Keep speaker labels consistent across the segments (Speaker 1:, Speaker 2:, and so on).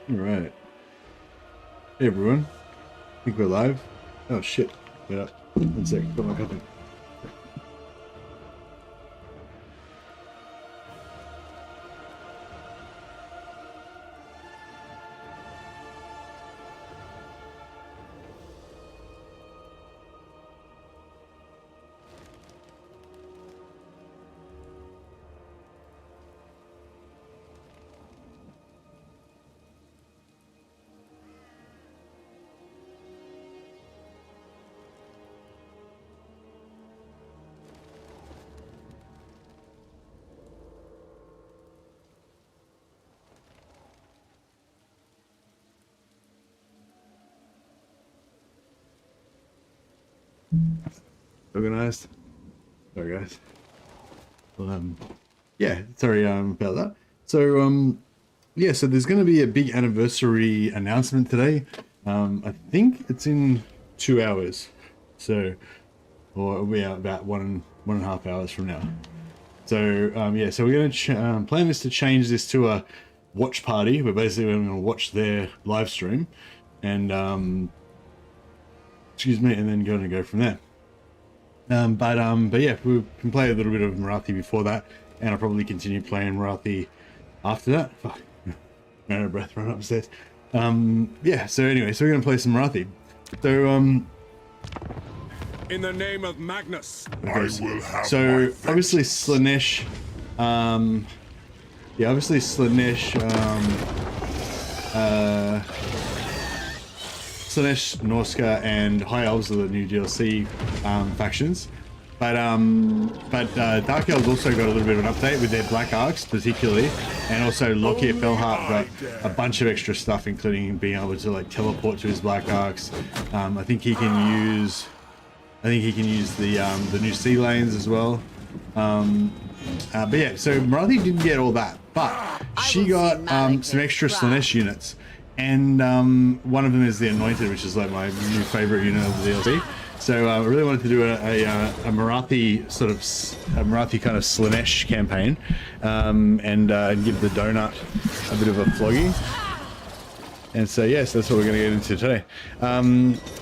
Speaker 1: All right. Hey everyone. I think we're live. Oh shit. Wait up. 1 sec. Got my copy. Organized. Sorry guys. Well, yeah, sorry about that. So yeah, so there's going to be a big anniversary announcement today. I think it's in 2 hours, so or it'll be about one and a half hours from now. So yeah, so we're going to plan is to change this to a watch party. We're basically going to watch their live stream, and excuse me, and then going to go from there. But yeah, we can play a little bit of Marathi before that, and I'll probably continue playing Marathi after that. Fuck, ran out of breath, run upstairs. Yeah, so anyway, so we're gonna play some Marathi. So
Speaker 2: in the name of Magnus,
Speaker 1: okay, so obviously Slaanesh, yeah, obviously Slaanesh, Slaanesh, Norska, and High Elves are the new DLC factions, but Dark Elves also got a little bit of an update with their Black Arcs particularly, and also Lockyer Fellhart got a bunch of extra stuff, including being able to like teleport to his Black Arcs. I think he can use the new sea lanes as well. But yeah, so Marathi didn't get all that, but she got some extra Slaanesh units. And one of them is the Anointed, which is like my new favorite unit of the DLC. So I really wanted to do a Marathi sort of Marathi kind of Slaanesh campaign, and give the donut a bit of a flogging. And so yes, that's what we're going to get into today.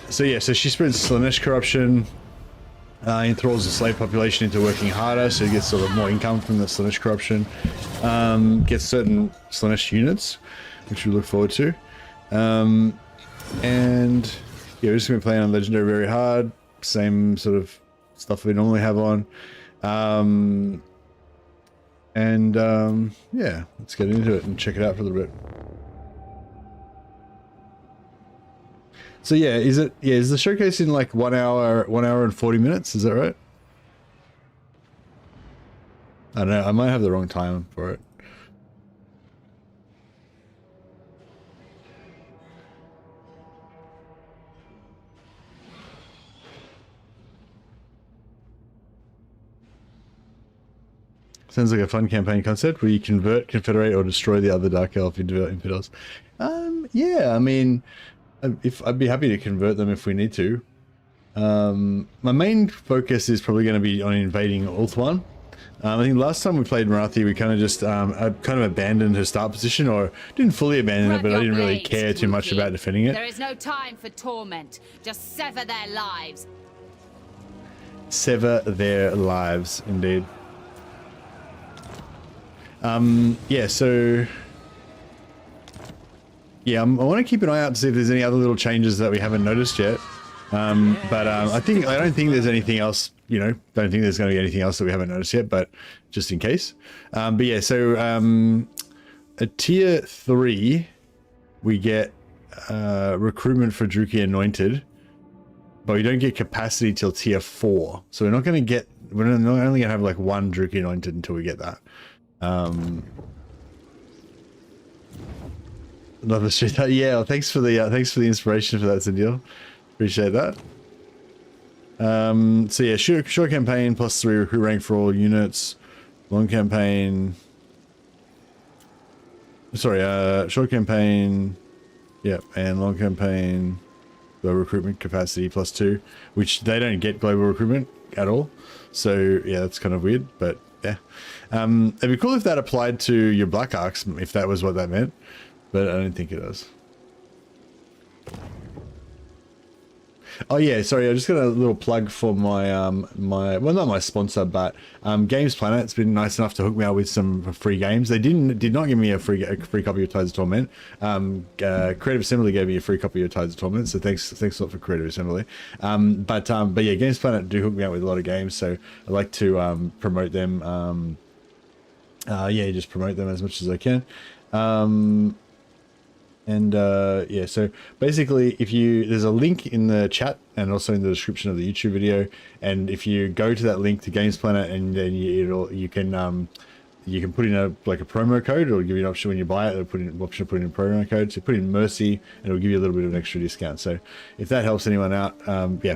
Speaker 1: So yeah, so she spreads Slaanesh corruption, enthralls the slave population into working harder, so he gets sort of more income from the Slaanesh corruption. Gets certain Slaanesh units, which we look forward to. And yeah, we're just gonna be playing on Legendary very hard, same sort of stuff we normally have on. Yeah, let's get into it and check it out for a little bit. So yeah, is the showcase in like 1 hour and 40 minutes? Is that right? I don't know, I might have the wrong time for it. Sounds like a fun campaign concept where you convert, confederate, or destroy the other Dark Elf infidels. Yeah, I mean, I'd be happy to convert them if we need to. My main focus is probably going to be on invading Ulthuan. I think last time we played Marathi, we kind of just abandoned her start position, or didn't fully abandon it, but I didn't really care too much about defending it.
Speaker 3: There is no time for torment. Just sever their lives.
Speaker 1: Sever their lives, indeed. Yeah, so yeah, I want to keep an eye out to see if there's any other little changes that we haven't noticed yet. I don't think there's anything else, you know, don't think there's going to be anything else that we haven't noticed yet, but just in case. But yeah, so at tier 3, we get recruitment for Druki Anointed, but we don't get capacity till tier 4. So we're not only going to have like one Druki Anointed until we get that. Another street. Yeah, thanks for the inspiration for that, Zindiel. Appreciate that. So yeah, short campaign +3 recruit rank for all units. Long campaign. Sorry, short campaign. Yep, and long campaign. The recruitment capacity +2, which they don't get global recruitment at all. So yeah, that's kind of weird, but yeah. It'd be cool if that applied to your Black Arcs, if that was what that meant. but I don't think it does. Oh yeah, sorry, I just got a little plug for my well, not my sponsor, but Games Planet's been nice enough to hook me up with some free games. They did not give me a free copy of Tides of Torment. Creative Assembly gave me a free copy of Tides of Torment, so thanks a lot for Creative Assembly. But yeah, Games Planet do hook me up with a lot of games, so I like to promote them. Yeah, just promote them as much as I can. Yeah, so basically there's a link in the chat and also in the description of the YouTube video, and if you go to that link to Games Planet, and then you can put in a promo code. It'll give you an option when you buy it. It'll put in an option to put in a promo code. So put in Mercy and it'll give you a little bit of an extra discount. So if that helps anyone out, yeah,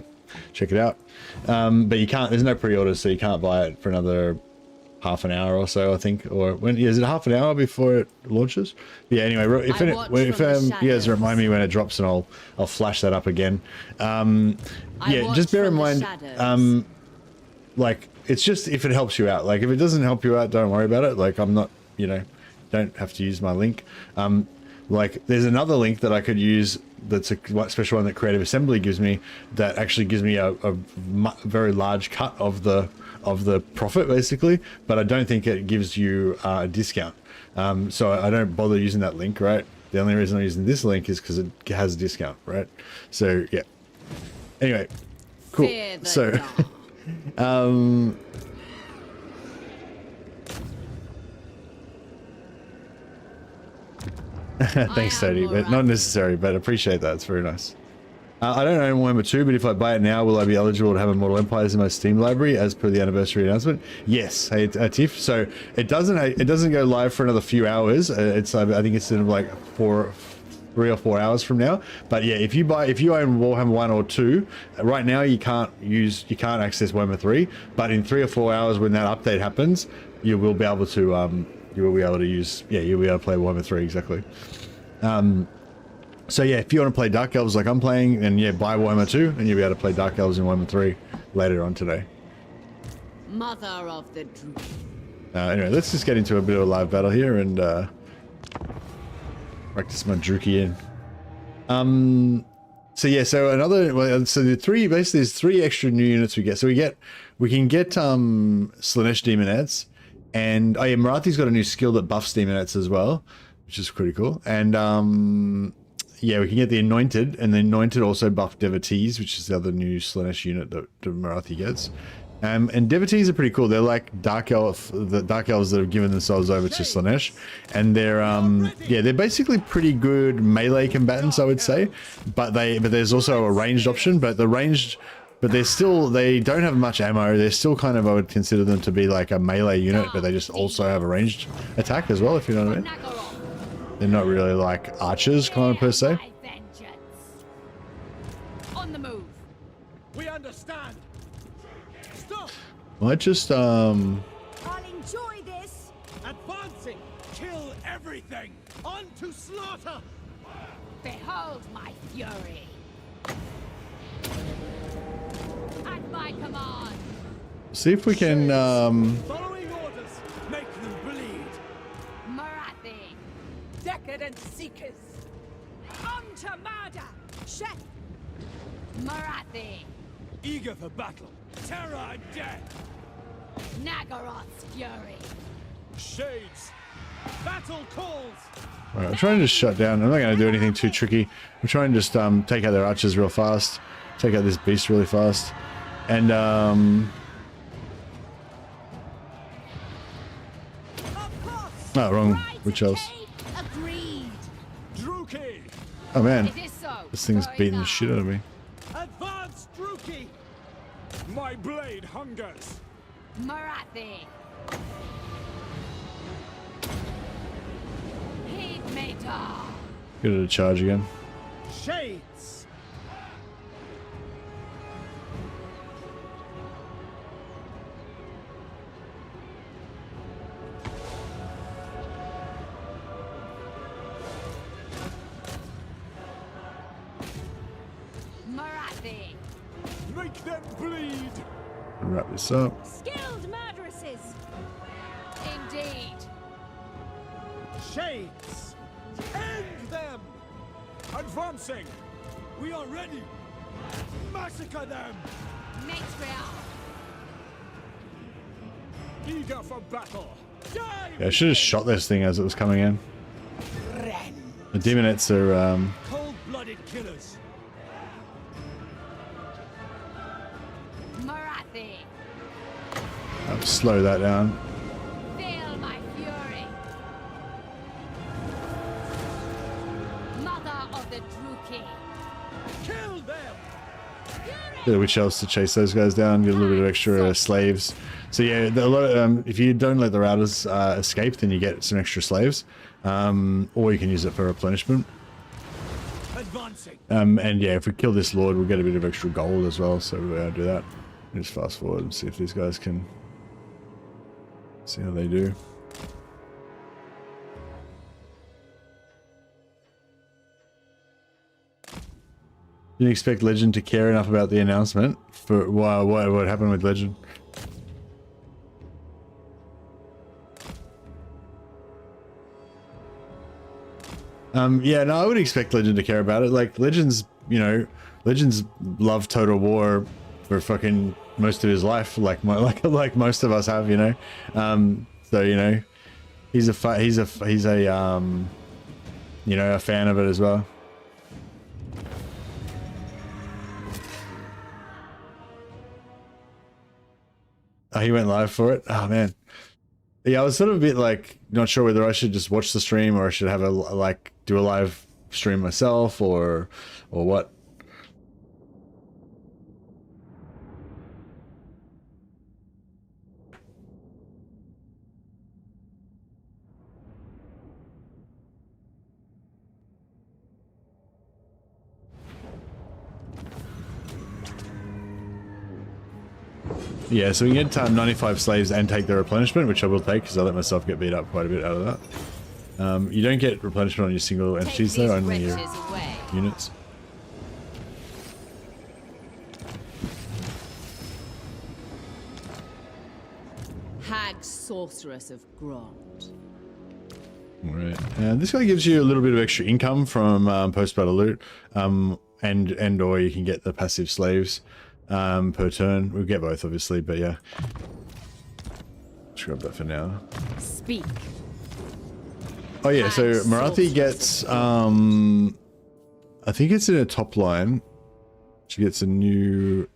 Speaker 1: check it out. But you can't, there's no pre-orders, so you can't buy it for another half an hour or so, I think. Or when is it half an hour before it launches? Yeah, anyway, if you guys remind me when it drops, and I'll flash that up again. Yeah, just bear in mind, like, it's just if it helps you out. Like, if it doesn't help you out, don't worry about it. Like, I'm not, don't have to use my link. Like, there's another link that I could use that's a special one that Creative Assembly gives me, that actually gives me a very large cut of the profit, basically, but I don't think it gives you a discount. So I don't bother using that link, right? The only reason I'm using this link is because it has a discount, right? So yeah. Anyway, cool. So thanks, Tony, but not necessary, but appreciate that. It's very nice. I don't own Warhammer 2, but if I buy it now, will I be eligible to have Immortal Empires in my Steam library as per the anniversary announcement? Yes, hey, Tiff. So it doesn't go live for another few hours. I think it's in like 3 or 4 hours from now. But yeah, if you own Warhammer 1 or 2, right now you can't access Warhammer 3. But in 3 or 4 hours, when that update happens, you will be able to you'll be able to play Warhammer 3 exactly. So yeah, if you want to play Dark Elves like I'm playing, then yeah, buy Warhammer 2 and you'll be able to play Dark Elves in Warhammer 3 later on today.
Speaker 3: Mother of the
Speaker 1: anyway, let's just get into a bit of a live battle here and practice my Druki in. So yeah, so there's 3 extra new units we get. So we can get Slaanesh Demonettes, and oh yeah, Marathi's got a new skill that buffs Demonettes as well, which is pretty cool. And yeah, we can get the Anointed, and the Anointed also buff Devotees, which is the other new Slaanesh unit that Marathi gets. And Devotees are pretty cool. They're like the Dark Elves that have given themselves over to Slaanesh, and they're yeah, they're basically pretty good melee combatants, I would say. But there's also a ranged option, but they don't have much ammo. They're still kind of, I would consider them to be like a melee unit, but they just also have a ranged attack as well, if you know what I mean. They're not really like archers, kind of, per se.
Speaker 3: On the move.
Speaker 2: We understand. Stop.
Speaker 1: Might just
Speaker 4: I'll enjoy this.
Speaker 2: Advancing. Kill everything. On to slaughter.
Speaker 3: Behold my fury. At my command.
Speaker 1: see if we can
Speaker 2: Following orders. Make them bleed.
Speaker 3: Marathi.
Speaker 4: Decadent seekers. On to murder. Chef.
Speaker 3: Marathi.
Speaker 2: Eager for battle. Terror and death.
Speaker 3: Nagaroth's fury.
Speaker 2: Shades. Battle calls.
Speaker 1: Alright, I'm trying to just shut down. I'm not going to do anything too tricky. I'm trying to just take out their archers real fast. Take out this beast really fast. And oh, wrong. Which else?
Speaker 3: Agreed.
Speaker 2: Druki.
Speaker 1: Oh man,
Speaker 3: It is so.
Speaker 1: this thing's beating the shit out of me.
Speaker 2: Advance, Druki. My blade hungers.
Speaker 3: Marathi. Heed Mater.
Speaker 1: Get it to charge again.
Speaker 2: Shades.
Speaker 3: Marathi.
Speaker 2: Make them bleed.
Speaker 1: Wrap this up.
Speaker 4: Skilled murderesses.
Speaker 3: Indeed.
Speaker 2: Shades. End them! Advancing! We are ready! Massacre them!
Speaker 3: Matriarch!
Speaker 2: Eager for battle! Die!
Speaker 1: Yeah, I should have shot this thing as it was coming in. The demonettes are
Speaker 2: Cold-blooded killers!
Speaker 3: Marathi!
Speaker 1: I'll slow that down.
Speaker 3: Feel my fury! Mother of the Druki!
Speaker 2: Kill them!
Speaker 1: Bit of witch elves to chase those guys down. Get a little bit of extra slaves. So yeah, a lot of, if you don't let the routers escape, then you get some extra slaves, or you can use it for replenishment.
Speaker 2: Advancing!
Speaker 1: And yeah, if we kill this lord, we'll get a bit of extra gold as well. So we'll do that. Just fast forward and see if these guys can see how they do. Didn't expect Legend to care enough about the announcement. For what happened with Legend? Yeah, no, I would expect Legend to care about it. Like Legends, you know, Legends love Total War for fucking most of his life, like most of us have, you know. So you know, he's a you know, a fan of it as well. Oh, he went live for it. Oh man, yeah, I was sort of a bit like not sure whether I should just watch the stream or I should have a like do a live stream myself or what. Yeah, so we can get 95 slaves and take the replenishment, which I will take because I let myself get beat up quite a bit out of that. You don't get replenishment on your single entities though, only your units.
Speaker 3: Hag sorceress of Grond.
Speaker 1: Alright, and this guy gives you a little bit of extra income from post-battle loot, and or you can get the passive slaves per turn. We'll get both obviously, but yeah. Let's grab that for now.
Speaker 3: Speak.
Speaker 1: Oh yeah, so Marathi gets I think it's in a top line. She gets a new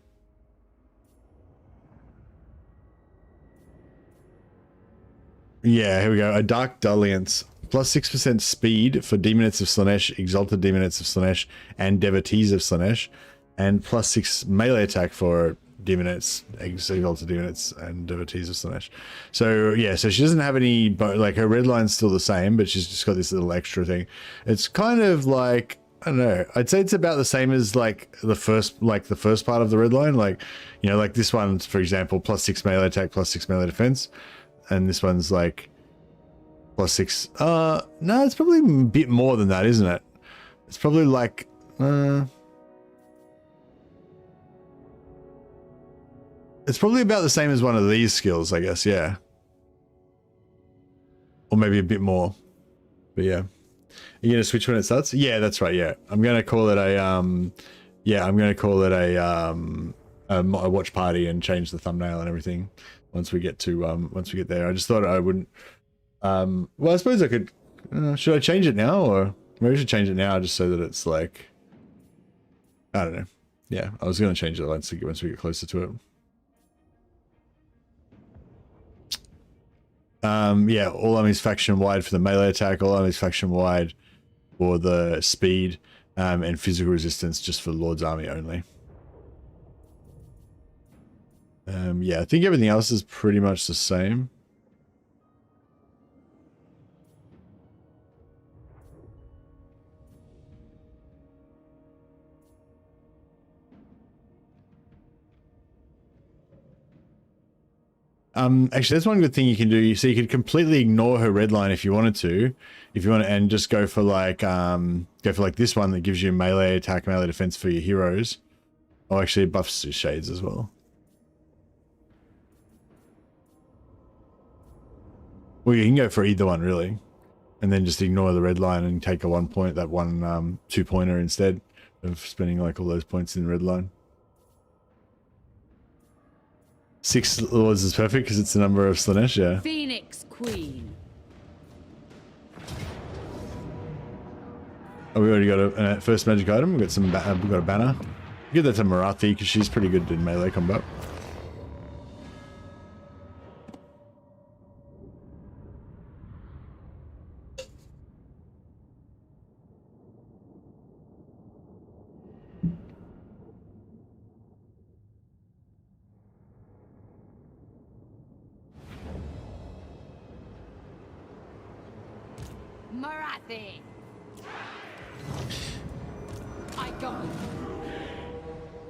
Speaker 1: here we go. A Dark Dalliance. Plus 6% speed for Demonettes of Slaanesh, Exalted Demonettes of Slaanesh, and Devotees of Slaanesh. And plus 6 melee attack for Demonettes, Exalted Demonettes, and Devotees of Slaanesh. So yeah, so she doesn't have any, like her red line's still the same, but she's just got this little extra thing. It's kind of like, I don't know, I'd say it's about the same as like the first part of the red line. Like, you know, like this one, for example, plus 6 melee attack, plus 6 melee defense. And this one's like plus 6. No, it's probably a bit more than that, isn't it? It's probably like, it's probably about the same as one of these skills, I guess, yeah. Or maybe a bit more. But yeah. You're gonna switch when it starts? Yeah, that's right, yeah. I'm gonna call it a a watch party and change the thumbnail and everything once we get there. I just thought I wouldn't well, I suppose I could should I change it now, or maybe I should change it now just so that it's like, I don't know. Yeah, I was gonna change it once we get closer to it. Yeah, all armies faction wide for the melee attack, all armies faction wide for the speed, and physical resistance just for Lord's army only. Yeah, I think everything else is pretty much the same. Actually, that's one good thing you can do. So you could completely ignore her red line if you wanted to, and just go for like this one that gives you melee attack, melee defense for your heroes. Oh, actually, it buffs your shades as well. Well, you can go for either one, really. and then just ignore the red line and take a 1 point, that one 2-pointer instead of spending like all those points in the red line. 6 lords is perfect because it's the number of Slaanesh, yeah.
Speaker 3: Phoenix Queen.
Speaker 1: Oh, we already got a first magic item. We've got some. We've got a banner. Give that to Marathi because she's pretty good in melee combat.
Speaker 3: Marathi. I go.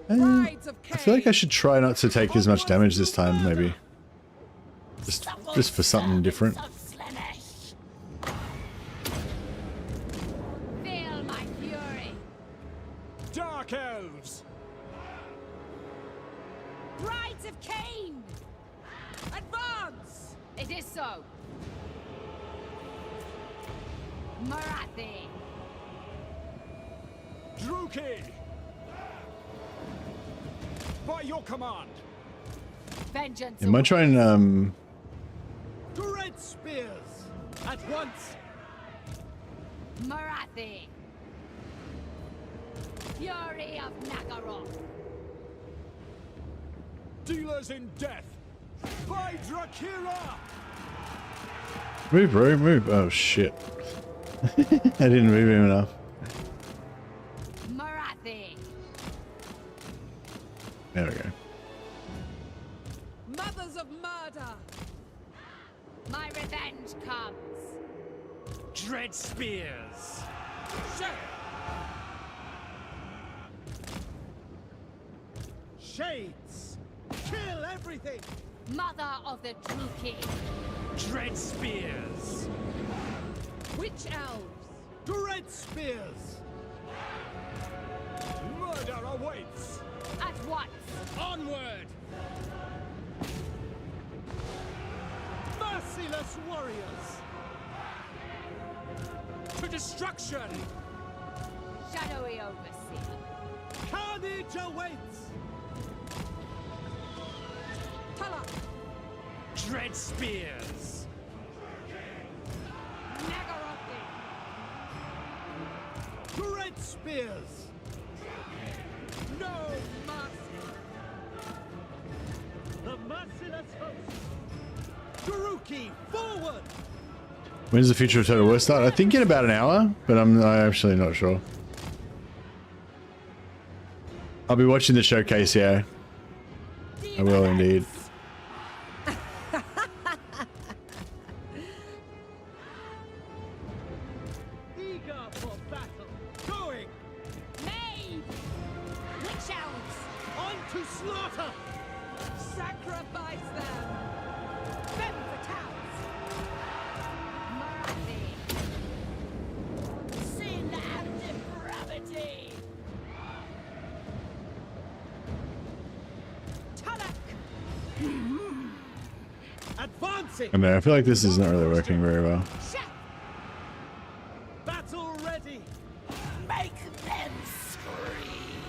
Speaker 4: Brides of
Speaker 1: I feel like I should try not to take as much damage this time, maybe. Just for something different.
Speaker 3: Feel my fury.
Speaker 2: Dark elves.
Speaker 4: Brides of Cain! Advance!
Speaker 3: It is so. Marathi.
Speaker 2: Druki. By your command.
Speaker 3: Vengeance.
Speaker 1: Am I trying
Speaker 2: Dread spears. At once.
Speaker 3: Marathi. Fury of Nagash.
Speaker 2: Dealers in death. By Drakira.
Speaker 1: move, bro, move? Oh shit! I didn't move him enough.
Speaker 3: Marathi.
Speaker 1: There we go.
Speaker 4: Mothers of murder!
Speaker 3: My revenge comes.
Speaker 2: Dread spears. Shades. Kill everything.
Speaker 3: Mother of the True King.
Speaker 2: Dread spears.
Speaker 4: Witch elves!
Speaker 2: Dread spears. Murder awaits.
Speaker 3: At once.
Speaker 2: Onward. Merciless warriors. To destruction.
Speaker 3: Shadowy Overseer.
Speaker 2: Carnage awaits.
Speaker 4: Tala!
Speaker 2: Dread spears.
Speaker 3: Nagarothi.
Speaker 2: Dread spears. No mercy. The merciless host. Garuki, forward.
Speaker 1: When's the Future of Total War start? I think in about an hour, but I'm actually not sure. I'll be watching the showcase, yeah. I will indeed.
Speaker 2: Eager for battle. Going.
Speaker 3: Maid. Witch elves.
Speaker 2: On to slaughter.
Speaker 4: Sacrifice them! Femme fatales!
Speaker 3: Marathi.
Speaker 4: Sin and depravity! Tulloch!
Speaker 2: Advancing.
Speaker 1: I mean, I feel like this is not really working very well.
Speaker 4: Shep!
Speaker 2: Battle ready.
Speaker 4: Make them scream!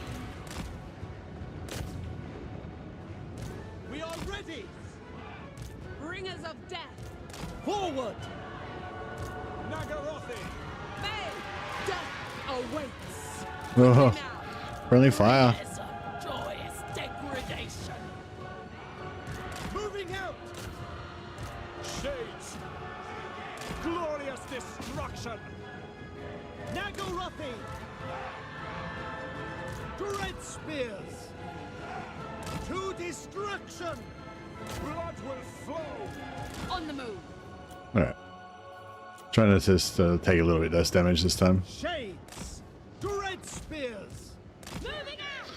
Speaker 2: We are ready.
Speaker 4: Bringers of death!
Speaker 2: Forward. Nagarothi.
Speaker 4: May death awaits!
Speaker 1: Oh,
Speaker 4: Now!
Speaker 1: friendly fire.
Speaker 4: There's a joyous degradation!
Speaker 2: Moving out. Shades. Glorious destruction. Nagarothi. Dread spears. To destruction. Blood will flow.
Speaker 3: On the move.
Speaker 1: Alright. Trying to just take a little bit less damage this time.
Speaker 2: Shades. Dread spears.
Speaker 4: Moving out!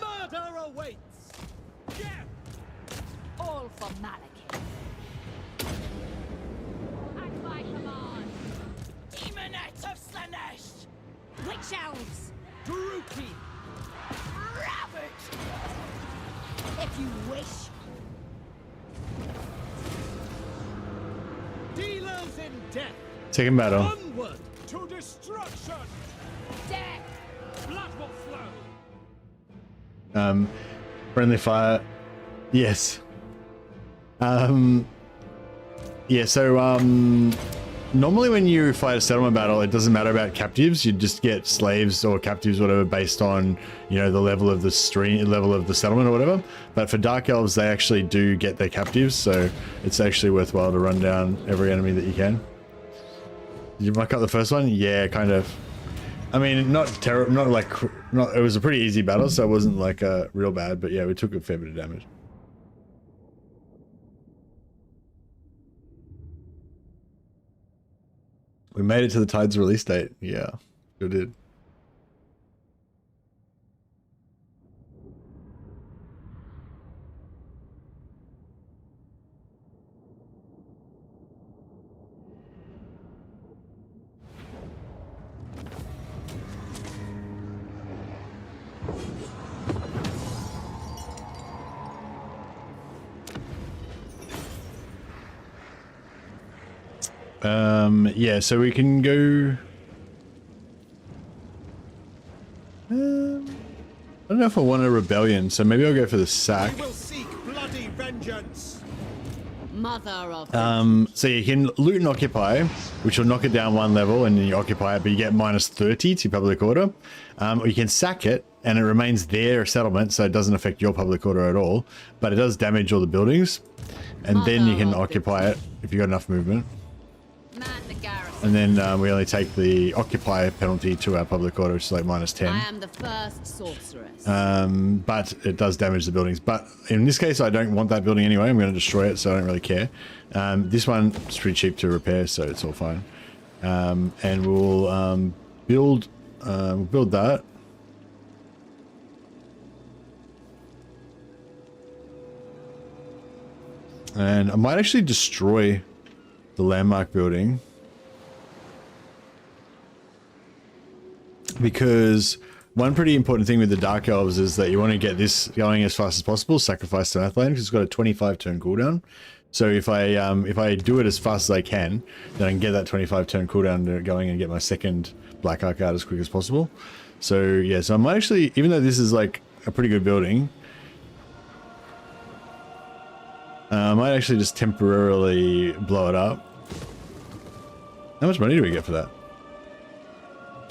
Speaker 2: Murder awaits. Death.
Speaker 3: All for Maliki. At my command.
Speaker 4: Demonette of Slaaneshtide! Witch elves!
Speaker 2: Druki.
Speaker 4: Rabbit! If you wish.
Speaker 2: Dealers death.
Speaker 1: Second battle.
Speaker 2: Onward to destruction.
Speaker 3: Death!
Speaker 2: Blood will flow.
Speaker 1: Friendly fire. Yes. Yeah, so normally when you fight a settlement battle, it doesn't matter about captives. You just get slaves or captives, whatever, based on, you know, the level of the level of the settlement or whatever. But for Dark Elves, they actually do get their captives, so it's actually worthwhile to run down every enemy that you can. Did you muck up the first one? Yeah, kind of. I mean, not terrible, not like, it was a pretty easy battle, so it wasn't like real bad, but yeah, we took a fair bit of damage. We made it to the Tide's release date. Yeah, sure did. Yeah, so we can go. I don't know if I want a rebellion, so maybe I'll go for the sack.
Speaker 2: We will seek bloody vengeance.
Speaker 3: Mother of...
Speaker 1: So you can loot and occupy, which will knock it down one level, and then you occupy it, but you get -30 to public order. Or you can sack it, and it remains their settlement, so it doesn't affect your public order at all, but it does damage all the buildings, and then you can occupy it if you've got enough movement.
Speaker 3: Man the garrison.
Speaker 1: And then we only take the occupy penalty to our public order, which is like -10.
Speaker 3: I am the first sorceress.
Speaker 1: But it does damage the buildings. But in this case, I don't want that building anyway. I'm going to destroy it, so I don't really care. This one is pretty cheap to repair, so it's all fine. And we'll build that. And I might actually destroy the landmark building, because one pretty important thing with the Dark Elves is that you want to get this going as fast as possible, sacrifice to Mathland, because it's got a 25 turn cooldown. So if I do it as fast as I can, then I can get that 25 turn cooldown going and get my second Black Arc out as quick as possible. So yeah, so I might actually, even though this is like a pretty good building, I might actually just temporarily blow it up. How much money do we get for that?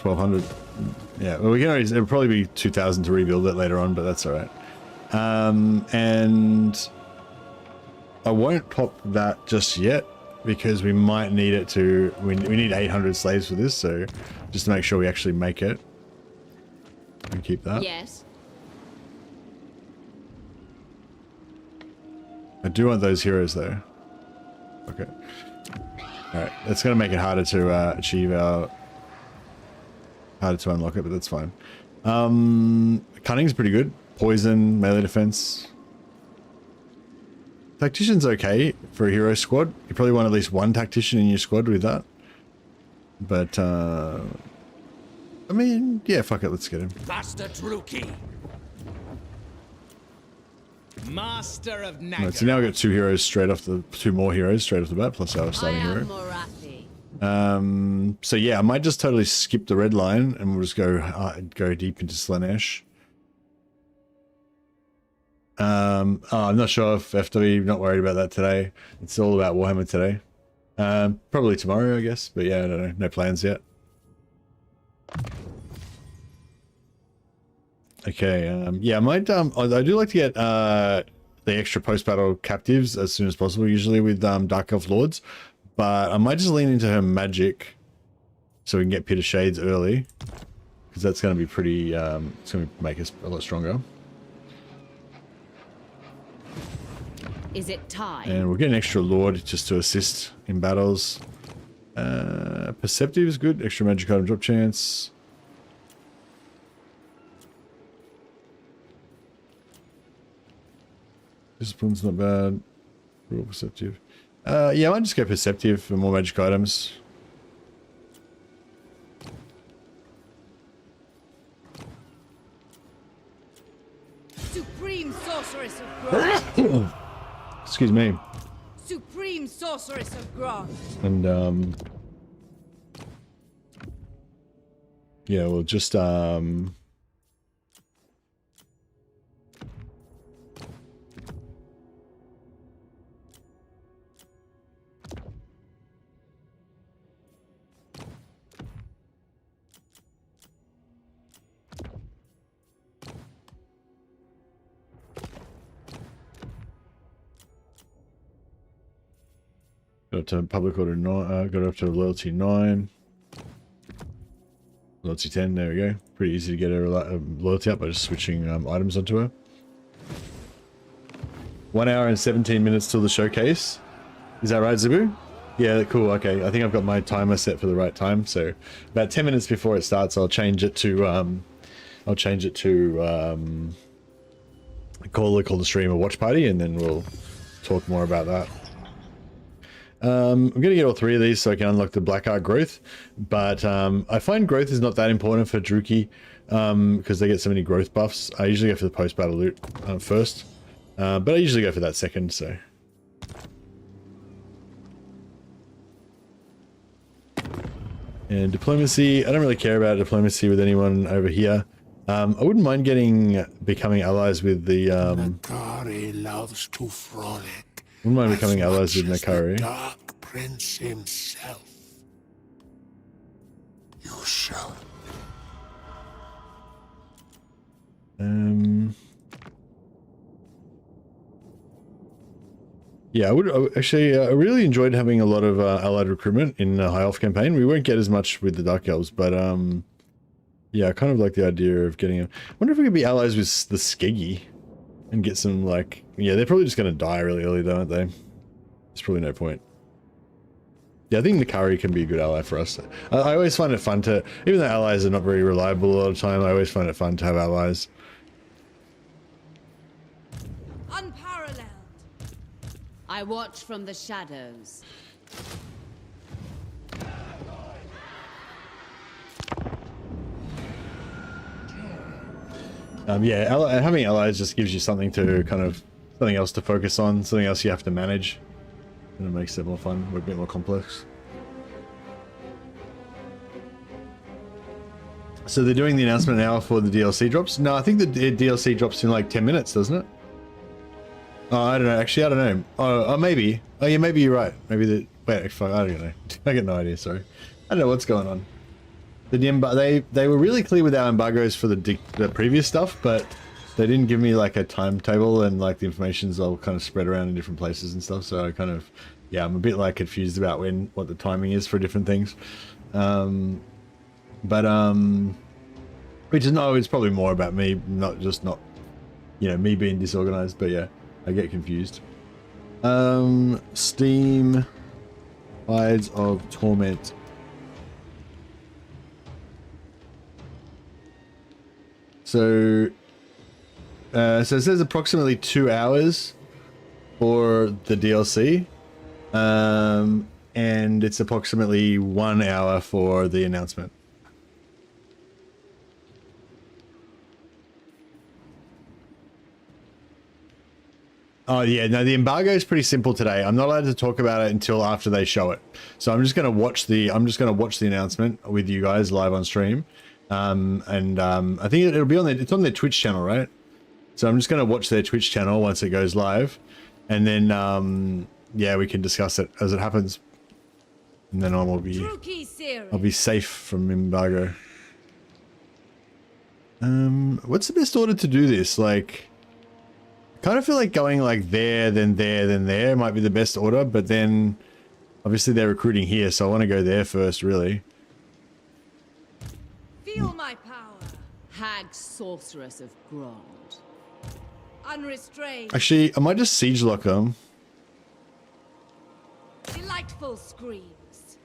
Speaker 1: 1,200. Yeah, well, we can always, it'll probably be 2,000 to rebuild it later on, but that's all right. And I won't pop that just yet, because we might need it to, we need 800 slaves for this, so just to make sure we actually make it. And keep that.
Speaker 3: Yes.
Speaker 1: I do want those heroes though. Okay. Alright, that's going to make it harder to achieve our... harder to unlock it, but that's fine. Cunning's pretty good. Poison, melee defense. Tactician's okay for a hero squad. You probably want at least one tactician in your squad with that. But, I mean, yeah, fuck it, let's get him.
Speaker 2: Master Druki. Master of Nagash.
Speaker 1: Right, so now we've got two more heroes straight off the bat, plus our starting hero.
Speaker 3: Morathi.
Speaker 1: So yeah, I might just totally skip the red line and we'll just go deep into Slaanesh. I'm not sure if FW, not worried about that today. It's all about Warhammer today. Probably tomorrow, I guess, but yeah, I don't know, no plans yet. Okay, yeah, I might, I do like to get the extra post-battle captives as soon as possible, usually with Dark Elf Lords. But I might just lean into her magic so we can get Pit of Shades early, because that's going to be pretty, it's going to make us a lot stronger.
Speaker 3: Is it time?
Speaker 1: And we'll get an extra Lord just to assist in battles. Perceptive is good, extra magic item drop chance. Discipline's not bad. Real perceptive. Yeah, I might just go perceptive for more magic items.
Speaker 4: Supreme sorceress of Growth.
Speaker 1: Excuse me.
Speaker 4: Supreme sorceress. sorceress of Grond.
Speaker 1: And yeah, we'll just go to public order 9, got up to loyalty 9. Loyalty 10, there we go. Pretty easy to get her loyalty up by just switching items onto her. 1 hour and 17 minutes till the showcase. Is that right, Zebu? Yeah, cool, okay. I think I've got my timer set for the right time, so about 10 minutes before it starts, I'll change it to, call the stream a watch party, and then we'll talk more about that. I'm going to get all 3 of these so I can unlock the black art growth, but I find growth is not that important for Druki because they get so many growth buffs. I usually go for the post-battle loot first, but I usually go for that second, so. And diplomacy, I don't really care about diplomacy with anyone over here. I wouldn't mind becoming allies with the
Speaker 5: Nakari loves to frolic.
Speaker 1: Wouldn't mind becoming allies with Nakari.
Speaker 5: Dark Prince himself. You shall.
Speaker 1: Yeah, I really enjoyed having a lot of allied recruitment in the High Elf campaign. We won't get as much with the Dark Elves, but yeah, I kind of like the idea of getting I wonder if we could be allies with the Skeggy and get some, like, yeah, they're probably just going to die really early though, aren't they? There's probably no point. Yeah, I think Nakari can be a good ally for us. I always find it fun to, even though allies are not very reliable a lot of time, I always find it fun to have allies.
Speaker 4: Unparalleled.
Speaker 3: I watch from the shadows.
Speaker 1: Yeah, having allies just gives you something to something else to focus on, something else you have to manage, and it makes it more fun, a bit more complex. So they're doing the announcement now for the DLC drops? No, I think the DLC drops in like 10 minutes, doesn't it? Oh, I don't know. Actually, I don't know. Oh, maybe. Oh, yeah, maybe you're right. Maybe wait, fuck, I don't know. I got no idea, sorry. I don't know what's going on. They were really clear with our embargoes for the previous stuff, but they didn't give me like a timetable, and like the information's all kind of spread around in different places and stuff. So I kind of, yeah, I'm a bit like confused about what the timing is for different things. Which is it's probably more about me, not me being disorganized. But yeah, I get confused. Steam Tides of Torment. So it says approximately 2 hours for the DLC, and it's approximately 1 hour for the announcement. Oh yeah, no, the embargo is pretty simple today. I'm not allowed to talk about it until after they show it. So I'm just gonna watch the announcement with you guys live on stream. I think it'll be it's on their Twitch channel, right? So I'm just going to watch their Twitch channel once it goes live, and then yeah, we can discuss it as it happens, and then I'll be safe from embargo. What's the best order to do this? Like, I kind of feel like going like there, then there, then there might be the best order, but then obviously they're recruiting here, so I want to go there first, really.
Speaker 4: Feel my power.
Speaker 3: Hag sorceress of Grond.
Speaker 4: Unrestrained.
Speaker 1: Actually, I might just siege lock them.
Speaker 4: Delightful screams.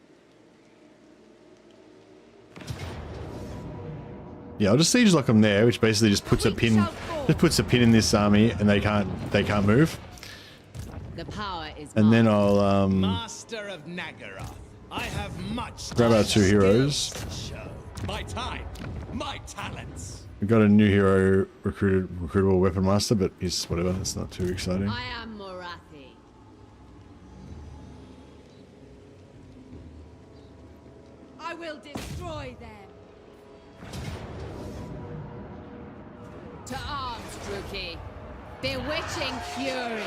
Speaker 1: Yeah, I'll just siege lock them there, which basically just puts a pin in this army, and they can't move.
Speaker 3: The power is
Speaker 1: And then
Speaker 3: mine.
Speaker 1: I'll
Speaker 2: Master of Nagaroth, I have much
Speaker 1: grab our 2 heroes.
Speaker 2: to show. My time, my talents.
Speaker 1: We've got a new hero recruitable weapon master, but he's whatever. It's not too exciting.
Speaker 3: I am Morathi.
Speaker 4: will destroy them.
Speaker 3: To arms, Druki. Bewitching fury.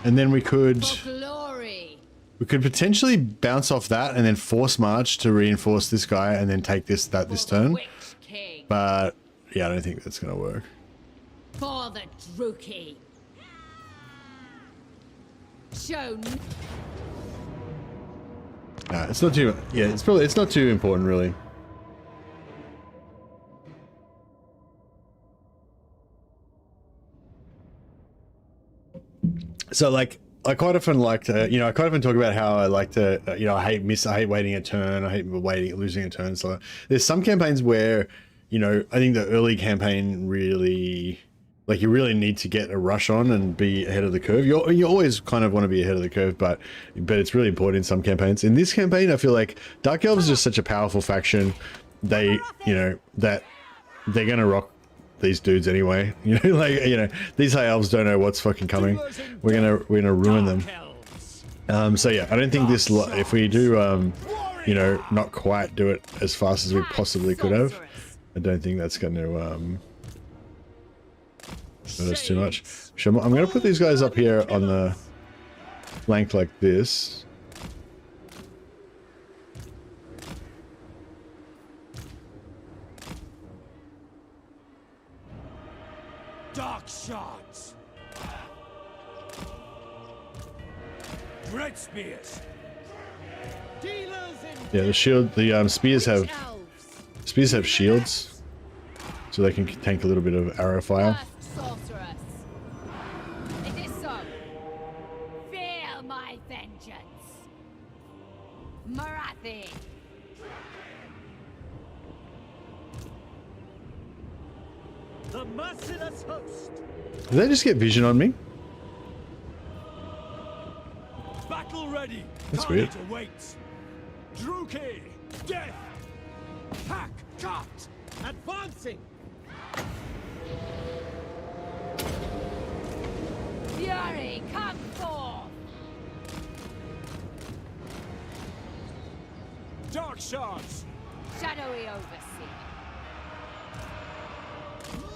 Speaker 1: And then we could
Speaker 3: For glory.
Speaker 1: potentially bounce off that and then force march to reinforce this guy and then take this
Speaker 3: For
Speaker 1: turn.
Speaker 3: the Witch King.
Speaker 1: But yeah, I don't think that's gonna work.
Speaker 3: For the Druki. Show.
Speaker 1: It's not too. Yeah, it's not too important really. So like, I quite often like to, I quite often talk about how I like to, I hate waiting a turn. I hate losing a turn. So there's some campaigns where, I think the early campaign really, like you really need to get a rush on and be ahead of the curve. You always kind of want to be ahead of the curve, but it's really important in some campaigns. In this campaign, I feel like Dark Elves is just such a powerful faction. They, that they're going to rock these dudes anyway. These high elves don't know what's fucking coming. We're gonna ruin them. So yeah, I don't think this, if we do, not quite do it as fast as we possibly could have, I don't think that's going to hurt us too much. I'm going to put these guys up here on the flank like this.
Speaker 2: Dark shards. Dread spears.
Speaker 1: Yeah, the spears have shields, so they can tank a little bit of arrow fire.
Speaker 3: First sorceress. It is so. Feel my vengeance. Marathi.
Speaker 2: The merciless host.
Speaker 1: Did they just get vision on me?
Speaker 2: Battle ready.
Speaker 1: That's weird.
Speaker 2: Carnage awaits. Druki. Death. Hack. Cut. Advancing.
Speaker 3: Fury, come forth.
Speaker 2: Dark shards.
Speaker 3: Shadowy overseer.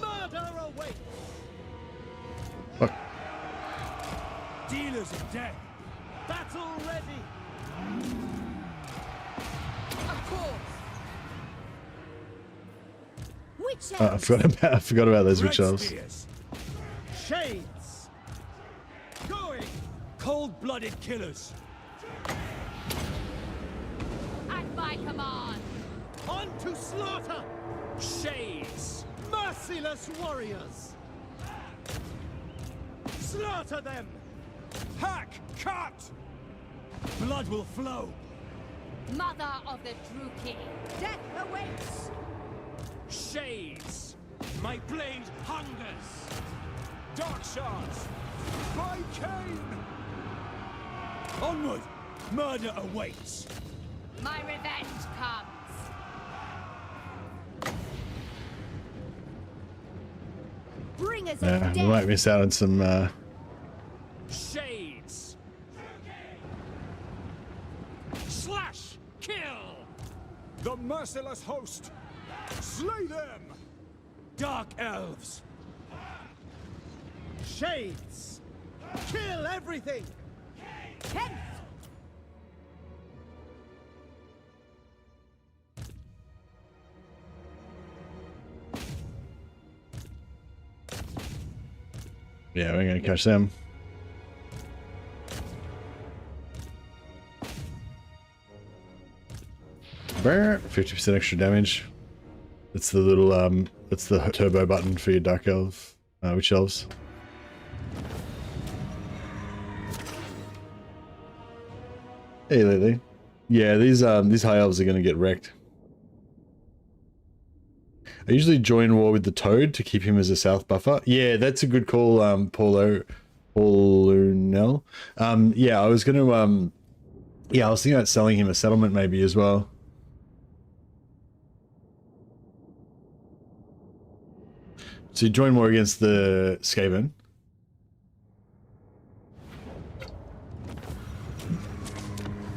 Speaker 2: Murder awaits.
Speaker 1: Fuck.
Speaker 2: Dealers of death. Battle ready.
Speaker 4: Of course. Witch
Speaker 1: I forgot about those witch
Speaker 2: Red
Speaker 1: elves.
Speaker 2: spears. Shades. Going. Cold-blooded killers.
Speaker 3: At my command.
Speaker 2: On to slaughter. Shades. Merciless warriors. Slaughter them. Hack. Cut. Blood will flow.
Speaker 3: Mother of the Druki.
Speaker 4: Death awaits.
Speaker 2: Shades. My blade hungers. Dark shards. By Cain. Onward. Murder awaits.
Speaker 3: My revenge comes.
Speaker 4: Bringers
Speaker 1: Yeah,
Speaker 4: of
Speaker 1: we might miss out on some.
Speaker 2: Shades. Slash. Kill. The merciless host. Slay them. Dark elves. Shades. Kill everything.
Speaker 4: Hence.
Speaker 1: Yeah, we're gonna catch them. Brr, 50% extra damage. That's the little that's the turbo button for your dark elf, witch elves. Hey Lily. Yeah, these high elves are gonna get wrecked. I usually join war with the toad to keep him as a south buffer. Yeah, that's a good call, Paulunel. Yeah, I was gonna yeah, I was thinking about selling him a settlement maybe as well. So you join war against the Skaven.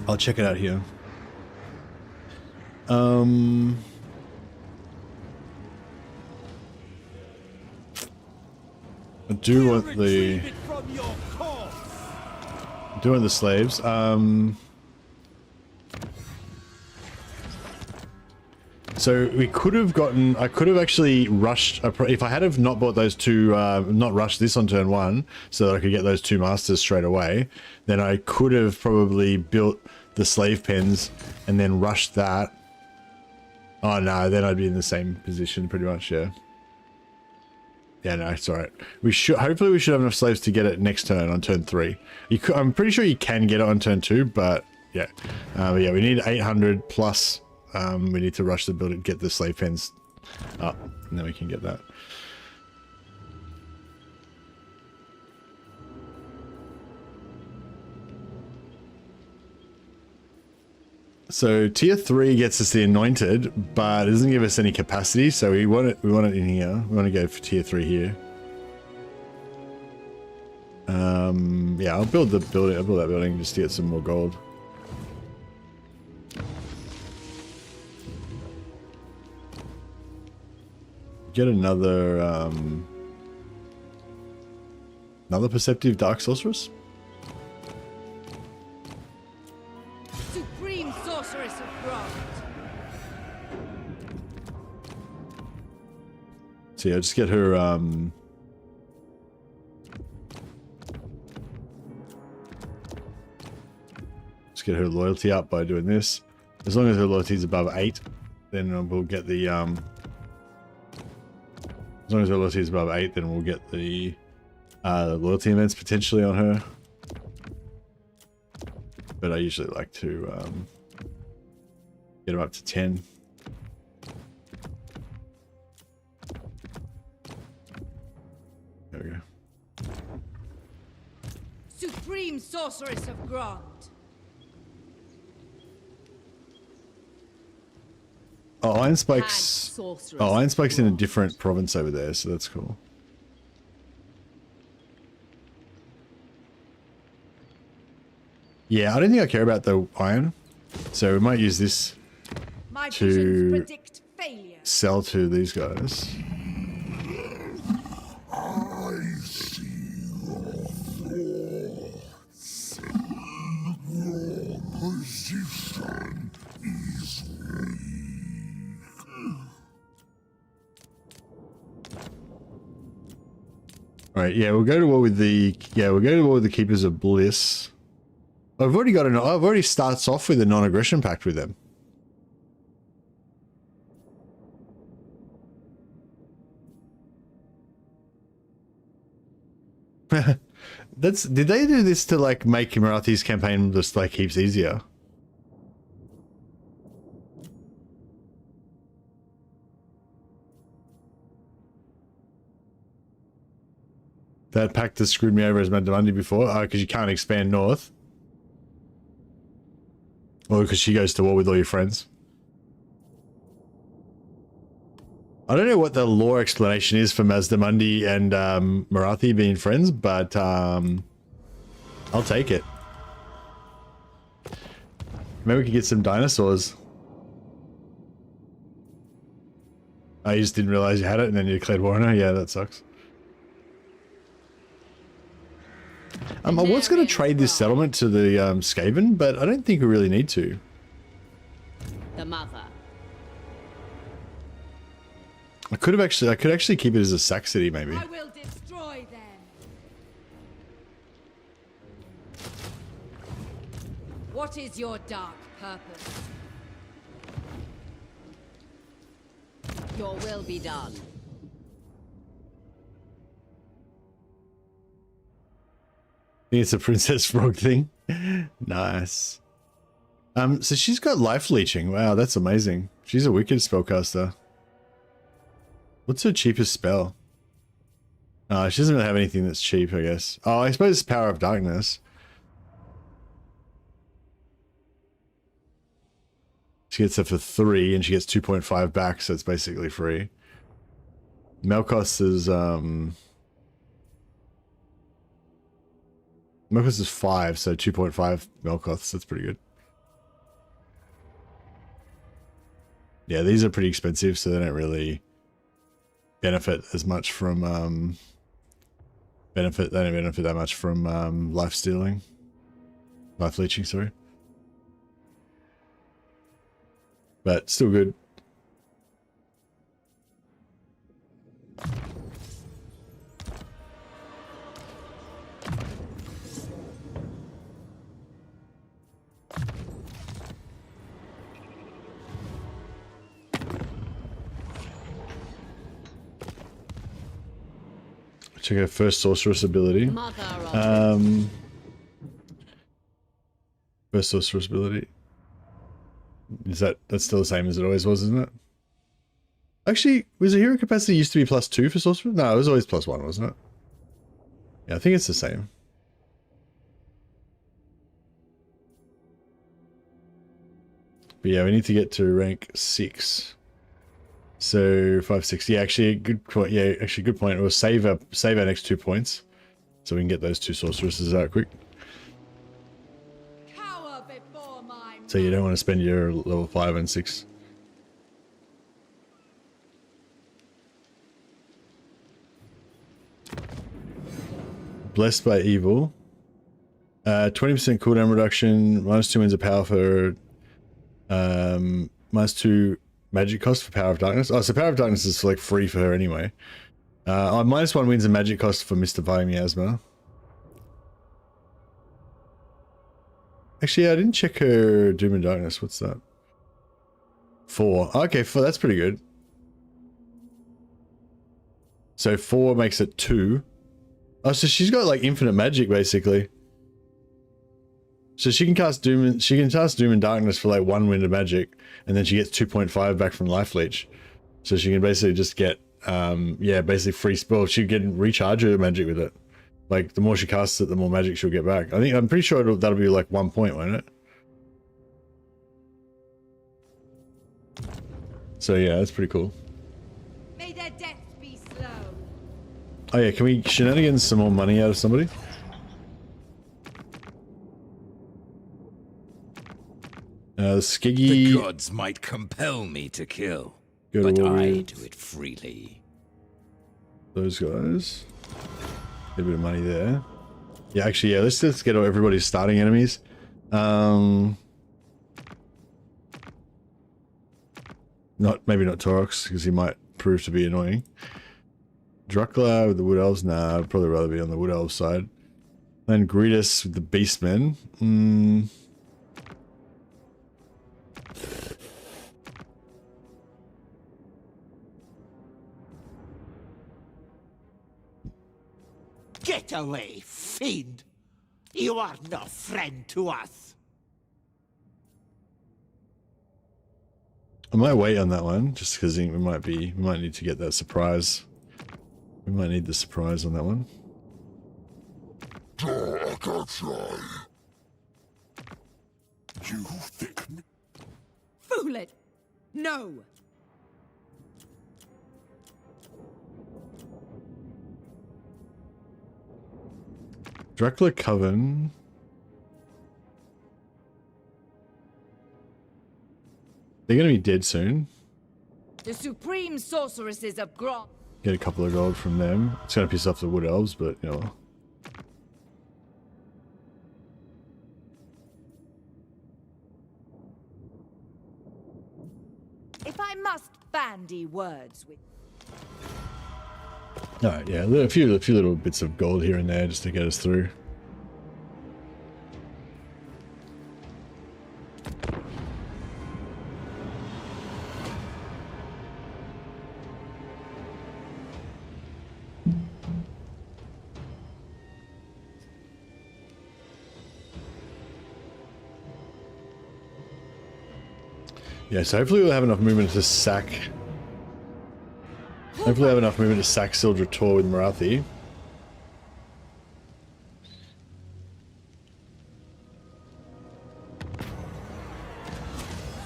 Speaker 1: I'll check it out here. I do want the
Speaker 2: Retrieve it from your corpse.
Speaker 1: doing the slaves. So we could have gotten. I could have actually rushed if I had have not bought those two. Not rushed this on turn 1, so that I could get those 2 masters straight away. Then I could have probably built the slave pens and then rushed that. Oh no, then I'd be in the same position pretty much. Yeah. Yeah, no, it's all right. We should hopefully we should have enough slaves to get it next turn on turn 3. I'm pretty sure you can get it on turn 2, but yeah, but yeah, we need 800 plus. We need to rush the building, get the slave pens up, and then we can get that. So tier 3 gets us the anointed, but it doesn't give us any capacity. So we want it. We want it in here. We want to go for tier 3 here. Yeah, I'll build the building. I'll build that building just to get some more gold. Get another another perceptive dark sorceress.
Speaker 4: Supreme sorceress of Grant.
Speaker 1: So yeah, just get her just get her loyalty up by doing this. As long as her loyalty is above 8, then we'll get the as long as her loyalty is above 8, then we'll get the loyalty events potentially on her. But I usually like to get them up to 10. There we go.
Speaker 4: Supreme sorceress of Grant.
Speaker 1: Oh, Iron Spike's...
Speaker 3: sorceress.
Speaker 1: Oh, Iron Spike's in a different province over there, so that's cool. Yeah, I don't think I care about the iron, so we might use this
Speaker 4: My
Speaker 1: to
Speaker 4: visions predict failure.
Speaker 1: sell to these guys.
Speaker 5: I see your thoughts. Your position is weak.
Speaker 1: All right, yeah, we'll go to war with the Keepers of Bliss. I've already starts off with a non-aggression pact with them. Did they do this to like make Marathi's campaign just like heaps easier? That pact has screwed me over as Madamandi before, because you can't expand north. Or because she goes to war with all your friends. I don't know what the lore explanation is for Mazdamundi and Marathi being friends, but I'll take it. Maybe we could get some dinosaurs. I just didn't realize you had it and then you declared war on her. Yeah, that sucks. I was going to trade this settlement to the Skaven, but I don't think we really need to.
Speaker 3: The mother.
Speaker 1: I could actually keep it as a sack city, maybe.
Speaker 4: I will destroy them. What is your dark purpose?
Speaker 3: Your will be done.
Speaker 1: I think it's a Princess Frog thing. Nice. So she's got life leeching. Wow, that's amazing. She's a wicked spellcaster. What's her cheapest spell? She doesn't really have anything that's cheap, I guess. Oh, I suppose it's Power of Darkness. She gets it for 3 and she gets 2.5 back, so it's basically free. Melkos is Melkos is 5, so 2.5 Melkoths. That's pretty good. Yeah, these are pretty expensive, so they don't really benefit as much from they don't benefit that much from life leeching, sorry. But still good. Check out first sorceress ability. First sorceress ability. That's still the same as it always was, isn't it? Actually, was the hero capacity used to be +2 for sorcerer? No, it was always +1, wasn't it? Yeah, I think it's the same. But yeah, we need to get to rank 6. So 5, 6. Yeah, actually, good point. Yeah, actually, good point. We'll save our next 2 points, so we can get those 2 sorceresses out quick.
Speaker 4: Cower before my
Speaker 1: So you don't want to spend your level 5 and 6. Blessed by evil. 20% cooldown reduction. -2 wins of power for. -2 magic cost for Power of Darkness. Oh, so Power of Darkness is like free for her anyway. -1 wins a magic cost for mystifying miasma. Actually, I didn't check her Doom and Darkness. What's that? 4. Okay, 4. That's pretty good. So 4 makes it 2. Oh, so she's got like infinite magic basically. So she can cast Doom and Darkness for like 1 wind of magic, and then she gets 2.5 back from Life Leech. So she can basically just get yeah, basically free spell. She can recharge her magic with it. Like the more she casts it, the more magic she'll get back. I'm pretty sure that'll be like 1 point, won't it? So yeah, that's pretty cool.
Speaker 4: May their death be slow.
Speaker 1: Oh yeah, can we shenanigans some more money out of somebody? Skiggy.
Speaker 2: The gods might compel me to kill, but I do it freely.
Speaker 1: Those guys. Get a bit of money there. Yeah, actually, yeah, let's get everybody's starting enemies. Maybe not Torox, because he might prove to be annoying. Drukla with the Wood Elves? Nah, I'd probably rather be on the Wood Elves side. Then Greedus with the Beastmen.
Speaker 6: Get away, fiend! You are no friend to us.
Speaker 1: I might wait on that one, just because we might need to get that surprise. We might need the surprise on that one.
Speaker 5: Dark outside. You thick.
Speaker 4: Fool it! No!
Speaker 1: Drukla Coven. They're gonna be dead soon.
Speaker 4: The supreme sorceresses of Grom.
Speaker 1: Get a couple of gold from them. It's gonna piss off the Wood Elves, but you know.
Speaker 4: If I must bandy words with
Speaker 1: Alright, yeah, a few little bits of gold here and there just to get us through. Yeah, so hopefully we'll have enough movement to sack. Hopefully we'll have enough movement to sack Sildra Tor with Marathi.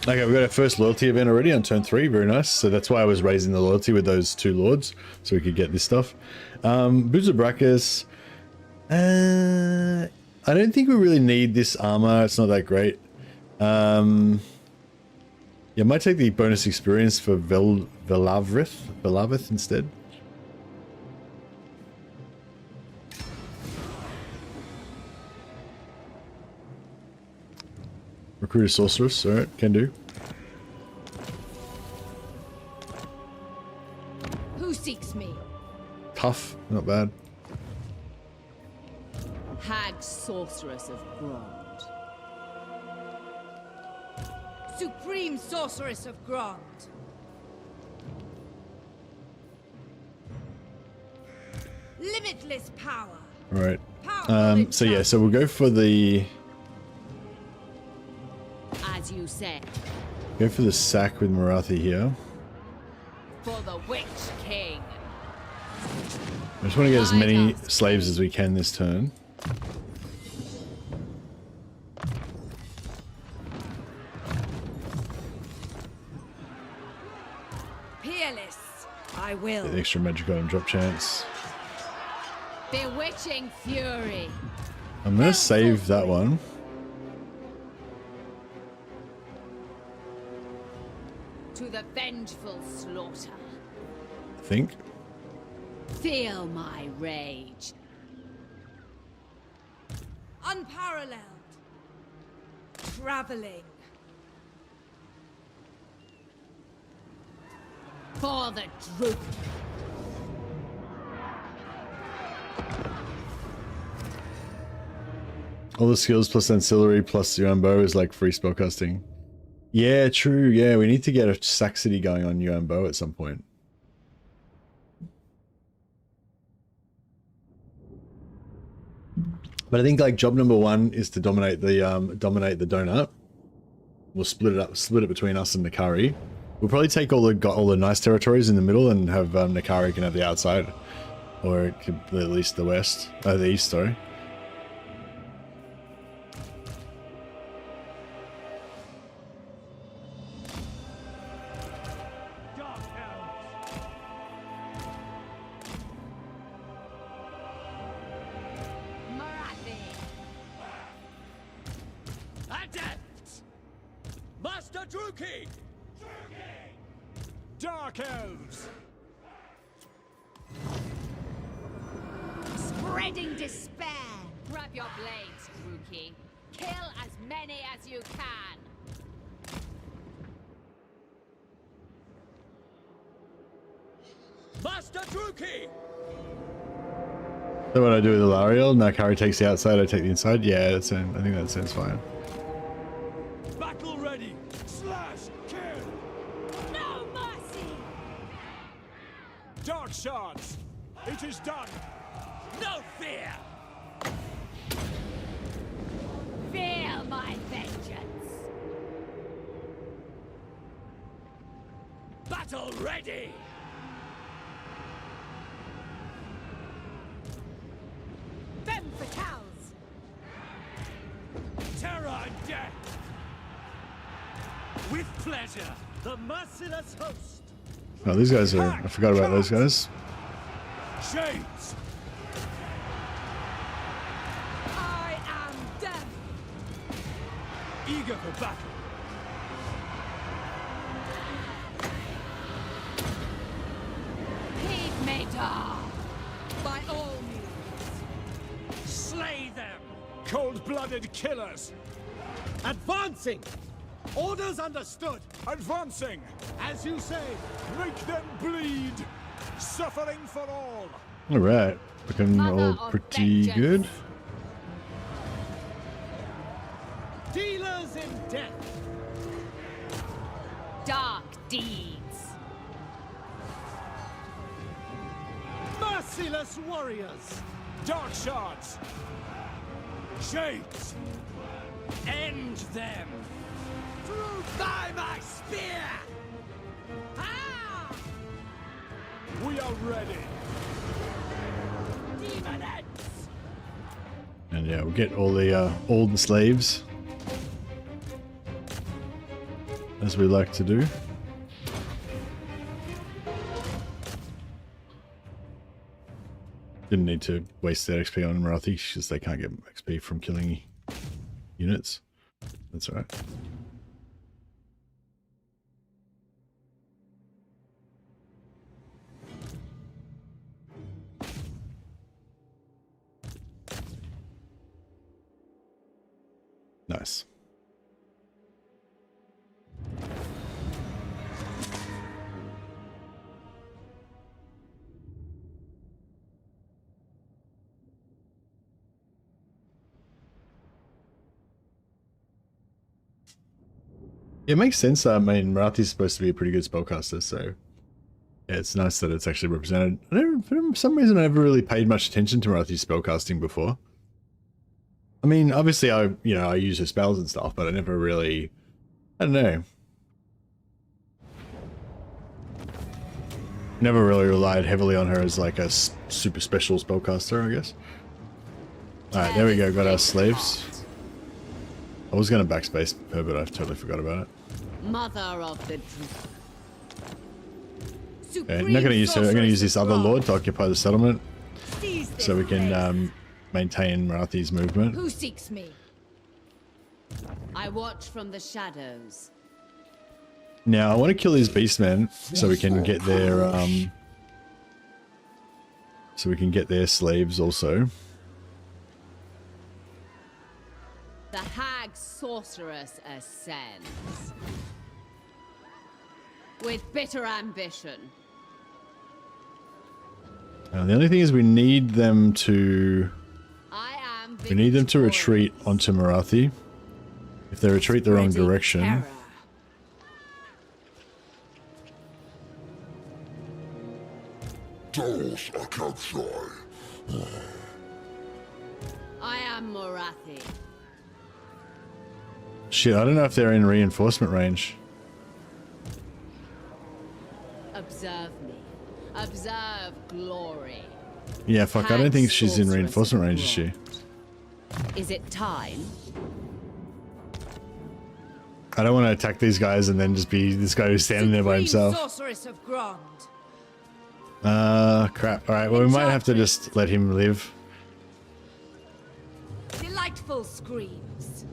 Speaker 1: Okay, we got our first loyalty event already on turn 3, very nice. So that's why I was raising the loyalty with those 2 lords, so we could get this stuff. Boots of Brachus. I don't think we really need this armor, it's not that great. Yeah, I might take the bonus experience for Velavith instead. Recruit a sorceress, alright, can do.
Speaker 4: Who seeks me?
Speaker 1: Tough, not bad.
Speaker 3: Hag sorceress of Grond.
Speaker 4: Supreme sorceress of Grond. Limitless power.
Speaker 1: Alright.
Speaker 4: Powerful
Speaker 1: So yeah, so we'll go for the
Speaker 3: As you said,
Speaker 1: sack with Marathi here.
Speaker 3: for the Witch King.
Speaker 1: I just want to get as many slaves as we can this turn.
Speaker 4: Peerless. I will.
Speaker 1: Get the extra magic item drop chance.
Speaker 3: Bewitching fury.
Speaker 1: I'm gonna save that one.
Speaker 3: To the vengeful slaughter.
Speaker 1: I think.
Speaker 3: Feel my rage.
Speaker 4: Unparalleled. Traveling.
Speaker 3: For the droop.
Speaker 1: All the skills plus ancillary plus your own bow is like free spellcasting. Yeah, true. Yeah, we need to get a Sack City going on your own bow at some point. But I think like job number one is to dominate the donut. We'll split it between us and Nakari. We'll probably take all the nice territories in the middle and have Nakari can have the outside, or it could, at least the west, the east. Sorry.
Speaker 3: Marathi.
Speaker 6: Adept! Master Druki! Dark Elves!
Speaker 4: Spreading despair.
Speaker 3: Grab your blades, Rookie. Kill as many as you can.
Speaker 6: Master Druki!
Speaker 1: So what I do with Ilariel, Nakari takes the outside, I take the inside. Yeah, I think that sounds fine.
Speaker 6: Battle ready! Slash! Kill!
Speaker 4: No mercy.
Speaker 6: Dark Shards! It is done! No fear!
Speaker 3: Feel my vengeance.
Speaker 6: Battle ready!
Speaker 4: Femme fatales.
Speaker 6: Terror and death! With pleasure, the merciless host!
Speaker 1: Oh, these guys are... I forgot about those guys.
Speaker 6: Shades!
Speaker 4: I am death.
Speaker 6: Eager for battle!
Speaker 3: Heed me, dog.
Speaker 4: By all means.
Speaker 6: Slay them! Cold-blooded killers! Advancing! Orders understood! Advancing! As you say, make them bleed! Suffering for all!
Speaker 1: Alright, looking
Speaker 3: Mother
Speaker 1: all
Speaker 3: of
Speaker 1: pretty
Speaker 3: vengeance.
Speaker 1: good.
Speaker 6: Dealers in death!
Speaker 3: Dark deeds.
Speaker 6: Merciless warriors! Dark shards! Shades! End them! Through thy my spear! Ah! We are ready! Demonettes!
Speaker 1: And yeah, we'll get all the slaves, as we like to do. Didn't need to waste that XP on Marathi because they can't get XP from killing units. That's alright. Nice. It makes sense. I mean, Marathi's supposed to be a pretty good spellcaster, so yeah, it's nice that it's actually represented. For some reason, I never really paid much attention to Marathi's spellcasting before. I mean, obviously, I use her spells and stuff, but I never really, I don't know, never really relied heavily on her as like a super special spellcaster, I guess. All right, there we go. Got our slaves. I was going to backspace her, but I totally forgot about it.
Speaker 3: Mother of the
Speaker 1: Okay, I'm not going to use her. I'm going to use this other lord to occupy the settlement, so we can maintain Marathi's movement.
Speaker 4: Who seeks me?
Speaker 3: I watch from the shadows.
Speaker 1: Now I want to kill these beastmen so we can get their slaves also.
Speaker 3: The hag sorceress ascends. With bitter ambition.
Speaker 1: Now, the only thing is we need them to retreat onto Marathi. If they retreat the wrong direction.
Speaker 5: Dolls are outside.
Speaker 3: I am Morathi.
Speaker 1: Shit, I don't know if they're in reinforcement range.
Speaker 3: Observe me. Observe glory.
Speaker 1: Yeah, fuck, I don't think she's in reinforcement range, is she?
Speaker 3: Is it time?
Speaker 1: I don't want to attack these guys and then just be this guy who's standing there by himself.
Speaker 4: Sorceress of Grond.
Speaker 1: Crap. Alright, well we might have to just let him live.
Speaker 4: Delightful screams.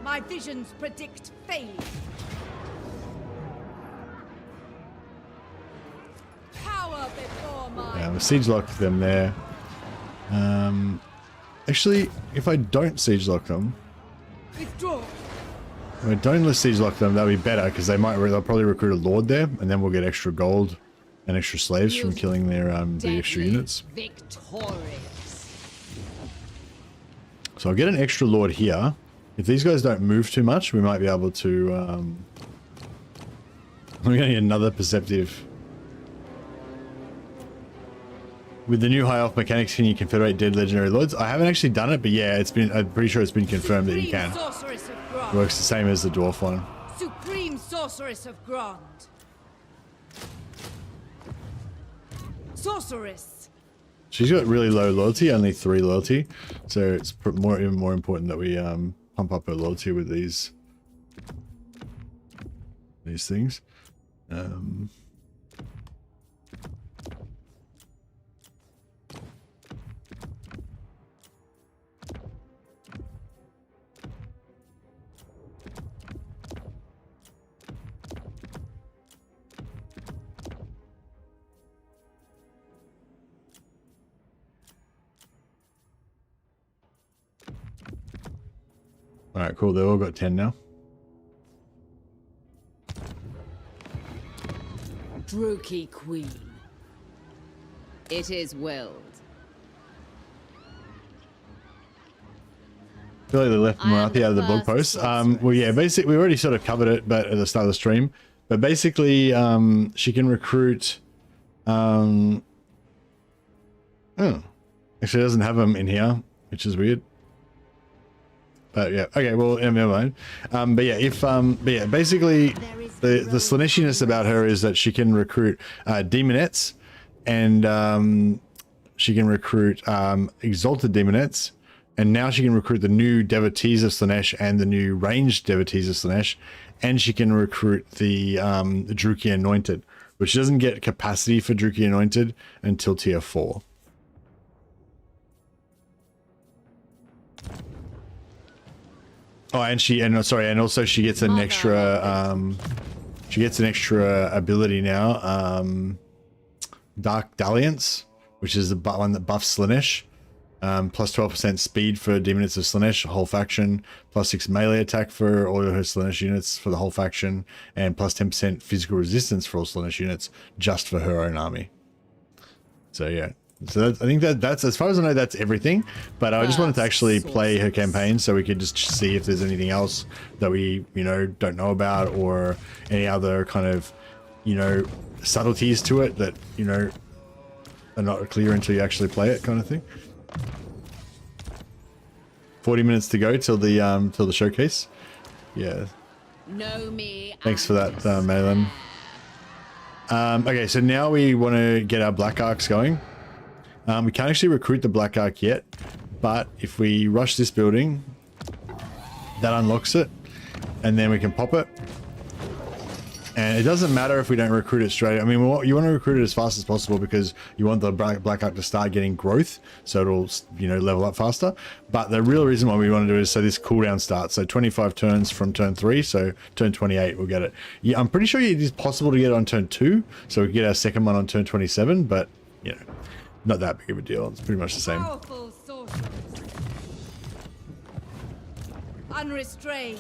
Speaker 4: My visions predict failure. Power before my...
Speaker 1: Yeah, we'll siege lock them there. Actually, if I don't siege lock them...
Speaker 4: Withdraw.
Speaker 1: If I don't siege lock them, that'll be better, because they'll probably recruit a lord there, and then we'll get extra gold and extra slaves from killing their the extra units.
Speaker 3: Victorious.
Speaker 1: So I'll get an extra lord here. If these guys don't move too much, we might be able to... we're going to get another perceptive. With the new high elf mechanics, can you confederate dead legendary lords? I haven't actually done it, but yeah, I'm pretty sure it's been confirmed that you can. It works the same as the dwarf one.
Speaker 4: Supreme Sorceress of Grond. Sorceress.
Speaker 1: She's got really low loyalty, only 3 loyalty, so it's even more important that we pump up her loyalty with these things. Alright, cool. They've all got 10 now.
Speaker 3: Druki Queen. It is willed.
Speaker 1: I feel like they left Marathi out of the blog post. Well, yeah, basically, we already sort of covered it, but at the start of the stream. But basically, she can recruit... Oh. Actually, it doesn't have them in here, which is weird. But yeah, okay, well, never mind. But yeah, basically, the Slaaneshiness about her is that she can recruit demonettes, and she can recruit exalted demonettes, and now she can recruit the new devotees of Slaanesh and the new ranged devotees of Slaanesh, and she can recruit the Druki Anointed, which doesn't get capacity for Druki Anointed until tier 4. Oh, and also she gets an extra ability now, Dark Dalliance, which is the one that buffs Slaanesh. plus 12% speed for Demons of Slaanesh, whole faction, plus 6 melee attack for all her Slaanesh units for the whole faction, and plus 10% physical resistance for all Slaanesh units just for her own army. So yeah, so I think that's, as far as I know, that's everything. But I just wanted to actually play her campaign so we could just see if there's anything else that we, you know, don't know about, or any other kind of, you know, subtleties to it that, you know, are not clear until you actually play it, kind of thing. 40 minutes to go till the showcase. Yeah.
Speaker 3: Know me.
Speaker 1: Thanks for that, Malin. Okay, so now we want to get our Black Arcs going. We can't actually recruit the Black Arc yet, but if we rush this building, that unlocks it, and then we can pop it. And it doesn't matter if we don't recruit it straight. I mean, you want to recruit it as fast as possible because you want the Black Arc to start getting growth, so it'll, you know, level up faster. But the real reason why we want to do it is so this cooldown starts. So 25 turns from turn 3, so turn 28 we'll get it. Yeah, I'm pretty sure it is possible to get it on turn 2, so we can get our second one on turn 27, but, you know, not that big of a deal. It's pretty much the same.
Speaker 4: Powerful sorcerers. Unrestrained.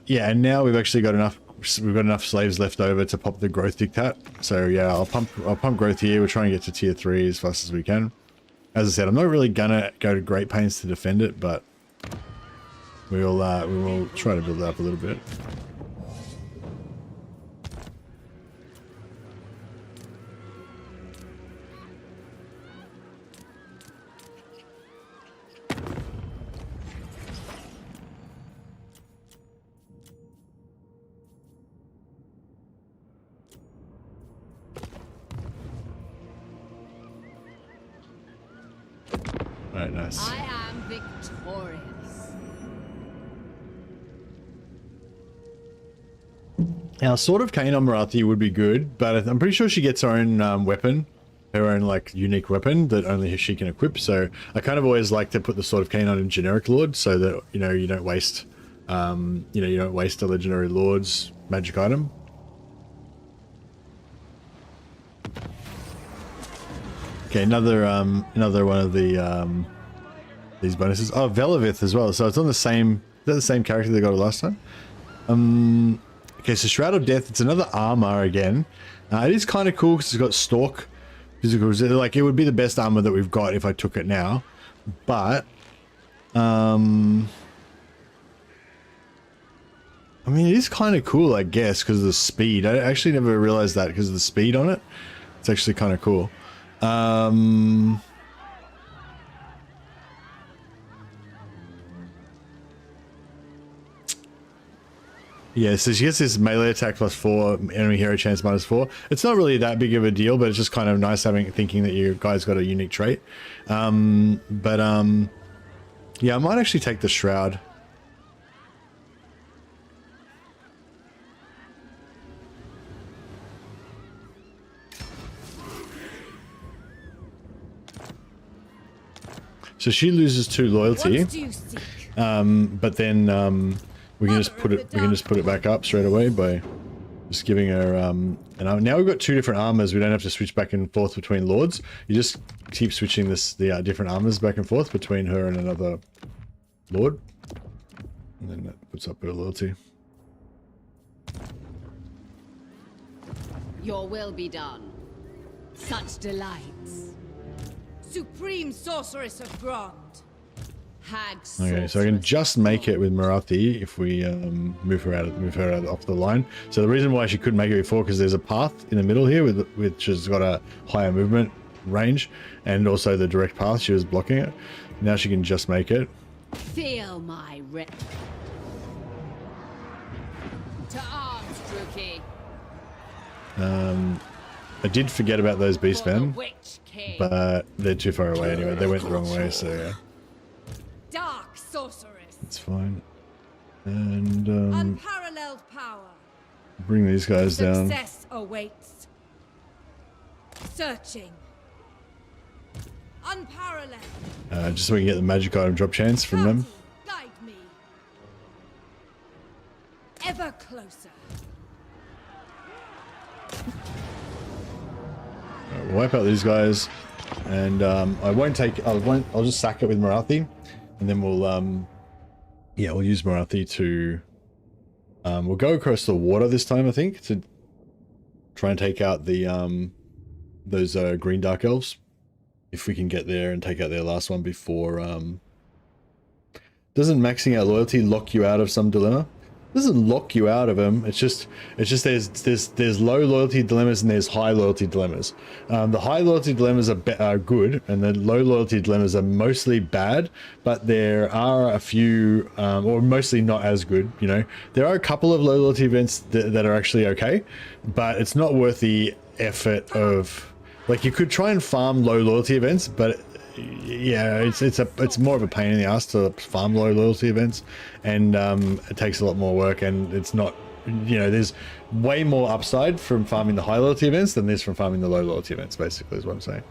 Speaker 1: Yeah, and now we've actually got enough. We've got enough slaves left over to pop the growth diktat. So yeah, I'll pump growth here. We're trying to get to tier 3 as fast as we can. As I said, I'm not really gonna go to great pains to defend it, but we will try to build it up a little bit. Alright, nice.
Speaker 3: I am victorious.
Speaker 1: Now, Sword of Cain on Marathi would be good, but I'm pretty sure she gets her own weapon, her own like unique weapon that only she can equip. So I kind of always like to put the Sword of Cain on a generic lord, so that, you know, you don't waste, you don't waste a legendary lord's magic item. Okay, another one of the these bonuses. Oh, Velavith as well. So it's on the same. Is that the same character they got it last time? Okay, so Shroud of Death. It's another armor again. It is kind of cool because it's got Stalk physicals. Like, it would be the best armor that we've got if I took it now, but I mean, it is kind of cool, I guess, because of the speed. I actually never realized that because of the speed on it. It's actually kind of cool. Yeah, so she gets this melee attack +4, enemy hero chance -4. It's not really that big of a deal, but it's just kind of nice thinking that you guys got a unique trait. Yeah, I might actually take the Shroud. So she loses 2 loyalty, but then we can just put it back up straight away by just giving her and now we've got 2 different armors. We don't have to switch back and forth between lords. You just keep switching the different armors back and forth between her and another lord, and then that puts up her loyalty.
Speaker 3: Your will be done. Such delights.
Speaker 4: Supreme sorceress of Grond.
Speaker 3: Hag
Speaker 1: Okay, so I can just make it with Marathi if we move her out off the line. So the reason why she couldn't make it before, because there's a path in the middle here which has got a higher movement range, and also the direct path, she was blocking it. Now she can just make it.
Speaker 3: Feel my rip. To arms, Druki.
Speaker 1: I did forget about those beastmen, but they're too far away anyway. They went the wrong way, so yeah.
Speaker 4: Dark sorceress.
Speaker 1: It's fine. And
Speaker 4: Unparalleled power.
Speaker 1: bring these guys down.
Speaker 4: Success awaits. Searching. Unparalleled.
Speaker 1: Just so we can get the magic item drop chance from them.
Speaker 4: Guide me. ever closer.
Speaker 1: We'll wipe out these guys, and I'll just sack it with Marathi, and then we'll we'll use Marathi to we'll go across the water this time, I think, to try and take out the those green dark elves, if we can get there and take out their last one before doesn't maxing out loyalty lock you out of some dilemma? It doesn't lock you out of them. It's just there's low loyalty dilemmas and there's high loyalty dilemmas. The high loyalty dilemmas are good, and the low loyalty dilemmas are mostly bad. But there are a few, or mostly not as good. You know, there are a couple of low loyalty events that are actually okay, but it's not worth the effort of, like, you could try and farm low loyalty events, but yeah, it's more of a pain in the ass to farm low loyalty events, and it takes a lot more work, and it's not, you know, there's way more upside from farming the high loyalty events than there's from farming the low loyalty events, basically, is what I'm saying.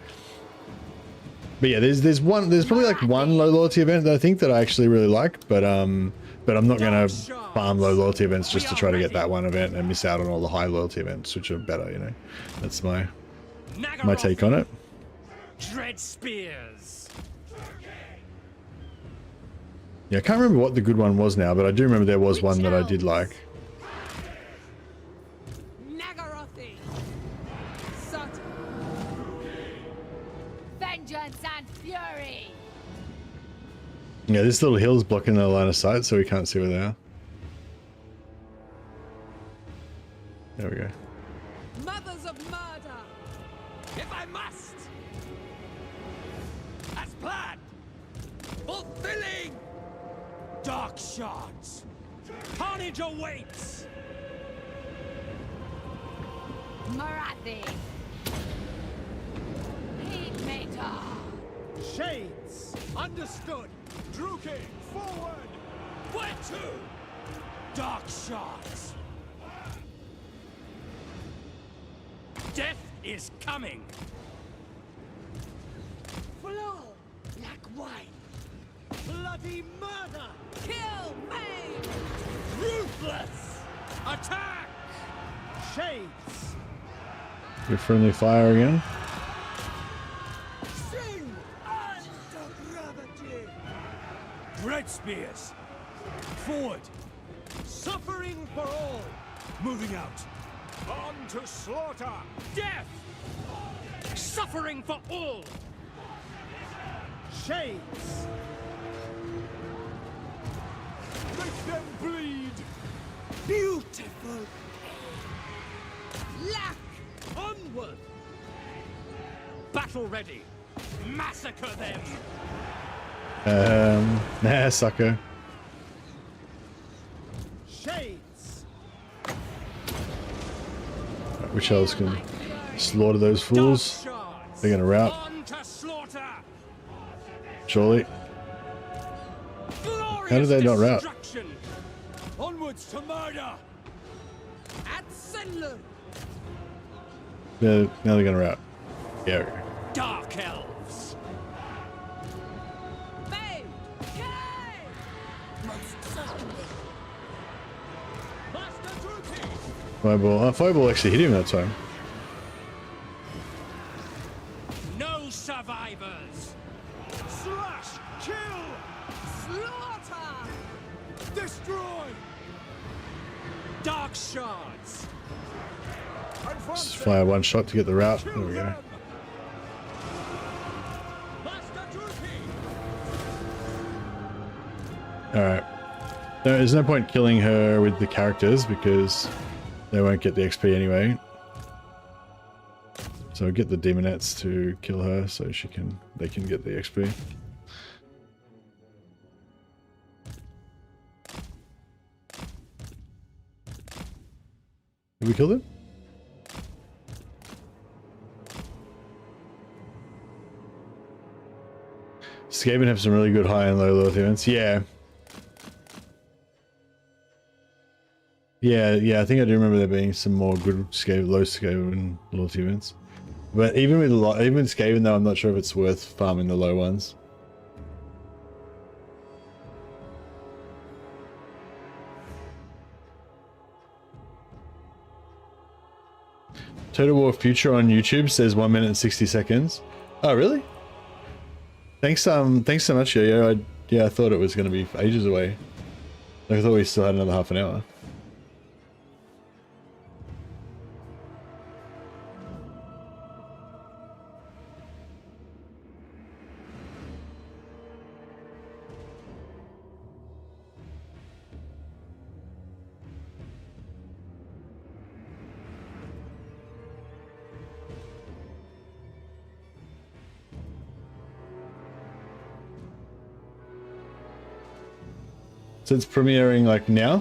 Speaker 1: But yeah, there's probably like one low loyalty event that I think that I actually really like, but I'm not gonna farm low loyalty events just to try to get that one event and miss out on all the high loyalty events, which are better, you know. That's my take on it.
Speaker 7: Dread spears.
Speaker 1: Yeah, I can't remember what the good one was now, but I do remember there was one that I did like.
Speaker 4: Nagarothi. Sut.
Speaker 3: Vengeance and fury.
Speaker 1: Yeah, this little hill's blocking the line of sight, so we can't see where they are. There we go.
Speaker 4: Mothers of murder.
Speaker 7: If I must. As planned. Fulfilling. Dark shards. Carnage awaits.
Speaker 3: Marathi. Heatmaker.
Speaker 6: Shades. Understood. Druki, forward.
Speaker 7: Where to? Dark shards. Death is coming.
Speaker 4: Flow like wine.
Speaker 6: Bloody murder.
Speaker 4: Kill me.
Speaker 7: Ruthless. Attack.
Speaker 6: Shades.
Speaker 1: Your friendly fire again.
Speaker 6: Sing under gravity.
Speaker 7: Dread spears. Forward.
Speaker 6: Suffering for all.
Speaker 7: Moving out.
Speaker 6: On to slaughter.
Speaker 7: Death. Suffering for all.
Speaker 6: Shades. Make them bleed.
Speaker 4: Beautiful. Lack.
Speaker 7: Onward. Battle ready. Massacre them.
Speaker 1: Nah, sucker.
Speaker 6: Shades.
Speaker 1: Which else can slaughter those fools?
Speaker 7: Shards.
Speaker 1: They're gonna rout,
Speaker 7: On to slaughter.
Speaker 1: surely. How did they not rout?
Speaker 7: Destruction. Onwards to murder.
Speaker 4: Absolute.
Speaker 1: Yeah, now they're gonna rout. Yeah, okay.
Speaker 7: Dark elves.
Speaker 4: Babe. Yay. Most certainly.
Speaker 7: Master Druki.
Speaker 1: Fireball. Fireball actually hit him that time.
Speaker 7: No survivors.
Speaker 6: Slash. Kill.
Speaker 4: Slaughter.
Speaker 6: Destroy.
Speaker 7: Dark shards.
Speaker 1: Just fire one shot to get the route. There we go.
Speaker 7: Master Druki.
Speaker 1: Alright. There's no point killing her with the characters because they won't get the XP anyway. So get the demonettes to kill her so they can get the XP. Did we kill them? Skaven have some really good high and low loyalty events. Yeah. Yeah, I think I do remember there being some more good low Skaven loyalty events. But even with Skaven though, I'm not sure if it's worth farming the low ones. Total War Future on YouTube says 1 minute and 60 seconds. Oh, really? Thanks so much, Yo-Yo. I thought it was going to be ages away. Like, I thought we still had another half an hour. So it's premiering like now?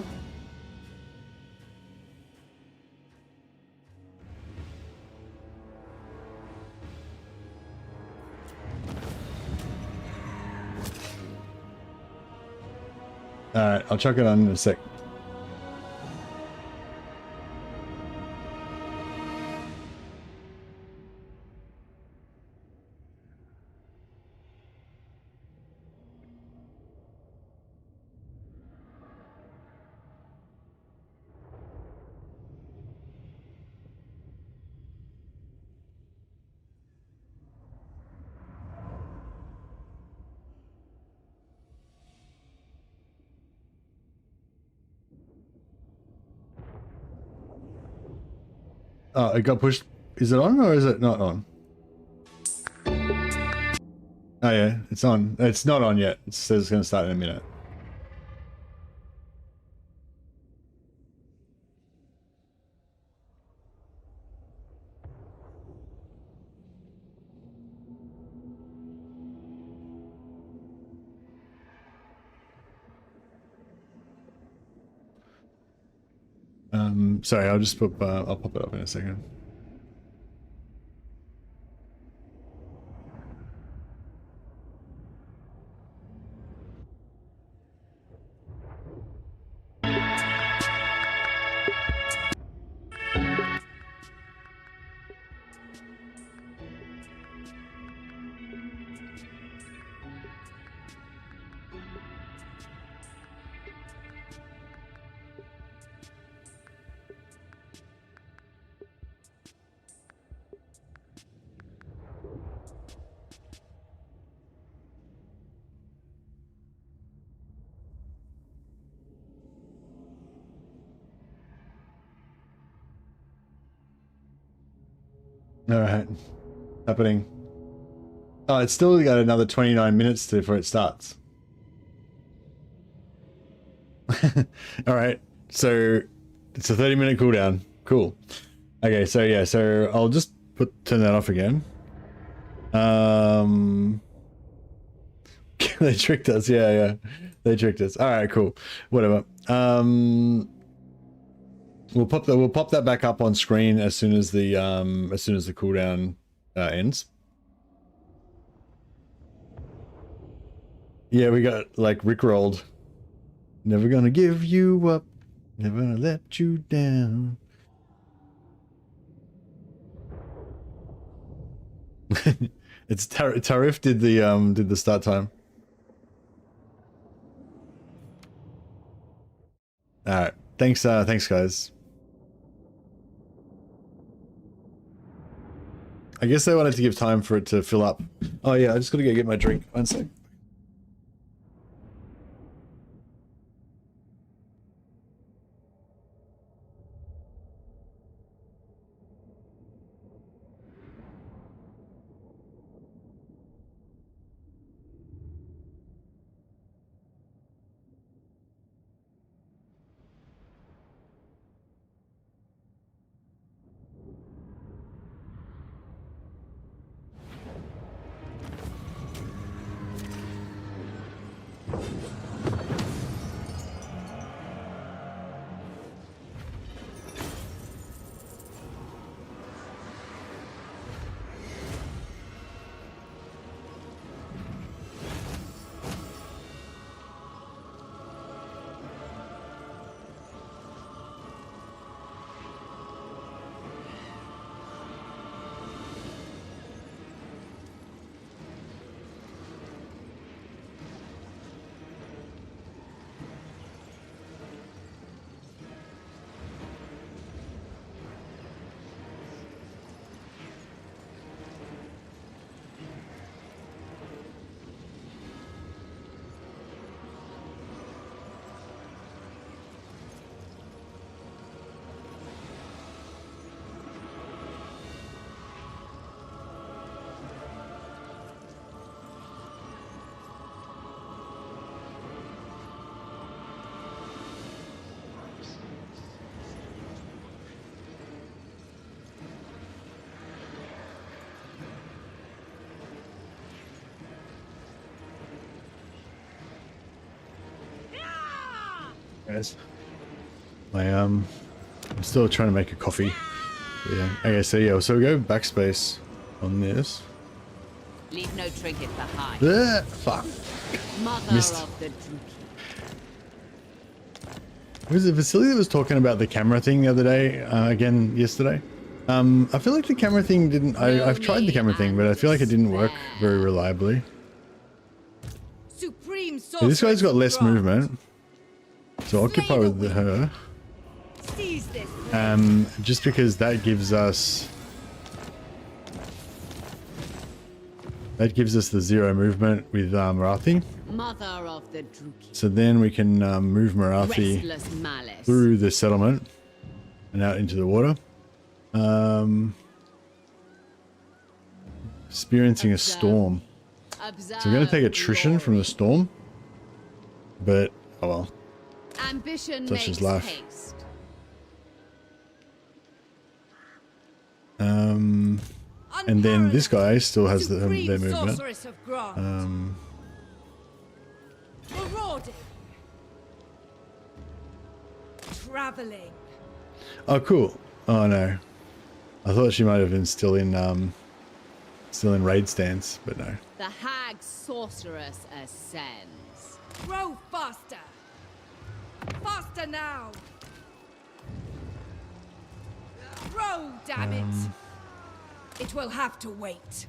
Speaker 1: Alright, I'll chuck it on in a sec. Oh, it got pushed. Is it on or is it not on? Oh yeah, it's on. It's not on yet. It says it's going to start in a minute. Sorry, I'll just put, I'll pop it up in a second. Alright. Happening. Oh, it's still got another 29 minutes before it starts. Alright, so it's a 30-minute cooldown. Cool. Okay, so yeah, so I'll just turn that off again. They tricked us, yeah. They tricked us. Alright, cool. Whatever. We'll pop that back up on screen as soon as the cooldown ends. Yeah, we got like rickrolled. Never gonna give you up. Never gonna let you down. It's Tarif did the start time. All right. Thanks guys. I guess they wanted to give time for it to fill up. Oh yeah, I just gotta go get my drink. One sec. Guys, I'm still trying to make a coffee. But yeah. Okay, so yeah, so we go backspace on this.
Speaker 4: Leave no trinket behind.
Speaker 1: Fuck.
Speaker 4: Mother
Speaker 1: Missed.
Speaker 4: of the Druki.
Speaker 1: Was it Vasily that was talking about the camera thing the other day? Again, yesterday? I feel like the camera thing didn't... I've tried the camera thing, but I feel like it didn't work very reliably.
Speaker 4: Supreme
Speaker 1: Yeah, this guy's got less
Speaker 4: Sorceress of
Speaker 1: movement. So occupy with her.
Speaker 4: Grant. Seize this.
Speaker 1: Just because that gives us... That gives us the 0 movement with Marathi.
Speaker 4: Mother of the Druki.
Speaker 1: So then we can move Marathi
Speaker 4: Restless malice.
Speaker 1: through the settlement and out into the water. Experiencing a storm.
Speaker 4: Observe
Speaker 1: So we're going to take attrition from the storm. But, oh well.
Speaker 3: Ambition
Speaker 1: Such
Speaker 3: makes
Speaker 1: is life.
Speaker 3: haste.
Speaker 1: And then this guy still has their movement.
Speaker 4: Sorceress of Grant. Marauding. Traveling.
Speaker 1: Oh, cool. Oh no. I thought she might have been still in raid stance, but no.
Speaker 3: The hag sorceress ascends.
Speaker 4: Grow faster. Faster now. Grow, damn it. It will have to wait.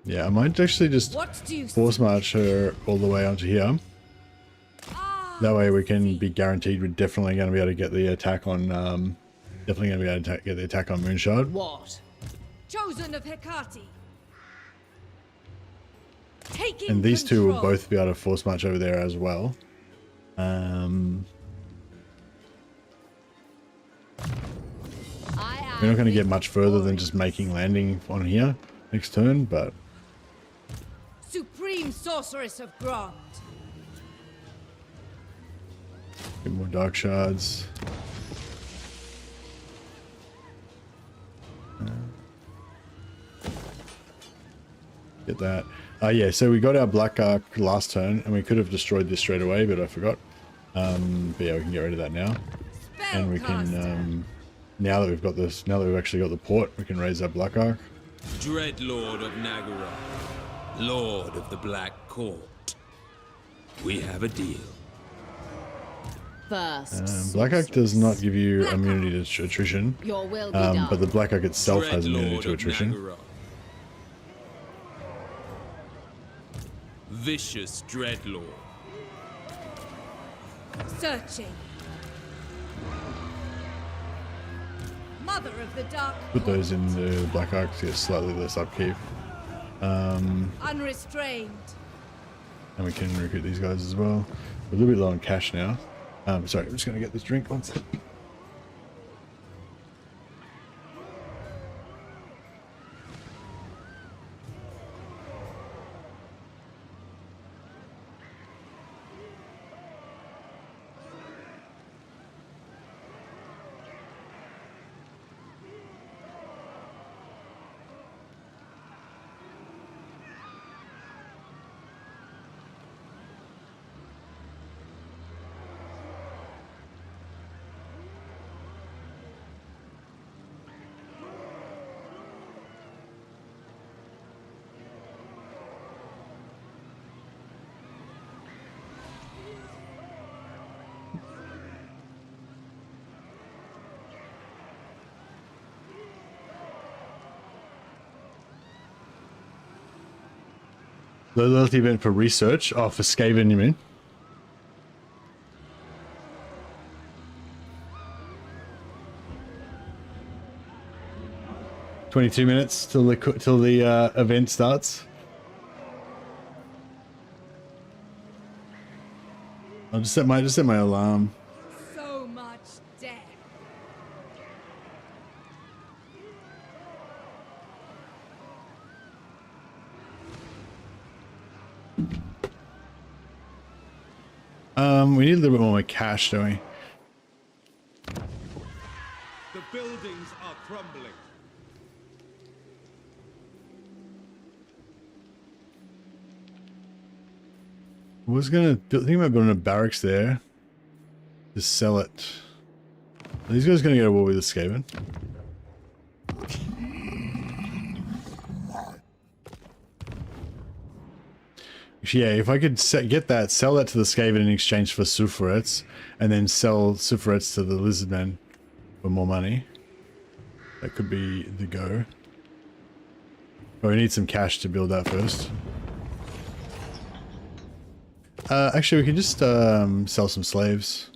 Speaker 1: Yeah, I might actually just
Speaker 4: What do you
Speaker 1: force
Speaker 4: see?
Speaker 1: march her all the way onto here. That way we can be guaranteed we're definitely going to be able to get the attack on, definitely going to be able to get the attack on Moonshard.
Speaker 4: What? Chosen of Hecate. Taking
Speaker 1: And these two will
Speaker 4: control.
Speaker 1: both be able to force march over there as well. We're not going to get much further than just making landing on here next turn, but
Speaker 4: Supreme Sorceress of Grant.
Speaker 1: get more dark shards. Get that. Yeah, so we got our Black Arc last turn, and we could have destroyed this straight away, but I forgot. But yeah, we can get rid of that now. And we can, now that we've got this, now that we've actually got the port, we can raise our Black Arc.
Speaker 2: Dread Lord of Nagash, Lord of the Black Court. We have a deal.
Speaker 3: First,
Speaker 1: Black Arc does not give you immunity to attrition,
Speaker 3: your will be done.
Speaker 1: but the Black Arc itself has
Speaker 2: Dread
Speaker 1: immunity
Speaker 2: Lord
Speaker 1: to
Speaker 2: of
Speaker 1: attrition.
Speaker 2: Nagash. Vicious Dreadlord.
Speaker 4: Searching. Mother of the Dark.
Speaker 1: Put those in the Black Arc to get slightly less upkeep.
Speaker 4: Unrestrained.
Speaker 1: And we can recruit these guys as well. We're a little bit low on cash now. Sorry, I'm just going to get this drink one sec. The loyalty event for research. Oh, for Skaven, you mean? "22 minutes till the event starts." I'll just set my alarm.
Speaker 4: So much death.
Speaker 1: We need a little bit more cash, don't we?
Speaker 7: The buildings are crumbling.
Speaker 1: was gonna think about building a barracks there to sell it. Are these guys gonna go to war with the Skaven? Yeah, if I could get that, sell that to the Skaven in exchange for Sulfurets, and then sell Sulfurets to the Lizardmen for more money. That could be the go. But we need some cash to build that first. Actually, we can just sell some slaves.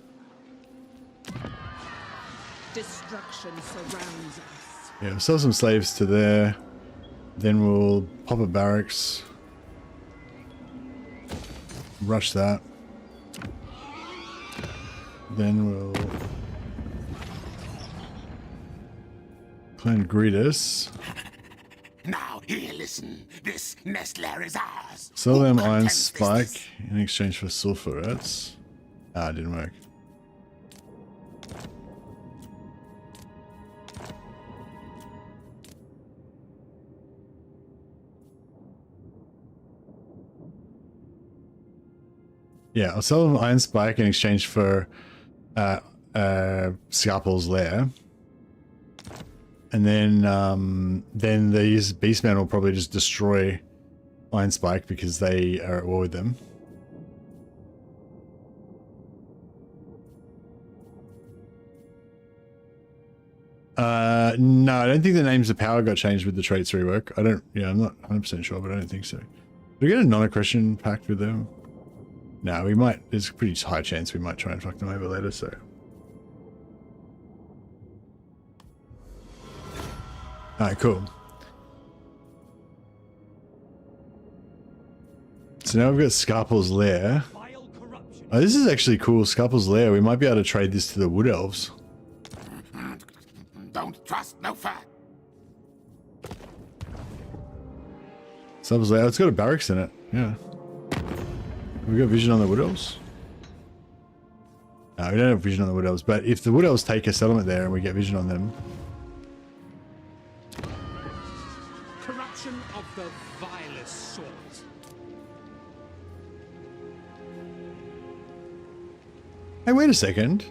Speaker 4: Destruction surrounds us.
Speaker 1: Yeah, we'll sell some slaves to there. Then we'll pop a barracks. Rush that. Then we'll Clan Greetus.
Speaker 6: Now here, listen. This nest lair is ours.
Speaker 1: Sell them
Speaker 6: Who
Speaker 1: Iron
Speaker 6: contends this?
Speaker 1: Spike in exchange for Sulfurets. Ah, it didn't work. Yeah, I'll sell them Iron Spike in exchange for Scalpel's Lair. And then these Beastmen will probably just destroy Iron Spike because they are at war with them. No, I don't think the names of power got changed with the traits rework. I'm not 100% sure, but I don't think so. Did we get a non-aggression pact with them? No, we might. There's a pretty high chance we might try and fuck them over later, so. Alright, cool. So now we've got Scarpel's Lair. Oh, this is actually cool. Scarpel's Lair. We might be able to trade this to the Wood Elves.
Speaker 6: Don't trust no fact.
Speaker 1: Scarpel's Lair. Oh, it's got a barracks in it. Yeah. We got vision on the Wood Elves? No, we don't have vision on the Wood Elves, but if the Wood Elves take a settlement there and we get vision on them.
Speaker 7: Corruption of the vilest sort.
Speaker 1: Hey, wait a second.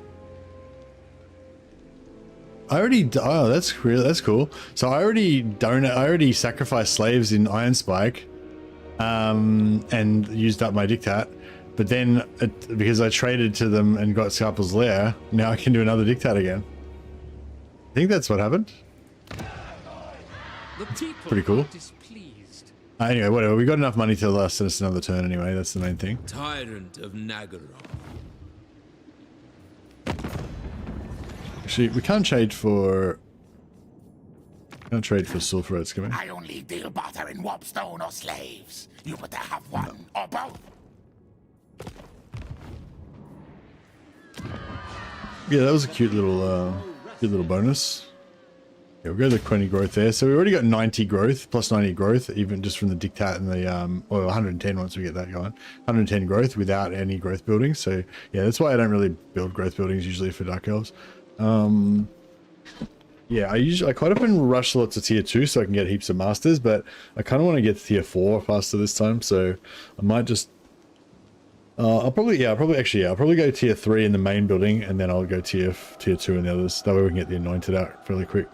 Speaker 1: I already, oh, that's cool. So I already sacrificed slaves in Iron Spike, and used up my diktat, but then because I traded to them and got Scarpel's Lair, now I can do another diktat again. I think that's what happened.
Speaker 7: The people
Speaker 1: Pretty cool.
Speaker 7: are displeased.
Speaker 1: Anyway, whatever. We got enough money to last us another turn anyway. That's the main thing.
Speaker 2: Tyrant of Nagash.
Speaker 1: Actually, we can't trade for Sulfurets, can we?
Speaker 6: I only deal barter in warpstone or slaves. You better have one or both.
Speaker 1: Yeah, that was a cute little bonus. Yeah, we'll go to 20 growth there. So we already got 90 growth, plus 90 growth, even just from the diktat and the, or 110 once we get that going. 110 growth without any growth buildings. So yeah, that's why I don't really build growth buildings usually for Dark Elves. Yeah, I quite often rush lots of tier 2 so I can get heaps of masters, but I kind of want to get to tier 4 faster this time, so I might just I'll probably go tier 3 in the main building, and then I'll go tier 2 in the others. That way we can get the anointed out fairly quick.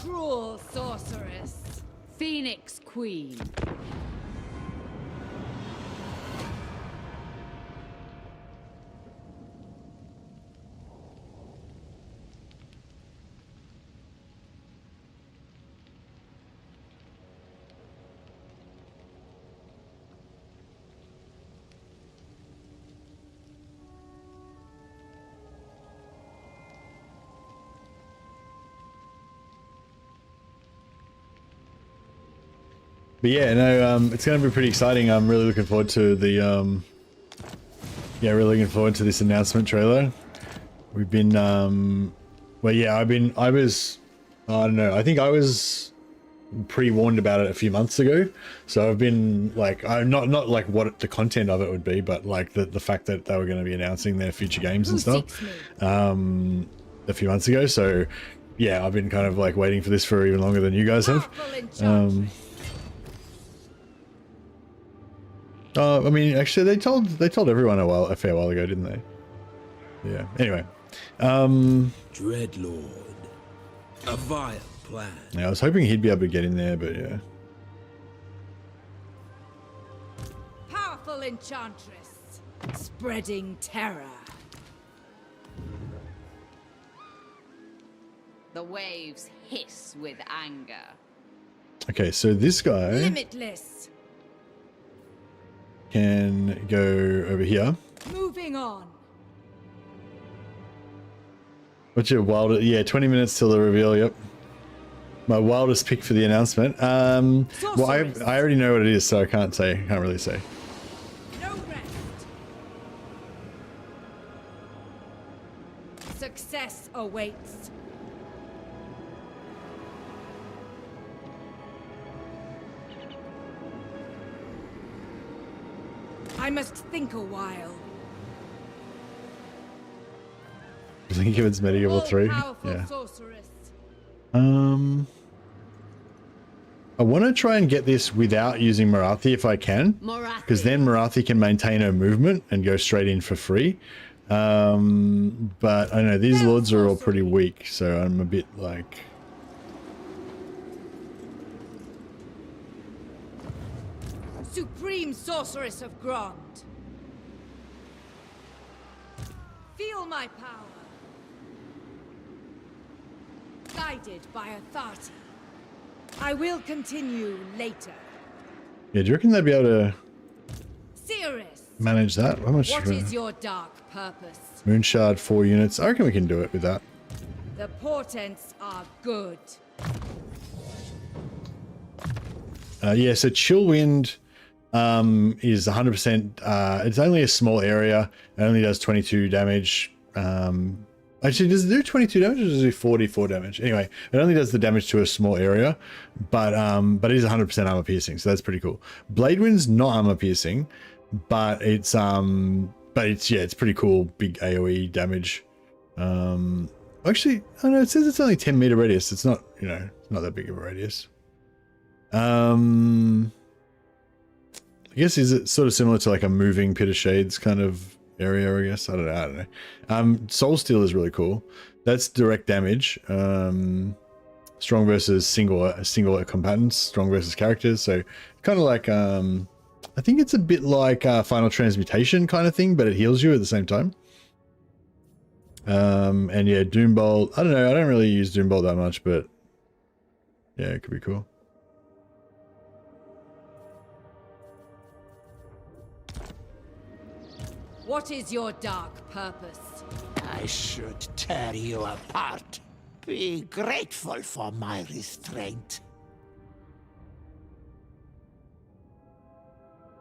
Speaker 3: Cruel sorceress. Phoenix Queen.
Speaker 1: But yeah, no, it's going to be pretty exciting. I'm really looking forward to the, yeah, really looking forward to this announcement trailer. We've been, well, yeah, I don't know, I think I was pre-warned about it a few months ago. So I've been like, I'm not like what the content of it would be, but like the fact that they were going to be announcing their future games and stuff, a few months ago. So yeah, I've been kind of like waiting for this for even longer than you guys have. I mean, actually, they told everyone a fair while ago, didn't they? Yeah. Anyway,
Speaker 2: Dreadlord. A vile plan.
Speaker 1: yeah, I was hoping he'd be able to get in there, but yeah.
Speaker 4: Powerful enchantress, spreading terror.
Speaker 3: The waves hiss with anger.
Speaker 1: Okay, so this guy
Speaker 4: Limitless.
Speaker 1: can go over here.
Speaker 4: Moving on.
Speaker 1: What's your wildest? Yeah, 20 minutes till the reveal. Yep. My wildest pick for the announcement. Well, I already know what it is, so I can't really say.
Speaker 4: No rest. Success awaits. I must think a while.
Speaker 1: I think it's medieval 3.
Speaker 4: All-powerful
Speaker 1: Yeah.
Speaker 4: sorceress.
Speaker 1: I want to try and get this without using Marathi if I can, because then Marathi can maintain her movement and go straight in for free. But I know these lords are all pretty weak, so I'm a bit like...
Speaker 4: Supreme sorceress of Grond. Feel my power. Guided by authority. I will continue later.
Speaker 1: Yeah, do you reckon they'd be able to
Speaker 4: Cirrus,
Speaker 1: manage that? How much?
Speaker 4: what is your dark purpose?
Speaker 1: Moonshard 4 units. I reckon we can do it with that.
Speaker 4: The portents are good.
Speaker 1: Yeah, so Chill Wind is 100%. It's only a small area. It only does 22 damage. Actually, does it do 22 damage or does it do 44 damage? Anyway, it only does the damage to a small area, but it is 100% armor piercing, so that's pretty cool. Blade Wind's not armor piercing, but it's it's pretty cool, big AoE damage. Actually, I don't know, it says it's only 10 meter radius. It's not, it's not that big of a radius. I guess is it sort of similar to like a moving Pit of Shades kind of area, I guess. I don't know. Soul Steel is really cool. That's direct damage. Strong versus single combatants, strong versus characters. So kind of like I think it's a bit like Final Transmutation kind of thing, but it heals you at the same time. And yeah, Doombolt. I don't know. I don't really use Doombolt that much, but yeah, it could be cool.
Speaker 4: What is your dark purpose?
Speaker 6: I should tear you apart. Be grateful for my restraint.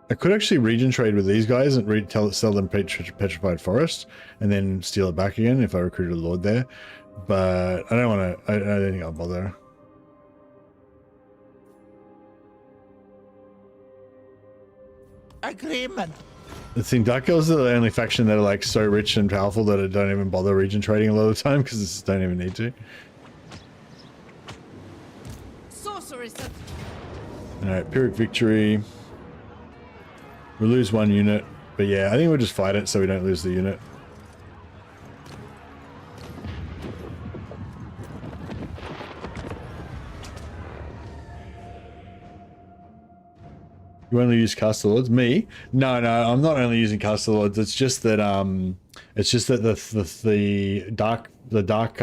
Speaker 1: I could actually region trade with these guys and sell them Petrified Forest and then steal it back again if I recruited a lord there. But I don't want to, I don't think I'll bother.
Speaker 6: Agreement.
Speaker 1: The thing, Dark Elves are the only faction that are like so rich and powerful that I don't even bother region trading a lot of the time because I just don't even need to.
Speaker 4: Sorceress of...
Speaker 1: Alright, Pyrrhic Victory. We lose 1 unit, but yeah, I think we'll just fight it so we don't lose the unit. You only use Caster Lords? Me? No, I'm not only using Caster Lords. It's just that the dark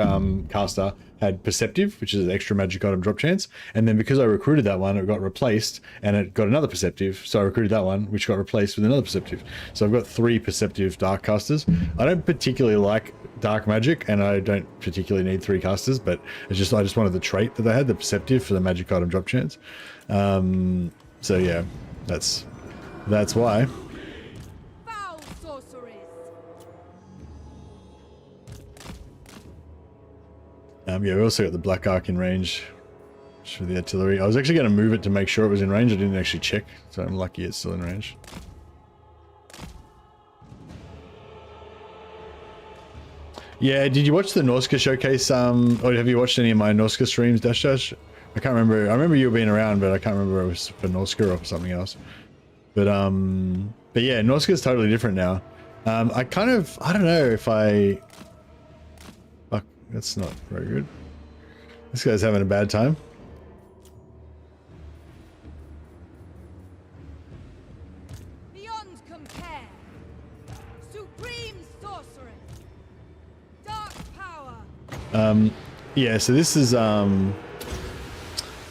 Speaker 1: caster had Perceptive, which is an extra magic item drop chance, and then because I recruited that one, it got replaced, and it got another Perceptive, so I recruited that one, which got replaced with another Perceptive. So I've got 3 Perceptive dark casters. I don't particularly like dark magic, and I don't particularly need 3 casters, but it's just I just wanted the trait that they had, the Perceptive for the magic item drop chance. So yeah, that's why.
Speaker 4: Foul sorceries!
Speaker 1: Yeah, we also got the Black Arc in range for the artillery. I was actually going to move it to make sure it was in range. I didn't actually check, so I'm lucky it's still in range. Yeah, did you watch the Norska showcase? Or have you watched any of my Norska streams, Dash? I can't remember. I remember you being around, but I can't remember if it was for Norska or for something else. But yeah, Norska's totally different now. I don't know if fuck, that's not very good. This guy's having a bad time.
Speaker 4: Beyond compare. Supreme sorcery. Dark power.
Speaker 1: Yeah, so this is this.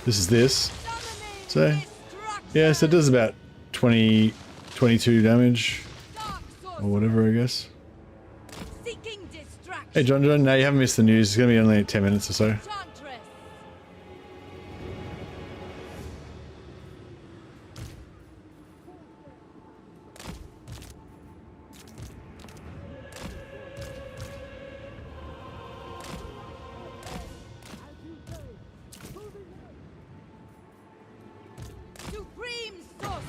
Speaker 4: Summoning
Speaker 1: So
Speaker 4: destruction.
Speaker 1: yeah, so it does about 22 damage
Speaker 4: Dark
Speaker 1: or
Speaker 4: sorcery.
Speaker 1: whatever, I guess.
Speaker 4: Seeking distraction.
Speaker 1: Hey John, now you haven't missed the news. It's gonna be only 10 minutes or so.
Speaker 4: Enchantress. Supreme sorceress.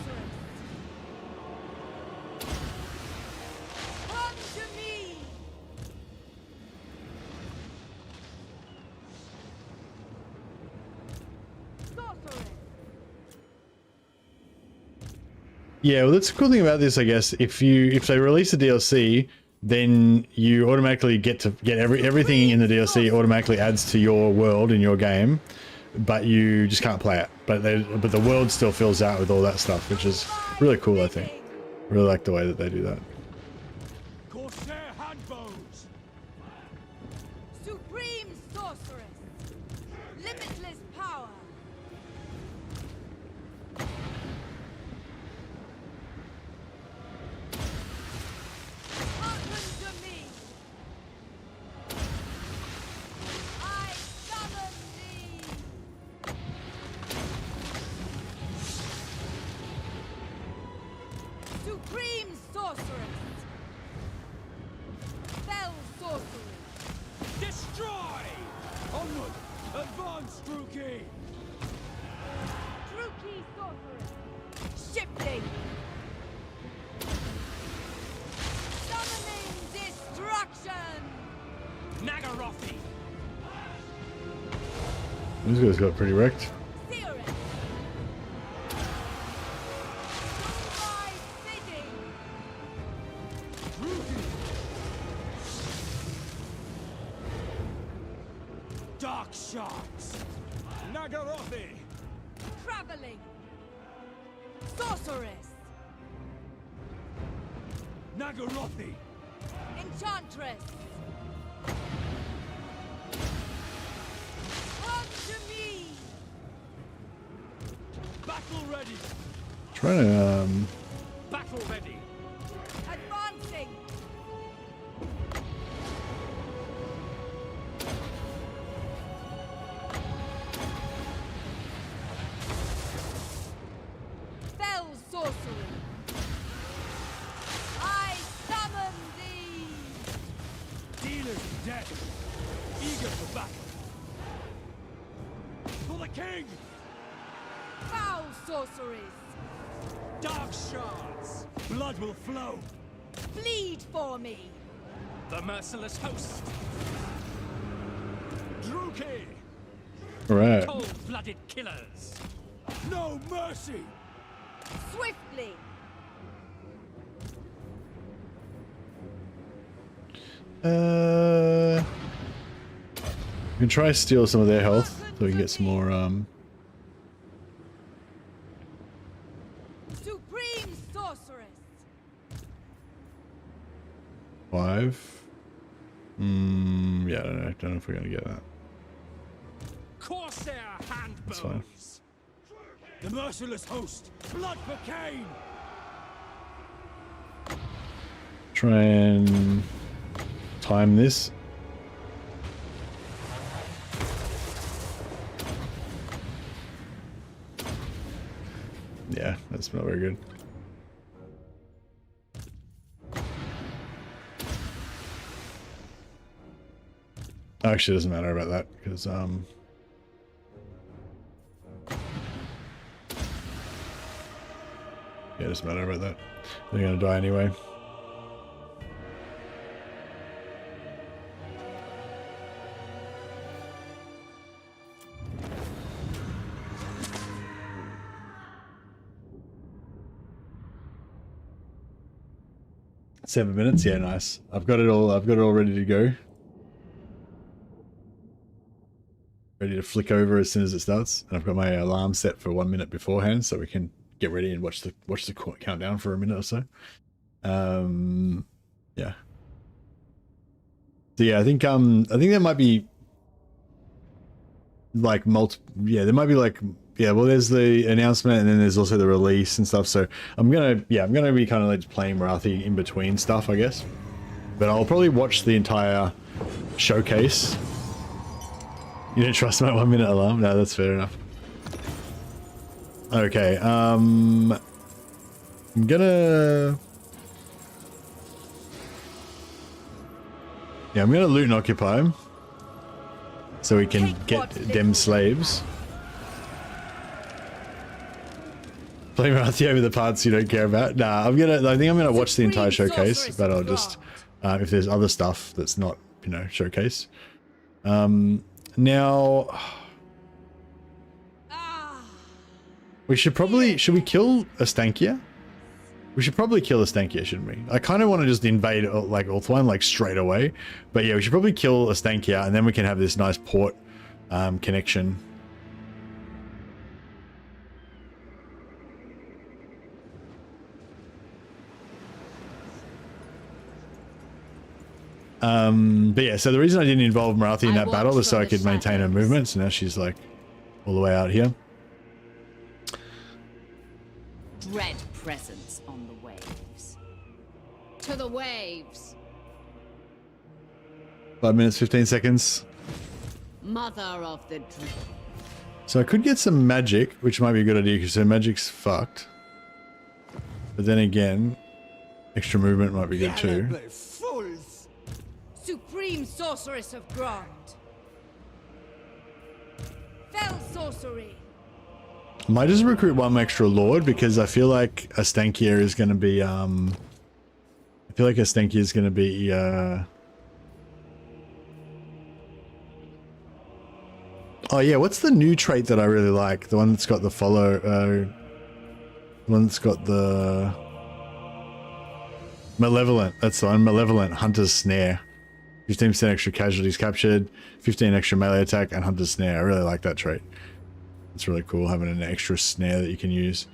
Speaker 4: Come to me. Sorceress.
Speaker 1: Yeah, well, that's the cool thing about this, I guess. If they release a DLC, then you automatically get everything in the DLC automatically adds to your world in your game, but you just can't play it. But the world still fills out with all that stuff, which is really cool. I think. Really like the way that they do that.
Speaker 7: Corsair handbows.
Speaker 4: Supreme sorceress. Limitless power. Hearken to me. I summon thee. Supreme sorceress. Spell sorcery.
Speaker 7: Destroy! Onward! Advance, Druki!
Speaker 4: Druki sorceress. Shifting. Summoning destruction.
Speaker 7: Nagarothi!
Speaker 1: This guy's got pretty wrecked.
Speaker 4: Seer it. Do my bidding.
Speaker 7: Dark shards! Nagarothi!
Speaker 4: Traveling. Sorceress.
Speaker 7: Nagarothi!
Speaker 4: Enchantress. Come to me.
Speaker 7: Battle ready!
Speaker 1: Trying to
Speaker 7: Battle ready!
Speaker 4: Advancing. Spell sorcery. I summon thee.
Speaker 7: Dealers in death! Eager for battle! For the king!
Speaker 4: Foul sorceries.
Speaker 7: Dark shards! Blood will flow!
Speaker 4: Bleed for me.
Speaker 7: The merciless host! Druki!
Speaker 1: all right.
Speaker 7: Cold-blooded killers! No mercy!
Speaker 4: Swiftly.
Speaker 1: We can try to steal some of their health so we can get some more
Speaker 4: Supreme sorceress.
Speaker 1: 5. Yeah, I don't know if we're gonna get that.
Speaker 7: Corsair
Speaker 1: That's fine.
Speaker 7: handbows! The merciless host! Blood for Cain!
Speaker 1: Try and time this. Yeah, that's not very good. Actually, it doesn't matter about that because yeah, it doesn't matter about that. They're gonna die anyway. 7 minutes. Yeah, nice. I've got it all ready to go. Ready to flick over as soon as it starts. And I've got my alarm set for 1 minute beforehand, so we can get ready and watch the countdown for a minute or so. Yeah. So yeah, I think there might be like there might be like, yeah, well, there's the announcement and then there's also the release and stuff. So I'm gonna be kind of like playing Marathi in between stuff, I guess. But I'll probably watch the entire showcase. You don't trust my 1 minute alarm? No, that's fair enough. Okay, I'm gonna loot and occupy him so we can get them slaves. Play Marathi over the parts you don't care about. Nah, I think I'm gonna watch the entire showcase, but I'll just if there's other stuff that's not, you know, showcase. Now should we kill Astankia? We should probably kill Astankia, shouldn't we? I kind of want to just invade like Ulthuan like straight away, but yeah, we should probably kill Astankia and then we can have this nice port connection. But yeah, so the reason I didn't involve Marathi in that battle was so I could maintain her movement. So now she's like all the way out here.
Speaker 3: Dread presence on the waves.
Speaker 4: To the waves.
Speaker 1: 5 minutes, 15 seconds.
Speaker 3: Mother of the dream.
Speaker 1: So I could get some magic, which might be a good idea because her magic's fucked. But then again, extra movement might be good too.
Speaker 6: Fools.
Speaker 4: Supreme sorceress of Grant. Fell sorcery.
Speaker 1: I might just recruit one extra lord because I feel like Astankia is going to be oh yeah, what's the new trait that I really like? The one that's got the follow, the one that's got the malevolent. That's the one, malevolent hunter's snare. 15% extra casualties captured, 15 extra melee attack, and hunter's snare. I really like that trait. It's really cool having an extra snare that you can use.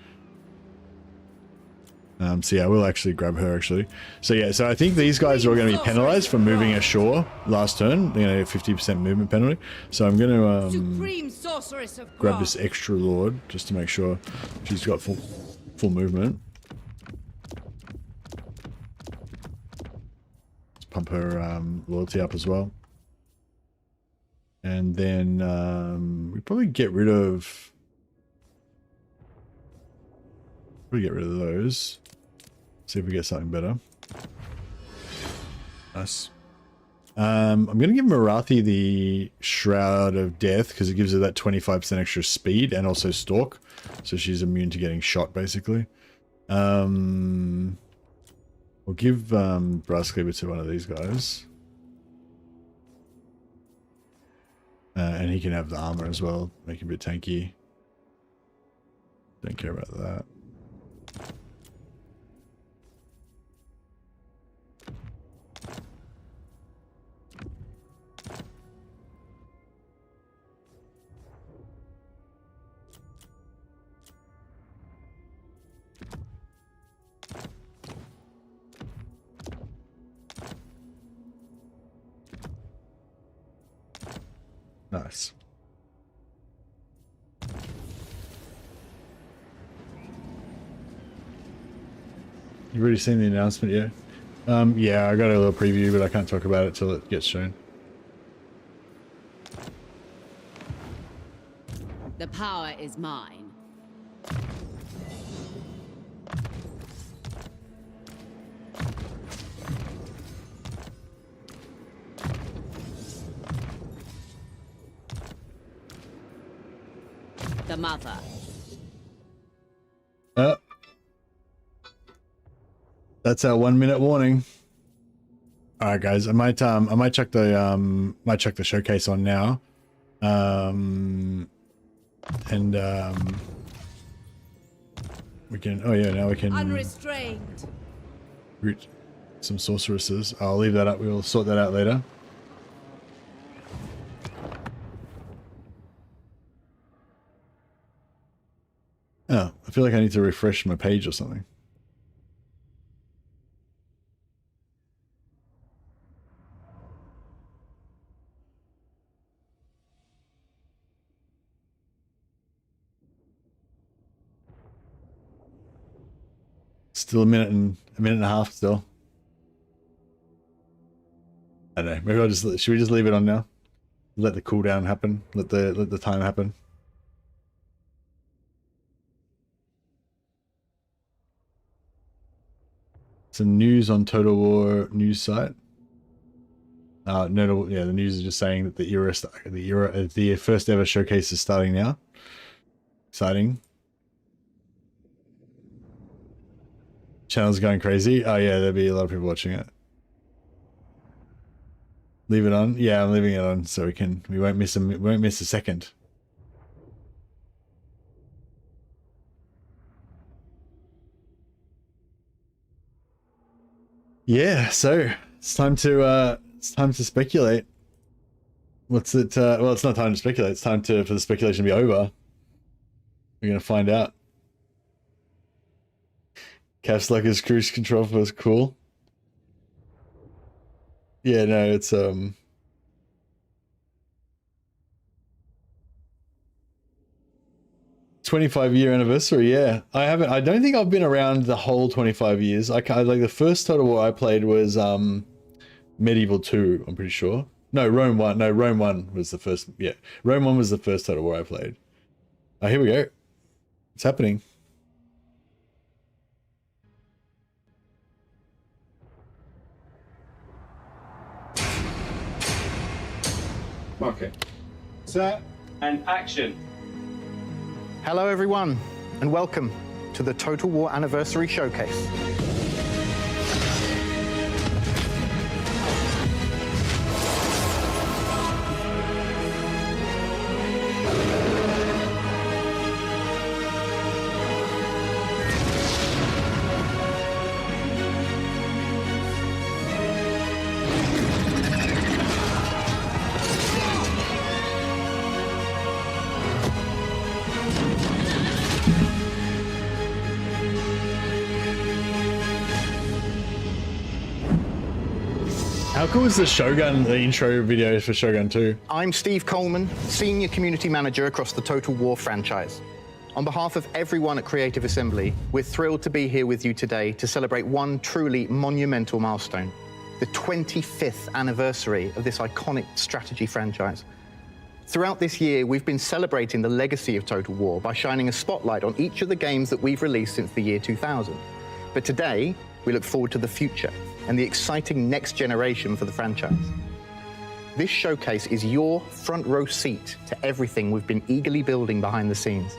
Speaker 1: So yeah, we'll actually grab her actually. So yeah, so I think these guys are all going to be penalized for moving ashore last turn. They're going to get 50% movement penalty. So I'm going to grab this extra lord just to make sure she's got full movement. Let's pump her loyalty up as well. And then we probably get rid of those. See if we get something better. Nice. I'm gonna give Marathi the Shroud of Death because it gives her that 25% extra speed and also stalk, so she's immune to getting shot basically. We'll give Brass Cleaver to one of these guys. And he can have the armor as well, make him a bit tanky. Don't care about that. Nice. You've already seen the announcement yet? Yeah, I got a little preview, but I can't talk about it till it gets shown.
Speaker 3: The power is mine. The mother.
Speaker 1: That's our 1 minute warning. All right, guys. I might check the showcase on now. We can. Oh yeah, now we can.
Speaker 4: Unrestrained.
Speaker 1: Root. some sorceresses. I'll leave that up. We'll sort that out later. Oh, I feel like I need to refresh my page or something. Still a minute and a half still. I don't know. Maybe I'll just should we just leave it on now? Let the cooldown happen. Let the time happen. Some news on Total War news site. No, yeah, the news is just saying that the first ever showcase is starting now. Exciting. Channel's going crazy. Oh yeah, there'll be a lot of people watching it. Leave it on. Yeah, I'm leaving it on so we won't miss a second. Yeah, so it's time to speculate. What's it? Well, it's not time to speculate. It's time for the speculation to be over. We're gonna find out. Caps Lock is cruise control was cool. Yeah, no, it's 25-year anniversary. Yeah, I don't think I've been around the whole 25 years. Like the first Total War I played was Medieval 2. I'm pretty sure. No, Rome 1. No, Rome 1 was the first. Yeah, Rome 1 was the first Total War I played. Oh, here we go. It's happening.
Speaker 8: Okay. Set and action.
Speaker 9: Hello everyone, and welcome to the Total War Anniversary Showcase.
Speaker 1: How cool is the Shogun, the intro video for Shogun 2?
Speaker 9: I'm Steve Coleman, Senior Community Manager across the Total War franchise. On behalf of everyone at Creative Assembly, we're thrilled to be here with you today to celebrate one truly monumental milestone, the 25th anniversary of this iconic strategy franchise. Throughout this year, we've been celebrating the legacy of Total War by shining a spotlight on each of the games that we've released since the year 2000. But today, we look forward to the future and the exciting next generation for the franchise. This showcase is your front row seat to everything we've been eagerly building behind the scenes.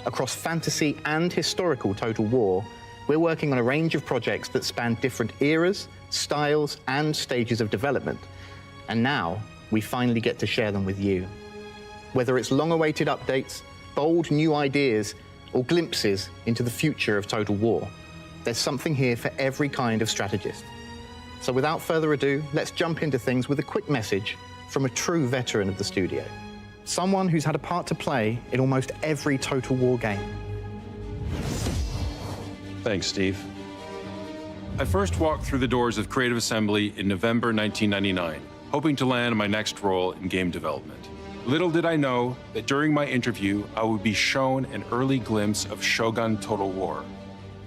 Speaker 9: Across fantasy and historical Total War, we're working on a range of projects that span different eras, styles, and stages of development. And now, we finally get to share them with you. Whether it's long-awaited updates, bold new ideas, or glimpses into the future of Total War, there's something here for every kind of strategist. So without further ado, let's jump into things with a quick message from a true veteran of the studio. Someone who's had a part to play in almost every Total War game.
Speaker 10: Thanks, Steve. I first walked through the doors of Creative Assembly in November 1999, hoping to land my next role in game development. Little did I know that during my interview, I would be shown an early glimpse of Shogun Total War.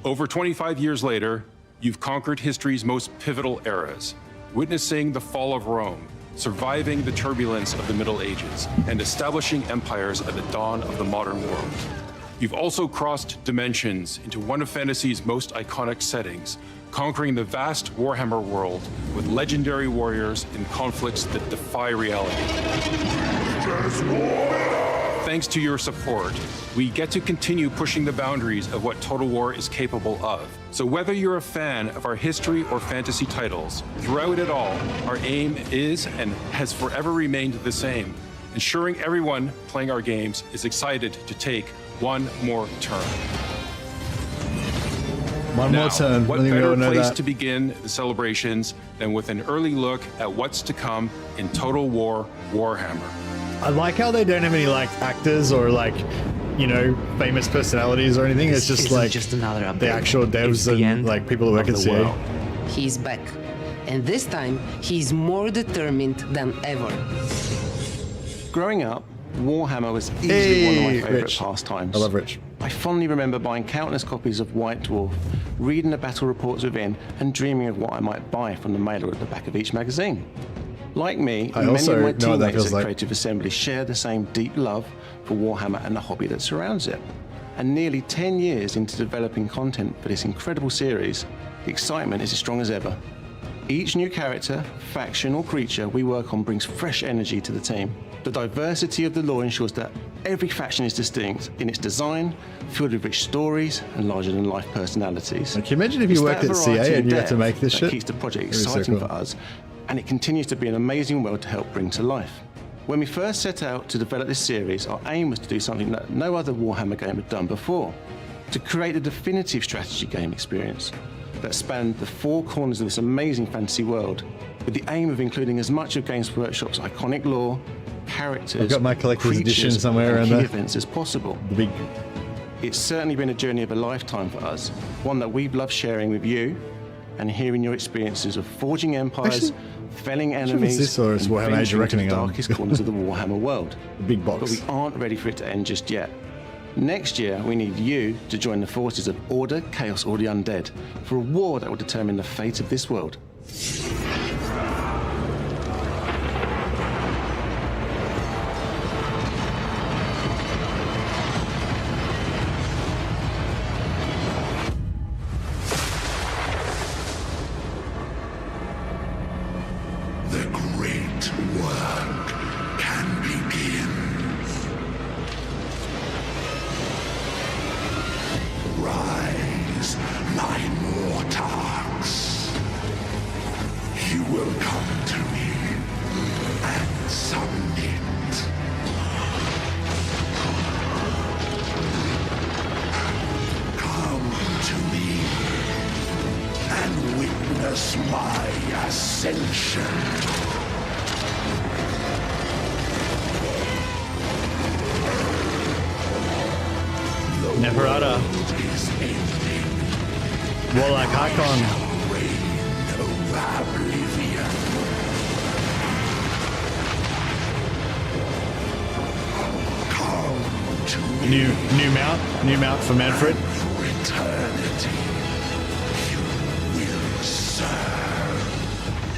Speaker 10: Over 25 years later, you've conquered history's most pivotal eras, witnessing the fall of Rome, surviving the turbulence of the Middle Ages, and establishing empires at the dawn of the modern world. You've also crossed dimensions into one of fantasy's most iconic settings, conquering the vast Warhammer world with legendary warriors and conflicts that defy reality. Thanks to your support, we get to continue pushing the boundaries of what Total War is capable of. So whether you're a fan of our history or fantasy titles, throughout it all, our aim is and has forever remained the same, ensuring everyone playing our games is excited to take one more turn.
Speaker 1: One more turn.
Speaker 10: What
Speaker 1: I think we all
Speaker 10: better
Speaker 1: know
Speaker 10: place
Speaker 1: that.
Speaker 10: to begin the celebrations than with an early look at what's to come in Total War Warhammer.
Speaker 1: I like how they don't have any like actors or like, you know, famous personalities or anything. It's just like
Speaker 11: just another update.
Speaker 1: the actual devs
Speaker 11: It's the
Speaker 1: and
Speaker 11: end
Speaker 1: like people who work
Speaker 11: of
Speaker 1: at
Speaker 11: the
Speaker 1: CA.
Speaker 11: world.
Speaker 12: He's back. And this time, he's more determined than ever.
Speaker 13: Growing up, Warhammer was easily one of my favourite
Speaker 1: Rich.
Speaker 13: pastimes.
Speaker 1: I love Rich.
Speaker 13: I fondly remember buying countless copies of White Dwarf, reading the battle reports within, and dreaming of what I might buy from the mailer at the back of each magazine. Like me,
Speaker 1: I
Speaker 13: many
Speaker 1: also
Speaker 13: of my
Speaker 1: know what that
Speaker 13: teammates
Speaker 1: feels
Speaker 13: at
Speaker 1: like.
Speaker 13: Creative Assembly share the same deep love for Warhammer and the hobby that surrounds it. And nearly 10 years into developing content for this incredible series, the excitement is as strong as ever. Each new character, faction or creature we work on brings fresh energy to the team. The diversity of the lore ensures that every faction is distinct in its design, filled with rich stories and larger-than-life personalities.
Speaker 1: Like, can you imagine if you
Speaker 13: It's
Speaker 1: worked
Speaker 13: that
Speaker 1: at
Speaker 13: variety
Speaker 1: CA and
Speaker 13: and
Speaker 1: you had to
Speaker 13: depth
Speaker 1: make this
Speaker 13: that
Speaker 1: shit?
Speaker 13: keeps the project
Speaker 1: That'd be so
Speaker 13: exciting
Speaker 1: cool.
Speaker 13: for us, and it continues to be an amazing world to help bring to life. When we first set out to develop this series, our aim was to do something that no other Warhammer game had done before, to create a definitive strategy game experience that spanned the four corners of this amazing fantasy world, with the aim of including as much of Games Workshop's iconic lore, characters,
Speaker 1: I've got my collector's edition
Speaker 13: creatures,
Speaker 1: somewhere
Speaker 13: and
Speaker 1: around
Speaker 13: key
Speaker 1: there.
Speaker 13: events as possible.
Speaker 1: The big.
Speaker 13: It's certainly been a journey of a lifetime for us, one that we've loved sharing with you and hearing your experiences of forging empires,
Speaker 1: Actually,
Speaker 13: felling
Speaker 1: if it's
Speaker 13: enemies,
Speaker 1: this or it's
Speaker 13: and
Speaker 1: Warhammer Age of
Speaker 13: venturing into the
Speaker 1: Reckoning on.
Speaker 13: darkest corners of the Warhammer world.
Speaker 1: The big box.
Speaker 13: But we aren't ready for it to end just yet. Next year, we need you to join the forces of Order, Chaos, or the Undead for a war that will determine the fate of this world.
Speaker 5: The great work can begin. Rise, my mortals. You will come to me and submit. Come to me and witness my ascension.
Speaker 1: Neferata. Warlock Icon. New mount for Manfred.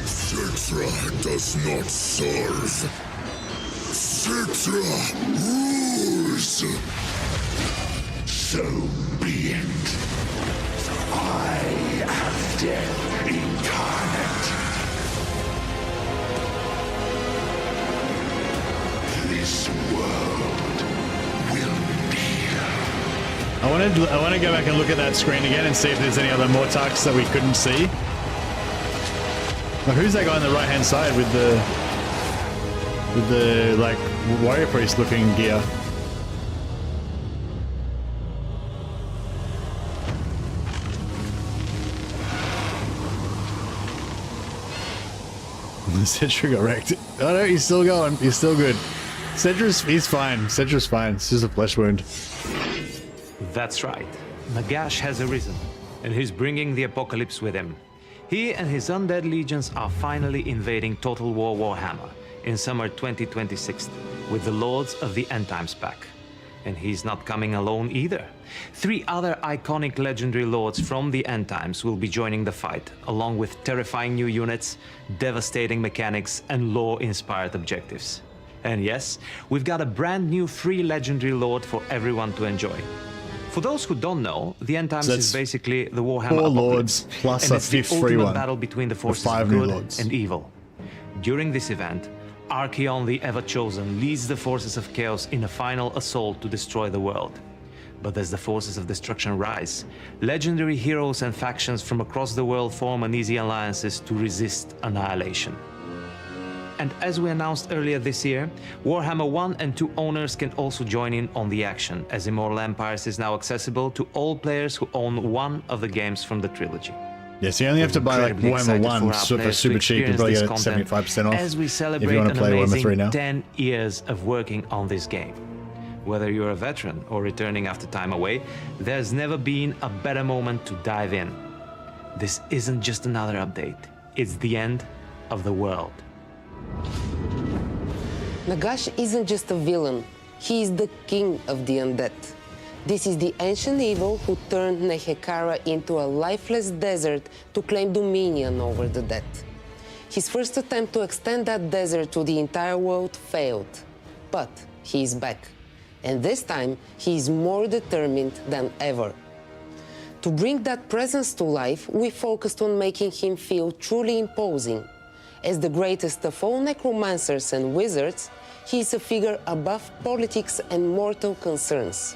Speaker 5: Citra does not serve. Citra rules. So be it. I am death incarnate. This world will kneel.
Speaker 1: I want to go back and look at that screen again and see if there's any other Mortarks that we couldn't see. Now, who's that guy on the right hand side with the like warrior priest looking gear? Cedra got wrecked. Oh no, he's still going. He's still good. He's fine. Cedra's fine. It's just a flesh wound.
Speaker 11: That's right. Nagash has arisen, and he's bringing the apocalypse with him. He and his undead legions are finally invading Total War Warhammer in summer 2026 with the Lords of the End Times pack. And he's not coming alone either. 3 other iconic legendary lords from the End Times will be joining the fight, along with terrifying new units, devastating mechanics, and lore-inspired objectives. And yes, we've got a brand new free legendary lord for everyone to enjoy. For those who don't know, the End Times is basically the Warhammer
Speaker 1: 4
Speaker 11: Apocalypse,
Speaker 1: lords plus
Speaker 11: and
Speaker 1: a
Speaker 11: it's the
Speaker 1: 5th free
Speaker 11: ultimate
Speaker 1: one.
Speaker 11: battle between the forces
Speaker 1: 5
Speaker 11: of
Speaker 1: new
Speaker 11: good
Speaker 1: lords.
Speaker 11: and evil. During this event, Archaon the Ever-Chosen leads the forces of chaos in a final assault to destroy the world. But as the forces of destruction rise, legendary heroes and factions from across the world form uneasy alliances to resist annihilation. And as we announced earlier this year, Warhammer 1 and 2 owners can also join in on the action, as Immortal Empires is now accessible to all players who own one of the games from the trilogy.
Speaker 1: Yes, you only have to buy like Warhammer 1 for super cheap. You probably get it 75% off
Speaker 11: as we celebrate
Speaker 1: if you want to play Warhammer 3 now.
Speaker 11: 10 years of working on this game. Whether you're a veteran or returning after time away, there's never been a better moment to dive in. This isn't just another update. It's the end of the world.
Speaker 12: Nagash isn't just a villain. He is the king of the undead. This is the ancient evil who turned Nehekara into a lifeless desert to claim dominion over the dead. His first attempt to extend that desert to the entire world failed. But he is back. And this time, he is more determined than ever. To bring that presence to life, we focused on making him feel truly imposing. As the greatest of all necromancers and wizards, he is a figure above politics and mortal concerns.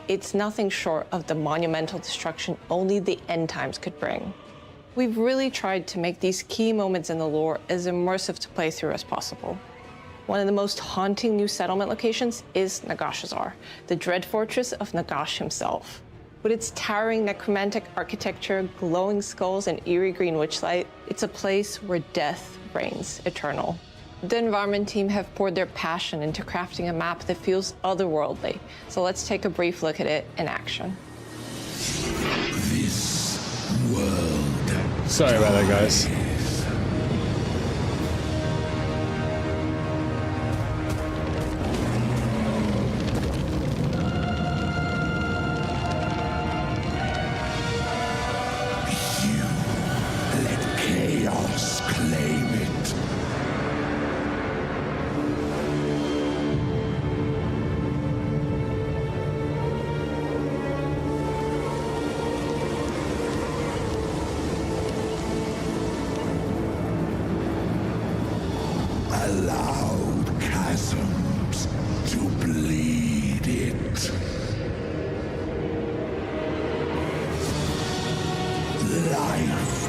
Speaker 14: It's nothing short of the monumental destruction only the end times could bring. We've really tried to make these key moments in the lore as immersive to play through as possible. One of the most haunting new settlement locations is Nagashazar, the dread fortress of Nagash himself. With its towering necromantic architecture, glowing skulls, and eerie green witchlight, it's a place where death reigns eternal. The environment team have poured their passion into crafting a map that feels otherworldly. So let's take a brief look at it in action.
Speaker 5: This world.
Speaker 1: Sorry about that, guys.
Speaker 5: You let chaos claim it. Allowed chasms to bleed it. Life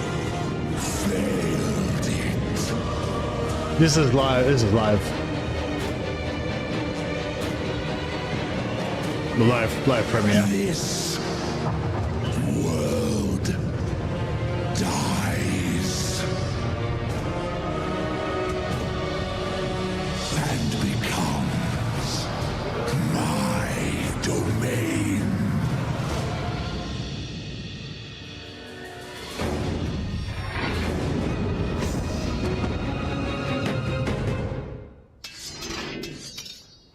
Speaker 5: failed it.
Speaker 1: This is live. This is live. The live premiere.
Speaker 5: This world dies and becomes my domain.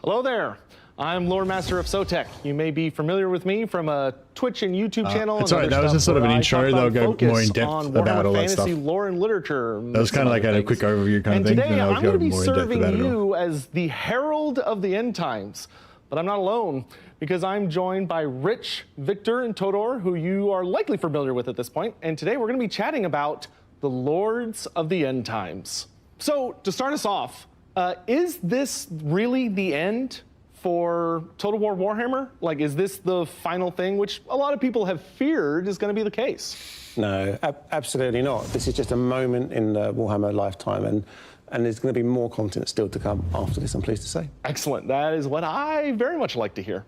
Speaker 15: Hello there. I'm Lord Master of Sotek. You may be familiar with me from a Twitch and YouTube channel.
Speaker 1: That's right. That was just sort of an intro. They'll go more in depth about all that stuff.
Speaker 15: Lore and literature.
Speaker 1: That was kind of like a quick overview kind of thing.
Speaker 15: Today I'm going to be
Speaker 1: more in depth
Speaker 15: serving
Speaker 1: about it all.
Speaker 15: you as the herald of the end times. But I'm not alone, because I'm joined by Rich, Victor, and Todor, who you are likely familiar with at this point. And today we're going to be chatting about the Lords of the End Times. So to start us off, is this really the end for Total War Warhammer? Like, is this the final thing, which a lot of people have feared is going to be the case?
Speaker 13: No, absolutely not. This is just a moment in the Warhammer lifetime, and there's going to be more content still to come after this, I'm pleased to say.
Speaker 15: Excellent. That is what I very much like to hear.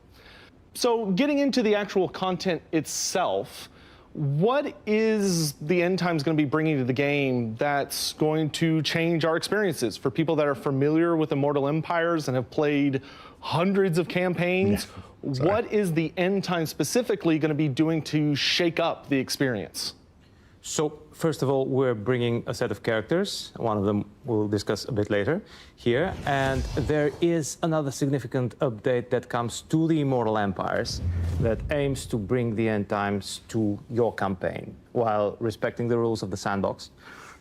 Speaker 15: So getting into the actual content itself, what is the End Times going to be bringing to the game that's going to change our experiences for people that are familiar with Immortal Empires and have played hundreds of campaigns? Yeah, what is the End Times specifically going to be doing to shake up the experience?
Speaker 11: So, first of all, we're bringing a set of characters. One of them we'll discuss a bit later here. And there is another significant update that comes to the Immortal Empires that aims to bring the End Times to your campaign while respecting the rules of the sandbox.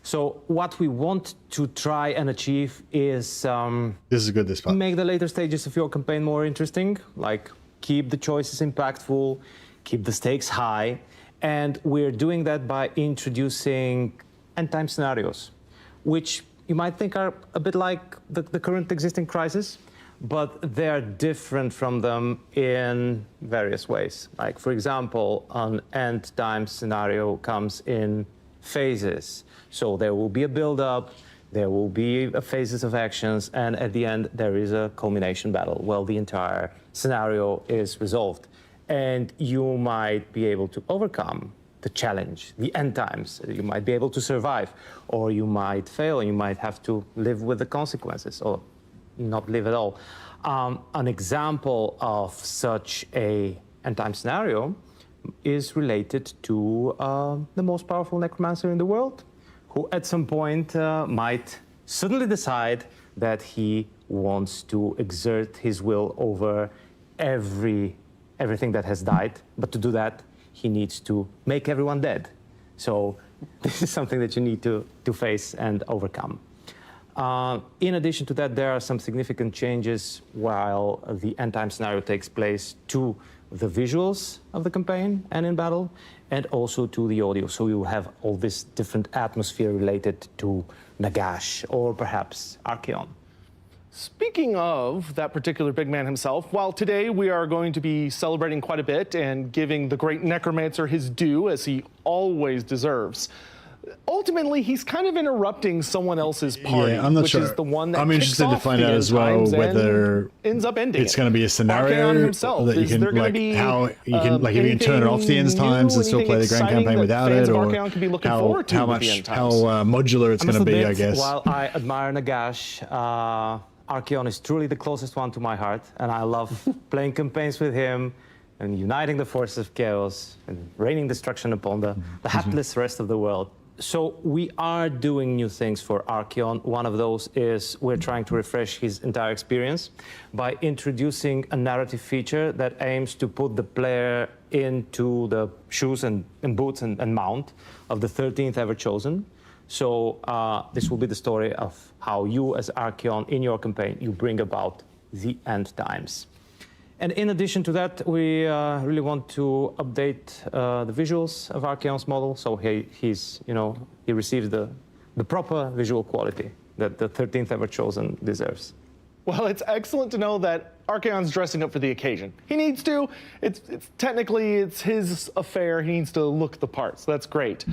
Speaker 11: So what we want to try and achieve is
Speaker 1: this is good, this part.
Speaker 11: Make the later stages of your campaign more interesting, like keep the choices impactful, keep the stakes high, And we're doing that by introducing end-time scenarios, which you might think are a bit like the current existing crisis, but they're different from them in various ways. Like, for example, an end-time scenario comes in phases. So there will be a build-up, there will be phases of actions, and at the end, there is a culmination battle. Well, the entire scenario is resolved. And you might be able to overcome the challenge, the end times. You might be able to survive, or you might fail, and you might have to live with the consequences, or not live at all. An example of such a end-time scenario is related to the most powerful necromancer in the world, who at some point might suddenly decide that he wants to exert his will over everything that has died. But to do that, he needs to make everyone dead. So this is something that you need to face and overcome. In addition to that, there are some significant changes while the end-time scenario takes place to the visuals of the campaign and in battle, and also to the audio. So you have all this different atmosphere related to Nagash or perhaps Archeon.
Speaker 15: Speaking of that particular big man himself, while today we are going to be celebrating quite a bit and giving the great necromancer his due, as he always deserves, ultimately he's kind of interrupting someone else's party,
Speaker 1: Yeah, I'm not
Speaker 15: which
Speaker 1: sure.
Speaker 15: is the one that
Speaker 1: I'm
Speaker 15: kicks
Speaker 1: interested to
Speaker 15: off
Speaker 1: find
Speaker 15: the
Speaker 1: out
Speaker 15: end
Speaker 1: as well
Speaker 15: times and
Speaker 1: whether
Speaker 15: ends up ending
Speaker 1: it's
Speaker 15: it.
Speaker 1: going to be a scenario
Speaker 15: Archeon himself,
Speaker 1: that you
Speaker 15: is
Speaker 1: can
Speaker 15: there gonna
Speaker 1: like
Speaker 15: be,
Speaker 1: how you can like if you can turn it off the end
Speaker 15: anything
Speaker 1: times
Speaker 15: new,
Speaker 1: and still play the
Speaker 15: anything
Speaker 1: grand campaign
Speaker 15: exciting
Speaker 1: without
Speaker 15: that fans
Speaker 1: it,
Speaker 15: of
Speaker 1: or
Speaker 15: Archeon could be looking
Speaker 1: how
Speaker 15: forward to
Speaker 1: how
Speaker 15: with the
Speaker 1: much
Speaker 15: end
Speaker 1: how
Speaker 15: times?
Speaker 1: modular it's going to be, I guess.
Speaker 11: While I admire Nagash, Archeon is truly the closest one to my heart, and I love playing campaigns with him and uniting the forces of chaos and raining destruction upon the hapless rest of the world. So we are doing new things for Archeon. One of those is we're trying to refresh his entire experience by introducing a narrative feature that aims to put the player into the shoes and boots and mount of the 13th ever chosen. So this will be the story of how you, as Archeon, in your campaign, you bring about the end times. And in addition to that, we really want to update the visuals of Archeon's model, so he receives the proper visual quality that the 13th ever chosen deserves.
Speaker 15: Well, it's excellent to know that Archeon's dressing up for the occasion. He needs to. It's technically it's his affair. He needs to look the part, so that's great.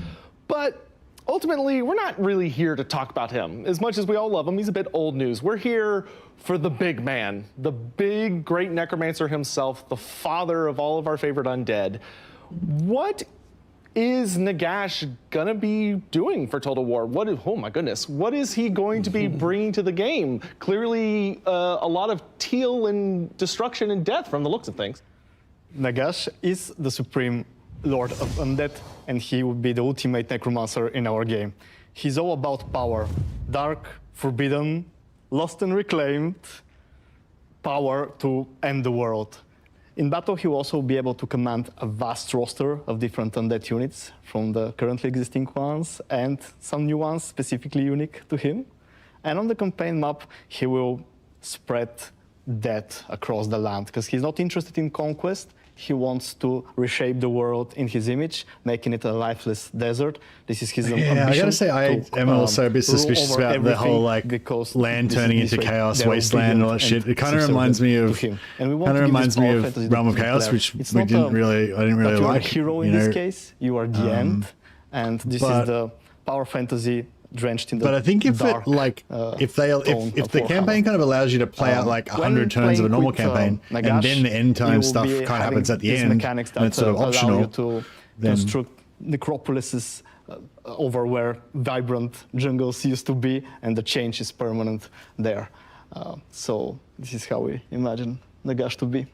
Speaker 15: But ultimately, we're not really here to talk about him. As much as we all love him, he's a bit old news. We're here for the big man, the big, great necromancer himself, the father of all of our favorite undead. What is Nagash gonna be doing for Total War? Oh my goodness, what is he going to be bringing to the game? Clearly a lot of teal and destruction and death from the looks of things.
Speaker 16: Nagash is the supreme lord of undead, and he would be the ultimate necromancer in our game. He's all about power, dark, forbidden, lost and reclaimed, power to end the world. In battle, he will also be able to command a vast roster of different undead units from the currently existing ones and some new ones specifically unique to him. And on the campaign map, he will spread death across the land because he's not interested in conquest. He wants to reshape the world in his image, making it a lifeless desert. This is his ambition.
Speaker 1: I gotta say, I am also a bit suspicious about the whole like land turning into chaos, wasteland, and all that shit. It kind of reminds me of Realm of Chaos, which I didn't really like.
Speaker 16: Hero in this case, you are the end, and this is the power fantasy drenched in the
Speaker 1: But I think if
Speaker 16: dark,
Speaker 1: it like if the campaign kind of allows you to play out like 100 turns of a normal campaign, and then the end time stuff kind of happens at the end, and it's sort of optional,
Speaker 16: to
Speaker 1: then
Speaker 16: construct necropolises over where vibrant jungles used to be, and the change is permanent there. So this is how we imagine Nagash to be.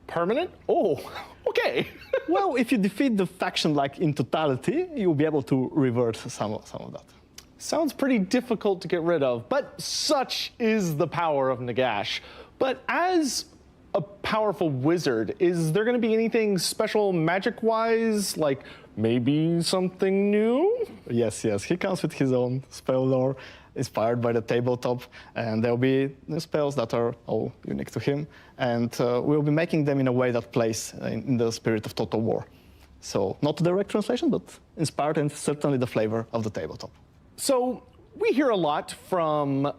Speaker 15: Permanent? Oh, okay.
Speaker 16: Well, if you defeat the faction like in totality, you'll be able to revert some of that.
Speaker 15: Sounds pretty difficult to get rid of, but such is the power of Nagash. But as a powerful wizard, is there going to be anything special magic-wise, like maybe something new?
Speaker 16: Yes, he comes with his own spell lore, inspired by the tabletop, and there'll be spells that are all unique to him, and we'll be making them in a way that plays in the spirit of Total War. So not a direct translation, but inspired and certainly the flavor of the tabletop.
Speaker 15: So we hear a lot from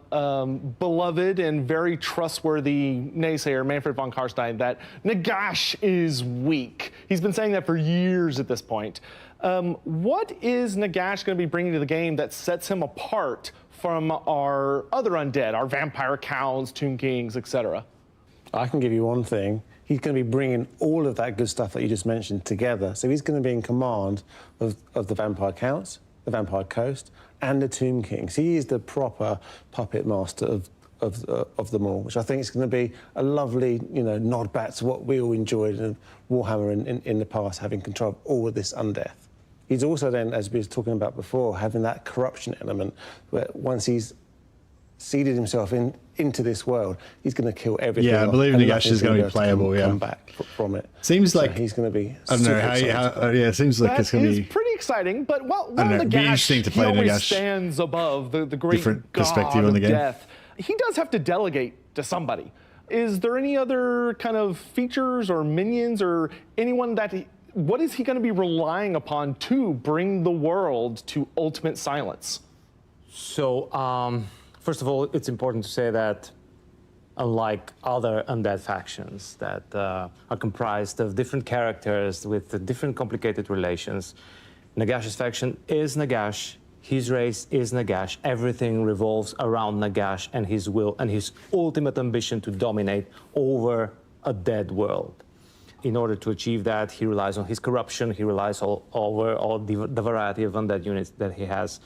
Speaker 15: beloved and very trustworthy naysayer Manfred von Karstein that Nagash is weak. He's been saying that for years at this point. What is Nagash going to be bringing to the game that sets him apart from our other undead, our vampire counts, Tomb Kings, etc.?
Speaker 13: I can give you one thing. He's going to be bringing all of that good stuff that you just mentioned together. So he's going to be in command of the Vampire Counts, the Vampire Coast, and the Tomb Kings. He is the proper puppet master of them all, which I think is going to be a lovely, nod back to what we all enjoyed in Warhammer in the past, having control of all of this undeath. He's also then, as we were talking about before, having that corruption element, where once he's seeded himself into this world, he's going to kill everything.
Speaker 1: Yeah, I believe Nagash is going to be playable.
Speaker 13: Come back from it.
Speaker 1: Seems like
Speaker 13: he's going to be.
Speaker 1: I don't know how. Yeah, it seems like it's going to be
Speaker 15: pretty exciting. But while
Speaker 1: It'd be interesting to play
Speaker 15: he always
Speaker 1: Nagash.
Speaker 15: Stands above the great
Speaker 1: Different
Speaker 15: god
Speaker 1: perspective on
Speaker 15: of
Speaker 1: the game.
Speaker 15: death. He does have to delegate to somebody. Is there any other kind of features or minions or anyone that what is he going to be relying upon to bring the world to ultimate silence?
Speaker 11: So, first of all, it's important to say that unlike other undead factions that are comprised of different characters with different complicated relations, Nagash's faction is Nagash, his race is Nagash, everything revolves around Nagash and his will and his ultimate ambition to dominate over a dead world. In order to achieve that, he relies on his corruption, he relies over all the variety of undead units that he has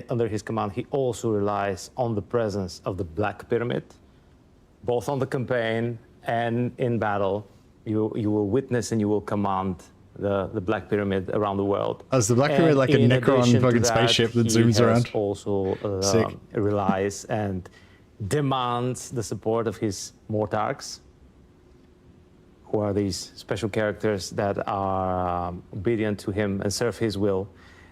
Speaker 11: under his command. He also relies on the presence of the Black Pyramid, both on the campaign and in battle. You will witness and you will command the Black Pyramid around the world.
Speaker 1: As the Black Pyramid, like a Necron fucking spaceship that zooms around.
Speaker 11: He also relies and demands the support of his Mortarchs, who are these special characters that are obedient to him and serve his will.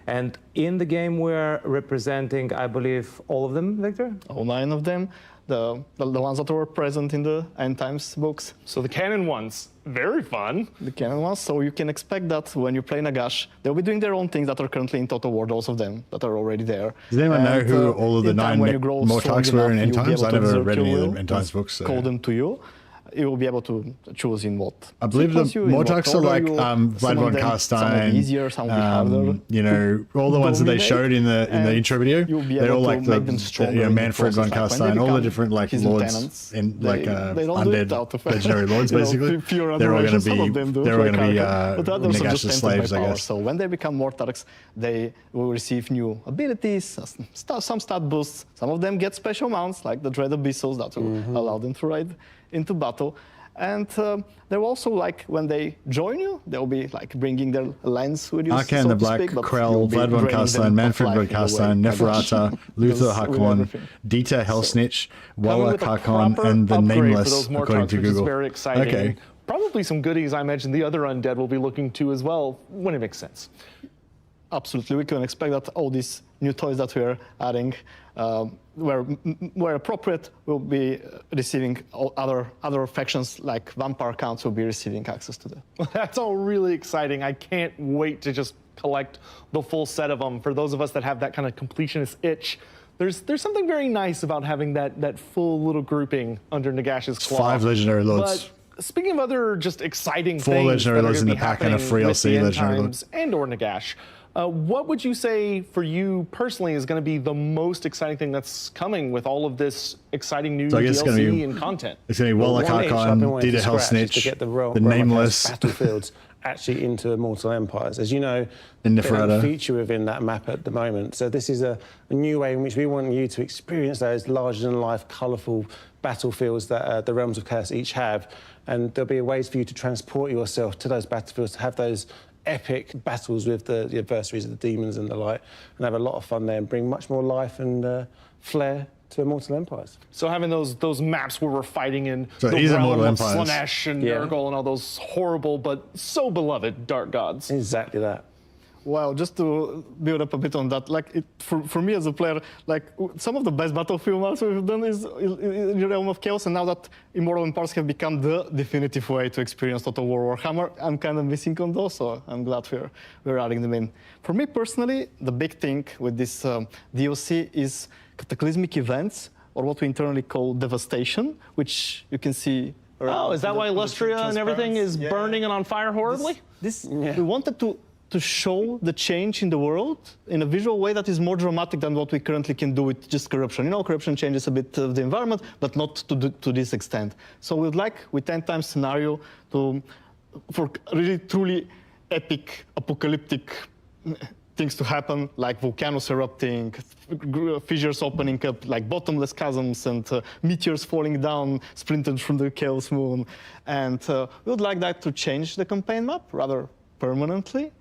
Speaker 11: And in the game, we're representing, I believe, all of them, Victor?
Speaker 16: All 9 of them. The ones that were present in the End Times books.
Speaker 15: So the canon ones, very fun.
Speaker 16: The canon ones, so you can expect that when you play Nagash, they'll be doing their own things that are currently in Total War, those of them that are already there.
Speaker 1: Does anyone know who all of the 9 Mortarchs were in End Times? I never read any of the End Times books.
Speaker 16: Call them to you. You will be able to choose in what.
Speaker 1: I believe the Mortarchs are like Vlad von Karstein,
Speaker 16: easier, some harder.
Speaker 1: all the ones that they showed in the intro video. They're all like the Manfred von Karstein, all the different like lords in like undead legendary lords basically. They're all going to be Nagash's slaves, I guess.
Speaker 16: So when they become Mortarchs, they will receive new abilities, some stat boosts. Some of them get special mounts like the Dread Abyssals that will allow them to ride into battle. And they're also like, when they join you, they'll be like bringing their lens with you,
Speaker 1: Arkan
Speaker 16: so
Speaker 1: the
Speaker 16: to
Speaker 1: Black,
Speaker 16: speak,
Speaker 1: Krell, Vlad von Karstein, Manfred von Karstein, Neferata, Luther Hakon, Dieter Helsnitch, Wallach Hakon, and the Nameless, according to Google.
Speaker 15: Very exciting.
Speaker 1: Okay.
Speaker 15: Probably some goodies I imagine the other undead will be looking to as well, when it makes sense.
Speaker 16: Absolutely, we can expect that all these new toys that we're adding, where appropriate, will be receiving other factions like Vampire Counts will be receiving access to them.
Speaker 15: That's all really exciting. I can't wait to just collect the full set of them. For those of us that have that kind of completionist itch, there's something very nice about having that full little grouping under Nagash's claw.
Speaker 1: 5 legendary lords.
Speaker 15: But speaking of other just exciting
Speaker 1: 4
Speaker 15: things
Speaker 1: legendary
Speaker 15: that are
Speaker 1: lords in
Speaker 15: gonna
Speaker 1: the
Speaker 15: be
Speaker 1: pack and a free
Speaker 15: happening
Speaker 1: LC
Speaker 15: with the
Speaker 1: legendary
Speaker 15: End
Speaker 1: lord.
Speaker 15: Times and or Nagash, what would you say for you personally is going to be the most exciting thing that's coming with all of this exciting new DLC and content?
Speaker 1: It's going to be Wallach Hakon, Dieter Helsnitch, the Nameless.
Speaker 13: Battlefields actually into Immortal Empires. As you know,
Speaker 1: in
Speaker 13: they don't
Speaker 1: Neferata.
Speaker 13: feature within that map at the moment. So this is a new way in which we want you to experience those larger-than-life, colourful battlefields that the Realms of Chaos each have. And there'll be ways for you to transport yourself to those battlefields, to have those epic battles with the adversaries of the demons and the light, and have a lot of fun there and bring much more life and flair to Immortal Empires.
Speaker 15: So having those maps where we're fighting in
Speaker 1: So
Speaker 15: the
Speaker 1: it is
Speaker 15: realm
Speaker 1: Immortal
Speaker 15: of
Speaker 1: Empires.
Speaker 15: Slaanesh and Nurgle and all those horrible but so beloved dark gods.
Speaker 13: Exactly that.
Speaker 16: Wow, just to build up a bit on that, like for me as a player, like some of the best battlefield maps we've done is in the realm of Chaos, and now that Immortal Empires have become the definitive way to experience Total War Warhammer, I'm kind of missing on those, so I'm glad we're adding them in. For me personally, the big thing with this DLC is cataclysmic events, or what we internally call devastation, which you can see.
Speaker 15: Oh, is that why Lustria and everything is burning and on fire horribly?
Speaker 16: We wanted to show the change in the world in a visual way that is more dramatic than what we currently can do with just corruption. You know, corruption changes a bit of the environment, but not to this extent. So we'd like, with end time scenario, for really truly epic, apocalyptic things to happen, like volcanoes erupting, fissures opening up, like bottomless chasms, and meteors falling down, sprinted from the Chaos Moon. And we would like that to change the campaign map rather permanently,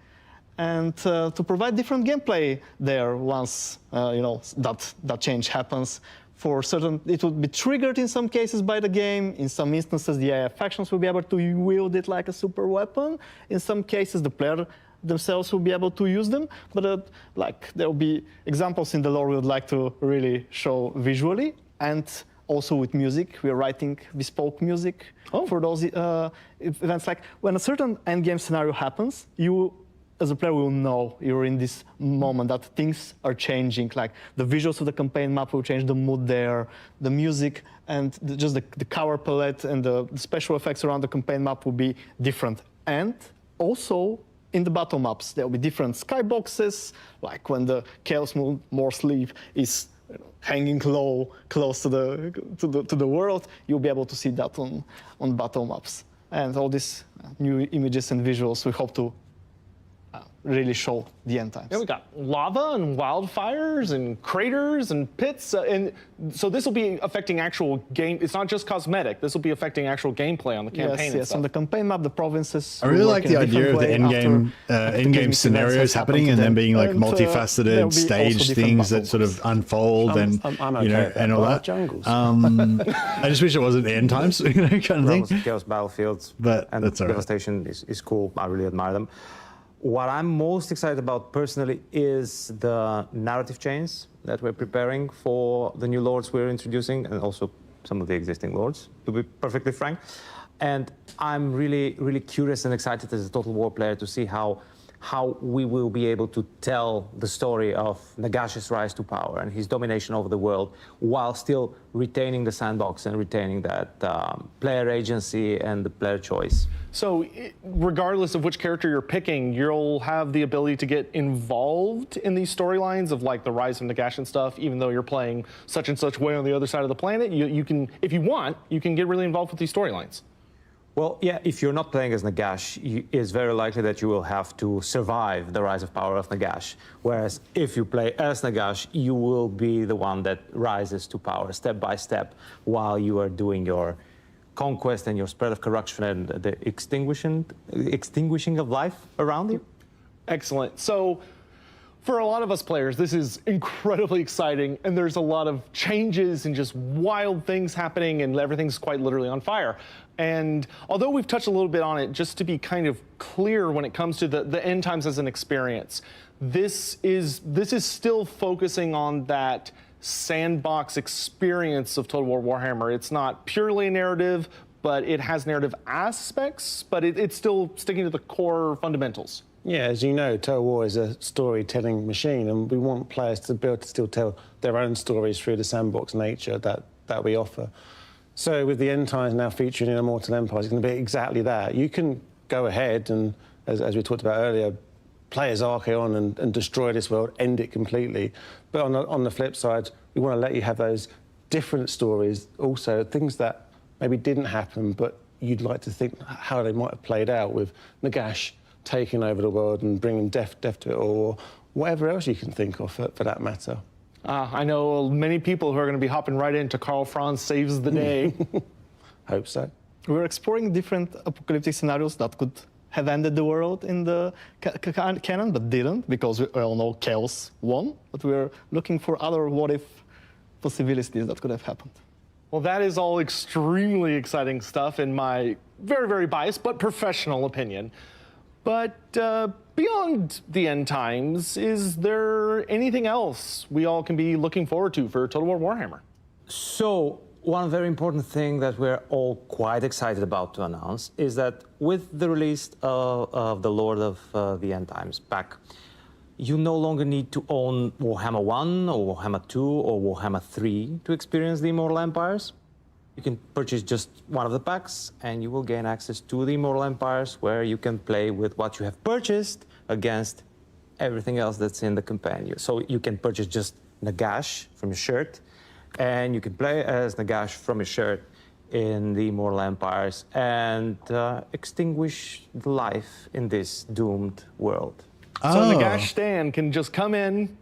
Speaker 16: and to provide different gameplay there once that change happens. For certain, it would be triggered in some cases by the game. In some instances, the AI factions will be able to wield it like a super weapon. In some cases, the player themselves will be able to use them, but there will be examples in the lore we would like to really show visually, and also with music. We are writing bespoke music for those events. Like when a certain endgame scenario happens, you as a player will know you're in this moment that things are changing. Like the visuals of the campaign map will change, the mood there, the music, and just the color palette and the special effects around the campaign map will be different. And also in the battle maps, there will be different skyboxes, like when the Chaos Moon Morse Leaf is hanging low, close to the world, you'll be able to see that on battle maps. And all these new images and visuals we hope to really show the end times.
Speaker 15: Yeah, we got lava and wildfires and craters and pits, and so this will be affecting actual game. It's not just cosmetic. This will be affecting actual gameplay on the campaign.
Speaker 16: Yes, on the campaign map, the provinces.
Speaker 1: I really like the idea of the in-game scenarios happening and then being like multifaceted, staged things that sort of unfold and and all that. I just wish it wasn't the end times, kind of thing.
Speaker 17: Chaos battlefields,
Speaker 1: but
Speaker 17: and
Speaker 1: that's all right.
Speaker 17: Devastation is cool. I really admire them. What I'm most excited about personally is the narrative chains that we're preparing for the new lords we're introducing, and also some of the existing lords, to be perfectly frank. And I'm really, really curious and excited as a Total War player to see how we will be able to tell the story of Nagash's rise to power and his domination over the world, while still retaining the sandbox and retaining that player agency and the player choice.
Speaker 15: So regardless of which character you're picking, you'll have the ability to get involved in these storylines of like the rise of Nagash and stuff, even though you're playing such and such way on the other side of the planet. You can, if you want, you can get really involved with these storylines.
Speaker 17: Well, yeah, if you're not playing as Nagash, it's very likely that you will have to survive the rise of power of Nagash. Whereas if you play as Nagash, you will be the one that rises to power step by step while you are doing your conquest and your spread of corruption and the extinguishing of life around you.
Speaker 15: Excellent. So for a lot of us players, this is incredibly exciting, and there's a lot of changes and just wild things happening, and everything's quite literally on fire. And although we've touched a little bit on it, just to be kind of clear when it comes to the end times as an experience, this is still focusing on that sandbox experience of Total War Warhammer. It's not purely a narrative, but it has narrative aspects, but it's still sticking to the core fundamentals.
Speaker 13: Yeah, as you know, Total War is a storytelling machine, and we want players to be able to still tell their own stories through the sandbox nature that we offer. So with the end times now featuring in Immortal Empires, it's going to be exactly that. You can go ahead and, as we talked about earlier, play as Archaon and destroy this world, end it completely. But on the flip side, we want to let you have those different stories, also things that maybe didn't happen, but you'd like to think how they might have played out, with Nagash taking over the world and bringing death to it, or whatever else you can think of for that matter.
Speaker 15: I know many people who are going to be hopping right into Karl Franz Saves the Day.
Speaker 13: Hope so.
Speaker 16: We're exploring different apocalyptic scenarios that could have ended the world in the canon, but didn't, because we all know Chaos won. But we're looking for other what-if possibilities that could have happened.
Speaker 15: Well, that is all extremely exciting stuff in my very, very biased but professional opinion. But beyond the end times, is there anything else we all can be looking forward to for Total War Warhammer?
Speaker 17: So, one very important thing that we're all quite excited about to announce is that with the release of the Lord of the End Times pack, you no longer need to own Warhammer 1 or Warhammer 2 or Warhammer 3 to experience the Immortal Empires. You can purchase just one of the packs and you will gain access to the Immortal Empires, where you can play with what you have purchased against everything else that's in the companion. So you can purchase just Nagash from your shirt, and you can play as Nagash from your shirt in the Immortal Empires and extinguish the life in this doomed world.
Speaker 15: So Nagash Stan can just come in,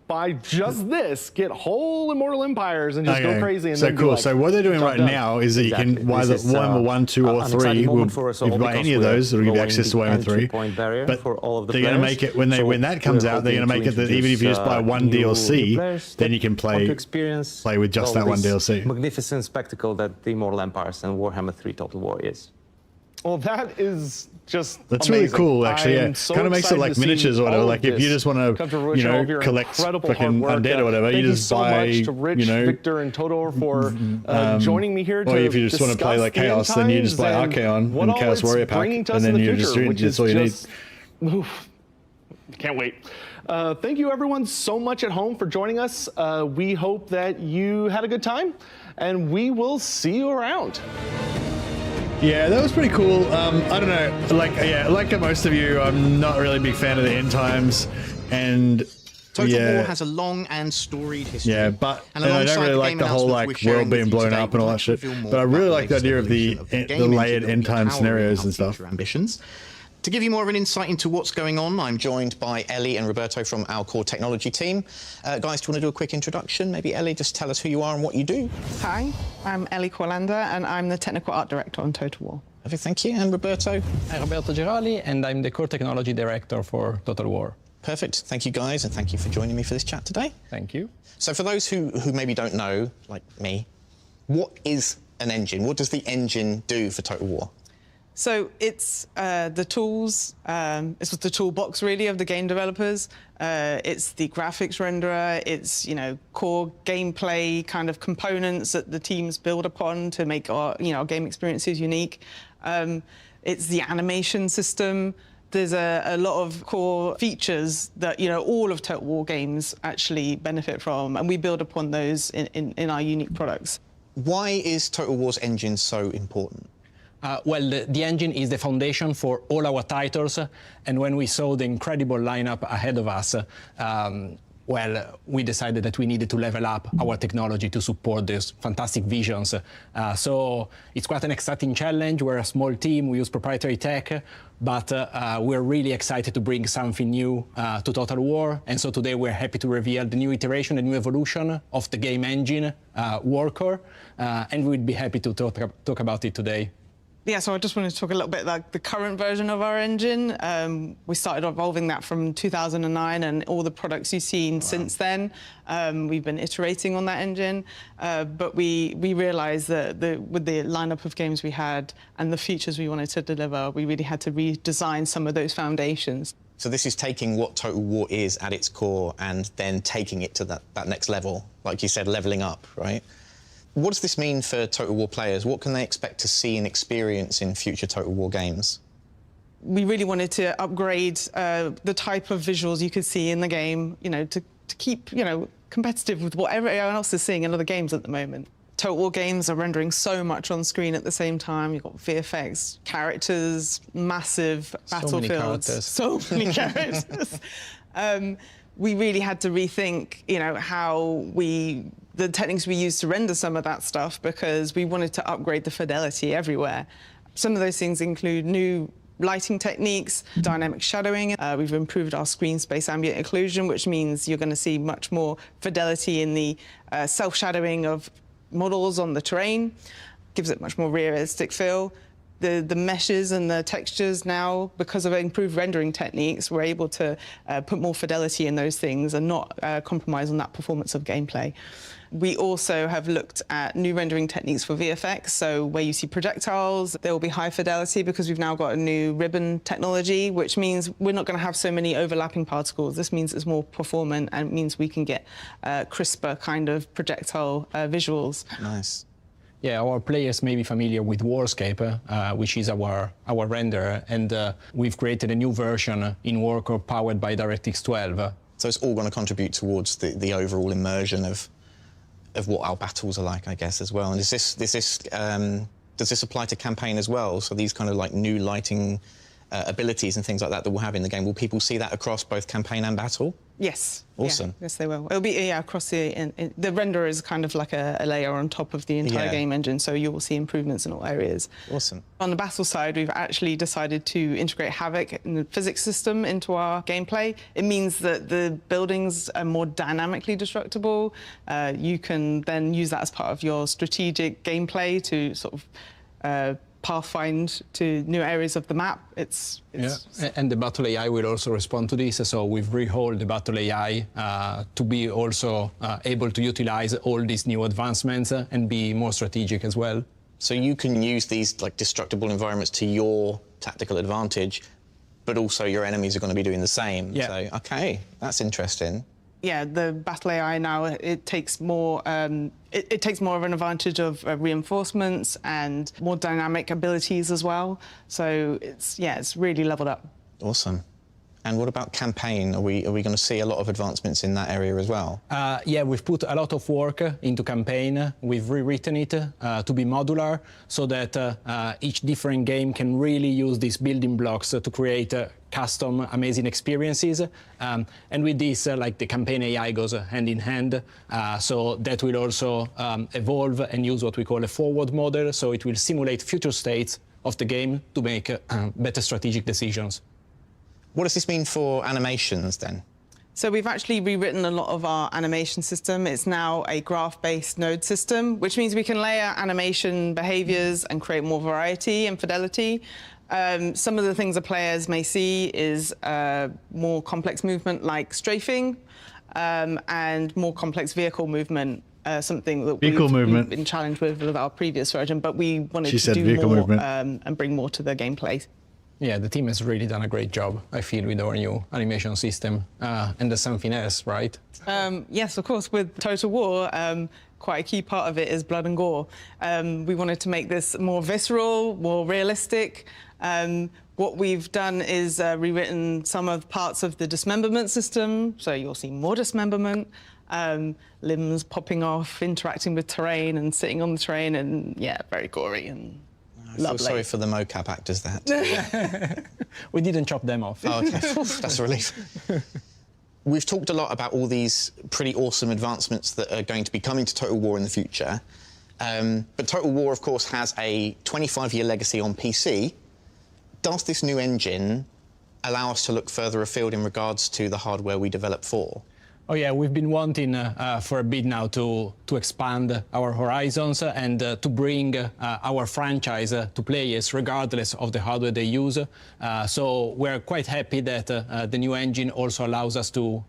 Speaker 15: buy just this, get whole Immortal Empires, and just go crazy. And
Speaker 1: so
Speaker 15: then
Speaker 1: cool.
Speaker 15: Like,
Speaker 1: So what they're doing right now is that you can either Warhammer 1, 2, or 3. If you buy any of those, it'll give you access to Warhammer 3. But they're going to make it when that comes out. They're going to make it that even if you just buy one DLC, then you can play with just that one DLC.
Speaker 17: Magnificent spectacle that the Immortal Empires and Warhammer 3 Total War is.
Speaker 15: Well, that is just
Speaker 1: That's
Speaker 15: amazing.
Speaker 1: really cool, actually. Yeah,
Speaker 15: So
Speaker 1: kind of makes it like miniatures or whatever. Like if you just want to, collect fucking undead or whatever,
Speaker 15: Thank
Speaker 1: you just
Speaker 15: so
Speaker 1: buy,
Speaker 15: much to Rich, Victor, and Todor for joining me here.
Speaker 1: Or if you just want to play like Chaos, then you just buy Archaon and Chaos Warrior Pack, and then you just that's all you need.
Speaker 15: Oof, can't wait. Thank you, everyone, so much at home for joining us. We hope that you had a good time, and we will see you around.
Speaker 1: Yeah, that was pretty cool. I don't know, like most of you, I'm not really a big fan of the end times, and
Speaker 9: Total War has a long and storied history.
Speaker 1: Yeah, but and I don't really like the whole world being blown up and all that shit. But I really like the idea of the layered end time scenarios and stuff.
Speaker 9: Ambitions. To give you more of an insight into what's going on, I'm joined by Ellie and Roberto from our core technology team. Guys, do you want to do a quick introduction? Maybe Ellie, just tell us who you are and what you do.
Speaker 14: Hi, I'm Ellie Corlander, and I'm the Technical Art Director on Total War.
Speaker 9: Okay, thank you. And Roberto?
Speaker 18: I'm Roberto Girali, and I'm the Core Technology Director for Total War.
Speaker 9: Perfect. Thank you, guys, and thank you for joining me for this chat today.
Speaker 18: Thank you.
Speaker 9: So for those who maybe don't know, like me, what is an engine? What does the engine do for Total War?
Speaker 14: So it's the tools, it's the toolbox really of the game developers. It's the graphics renderer, it's core gameplay kind of components that the teams build upon to make our game experiences unique. It's the animation system. There's a lot of core features that all of Total War games actually benefit from, and we build upon those in our unique products.
Speaker 9: Why is Total War's engine so important?
Speaker 18: Well, the engine is the foundation for all our titles, and when we saw the incredible lineup ahead of us, well, we decided that we needed to level up our technology to support these fantastic visions. So it's quite an exciting challenge. We're a small team, we use proprietary tech, but we're really excited to bring something new to Total War. And so today we're happy to reveal the new iteration, the new evolution of the game engine, Warcore, and we'd be happy to talk about it today.
Speaker 14: Yeah, so I just wanted to talk a little bit about the current version of our engine. We started evolving that from 2009, and all the products you've seen since then. We've been iterating on that engine, but we realized that with the lineup of games we had and the features we wanted to deliver, we really had to redesign some of those foundations.
Speaker 9: So this is taking what Total War is at its core and then taking it to that next level, like you said, leveling up, right? What does this mean for Total War players? What can they expect to see and experience in future Total War games?
Speaker 14: We really wanted to upgrade the type of visuals you could see in the game, to keep, competitive with what everyone else is seeing in other games at the moment. Total War games are rendering so much on screen at the same time. You've got VFX, characters, massive battlefields. So many characters. We really had to rethink, how the techniques we use to render some of that stuff, because we wanted to upgrade the fidelity everywhere. Some of those things include new lighting techniques, dynamic shadowing. We've improved our screen space ambient occlusion, which means you're going to see much more fidelity in the self-shadowing of models on the terrain. Gives it much more realistic feel.
Speaker 19: the meshes and the textures now, because of improved rendering techniques, we're able to put more fidelity in those things and not compromise on that performance of gameplay. We also have looked at new rendering techniques for VFX, so where you see projectiles, there will be high fidelity because we've now got a new ribbon technology, which means we're not going to have so many overlapping particles. This means it's more performant and means we can get crisper kind of projectile visuals.
Speaker 17: Nice.
Speaker 18: Yeah, our players may be familiar with Warscape, which is our renderer, and we've created a new version in Warcore powered by DirectX 12.
Speaker 9: So it's all going to contribute towards the overall immersion of what our battles are like, I guess, as well. And does this apply to campaign as well? So these kind of like new lighting abilities and things like that we'll have in the game, will people see that across both campaign and battle?
Speaker 19: Yes.
Speaker 9: Awesome.
Speaker 19: Yeah, yes, they will. It'll be across the renderer is kind of like a layer on top of the entire game engine, so you will see improvements in all areas.
Speaker 9: Awesome.
Speaker 19: On the battle side, we've actually decided to integrate Havoc and the physics system into our gameplay. It means that the buildings are more dynamically destructible. You can then use that as part of your strategic gameplay to sort of pathfind to new areas of the map.
Speaker 18: And the battle AI will also respond to this. So we've rehauled the battle AI to be also able to utilize all these new advancements and be more strategic as well.
Speaker 9: So you can use these like destructible environments to your tactical advantage, but also your enemies are going to be doing the same.
Speaker 18: Yeah.
Speaker 9: So, okay, that's interesting.
Speaker 19: Yeah, the battle AI now, it takes more it takes more of an advantage of reinforcements and more dynamic abilities as well. So it's really leveled up.
Speaker 9: Awesome. And what about campaign? Are we going to see a lot of advancements in that area as well?
Speaker 18: Yeah, we've put a lot of work into campaign. We've rewritten it to be modular so that each different game can really use these building blocks to create custom, amazing experiences. And with this, like the campaign AI goes hand in hand. So that will also evolve and use what we call a forward model. So it will simulate future states of the game to make better strategic decisions.
Speaker 9: What does this mean for animations then?
Speaker 19: So we've actually rewritten a lot of our animation system. It's now a graph-based node system, which means we can layer animation behaviors and create more variety and fidelity. Some of the things the players may see is more complex movement like strafing and more complex vehicle movement, something that we've been challenged with our previous version, but we wanted to do more and bring more to the gameplay.
Speaker 18: Yeah, the team has really done a great job, I feel, with our new animation system. And there's something else, right?
Speaker 19: Yes, of course. With Total War, quite a key part of it is blood and gore. We wanted to make this more visceral, more realistic. What we've done is rewritten some of parts of the dismemberment system, so you'll see more dismemberment, limbs popping off, interacting with terrain and sitting on the terrain, and yeah, very gory and
Speaker 9: I feel sorry for the mocap actors that.
Speaker 18: We didn't chop them off.
Speaker 9: Oh, okay. That's a relief. We've talked a lot about all these pretty awesome advancements that are going to be coming to Total War in the future. But Total War, of course, has a 25-year legacy on PC. Does this new engine allow us to look further afield in regards to the hardware we develop for?
Speaker 18: Oh yeah, we've been wanting for a bit now to expand our horizons and to bring our franchise to players regardless of the hardware they use. So we're quite happy that the new engine also allows us to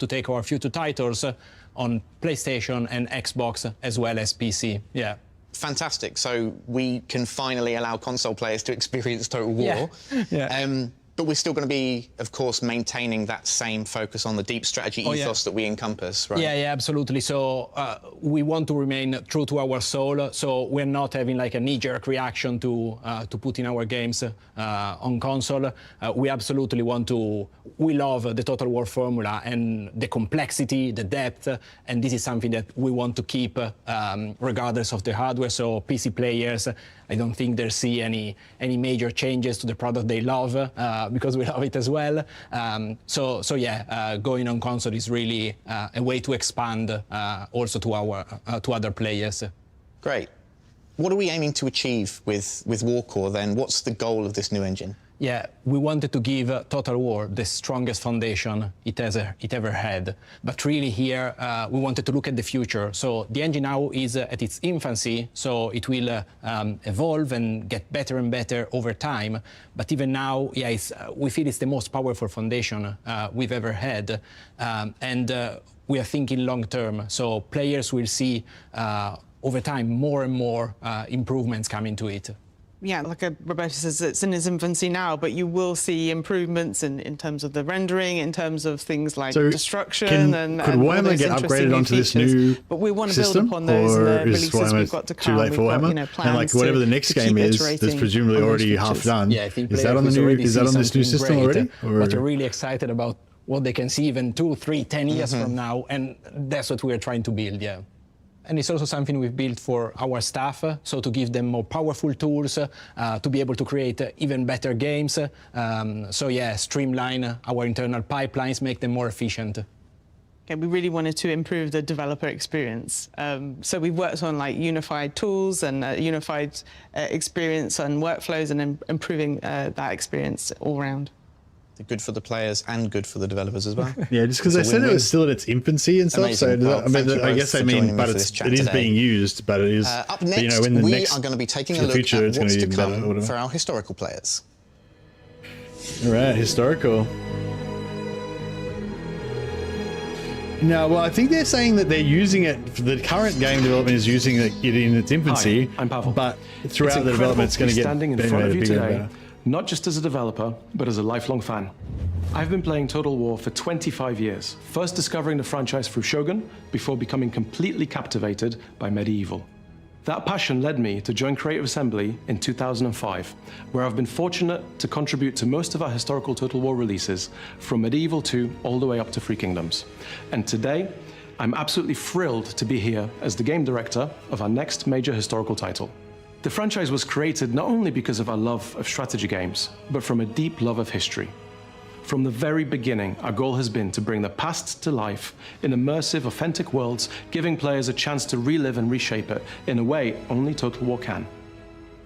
Speaker 18: take our future titles on PlayStation and Xbox as well as PC. Yeah.
Speaker 9: Fantastic. So we can finally allow console players to experience Total War.
Speaker 18: Yeah.
Speaker 9: But we're still going to be, of course, maintaining that same focus on the deep strategy ethos that we encompass, right?
Speaker 18: Yeah, yeah, absolutely. So we want to remain true to our soul. So we're not having like a knee-jerk reaction to put in our games on console. We absolutely want to. We love the Total War formula and the complexity, the depth, and this is something that we want to keep regardless of the hardware. So PC players, I don't think they'll see any major changes to the product they love because we love it as well. So yeah, going on console is really a way to expand also to other players.
Speaker 9: Great. What are we aiming to achieve with Warcore then? What's the goal of this new engine?
Speaker 18: Yeah, we wanted to give Total War the strongest foundation it ever had. But really here, we wanted to look at the future. So the engine now is at its infancy, so it will evolve and get better and better over time. But even now, yeah, we feel it's the most powerful foundation we've ever had. We are thinking long term, so players will see over time more and more improvements coming to it.
Speaker 19: Yeah, like Roberto says, it's in its infancy now, but you will see improvements in terms of the rendering, in terms of things like destruction and
Speaker 1: could Warhammer get upgraded onto this new
Speaker 19: but we want to
Speaker 1: system,
Speaker 19: build upon those
Speaker 1: or
Speaker 19: releases
Speaker 1: is
Speaker 19: we've got to come.
Speaker 1: too late for Warhammer? And like whatever the next game is, that's presumably already half done.
Speaker 18: Yeah, I think
Speaker 1: is that on the new? Is that on this new system already?
Speaker 18: Or? But we're really excited about what they can see even 2, 3, 10 years from now, and that's what we're trying to build. Yeah. And it's also something we've built for our staff, so to give them more powerful tools, to be able to create even better games. So yeah, streamline our internal pipelines, make them more efficient.
Speaker 19: Okay, we really wanted to improve the developer experience. So we've worked on like unified tools and unified experience and workflows and improving that experience all around.
Speaker 20: Good for the players and good for the developers as well.
Speaker 1: Yeah, just because they said it was still in its infancy and stuff.
Speaker 20: Amazing.
Speaker 1: So I guess I mean, but it is being used, but it is.
Speaker 20: Up next, we are going to be taking a look at what's to come for our historical players.
Speaker 1: All right, historical. No, well, I think they're saying that they're using it. The current game development is using it in its infancy.
Speaker 13: Hi, I'm Pavel.
Speaker 1: But throughout the development, it's going to get
Speaker 13: standing in
Speaker 1: better,
Speaker 13: front of you
Speaker 1: bigger and
Speaker 13: today,
Speaker 1: better.
Speaker 13: not just as a developer, but as a lifelong fan. I've been playing Total War for 25 years, first discovering the franchise through Shogun, before becoming completely captivated by Medieval. That passion led me to join Creative Assembly in 2005, where I've been fortunate to contribute to most of our historical Total War releases, from Medieval 2 all the way up to Three Kingdoms. And today, I'm absolutely thrilled to be here as the game director of our next major historical title. The franchise was created not only because of our love of strategy games, but from a deep love of history. From the very beginning, our goal has been to bring the past to life in immersive, authentic worlds, giving players a chance to relive and reshape it in a way only Total War can.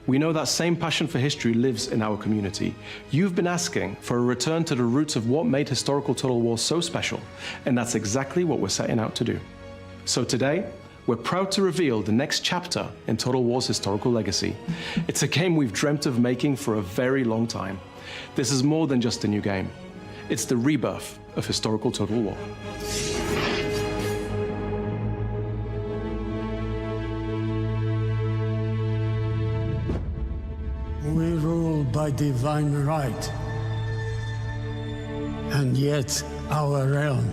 Speaker 13: We know that same passion for history lives in our community. You've been asking for a return to the roots of what made historical Total War so special, and that's exactly what we're setting out to do. So today, we're proud to reveal the next chapter in Total War's historical legacy. It's a game we've dreamt of making for a very long time. This is more than just a new game. It's the rebirth of historical Total War.
Speaker 21: We rule by divine right, and yet our realm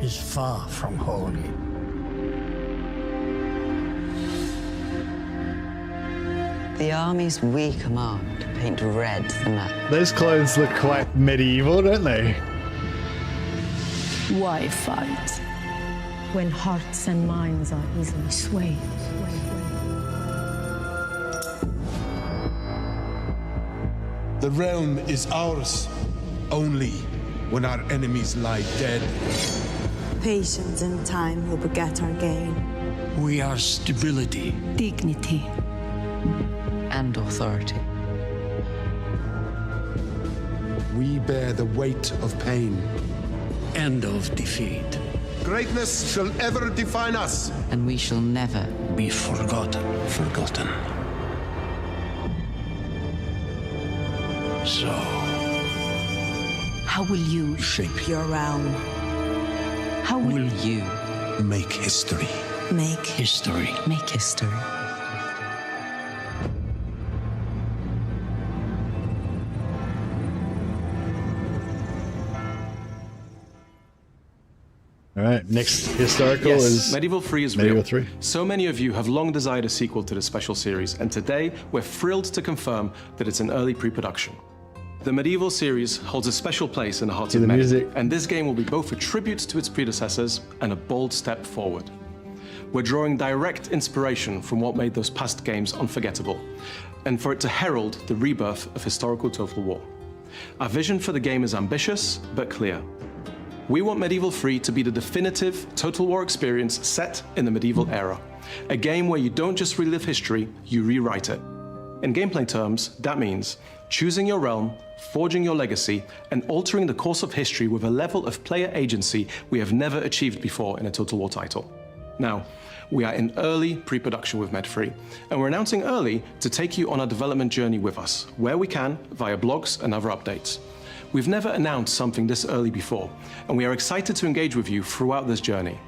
Speaker 21: is far from holy.
Speaker 22: The armies we command paint red the map.
Speaker 1: Those clothes look quite medieval, don't they?
Speaker 23: Why fight when hearts and minds are easily swayed?
Speaker 5: The realm is ours only when our enemies lie dead.
Speaker 24: Patience and time will beget our gain.
Speaker 21: We are stability,
Speaker 23: dignity,
Speaker 22: and authority.
Speaker 5: We bear the weight of pain
Speaker 21: and of defeat.
Speaker 5: Greatness shall ever define us,
Speaker 22: and we shall never
Speaker 21: be forgotten. So,
Speaker 23: how will you
Speaker 21: shape
Speaker 24: your realm?
Speaker 23: How will
Speaker 22: you
Speaker 5: make history?
Speaker 24: Make
Speaker 21: history.
Speaker 22: Make history.
Speaker 1: All right, next historical is
Speaker 13: Medieval 3 is
Speaker 1: Medieval
Speaker 13: real.
Speaker 1: 3.
Speaker 13: So many of you have long desired a sequel to this special series, and today we're thrilled to confirm that it's in early pre-production. The Medieval series holds a special place in the hearts of many, and this game will be both a tribute to its predecessors and a bold step forward. We're drawing direct inspiration from what made those past games unforgettable, and for it to herald the rebirth of historical Total War. Our vision for the game is ambitious, but clear. We want Medieval 3 to be the definitive Total War experience set in the medieval era. A game where you don't just relive history, you rewrite it. In gameplay terms, that means choosing your realm, forging your legacy, and altering the course of history with a level of player agency we have never achieved before in a Total War title. Now, we are in early pre-production with Med3, and we're announcing early to take you on our development journey with us, where we can, via blogs and other updates. We've never announced something this early before, and we are excited to engage with you throughout this journey.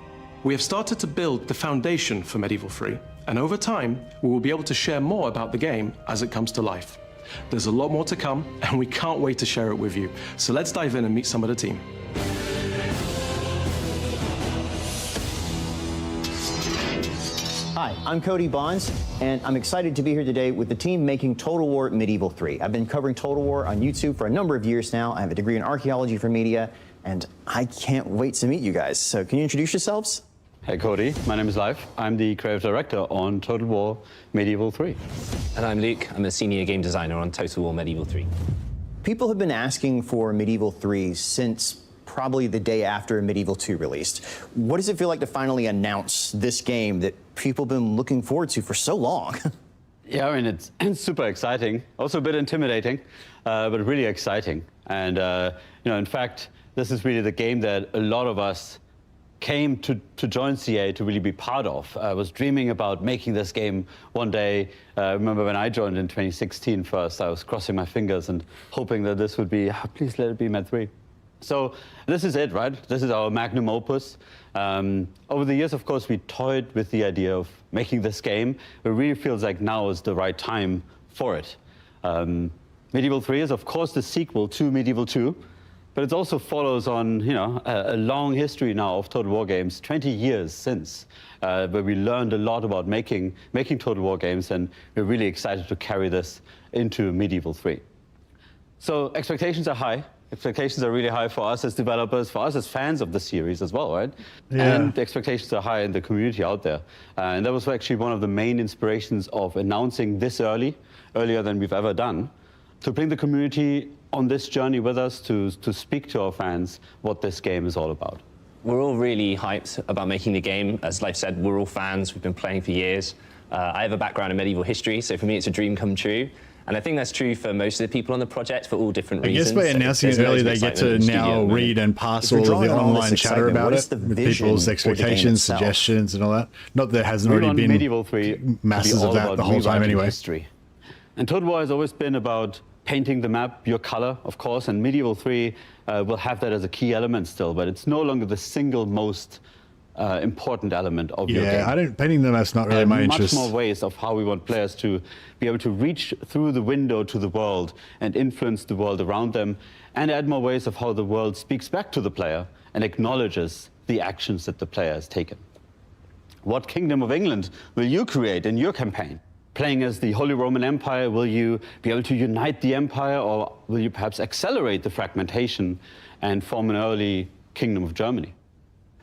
Speaker 13: We have started to build the foundation for Medieval 3, and over time, we will be able to share more about the game as it comes to life. There's a lot more to come, and we can't wait to share it with you. So let's dive in and meet some of the team.
Speaker 2: Hi, I'm Cody Bonds, and I'm excited to be here today with the team making Total War Medieval 3. I've been covering Total War on YouTube for a number of years now. I have a degree in archaeology from media, and I can't wait to meet you guys. So can you introduce yourselves?
Speaker 3: Hey Cody, my name is Leif. I'm the creative director on Total War Medieval 3.
Speaker 6: And I'm Luke. I'm a senior game designer on Total War Medieval 3.
Speaker 2: People have been asking for Medieval 3 since probably the day after Medieval 2 released. What does it feel like to finally announce this game that people have been looking forward to for so long?
Speaker 3: Yeah, I mean, it's super exciting, also a bit intimidating, but really exciting. And, you know, in fact, this is really the game that a lot of us came to join CA to really be part of. I was dreaming about making this game one day. I remember when I joined in 2016 first, I was crossing my fingers and hoping that this would be, please let it be Med 3. So this is it, right? This is our magnum opus. Over the years, of course, we toyed with the idea of making this game. It really feels like now is the right time for it. Medieval 3 is, of course, the sequel to Medieval 2, but it also follows on, you know, a long history now of Total War games, 20 years since, where we learned a lot about making Total War games, and we're really excited to carry this into Medieval 3. So expectations are high. Expectations are really high for us as developers, for us as fans of the series as well, right?
Speaker 1: Yeah.
Speaker 3: And the expectations are high in the community out there. And that was actually one of the main inspirations of announcing this earlier than we've ever done, to bring the community on this journey with us, to speak to our fans what this game is all about.
Speaker 6: We're all really hyped about making the game. As Leif said, we're all fans. We've been playing for years. I have a background in medieval history, so for me it's a dream come true. And I think that's true for most of the people on the project for all different reasons.
Speaker 1: I guess by announcing it early, they get to now read and pass all the online chatter about it, with people's expectations, suggestions, and all that. Not that there hasn't already been
Speaker 3: Medieval 3
Speaker 1: masses of that the whole time anyway.
Speaker 3: History. And Total War has always been about painting the map, your color, of course, and Medieval 3 will have that as a key element still, but it's no longer the single most important element of your game.
Speaker 1: Painting the map's not really my interest.
Speaker 3: Much more ways of how we want players to be able to reach through the window to the world and influence the world around them, and add more ways of how the world speaks back to the player and acknowledges the actions that the player has taken. What Kingdom of England will you create in your campaign? Playing as the Holy Roman Empire, will you be able to unite the empire, or will you perhaps accelerate the fragmentation and form an early Kingdom of Germany?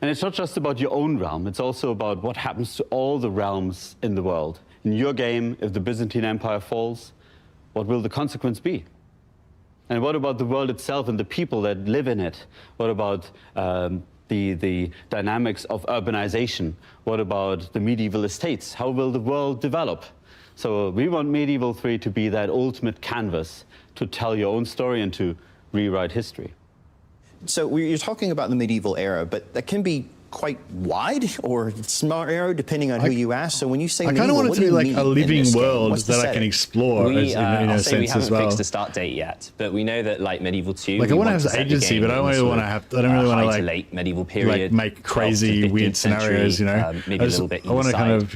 Speaker 3: And it's not just about your own realm, it's also about what happens to all the realms in the world. In your game, if the Byzantine Empire falls, what will the consequence be? And what about the world itself and the people that live in it? What about the dynamics of urbanization? What about the medieval estates? How will the world develop? So we want Medieval 3 to be that ultimate canvas to tell your own story and to rewrite history.
Speaker 2: So you're talking about the medieval era, but that can be quite wide or small era depending on who you ask. So when you say
Speaker 1: I kind of want it to be like a living world that I can explore in a sense as well.
Speaker 6: We haven't fixed a start date yet, but we know that like Medieval 2.
Speaker 1: Like I want to have agency, but I don't really want to have. I don't really want to like
Speaker 6: late medieval period,
Speaker 1: like make crazy weird scenarios. You know,
Speaker 6: maybe a little bit.
Speaker 1: I want to kind of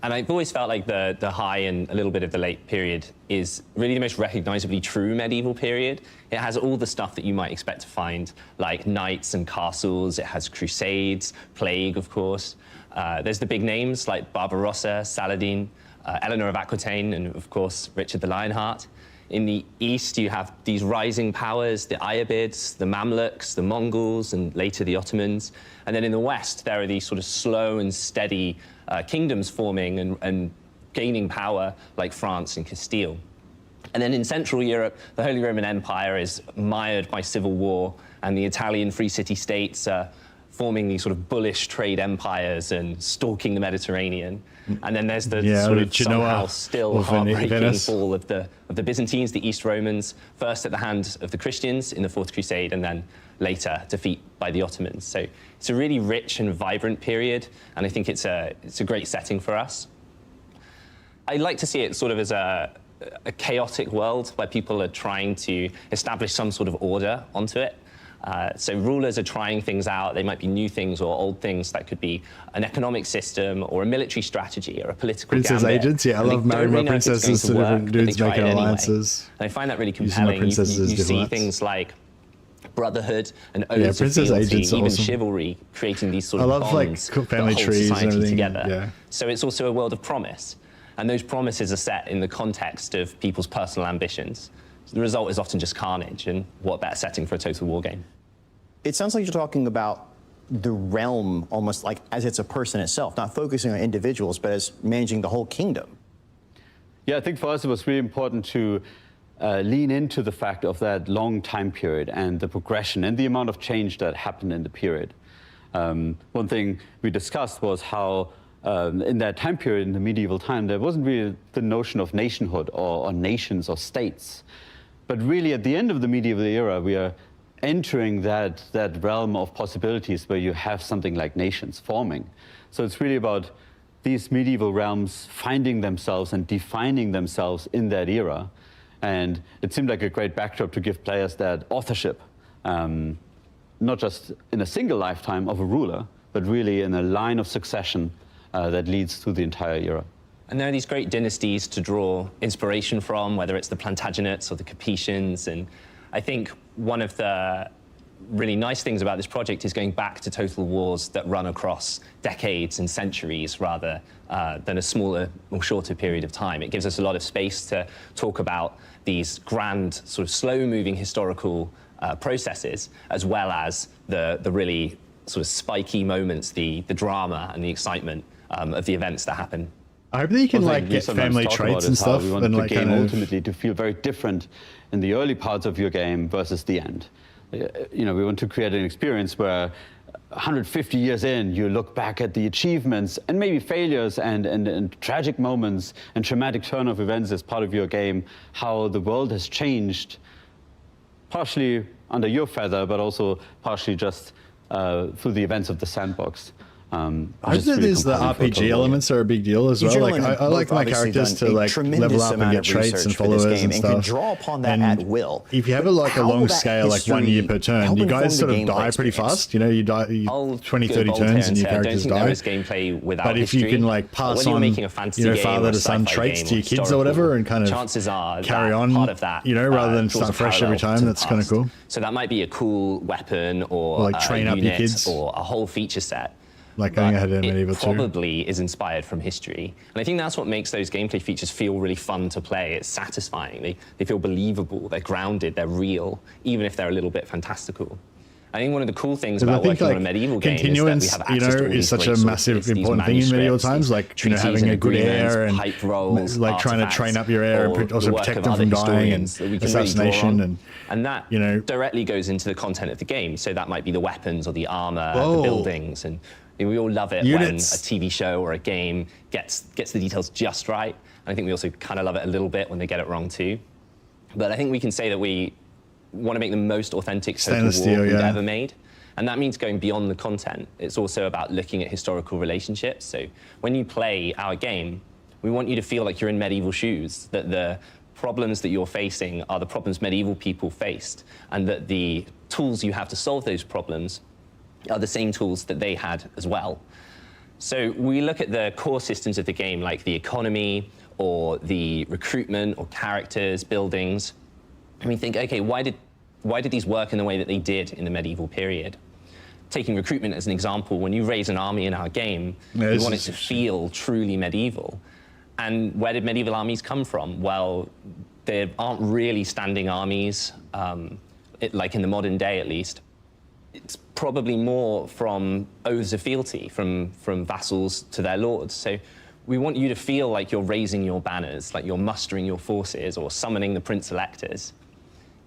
Speaker 6: And I've always felt like the high and a little bit of the late period is really the most recognizably true medieval period. It has all the stuff that you might expect to find, like knights and castles. It has crusades, plague, of course. There's the big names like Barbarossa, Saladin, Eleanor of Aquitaine, and of course, Richard the Lionheart. In the east, you have these rising powers, the Ayyubids, the Mamluks, the Mongols, and later the Ottomans. And then in the west, there are these sort of slow and steady kingdoms forming and gaining power, like France and Castile. And then in Central Europe, the Holy Roman Empire is mired by civil war, and the Italian free city states forming these sort of bullish trade empires and stalking the Mediterranean. And then there's the
Speaker 1: Yeah,
Speaker 6: sort of
Speaker 1: Genoa
Speaker 6: somehow still
Speaker 1: or
Speaker 6: heartbreaking
Speaker 1: Venice.
Speaker 6: fall of the Byzantines, the East Romans, first at the hand of the Christians in the Fourth Crusade, and then later defeat by the Ottomans. So it's a really rich and vibrant period, and I think it's a great setting for us. I like to see it sort of as a chaotic world where people are trying to establish some sort of order onto it. So rulers are trying things out. They might be new things or old things. That could be an economic system or a military strategy or a political
Speaker 1: Princess
Speaker 6: gambit.
Speaker 1: agents, yeah, I
Speaker 6: And they
Speaker 1: love
Speaker 6: don't
Speaker 1: marrying my
Speaker 6: really know if it's
Speaker 1: princesses to
Speaker 6: going
Speaker 1: different
Speaker 6: work, but they
Speaker 1: dudes,
Speaker 6: try it
Speaker 1: making
Speaker 6: anyway.
Speaker 1: alliances.
Speaker 6: And I find that really
Speaker 1: Using my
Speaker 6: compelling.
Speaker 1: princesses as
Speaker 6: You see
Speaker 1: diplomats.
Speaker 6: things like brotherhood and
Speaker 1: Yeah,
Speaker 6: oaths of
Speaker 1: princess
Speaker 6: fealty,
Speaker 1: agents are
Speaker 6: even
Speaker 1: awesome.
Speaker 6: chivalry, creating these sort
Speaker 1: I
Speaker 6: of
Speaker 1: love, like,
Speaker 6: bonds
Speaker 1: family
Speaker 6: that hold
Speaker 1: trees and
Speaker 6: society
Speaker 1: everything,
Speaker 6: together.
Speaker 1: yeah.
Speaker 6: So it's also a world of promise. And those promises are set in the context of people's personal ambitions. So the result is often just carnage, and what better setting for a total war game?
Speaker 2: It sounds like you're talking about the realm almost like as it's a person itself, not focusing on individuals, but as managing the whole kingdom.
Speaker 3: Yeah, I think for us it was really important to lean into the fact of that long time period and the progression and the amount of change that happened in the period. One thing we discussed was how in that time period, in the medieval time, there wasn't really the notion of nationhood or nations or states. But really at the end of the medieval era, we are entering that realm of possibilities where you have something like nations forming. So it's really about these medieval realms finding themselves and defining themselves in that era. And it seemed like a great backdrop to give players that authorship, not just in a single lifetime of a ruler, but really in a line of succession that leads through the entire era.
Speaker 6: And there are these great dynasties to draw inspiration from, whether it's the Plantagenets or the Capetians. And I think one of the really nice things about this project is going back to total wars that run across decades and centuries rather than a smaller or shorter period of time. It gives us a lot of space to talk about these grand, sort of slow-moving historical processes, as well as the really sort of spiky moments, the drama and the excitement of the events that happen.
Speaker 1: I hope that you can
Speaker 3: One
Speaker 1: like
Speaker 3: thing we
Speaker 1: get
Speaker 3: sometimes
Speaker 1: family
Speaker 3: talk
Speaker 1: traits
Speaker 3: about
Speaker 1: and
Speaker 3: is how
Speaker 1: stuff,
Speaker 3: we want
Speaker 1: and
Speaker 3: the
Speaker 1: like
Speaker 3: game
Speaker 1: kind of
Speaker 3: ultimately to feel very different in the early parts of your game versus the end. You know, we want to create an experience where 150 years in, you look back at the achievements and maybe failures and tragic moments and traumatic turn of events as part of your game, how the world has changed, partially under your feather, but also partially just through the events of the sandbox.
Speaker 1: I hope that there's the RPG elements are a big deal as well. Like I like my characters to like level up and get traits and followers and stuff.
Speaker 2: Can draw upon that
Speaker 1: And
Speaker 2: at will.
Speaker 1: if you have a long scale, like 1 year per turn, you guys sort of die pretty fast. You know, you die 20, 30 turns and your characters die. But if you can like pass on, father to son traits to your kids or whatever, and kind of carry on, rather than start fresh every time, that's kind of cool.
Speaker 6: So that might be a cool weapon or
Speaker 1: like train
Speaker 6: a
Speaker 1: up your
Speaker 6: unit
Speaker 1: kids.
Speaker 6: or a whole feature set.
Speaker 1: Like going ahead in Medieval 2.
Speaker 6: Probably is inspired from history. And I think that's what makes those gameplay features feel really fun to play. It's satisfying. They feel believable, they're grounded, they're real, even if they're a little bit fantastical. I think one of the cool things about working on a medieval game is that we have access to all these
Speaker 1: is such
Speaker 6: great
Speaker 1: a massive
Speaker 6: sources,
Speaker 1: important thing in medieval times, like having a good heir and
Speaker 6: pipe rolls,
Speaker 1: like trying to train up your heir and also protect them from dying and assassination
Speaker 6: and that directly goes into the content of the game. So that might be the weapons or the armor, the buildings, and we all love it when a TV show or a game gets the details just right. And I think we also kind of love it a little bit when they get it wrong too. But I think we can say that we want to make the most authentic total war we've ever made. And that means going beyond the content. It's also about looking at historical relationships. So when you play our game, we want you to feel like you're in medieval shoes, that the problems that you're facing are the problems medieval people faced, and that the tools you have to solve those problems are the same tools that they had as well. So we look at the core systems of the game, like the economy or the recruitment or characters, buildings, and we think, okay, why did these work in the way that they did in the medieval period? Taking recruitment as an example, when you raise an army in our game, we want it to feel truly medieval. And where did medieval armies come from? Well, there aren't really standing armies, like in the modern day at least. It's probably more from oaths of fealty, from vassals to their lords. So we want you to feel like you're raising your banners, like you're mustering your forces or summoning the prince electors.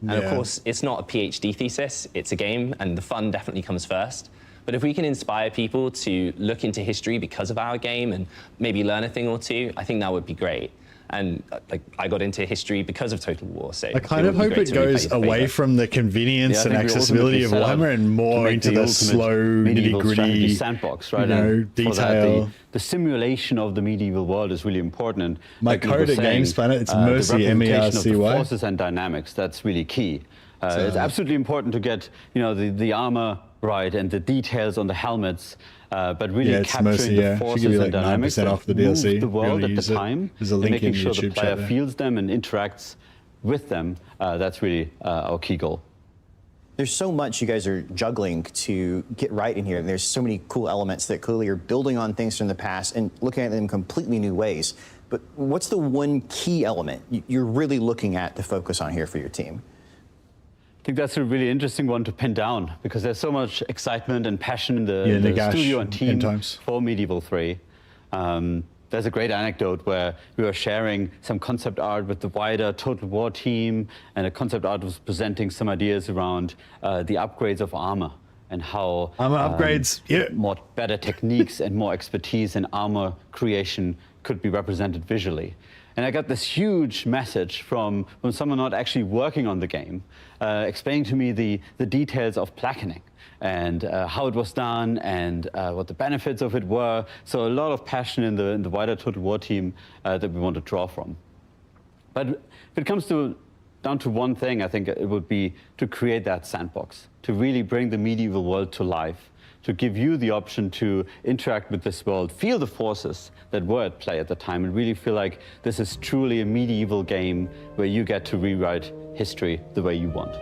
Speaker 6: And of course, it's not a PhD thesis, it's a game, and the fun definitely comes first. But if we can inspire people to look into history because of our game and maybe learn a thing or two, I think that would be great. And like, I got into history because of Total War, so
Speaker 1: I kind of hope it goes away from the convenience and accessibility of Warhammer and more into the slow, nitty-gritty
Speaker 3: sandbox, right?
Speaker 1: You know, detail.
Speaker 3: The simulation of the medieval world is really important. And
Speaker 1: my code at Games Planet, it's Mercy, M-E-R-C-Y.
Speaker 3: The forces and dynamics, that's really key. It's absolutely important to get, you know, the armor right and the details on the helmets, but really capturing the forces and dynamics that
Speaker 1: off the DLC,
Speaker 3: the world at the time,
Speaker 1: There's a
Speaker 3: and
Speaker 1: link
Speaker 3: making
Speaker 1: in
Speaker 3: sure the
Speaker 1: YouTube
Speaker 3: player
Speaker 1: chat
Speaker 3: feels them and interacts with them. That's really our key goal.
Speaker 2: There's so much you guys are juggling to get right in here. And there's so many cool elements that clearly are building on things from the past and looking at them in completely new ways. But what's the one key element you're really looking at to focus on here for your team?
Speaker 3: I think that's a really interesting one to pin down because there's so much excitement and passion in the studio and team for Medieval 3. There's a great anecdote where we were sharing some concept art with the wider Total War team, and a concept art was presenting some ideas around the upgrades of armor and how more better techniques and more expertise in armor creation could be represented visually. And I got this huge message from someone not actually working on the game, explaining to me the details of blackening and how it was done and what the benefits of it were. So a lot of passion in the wider Total War team that we want to draw from. But if it comes down to one thing, I think it would be to create that sandbox, to really bring the medieval world to life, to give you the option to interact with this world, feel the forces that were at play at the time, and really feel like this is truly a medieval game where you get to rewrite history the way you want.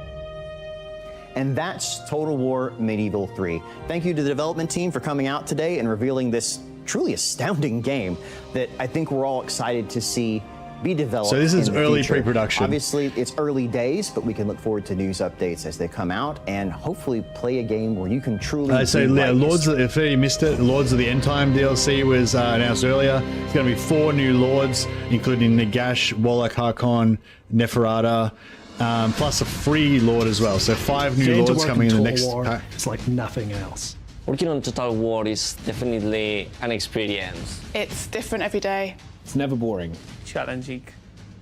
Speaker 2: And that's Total War Medieval 3. Thank you to the development team for coming out today and revealing this truly astounding game that I think we're all excited to see be developed.
Speaker 1: So this is early pre-production.
Speaker 2: Obviously, it's early days, but we can look forward to news updates as they come out and hopefully play a game where you can truly.
Speaker 1: So yeah, if you missed it, Lords of the End Time DLC was announced earlier. It's going to be 4 new Lords, including Nagash, Warlock Harkon, Neferata, plus a free Lord as well. So 5 new Lords coming in the next pack.
Speaker 4: It's like nothing else.
Speaker 7: Working on Total War is definitely an experience.
Speaker 8: It's different every day.
Speaker 10: It's never boring.
Speaker 25: Challenging.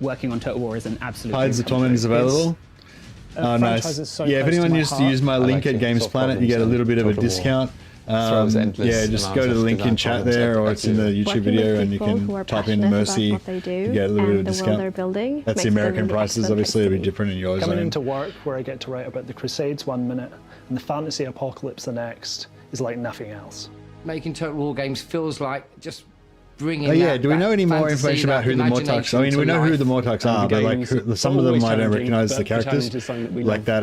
Speaker 25: Working on Total War is an absolute.
Speaker 1: Tides of Torment is available. Oh, nice.
Speaker 4: So
Speaker 1: yeah, if anyone used to use my link at Games Planet, you get a little bit of a discount. Yeah, just go to the link in chat there, or it's in the YouTube video, and you can type in Mercy. You get a little bit of a discount. That's the American prices. Obviously, it'll be different in yours.
Speaker 4: Coming into work where I get to write about the Crusades 1 minute and the fantasy apocalypse the next is like nothing else.
Speaker 26: Making Total War games feels like just bringing.
Speaker 1: Oh yeah, do we know any more information about who the Mortarks are? I mean, we know who the Mortarks are, but like some of them I don't recognize the characters. Like that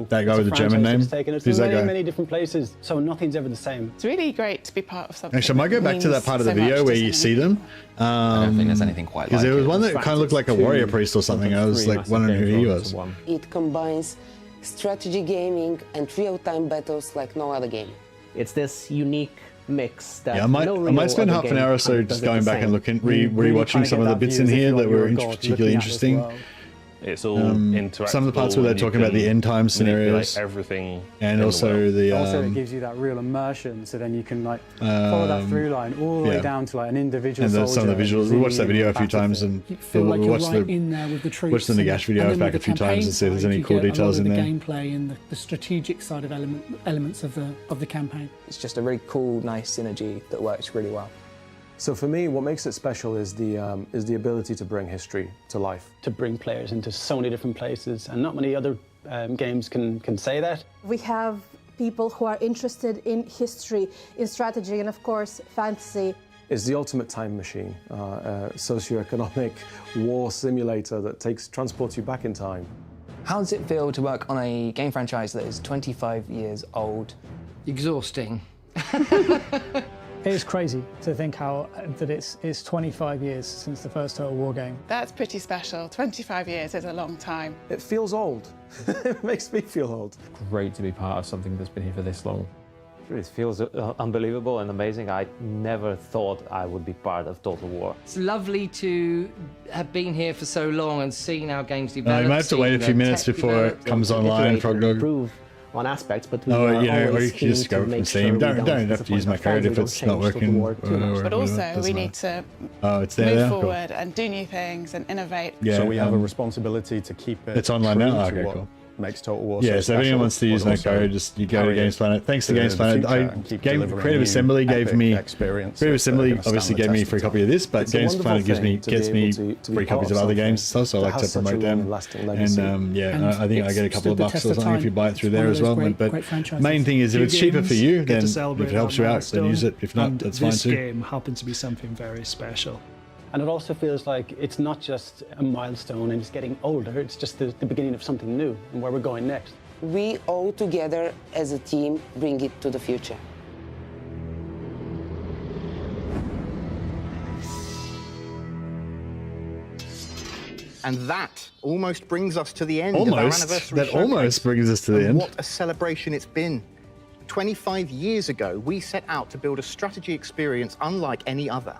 Speaker 1: that guy with the German name. Who's that guy?
Speaker 25: Many different places, so nothing's ever the same.
Speaker 8: It's really great to be part of something.
Speaker 1: Actually, I might go back to that part of the video where you see them.
Speaker 27: I don't think there's anything quite like it.
Speaker 1: Because there was one that kind of looked like a warrior priest or something. I was like wondering who he was.
Speaker 12: It combines strategy gaming and real-time battles like no other game.
Speaker 25: It's this unique mix that
Speaker 1: I might spend half an hour or so just going back and looking, rewatching some of the bits in here that were particularly interesting.
Speaker 28: It's all interactive.
Speaker 1: Some of the parts where they're talking about the end time scenarios,
Speaker 28: everything,
Speaker 1: and also the.
Speaker 29: Also, it gives you that real immersion, so then you can like follow that through line all the way down to like an individual.
Speaker 1: And some of the visuals. We watched that video a few times, and
Speaker 29: we watched the
Speaker 1: Nagash video back a few times and see if there's any cool details in there.
Speaker 29: Gameplay and the strategic side of elements of the campaign.
Speaker 25: It's just a really cool, nice synergy that works really well.
Speaker 28: So for me, what makes it special is the ability to bring history to life.
Speaker 25: To bring players into so many different places, and not many other games can say that.
Speaker 30: We have people who are interested in history, in strategy, and of course, fantasy.
Speaker 28: It's the ultimate time machine, socio-economic war simulator that transports you back in time.
Speaker 25: How does it feel to work on a game franchise that is 25 years old?
Speaker 26: Exhausting.
Speaker 29: It's crazy to think that it's 25 years since the first Total War game.
Speaker 8: That's pretty special. 25 years is a long time.
Speaker 28: It feels old. It makes me feel old.
Speaker 31: Great to be part of something that's been here for this long.
Speaker 17: It feels unbelievable and amazing. I never thought I would be part of Total War.
Speaker 26: It's lovely to have been here for so long and seen our games develop.
Speaker 1: You might have to wait a few minutes before it comes online, Progdog.
Speaker 5: on aspects, but we
Speaker 1: Oh,
Speaker 5: are
Speaker 1: you know, or
Speaker 5: always
Speaker 1: you can just
Speaker 5: keen
Speaker 1: go
Speaker 5: to
Speaker 1: from
Speaker 5: make
Speaker 1: Steam.
Speaker 5: sure we
Speaker 1: Don't have to
Speaker 5: disappoint
Speaker 1: use my
Speaker 5: our
Speaker 1: code
Speaker 5: fans,
Speaker 1: if
Speaker 5: we don't
Speaker 1: it's not
Speaker 5: change
Speaker 1: working.
Speaker 5: Total War too much.
Speaker 8: But also,
Speaker 1: doesn't
Speaker 8: we
Speaker 1: matter.
Speaker 8: need to
Speaker 1: Oh, it's there
Speaker 8: move
Speaker 1: now? Cool.
Speaker 8: forward and do new things and innovate.
Speaker 1: Yeah,
Speaker 9: so we have a responsibility to keep it.
Speaker 1: It's online
Speaker 9: true
Speaker 1: now?
Speaker 9: to
Speaker 1: Okay,
Speaker 9: what
Speaker 1: cool.
Speaker 9: Makes Total War
Speaker 1: Yeah, so if
Speaker 9: special,
Speaker 1: anyone wants to use
Speaker 9: but
Speaker 1: my
Speaker 9: also
Speaker 1: code, just you go to
Speaker 9: carry
Speaker 1: Games
Speaker 9: it
Speaker 1: Planet. Thanks to
Speaker 9: to
Speaker 1: Games
Speaker 9: the
Speaker 1: Planet.
Speaker 9: future and keep delivering
Speaker 1: Creative
Speaker 9: new
Speaker 1: Assembly gave
Speaker 9: epic
Speaker 1: me
Speaker 9: experiences
Speaker 1: Creative
Speaker 9: that are
Speaker 1: Assembly
Speaker 9: gonna
Speaker 1: obviously
Speaker 9: stand the
Speaker 1: gave me a
Speaker 9: test
Speaker 1: free
Speaker 9: of
Speaker 1: copy of this, but
Speaker 5: It's a
Speaker 1: Games
Speaker 5: wonderful
Speaker 1: Planet
Speaker 5: thing to be
Speaker 1: gets me
Speaker 5: able to be
Speaker 1: free
Speaker 5: part
Speaker 1: copies
Speaker 5: of
Speaker 1: of other
Speaker 5: something
Speaker 1: games. So I
Speaker 5: that
Speaker 1: like
Speaker 5: has
Speaker 1: to
Speaker 5: such a
Speaker 1: promote
Speaker 5: long
Speaker 1: them.
Speaker 5: and lasting legacy.
Speaker 1: And yeah,
Speaker 5: And
Speaker 1: I think I
Speaker 5: it's
Speaker 1: get a couple
Speaker 5: stood
Speaker 1: of
Speaker 5: the
Speaker 1: bucks
Speaker 5: test
Speaker 1: or
Speaker 5: of
Speaker 1: something if
Speaker 5: time.
Speaker 1: you buy it through
Speaker 5: It's one
Speaker 1: there
Speaker 5: of
Speaker 1: as
Speaker 5: those
Speaker 1: well.
Speaker 5: great
Speaker 1: But
Speaker 5: franchises.
Speaker 1: main thing is if
Speaker 4: Few
Speaker 1: it's cheaper for
Speaker 4: games
Speaker 1: you,
Speaker 4: get
Speaker 1: then
Speaker 4: to
Speaker 1: if
Speaker 4: celebrate
Speaker 1: it helps
Speaker 4: that
Speaker 1: you out, then
Speaker 4: milestone,
Speaker 1: use it. If not,
Speaker 4: and
Speaker 1: that's fine
Speaker 4: this
Speaker 1: too.
Speaker 4: game happened to be something very special.
Speaker 25: And it also feels like it's not just a milestone and it's getting older, it's just the beginning of something new and where we're going next.
Speaker 12: We all together as a team bring it to the future.
Speaker 10: And that almost brings us to the end of our
Speaker 1: Almost.
Speaker 10: anniversary
Speaker 1: That
Speaker 10: showcase.
Speaker 1: almost brings us to the
Speaker 10: And
Speaker 1: end.
Speaker 10: What a celebration it's been. 25 years ago, we set out to build a strategy experience unlike any other.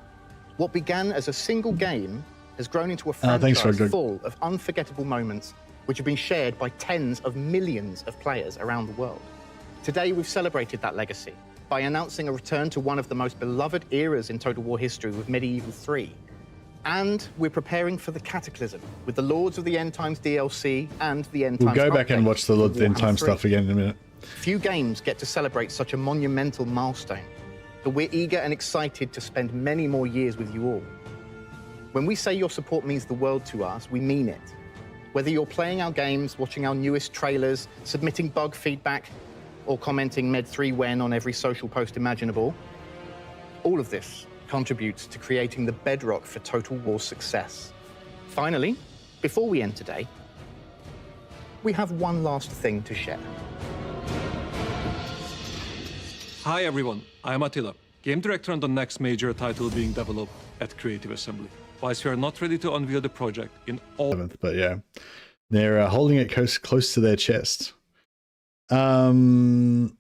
Speaker 10: What began as a single game has grown into a
Speaker 1: thanks,
Speaker 10: franchise
Speaker 1: Rodrigo.
Speaker 10: full of unforgettable moments which have been shared by tens of millions of players around the world. Today, we've celebrated that legacy by announcing a return to one of the most beloved eras in Total War history with Medieval 3. And we're preparing for the Cataclysm with the Lords of the End Times DLC and the End
Speaker 1: We'll
Speaker 10: Times
Speaker 1: go back and
Speaker 10: update
Speaker 1: watch the Lord of the End
Speaker 10: Warhammer
Speaker 1: Time
Speaker 10: 3.
Speaker 1: stuff again in a minute.
Speaker 10: Few games get to celebrate such a monumental milestone, but we're eager and excited to spend many more years with you all. When we say your support means the world to us, we mean it. Whether you're playing our games, watching our newest trailers, submitting bug feedback, or commenting Med3 when on every social post imaginable, all of this contributes to creating the bedrock for Total War's success. Finally, before we end today, we have one last thing to share.
Speaker 11: Hi everyone, I'm Attila, game director on the next major title being developed at Creative Assembly. Whilst we are not ready to unveil the project in all...
Speaker 1: But yeah, they're holding it close to their chest. Now,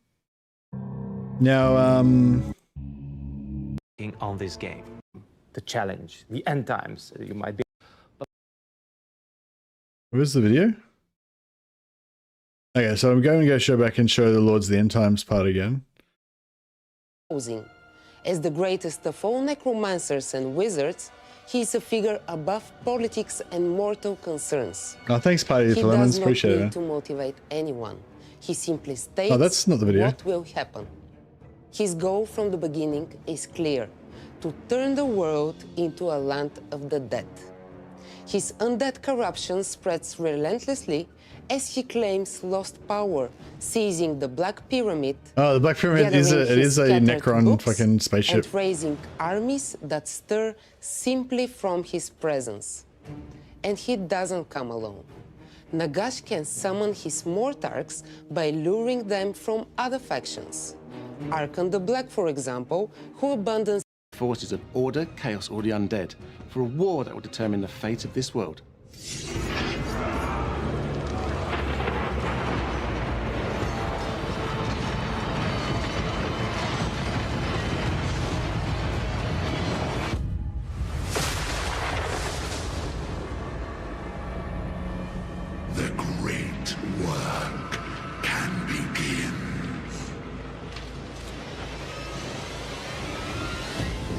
Speaker 17: on this game, the challenge, the end times, you might be.
Speaker 1: where's the video? Okay, so I'm going to go show back and show the Lords of the End Times part again.
Speaker 12: As the greatest of all necromancers and wizards, he is a figure above politics and mortal concerns.
Speaker 1: Oh, thanks, Party
Speaker 12: He
Speaker 1: for Lemons.
Speaker 12: does not
Speaker 1: Appreciate
Speaker 12: need
Speaker 1: it.
Speaker 12: to motivate anyone. He simply states
Speaker 1: Oh, that's not the video.
Speaker 12: what will happen. His goal from the beginning is clear: to turn the world into a land of the dead. His undead corruption spreads relentlessly as he claims lost power, seizing the Black Pyramid.
Speaker 1: Oh, the Black Pyramid is
Speaker 12: gathering his
Speaker 1: a
Speaker 12: scattered
Speaker 1: Necron
Speaker 12: books,
Speaker 1: fucking spaceship.
Speaker 12: and raising armies that stir simply from his presence. And he doesn't come alone. Nagash can summon his Mortarchs by luring them from other factions. Archon the Black, for example, who abandons
Speaker 13: Forces of order, chaos, or the undead for a war that will determine the fate of this world.
Speaker 14: The great work can begin.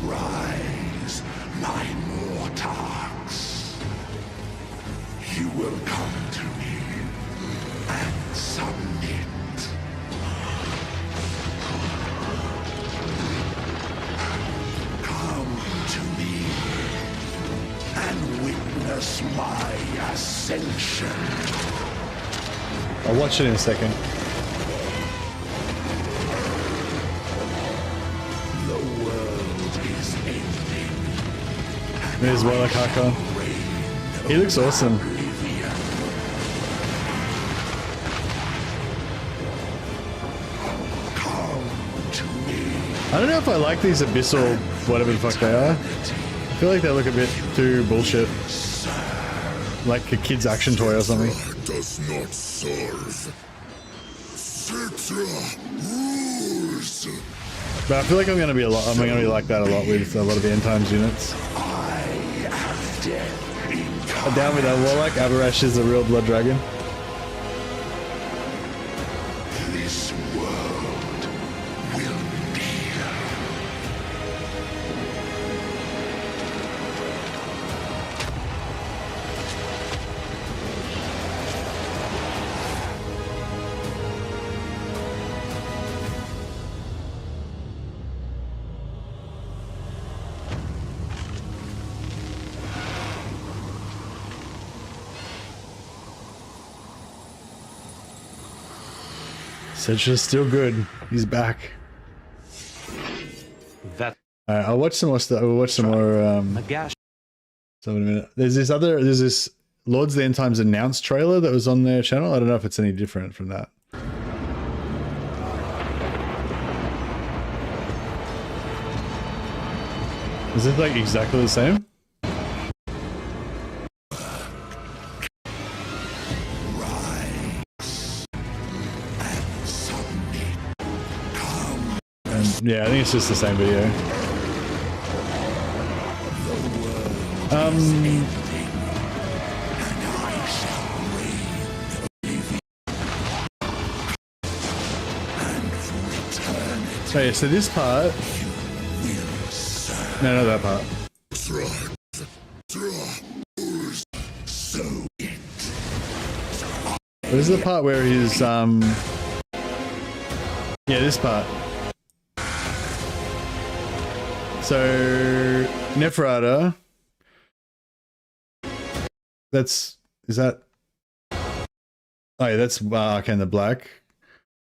Speaker 14: Rise, my Mortarchs. You will come to me and submit. Come to me and witness my ascension.
Speaker 1: I'll watch it in a second.
Speaker 14: The world is ending.
Speaker 1: There's Warlock Haka. He looks awesome. I don't know if I like these Abyssal, whatever the fuck they are. I feel like they look a bit too bullshit. Like a kid's action toy or something.
Speaker 14: Does not serve. Citra rules.
Speaker 1: But I feel like I'm gonna be like that a lot with a lot of the End Times units. I'm down with that Warlock. Abarash is a real blood dragon. Cetra's still good. He's back.
Speaker 3: That
Speaker 1: I'll watch some more stuff. I'll watch some more.
Speaker 3: Nagash.
Speaker 1: So in a minute. There's this Lords of the End Times announced trailer that was on their channel. I don't know if it's any different from that. Is it like exactly the same? Yeah, I think it's just the same video. Oh yeah, so this part... No, not that part. This is the part where he's, yeah, this part. So, Neferata. Is that... Oh yeah, that's Arcane the Black.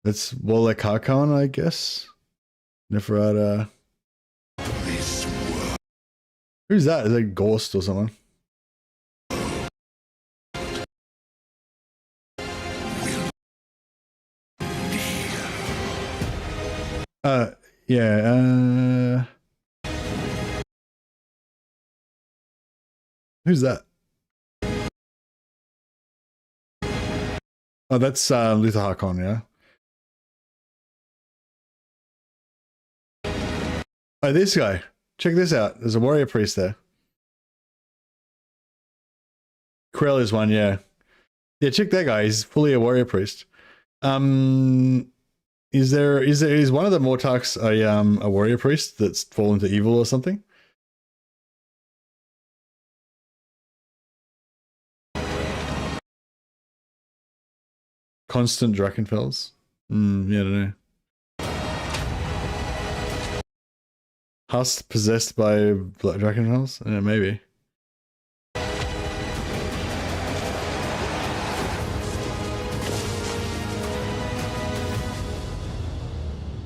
Speaker 1: That's Wolek Harkon, I guess. Neferata. Who's that? Is that Ghost or someone? Yeah, who's that? Oh, that's Luther Harkon, yeah. Oh, this guy. Check this out. There's a warrior priest there. Krell is one, yeah. Yeah, check that guy. He's fully a warrior priest. Is one of the Mortarks a warrior priest that's fallen to evil or something? Constant Drakenfels? Yeah, I don't know. Hust possessed by Drakenfels? Yeah, maybe.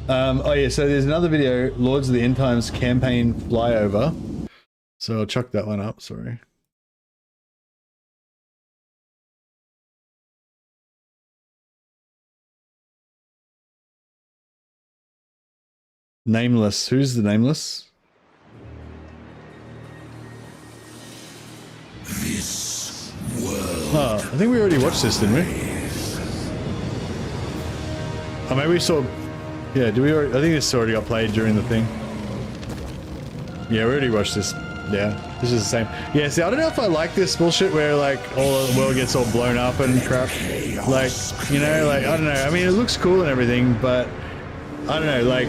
Speaker 1: Oh yeah, so there's another video, Lords of the End Times campaign flyover. So I'll chuck that one up, sorry. Nameless. Who's the Nameless?
Speaker 14: This world.
Speaker 1: Oh, I think we already watched this, didn't we? Oh, maybe we saw... Yeah, do we already... I think this already got played during the thing. Yeah, we already watched this. Yeah, this is the same. Yeah, see, I don't know if I like this bullshit where, like, all the world gets all blown up and crap. Like, you know, like, I don't know. I mean, it looks cool and everything, but... I don't know, like...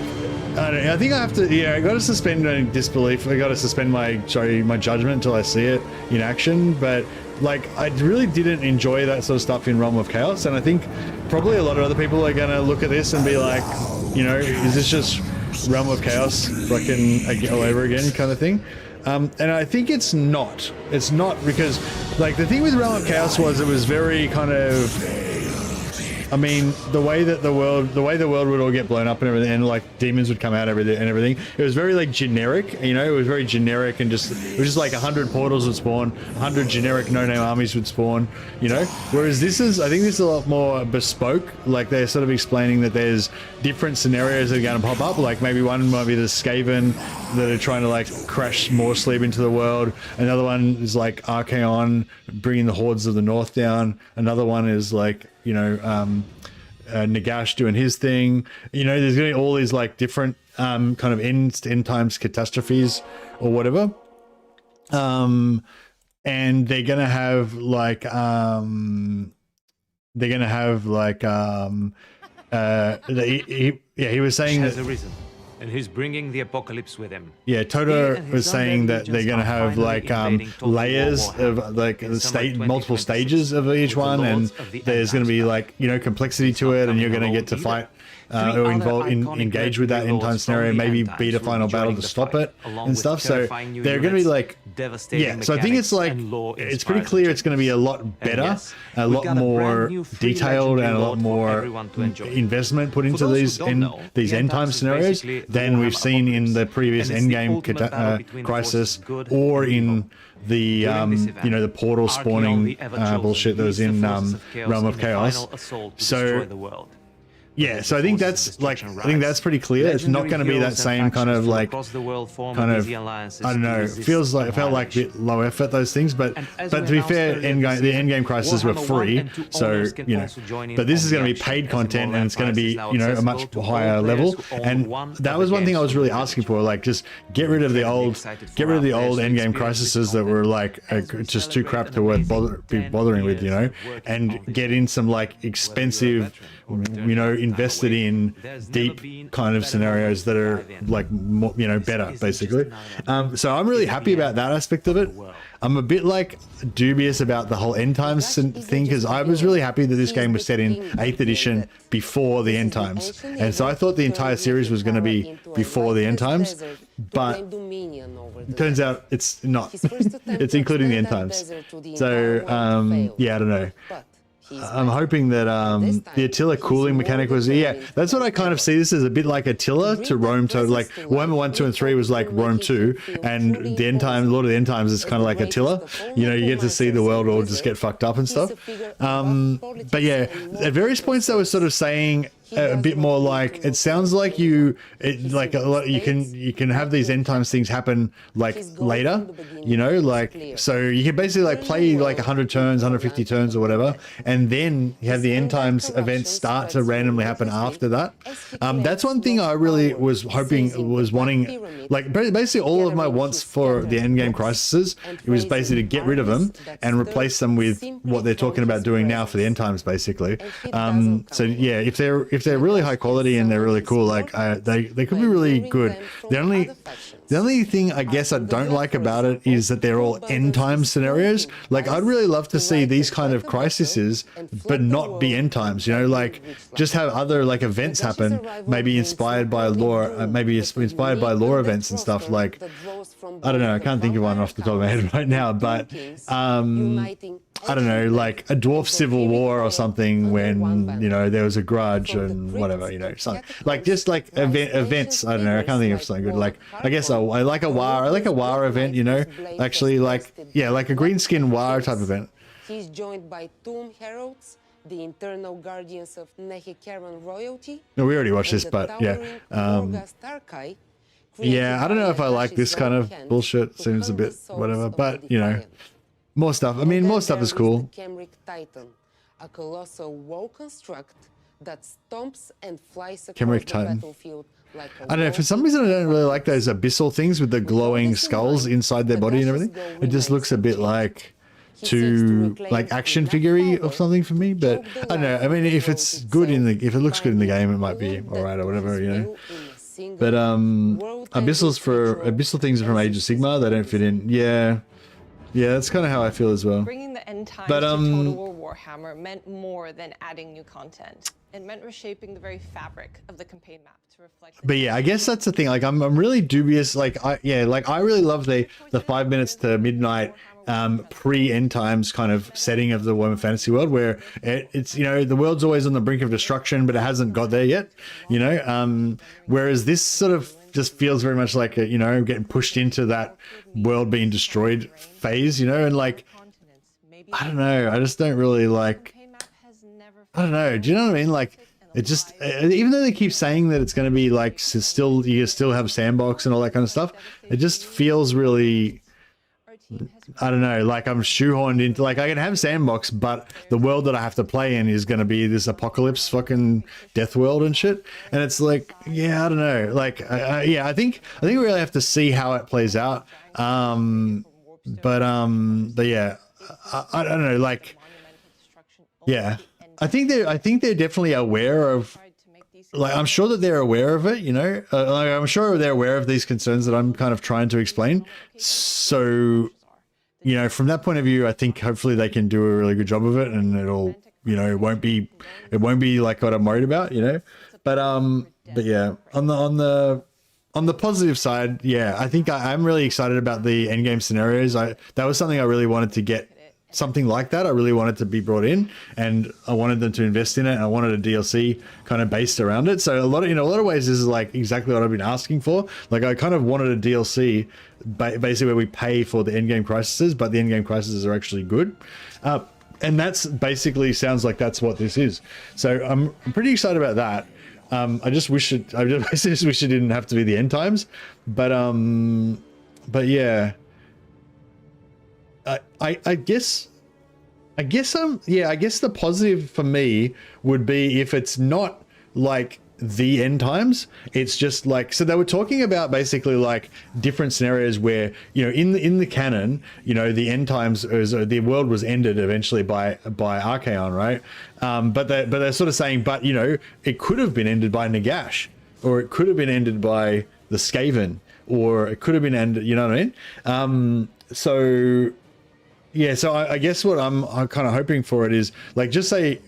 Speaker 1: I don't know, I think I have to... Yeah, I gotta suspend my disbelief. I gotta suspend my judgment until I see it in action, but... Like, I really didn't enjoy that sort of stuff in Realm of Chaos, and I think probably a lot of other people are gonna look at this and be like, you know, is this just Realm of Chaos fucking all over again kind of thing? And I think it's not. It's not because, like, the thing with Realm of Chaos was it was very kind of... I mean, the way the world would all get blown up and everything, and like demons would come out and everything. It was very like generic, you know. It was very generic and it was just like 100 portals would spawn, 100 generic no-name armies would spawn, you know. Whereas this is, I think this is a lot more bespoke. Like they're sort of explaining that there's different scenarios that are going to pop up. Like maybe one might be the Skaven that are trying to like crash more sleep into the world. Another one is like Archaon bringing the hordes of the north down. Another one is like, you know, Nagash doing his thing. You know, there's going to be all these like different kind of end times catastrophes or whatever. And they're going to have like, he was saying that...
Speaker 3: And he's bringing the apocalypse with him.
Speaker 1: Yeah, Toto was saying that they're going to have like layers of like multiple stages of each one, and there's going to be like, you know, complexity to it, and you're going to get to fight or engage with that end time scenario, maybe beat a final battle to stop it and stuff. So they're going to be like, yeah. So I think it's like it's pretty clear it's going to be a lot better, a lot more detailed, and a lot more investment put into these end time scenarios than we've seen in the previous endgame crisis or in the you know, the portal spawning bullshit that was in Realm of Chaos. So yeah, so I think that's like, I think that's pretty clear. It's not going to be that same kind of like, I don't know, it felt like a bit low effort, those things, but to be fair, the endgame crises were free, so, you know, but this is going to be paid content, and it's going to be, you know, a much higher level, and that was one thing I was really asking for, like, just get rid of the old endgame crises that were like just too crap to be bothering with, you know, and get in some like expensive, you know, invested in deep kind of scenarios that are like more, you know, better basically. So I'm really happy about that aspect of it. I'm a bit like dubious about the whole end times thing, because I was really happy that this game was set in 8th edition before the end times, and so I thought the entire series was going to be before the end times, but it turns out it's not. It's including the end times. So yeah, I don't know. I'm hoping that the Attila cooling mechanic was, yeah, that's what I kind of see this as, a bit like Attila to Rome 2, like Warhammer 1, 2, and 3 was like Rome 2, and the End Times, Lord of the End Times is kind of like Attila. You know, you get to see the world all just get fucked up and stuff. But yeah, at various points they were sort of saying a bit more like, it sounds like you can have these end times things happen like later, you know, like, so you can basically like play like 100 turns, 150 turns or whatever, and then you have the end times events start to randomly happen after that. That's one thing I really was wanting, like basically all of my wants for the endgame crises, it was basically to get rid of them and replace them with what they're talking about doing now for the end times basically. So yeah, if they're really high quality and they're really cool, like they could be really good. The only thing I guess I don't like about it is that they're all end time scenarios. Like I'd really love to see these kind of crises, but not be end times, you know, like just have other like events happen, maybe inspired by lore, maybe inspired by lore events and stuff. Like, I don't know, I can't think of one off the top of my head right now, but I don't know, like a dwarf civil war or something when, you know, there was a grudge and whatever, you know, something like just like events. I don't know, I can't think of something good. Like, I guess I like a war event, you know, actually, like, yeah, like a green skin war type event.
Speaker 12: He's joined by Tomb Heralds, the internal guardians of Nehekaran royalty.
Speaker 1: No, we already watched this, but yeah. Yeah, I don't know if I like this kind of bullshit. Seems a bit whatever, but you know, more stuff. I mean, more stuff is cool.
Speaker 12: Titan, a colossal wall construct that stomps and flies across
Speaker 1: Kemric
Speaker 12: the
Speaker 1: Titan.
Speaker 12: battlefield like a
Speaker 1: I don't know, for some reason I don't really like those abyssal things with the glowing skulls inside their body and everything. It just looks a bit like too like action figure-y or something for me, but I don't know. I mean, if it's good if it looks good in the game, it might be alright or whatever, you know. But abyssal things are from Age of Sigmar, they don't fit in. Yeah, that's kind of how I feel as well.
Speaker 2: Bringing the end times to Total War Warhammer meant more than adding new content. It meant reshaping the very fabric of the campaign map to reflect.
Speaker 1: But yeah, I guess that's the thing. Like, I'm really dubious. Like, I really love the 5 minutes to midnight pre-end times kind of setting of the Warhammer Fantasy world, where it's, you know, the world's always on the brink of destruction, but it hasn't got there yet, you know. Whereas this sort of just feels very much like you know, getting pushed into that world being destroyed phase, you know, and like, I don't know, I just don't really like, I don't know, do you know what I mean? Like, it just, even though they keep saying that it's going to be like still, you still have sandbox and all that kind of stuff, it just feels really, I don't know, like I'm shoehorned into, like I can have sandbox, but the world that I have to play in is going to be this apocalypse fucking death world and shit. And it's like, yeah, I don't know, like, yeah, I think we really have to see how it plays out. But yeah, I don't know, like, yeah, I think they're definitely aware of, like, I'm sure that they're aware of it, you know, like, I'm sure they're aware of these concerns that I'm kind of trying to explain. So, you know, from that point of view, I think hopefully they can do a really good job of it, and it'll, you know, it won't be like what I'm worried about, you know. But yeah, on the positive side, yeah, I think I'm really excited about the endgame scenarios. That was something I really wanted to get. Something like that I really wanted to be brought in, and I wanted them to invest in it, and I wanted a DLC kind of based around it. So a lot of ways this is like exactly what I've been asking for. Like I kind of wanted a DLC basically where we pay for the endgame crises, but the endgame crises are actually good. And that's basically sounds like that's what this is. So I'm pretty excited about that. I just wish it didn't have to be the end times, but yeah. I guess the positive for me would be if it's not like the end times, it's just like, so they were talking about basically like different scenarios where, you know, in the canon, you know, the end times the world was ended eventually by Archaon, right? But they're sort of saying, but you know, it could have been ended by Nagash, or it could have been ended by the Skaven, or it could have been ended, you know what I mean? So yeah, so I guess what I'm kind of hoping for it is like, just say,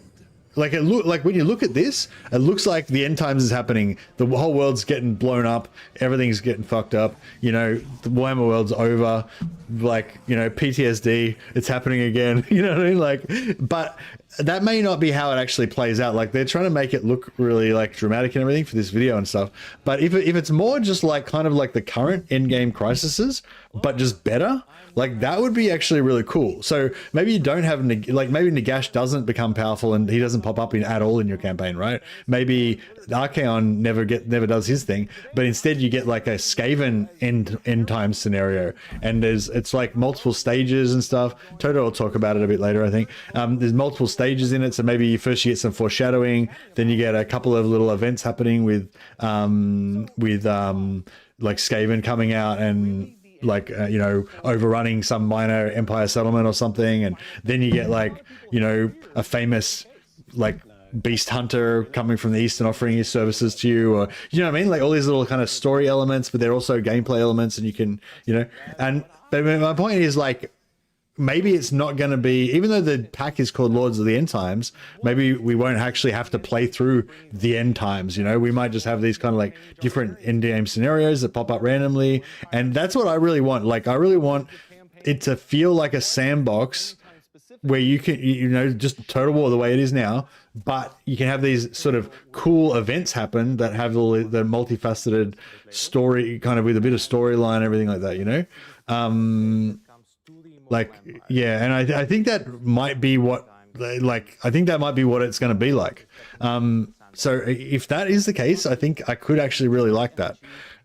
Speaker 1: like when you look at this, it looks like the end times is happening. The whole world's getting blown up. Everything's getting fucked up. You know, the Warhammer world's over. Like, you know, PTSD, it's happening again. You know what I mean? Like, but that may not be how it actually plays out. Like they're trying to make it look really like dramatic and everything for this video and stuff. But if it's more just like kind of like the current endgame crises, but just better, like that would be actually really cool. So maybe you don't have like maybe Nagash doesn't become powerful and he doesn't pop up at all in your campaign, right? Maybe Archaon never does his thing, but instead you get like a Skaven end time scenario, and it's like multiple stages and stuff. Toto will talk about it a bit later, I think. There's multiple stages in it, so maybe you get some foreshadowing, then you get a couple of little events happening with like Skaven coming out and like you know, overrunning some minor empire settlement or something, and then you get like, you know, a famous like beast hunter coming from the east and offering his services to you, or you know what I mean, like all these little kind of story elements, but they're also gameplay elements, and you can, you know, but my point is like, maybe it's not going to be, even though the pack is called Lords of the End Times, maybe we won't actually have to play through the end times. You know, we might just have these kind of like different end game scenarios that pop up randomly. And that's what I really want. Like, I really want it to feel like a sandbox where you can, you know, just Total War the way it is now, but you can have these sort of cool events happen that have all the multifaceted story, kind of with a bit of storyline, everything like that, you know? Like, yeah, and I think that might be what, like, I think that might be what it's going to be like. So if that is the case, I think I could actually really like that.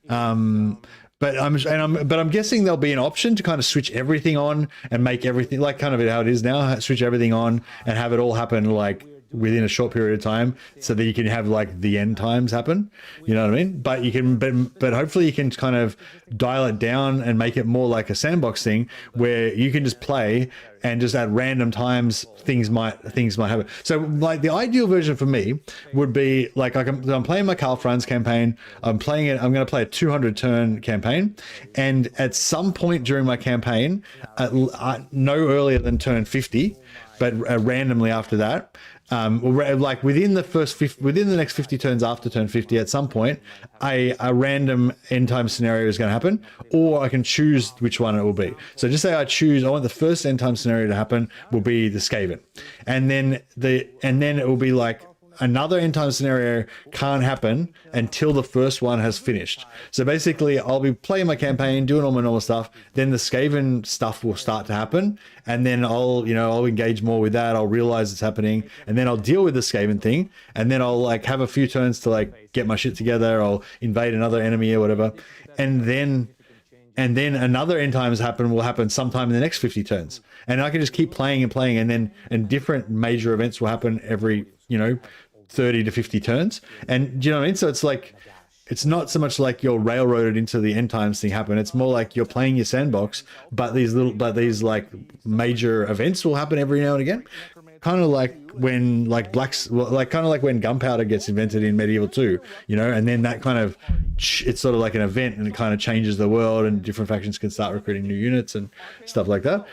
Speaker 1: But I'm guessing there'll be an option to kind of switch everything on and make everything like kind of how it is now, switch everything on and have it all happen like within a short period of time, so that you can have like the end times happen, you know what I mean? But you can, but hopefully you can kind of dial it down and make it more like a sandbox thing where you can just play and just at random times things might happen. So like the ideal version for me would be like I'm playing my Karl Franz campaign. I'm going to play a 200 turn campaign, and at some point during my campaign, no earlier than turn 50, but randomly after that, like within the next 50 turns after turn 50, at some point, a random end time scenario is going to happen, or I can choose which one it will be. So just say I want the first end time scenario to happen will be the Skaven, and then it will be like another end time scenario can't happen until the first one has finished. So basically I'll be playing my campaign, doing all my normal stuff, then the Skaven stuff will start to happen, and then I'll engage more with that. I'll realize it's happening, and then I'll deal with the Skaven thing, and then I'll like have a few turns to like get my shit together. I'll invade another enemy or whatever, and then another end times will happen sometime in the next 50 turns, and I can just keep playing and playing, and different major events will happen every, you know, 30 to 50 turns. And do you know what I mean? So it's like, it's not so much like you're railroaded into the end times thing happen. It's more like you're playing your sandbox, but these like major events will happen every now and again. Kind of like when like kind of like when gunpowder gets invented in Medieval 2, you know, and then that kind of, it's sort of like an event, and it kind of changes the world, and different factions can start recruiting new units and stuff like that.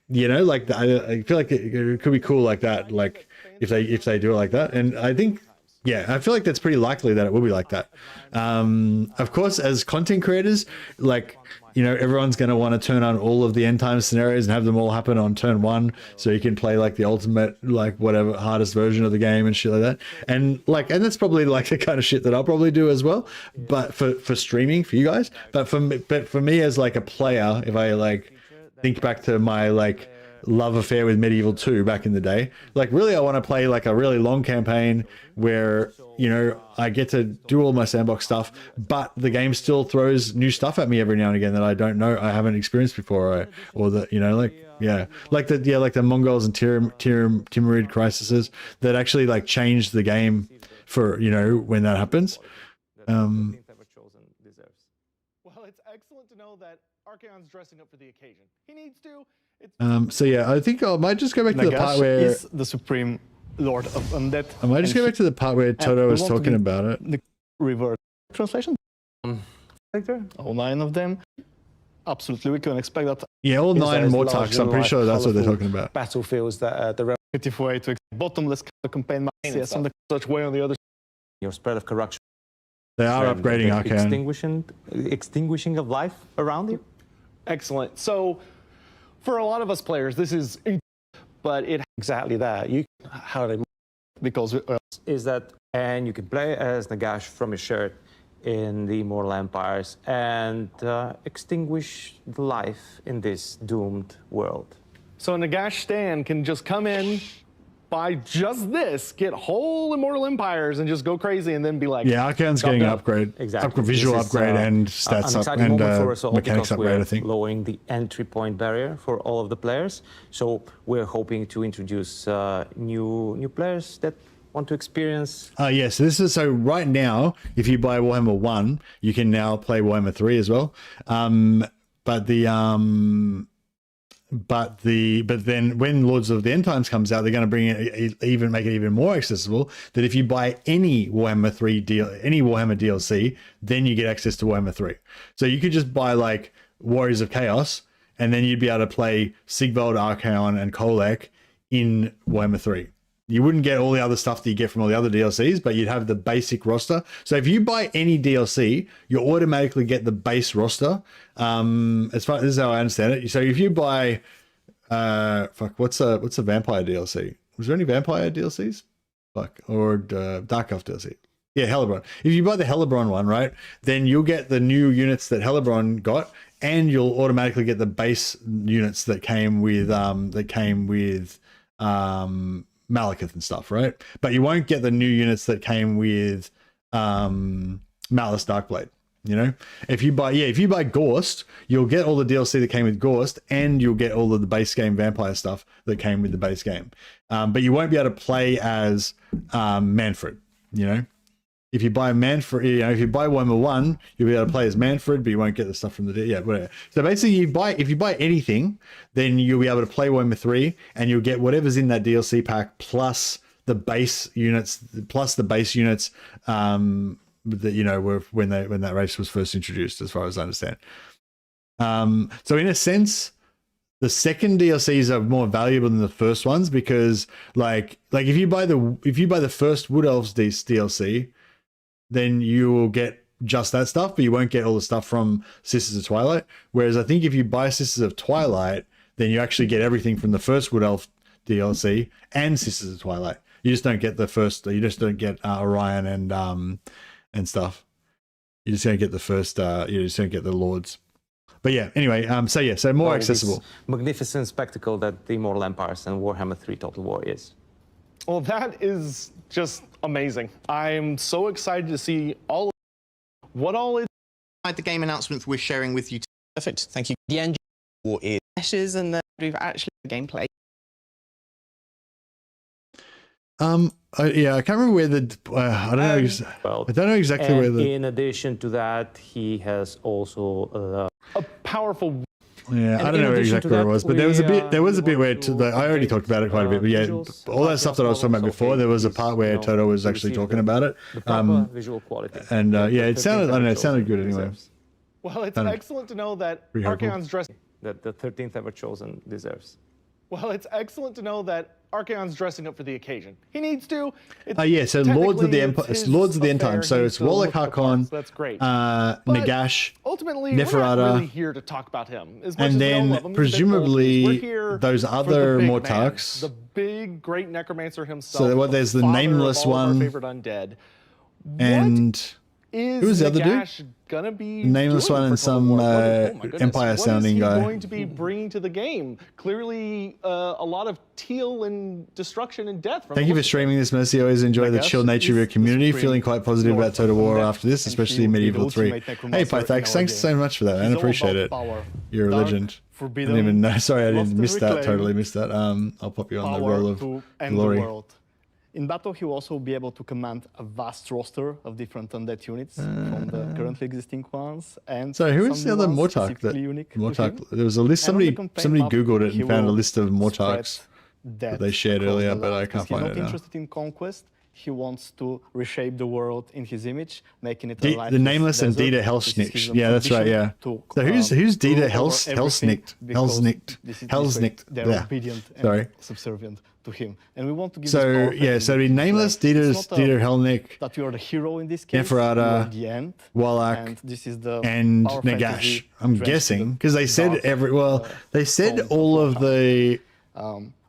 Speaker 1: You know, like I feel like it could be cool like that, like if they do it like that. And I think yeah, I feel like that's pretty likely that it will be like that. Of course, as content creators, like, you know, everyone's going to want to turn on all of the end time scenarios and have them all happen on turn 1, so you can play like the ultimate, like whatever hardest version of the game and shit like that. And like, and that's probably like the kind of shit that I'll probably do as well. But for streaming for you guys, but for me as like a player, if I like think back to my like love affair with Medieval 2 back in the day, like really I want to play like a really long campaign where, you know, I get to do all my sandbox stuff, but the game still throws new stuff at me every now and again that I don't know, I haven't experienced before, or the, you know, like, yeah, like the Mongols and Timurid crises that actually like change the game for, you know, when that happens.
Speaker 6: Well, it's excellent to know that Archaon's dressing up for the occasion. He needs to.
Speaker 1: So yeah, I think I might just go back to the part where
Speaker 6: is the supreme lord of undead.
Speaker 1: I might just go back to the part where Toto was talking about it.
Speaker 6: The reverse translation. All 9 of them. Absolutely, we can expect that.
Speaker 1: Yeah, all 9 Mortaks. I'm pretty sure that's what they're talking about.
Speaker 17: Battlefields that the
Speaker 6: relative way to bottomless campaign. Yes, and the such way on the other.
Speaker 17: Your spread of corruption.
Speaker 1: They are upgrading Archaon.
Speaker 17: Extinguishing of life around you.
Speaker 6: Excellent. So, for a lot of us players, this is, but it
Speaker 17: exactly that. You how they
Speaker 6: because
Speaker 17: is that, and you can play as Nagash from his shirt in the Immortal Empires and extinguish the life in this doomed world.
Speaker 6: So Nagash Stan can just come in, buy just this, get whole Immortal Empires, and just go crazy, and then be like,
Speaker 1: yeah, Archaon's getting an upgrade, visual upgrade, and stats up, and mechanics upgrade. I think
Speaker 17: lowering the entry point barrier for all of the players. So we're hoping to introduce new players that want to experience.
Speaker 1: Yeah, so this is, so right now, if you buy Warhammer 1, you can now play Warhammer 3 as well. But then when Lords of the End Times comes out, they're going to bring it, make it even more accessible, that if you buy any Warhammer 3 any Warhammer DLC, then you get access to Warhammer 3. So you could just buy like Warriors of Chaos, and then you'd be able to play Sigvald, Archaon, and Kolek in Warhammer 3. You wouldn't get all the other stuff that you get from all the other DLCs, but you'd have the basic roster. So if you buy any DLC, you automatically get the base roster. This is how I understand it. So if you buy, what's a vampire DLC? Was there any vampire DLCs? Or Dark Elf DLC? Yeah, Hellebron. If you buy the Hellebron one, right, then you'll get the new units that Hellebron got, and you'll automatically get the base units that came with Malekith and stuff, right? But you won't get the new units that came with Malice Darkblade. You know, if you buy Gorst, you'll get all the DLC that came with Gorst, and you'll get all of the base game vampire stuff that came with the base game. But you won't be able to play as Manfred. You know, if you buy Manfred, if you buy Warhammer 1, you'll be able to play as Manfred, but you won't get the stuff from the whatever. So basically, if you buy anything, then you'll be able to play Warhammer 3, and you'll get whatever's in that DLC pack plus the base units, that were when that race was first introduced, as far as I understand. So in a sense, the second DLCs are more valuable than the first ones, because like if you buy the first Wood Elves DLC, then you will get just that stuff, but you won't get all the stuff from Sisters of Twilight. Whereas I think if you buy Sisters of Twilight, then you actually get everything from the first Wood Elf DLC and Sisters of Twilight. You just don't get the first. You just don't get Orion and stuff. You just don't get the first. You just don't get the Lords. But yeah, anyway. So more accessible.
Speaker 17: Magnificent spectacle that the Immortal Empires and Warhammer 3 Total War is.
Speaker 6: Well, that is just amazing. I'm so excited to see what all is.
Speaker 10: The game announcements we're sharing with you.
Speaker 7: Perfect. Thank you. The engine war is meshes, and then we've actually gameplay.
Speaker 1: I can't remember where the I don't know. I don't know exactly where the.
Speaker 17: In addition to that, he has also
Speaker 6: a powerful.
Speaker 1: Yeah, I don't know exactly where it was, but there was a bit where I already talked about it quite a bit. But yeah, all that stuff that I was talking about before, there was a part where Toto was actually talking about it.
Speaker 17: Visual quality.
Speaker 1: And it sounded, I don't know, it sounded good anyway.
Speaker 6: Well, it's excellent to know that Archaon's dressing
Speaker 17: that the 13th ever chosen deserves.
Speaker 6: Well, it's excellent to know that Archaon's dressing up for the occasion. He needs to.
Speaker 1: Yeah, so Lords of the Empire,
Speaker 6: it's
Speaker 1: Lords of the End
Speaker 6: affair.
Speaker 1: Time. So
Speaker 6: He
Speaker 1: it's
Speaker 6: needs to
Speaker 1: Warlock
Speaker 6: look the part,
Speaker 1: Harkon,
Speaker 6: so that's great.
Speaker 1: Nagash,
Speaker 6: Ultimately, we're not
Speaker 1: Neferata,
Speaker 6: really here to talk about him. As much
Speaker 1: and
Speaker 6: as we all
Speaker 1: then
Speaker 6: love him, he's a bit old.
Speaker 1: presumably
Speaker 6: We're here
Speaker 1: those
Speaker 6: for the
Speaker 1: other
Speaker 6: big
Speaker 1: Mortarks.
Speaker 6: man, the big, great necromancer himself.
Speaker 1: So what? There's the
Speaker 6: father
Speaker 1: nameless
Speaker 6: of all of our
Speaker 1: one,
Speaker 6: favorite undead.
Speaker 1: and
Speaker 6: Is
Speaker 1: who was the other dude?
Speaker 6: Nagash gonna be
Speaker 1: The nameless
Speaker 6: doing
Speaker 1: one
Speaker 6: for
Speaker 1: and
Speaker 6: Total
Speaker 1: some
Speaker 6: War? Oh my goodness.
Speaker 1: Empire-sounding
Speaker 6: What is he
Speaker 1: guy.
Speaker 6: going to be bringing to the game? Clearly, a lot of teal and destruction and death. From
Speaker 1: Thank
Speaker 6: the
Speaker 1: you for
Speaker 6: looks of it.
Speaker 1: streaming this, Mercy. Always enjoy the
Speaker 6: Nagash
Speaker 1: chill nature of your
Speaker 6: is the
Speaker 1: community.
Speaker 6: supreme
Speaker 1: Feeling quite positive
Speaker 6: lord
Speaker 1: about Total
Speaker 6: of
Speaker 1: War
Speaker 6: undead,
Speaker 1: after this,
Speaker 6: and
Speaker 1: especially
Speaker 6: he will be the
Speaker 1: Medieval 3.
Speaker 6: ultimate
Speaker 1: Hey,
Speaker 6: necromancer in
Speaker 1: Pythax,
Speaker 6: our
Speaker 1: thanks
Speaker 6: game.
Speaker 1: so much for that, man.
Speaker 6: He's
Speaker 1: I
Speaker 6: all
Speaker 1: appreciate
Speaker 6: about
Speaker 1: it.
Speaker 6: power,
Speaker 1: You're a
Speaker 6: dark,
Speaker 1: legend. I
Speaker 6: forbidden,
Speaker 1: didn't even know. Sorry, I
Speaker 6: lost
Speaker 1: didn't
Speaker 6: and
Speaker 1: miss that.
Speaker 6: reclaimed,
Speaker 1: Totally missed that. I'll pop you on the
Speaker 6: power
Speaker 1: roll of
Speaker 6: to end
Speaker 1: glory.
Speaker 6: the world.
Speaker 15: In battle, he will also be able to command a vast roster of different undead units from the currently existing ones. And
Speaker 1: So who is
Speaker 15: some
Speaker 1: the other
Speaker 15: new ones
Speaker 1: Mortark? That
Speaker 15: specifically unique to him.
Speaker 1: Mortark. There was a list.
Speaker 15: And on the
Speaker 1: Somebody
Speaker 15: campaign map,
Speaker 1: Googled it
Speaker 15: he
Speaker 1: and found a
Speaker 15: will
Speaker 1: list of Mortarks
Speaker 15: spread
Speaker 1: that they
Speaker 15: death
Speaker 1: shared
Speaker 15: across
Speaker 1: earlier,
Speaker 15: the
Speaker 1: but I
Speaker 15: land,
Speaker 1: can't
Speaker 15: because
Speaker 1: find it
Speaker 15: he's not
Speaker 1: now.
Speaker 15: interested in conquest. He wants to reshape the world in his image, making it a
Speaker 1: The
Speaker 15: lifeless
Speaker 1: Nameless and
Speaker 15: desert.
Speaker 1: Dita
Speaker 15: This is
Speaker 1: Helsnicht.
Speaker 15: his
Speaker 1: Yeah, that's right.
Speaker 15: ambition
Speaker 1: Yeah.
Speaker 15: to,
Speaker 1: So who's
Speaker 15: rule
Speaker 1: Dita
Speaker 15: over
Speaker 1: Helsnicht?
Speaker 15: everything, because
Speaker 1: Helsnicht.
Speaker 15: this is
Speaker 1: Helsnicht.
Speaker 15: They're
Speaker 1: Yeah.
Speaker 15: obedient and
Speaker 1: Sorry.
Speaker 15: subservient to him, and we want to give
Speaker 1: So
Speaker 15: this power
Speaker 1: yeah, so the
Speaker 15: flexibility to
Speaker 1: Nameless,
Speaker 15: play.
Speaker 1: Dita
Speaker 15: It's not a-
Speaker 1: Helsnicht,
Speaker 15: that you are the hero in this case.
Speaker 1: Neferata,
Speaker 15: you are the end,
Speaker 1: Warlock,
Speaker 15: and this is the
Speaker 1: and
Speaker 15: power
Speaker 1: Nagash.
Speaker 15: fantasy
Speaker 1: I'm
Speaker 15: drenched
Speaker 1: guessing
Speaker 15: in
Speaker 1: because they said
Speaker 15: dark,
Speaker 1: they said all of the.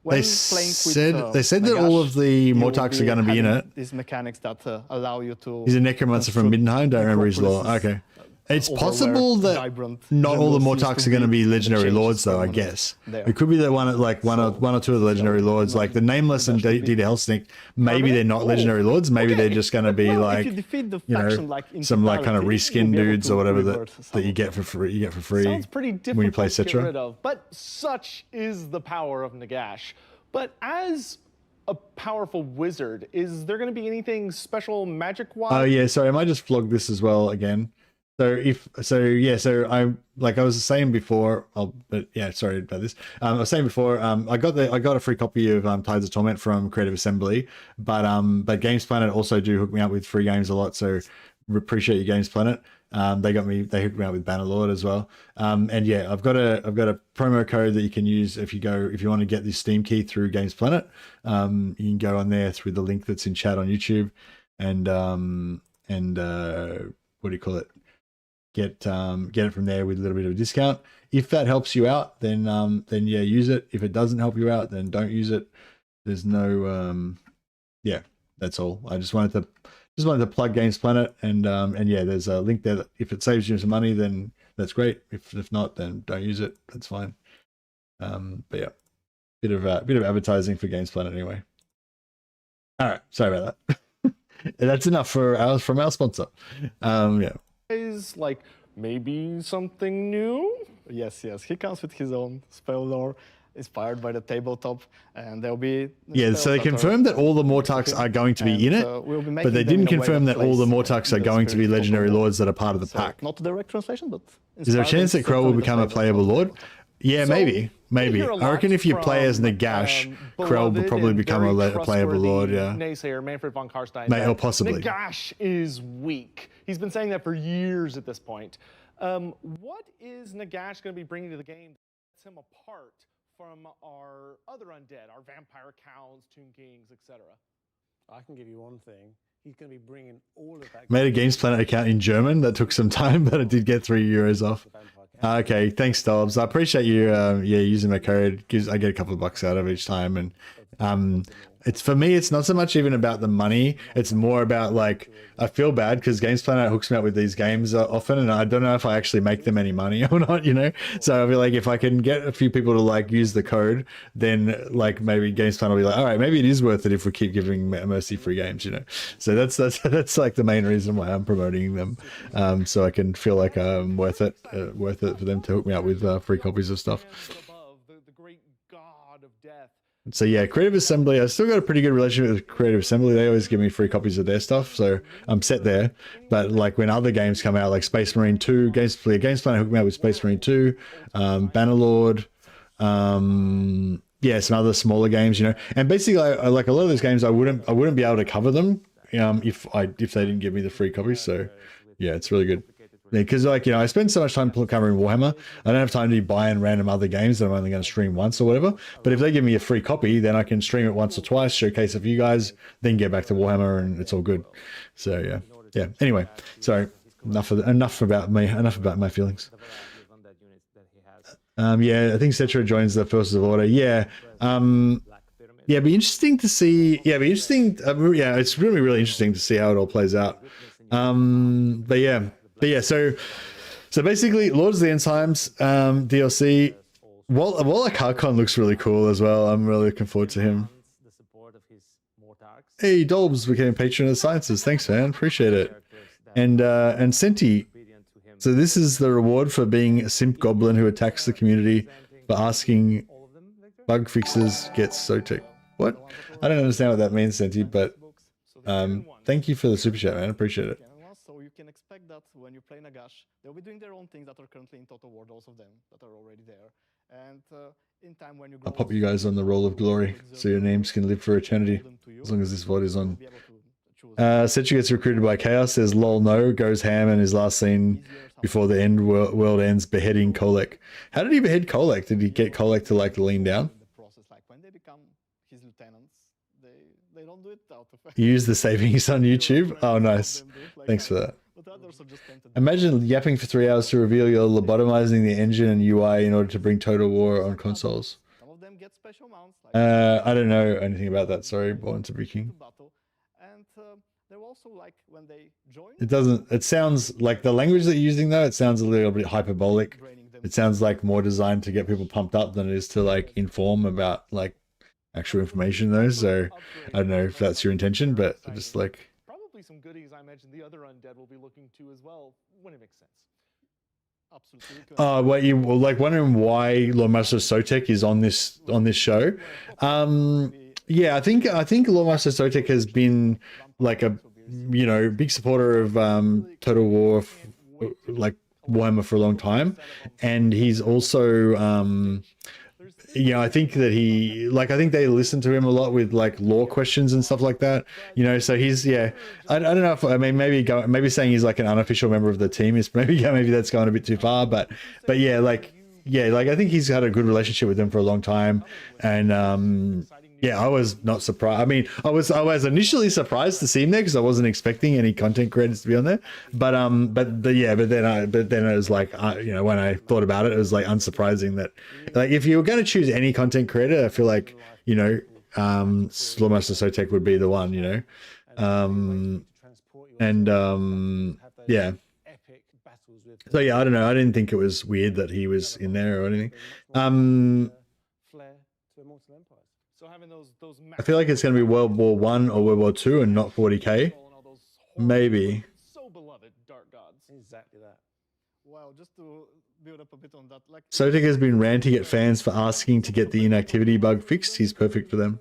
Speaker 15: when
Speaker 1: They
Speaker 15: playing with,
Speaker 1: said that all of the
Speaker 15: you will
Speaker 1: Mortarks are going to be in
Speaker 15: having
Speaker 1: it.
Speaker 15: These mechanics that allow you to.
Speaker 1: He's a necromancer from Middenheim. Don't remember his lore. Okay. It's possible that not all the Mortarks are going to be legendary lords, though. I guess it could be that one or two of the legendary lords, like the Nameless and Dita Helsnicht. Maybe they're not legendary lords. Maybe they're just going to be like, some like kind of reskin dudes or whatever that you get for free. You get for free
Speaker 6: Sounds pretty difficult
Speaker 1: when you play
Speaker 6: to get rid
Speaker 1: Citra.
Speaker 6: of, but such is the power of Nagash. But as a powerful wizard, is there going to be anything special magic-wise?
Speaker 1: Oh yeah, sorry, I might just vlog this as well again. So I like I was saying before, but yeah, sorry about this. I was saying before, I got a free copy of Tides of Torment from Creative Assembly, but Games Planet also do hook me up with free games a lot. So appreciate you, Games Planet. They hooked me up with Bannerlord as well. And yeah, I've got a promo code that you can use if you want to get this Steam key through Games Planet. You can go on there through the link that's in chat on YouTube, and what do you call it? Get it from there with a little bit of a discount. If that helps you out, then yeah, use it. If it doesn't help you out, then don't use it. There's no yeah, that's all. I just wanted to plug Games Planet, and yeah, there's a link there that if it saves you some money, then that's great. If not, then don't use it. That's fine. But yeah, bit of advertising for Games Planet anyway. All right, sorry about that. That's enough from our sponsor. Yeah.
Speaker 6: Is like maybe something new?
Speaker 15: Yes, he comes with his own spell lore, inspired by the tabletop, and there'll be.
Speaker 1: Yeah, so they confirmed that all the Mortarks are going to be in it, but they didn't confirm that all the Mortarks are going to be legendary lords that are part of the pack.
Speaker 15: Not a direct translation, but.
Speaker 1: Is there a chance that Krell will become a playable lord? Yeah, maybe. I reckon if you play as Nagash, Krell will probably become a playable lord. Yeah.
Speaker 6: Naysayer Manfred von Karstein.
Speaker 1: Or possibly.
Speaker 6: Nagash is weak. He's been saying that for years at this point. What is Nagash going to be bringing to the game that sets him apart from our other undead, our vampire cows, Tomb Kings, etc.?
Speaker 28: I can give you one thing. He's going to be bringing all of that.
Speaker 1: Made a Games Planet account in German. That took some time, but I did get €3 off. Okay, thanks, Dobbs. I appreciate you using my code. I get a couple of bucks out of each time, and it's for me. It's not so much even about the money. It's more about like I feel bad because Games Planet hooks me up with these games often, and I don't know if I actually make them any money or not. So I feel like if I can get a few people to like use the code, then like maybe Games Planet will be like, all right, maybe it is worth it if we keep giving Mercy free games. So that's like the main reason why I'm promoting them, so I can feel like I'm worth it for them to hook me up with free copies of stuff. So yeah, Creative Assembly, I still got a pretty good relationship with Creative Assembly. They always give me free copies of their stuff, so I'm set there. But like when other games come out, like Space Marine 2, Games Planet hooked me up with Space Marine 2, Bannerlord, yeah, some other smaller games, And basically, I like a lot of those games, I wouldn't be able to cover them if they didn't give me the free copies. So yeah, it's really good. because like, you know, I spend so much time covering Warhammer, I don't have time to be buying random other games that I'm only going to stream once or whatever. But if they give me a free copy, then I can stream it once or twice, showcase it for you guys, then get back to Warhammer, and it's all good. So yeah. Anyway, sorry, enough about me, enough about my feelings. Yeah, I think Cetra joins the Forces of Order. Yeah. Yeah, be interesting to see. Yeah, be interesting. Yeah, it's really, really interesting to see how it all plays out. But yeah. So basically, Lords of the End Times DLC. Wallach Harkon looks really cool as well. I'm really looking forward to him. Hey, Dolbs became patron of the Sciences. Thanks, man. Appreciate it. And Senti. So this is the reward for being a simp goblin who attacks the community for asking bug fixes. Gets so tick. What? I don't understand what that means, Senti, but thank you for the super chat, man. Appreciate it.
Speaker 15: So you can expect that when you play Nagash, they'll be doing their own things that are currently in Total War, those of them that are already there. And in time when you
Speaker 1: I'll pop you guys on the Roll of Glory so your names can live for eternity, as long as this VOD is on. Setchu gets recruited by Chaos, says lol no, goes ham, and his last scene before the world ends beheading Kolek. How did he behead Kolek? Did he get Kolek to like lean down?
Speaker 15: when they become his lieutenants, they don't do it out of
Speaker 1: You use the savings on YouTube? Oh, nice. Thanks for that. Imagine yapping for 3 hours to reveal you're lobotomizing the engine and UI in order to bring Total War on consoles.
Speaker 15: Some of them get special mounts.
Speaker 1: I don't know anything about that. Sorry, Born to be King.
Speaker 15: And they're also like when they join.
Speaker 1: It doesn't. It sounds like the language that you're using though. It sounds a little bit hyperbolic. It sounds like more designed to get people pumped up than it is to like inform about like actual information though. So I don't know if that's your intention, but just like.
Speaker 6: Probably some goodies I imagine the other undead will be looking to as well when it makes sense.
Speaker 15: Absolutely.
Speaker 1: What you were like wondering why Lord Master Sotek is on this show? Yeah, I think Lord Master Sotek has been like a big supporter of Total War, like Warhammer for a long time, and he's also I think that I think they listen to him a lot with like lore questions and stuff like that. So he's I don't know if maybe saying he's like an unofficial member of the team is maybe that's going a bit too far, but I think he's had a good relationship with them for a long time, and I was not surprised. I mean, I was initially surprised to see him there because I wasn't expecting any content creators to be on there. But then it was like, when I thought about it, it was like unsurprising that, like, if you were going to choose any content creator, I feel like, Slawmaster Sotek would be the one, So yeah, I don't know. I didn't think it was weird that he was in there or anything. I feel like it's going to be World War I or World War II and not 40k. Maybe.
Speaker 6: So beloved, Dark Gods.
Speaker 15: Exactly that. Wow, just to build up a bit on that. Like
Speaker 1: Sotek has been ranting at fans for asking to get the inactivity bug fixed. He's perfect for them.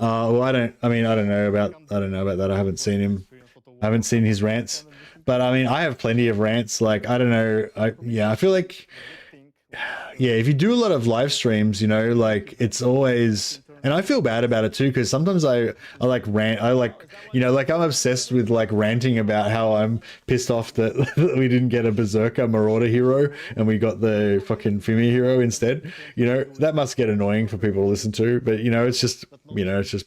Speaker 1: Well, I don't know about that. I haven't seen him. I haven't seen his rants. But I mean, I have plenty of rants. Like, I don't know. I feel like, if you do a lot of live streams, like it's always. And I feel bad about it too, because sometimes I like rant. I'm obsessed with like ranting about how I'm pissed off that we didn't get a Berserker Marauder hero and we got the fucking Fimi hero instead. That must get annoying for people to listen to, but it's just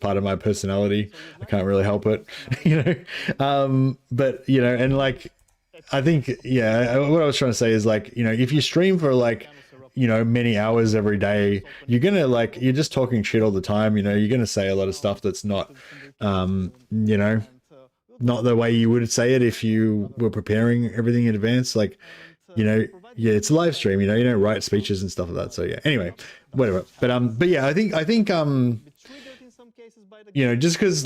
Speaker 1: part of my personality. I can't really help it, but and like, I think, what I was trying to say is like, if you stream for like, many hours every day, you're gonna you're just talking shit all the time. You're gonna say a lot of stuff that's not, not the way you would say it if you were preparing everything in advance. Like, it's a live stream. You don't write speeches and stuff like that. So yeah. Anyway, whatever. But I think just because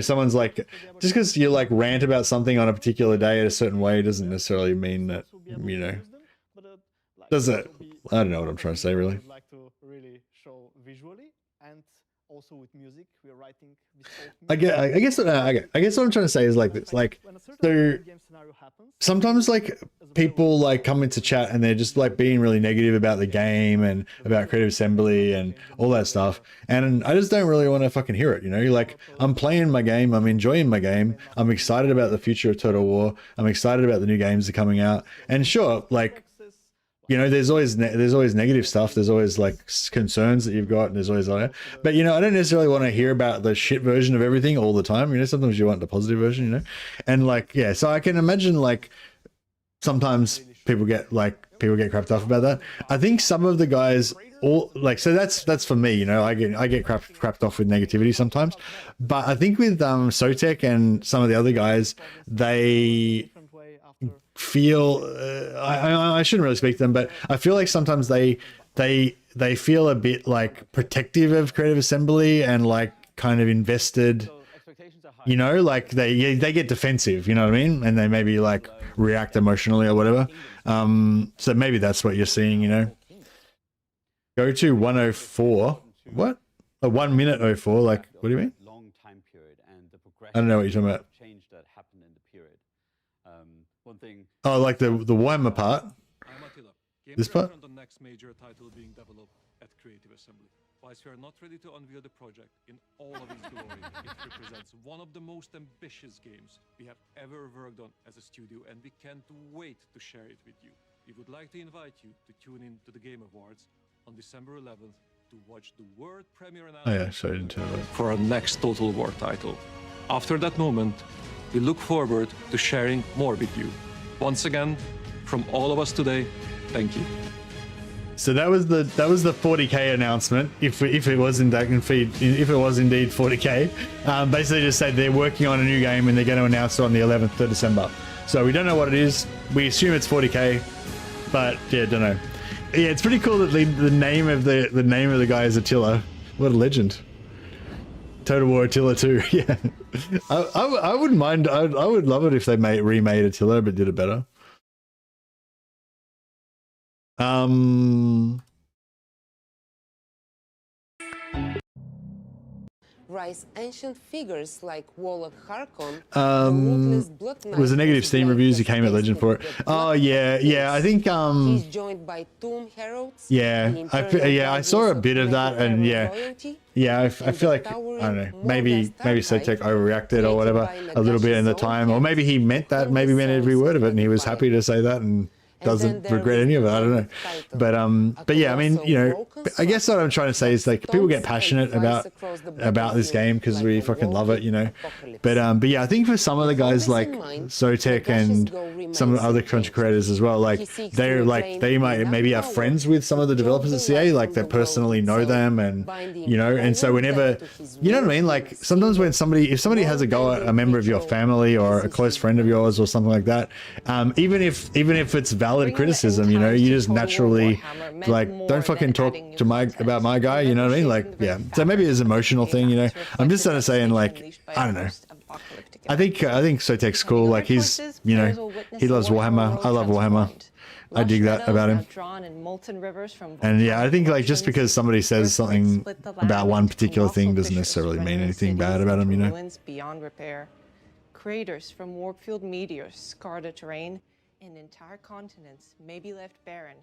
Speaker 1: someone's like, just because you like rant about something on a particular day at a certain way doesn't necessarily mean that does it. I don't know what I'm trying to say, really.
Speaker 15: Like to really show visually and also with music. We're writing
Speaker 1: I guess what I'm trying to say is like this, like, so sometimes like people like come into chat and they're just like being really negative about the game and about Creative Assembly and all that stuff, and I just don't really want to fucking hear it, you know. Like, I'm playing my game, I'm enjoying my game, I'm excited about the future of Total War, I'm excited about the new games that are coming out, and sure, like, you know, there's always negative stuff. There's always like concerns that you've got, and there's always like, but you know, I don't necessarily want to hear about the shit version of everything all the time. You know, sometimes you want the positive version, you know, and like, yeah. So I can imagine like sometimes people get crapped off about that. I think some of the guys all like, so that's for me, you know, I get crapped off with negativity sometimes, but I think with Sotek and some of the other guys, they feel I shouldn't really speak to them, but I feel like sometimes they feel a bit like protective of Creative Assembly and like kind of invested, you know, like they get defensive, you know what I mean, and they maybe like react emotionally or whatever. So maybe that's what you're seeing, you know. Go to 104. What? 1 minute 04. Like, what do you mean? I don't know what you're talking about. Oh, like the Warhammer part. This part.
Speaker 11: On the next major title being developed at Creative Assembly. Whilst we are not ready to unveil the project in all of its glory, it represents one of the most ambitious games we have ever worked on as a studio, and we can't wait to share it with you. We would like to invite you to tune in to the Game Awards on December 11th to watch the world premiere announcement for our next Total War title. After that moment, we look forward to sharing more with you. Once again, from all of us today, thank you.
Speaker 1: So that was the 40K announcement. If it was indeed 40K, basically just said they're working on a new game and they're going to announce it on the 11th of December. So we don't know what it is. We assume it's 40K, but yeah, don't know. Yeah, it's pretty cool that the name of the guy is Attila. What a legend. Total War Attila 2. Yeah, I wouldn't mind. I would love it if they remade Attila but did it better.
Speaker 12: Rise ancient figures like Warlock Harkon.
Speaker 1: It was a negative Steam reviews. He came at Legend for it. Oh yeah. I think
Speaker 12: He's joined by Tomb Heralds.
Speaker 1: Yeah, I saw a bit of that, and yeah, I feel like I don't know. Maybe Sotek overreacted or whatever a little bit in the time, or maybe he meant that. Maybe meant every word of it, and he was happy to say that and doesn't regret any of it. I don't know, but yeah, I mean, you know, I guess what I'm trying to say is like people get passionate about this game because we fucking love it, you know. But yeah, I think for some of the guys like Sotek and some of the other content creators as well, like they might maybe have friends with some of the developers at CA, like they personally know them, and you know, and so whenever, you know what I mean, like sometimes when if somebody has a go at a member of your family or a close friend of yours or something like that, even if it's valid criticism, you know, you just naturally like don't fucking talk to about my guy, you know what I mean? Like, yeah, so maybe it's an emotional thing, you know. I'm just trying to say, and like, I don't know, I think Sotek's cool, like he's, you know, he loves Warhammer, I love Warhammer, I dig that about him. And yeah, I think like just because somebody says something about one particular thing doesn't necessarily mean anything bad about him, you know.
Speaker 2: Beyond repair. Craters from warp-fueled meteors scar the terrain, and entire continents may be left barren.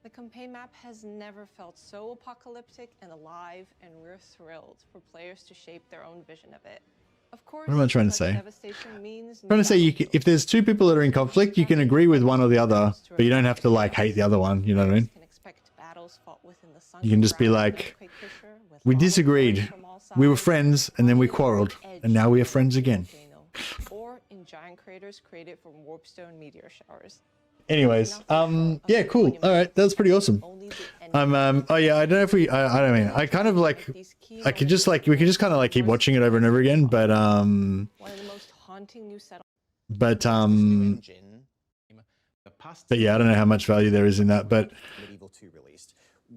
Speaker 2: The campaign map has never felt so apocalyptic and alive, and we're thrilled for players to shape their own vision of it. Of course,
Speaker 1: what am I trying to say? I'm trying to say if there's two people that are in conflict, you can agree with one or the other, but you don't have to like hate the other one, you know what I mean? You can just be like, we disagreed, we were friends, and then we quarreled, and now we are friends again.
Speaker 2: Or in giant craters created from warpstone meteor showers.
Speaker 1: Anyways, yeah, cool. All right, that was pretty awesome. Oh yeah, I don't know if I don't mean, I kind of like, I could just like, we could just kind of like keep watching it over and over again, but yeah, I don't know how much value there is in that, but.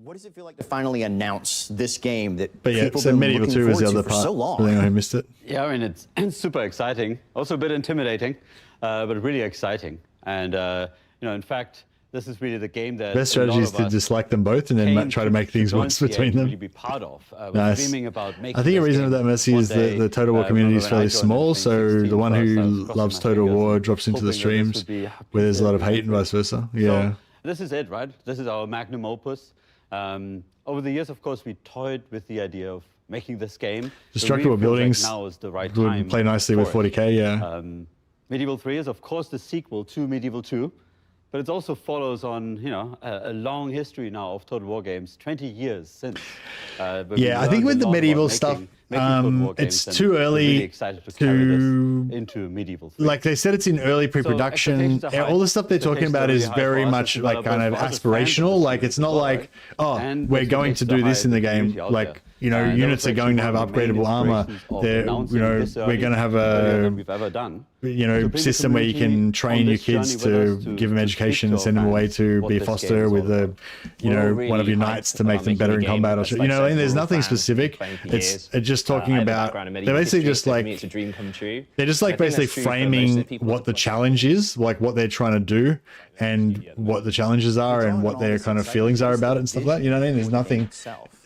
Speaker 16: What does it feel like to finally announce this game that
Speaker 1: yeah,
Speaker 16: people
Speaker 1: so
Speaker 16: been
Speaker 1: Medieval
Speaker 16: looking
Speaker 1: 2 was the
Speaker 16: forward
Speaker 1: other
Speaker 16: to
Speaker 1: part.
Speaker 16: for so long?
Speaker 1: For anyone who missed it.
Speaker 18: Yeah, I mean, it's super exciting, also a bit intimidating, but really exciting. And, you know, in fact, this is really the game that
Speaker 1: best strategy is to dislike them both and then try to make things worse between them.
Speaker 18: Really be part of.
Speaker 1: Nice. I think a reason for that, Messi, is that the Total War community is fairly small, so the one who loves Total War drops into the streams where there's a lot of hate and vice versa. Yeah.
Speaker 18: So, this is it, right? This is our magnum opus. Over the years, of course, we toyed with the idea of making this game.
Speaker 1: Destructible buildings
Speaker 18: now is the right
Speaker 1: would
Speaker 18: time
Speaker 1: play nicely with 40k, yeah.
Speaker 18: Medieval 3 is, of course, the sequel to Medieval 2. But it also follows on, you know, a long history now of Total War games, 20 years since.
Speaker 1: Yeah, I think with the medieval stuff, it's too early to
Speaker 18: into medieval 3.
Speaker 1: Like they said, it's in early pre-production. All the stuff they're talking about is very much like kind of aspirational. Like it's not like, oh, we're going to do this in the game. Like, you know, units are going to have upgradable armor. They're, you know, we're going to have a, you know, system where you can train your kids to give them education and send them away to be a foster with a, you know, one of your knights to make them better in combat or, you know, and there's nothing specific. It's just talking about, they're basically just like, they're just like basically framing what the challenge is, like what they're trying to do and what the challenges are and what their kind of feelings are about it and stuff like that. You know what I mean? There's nothing.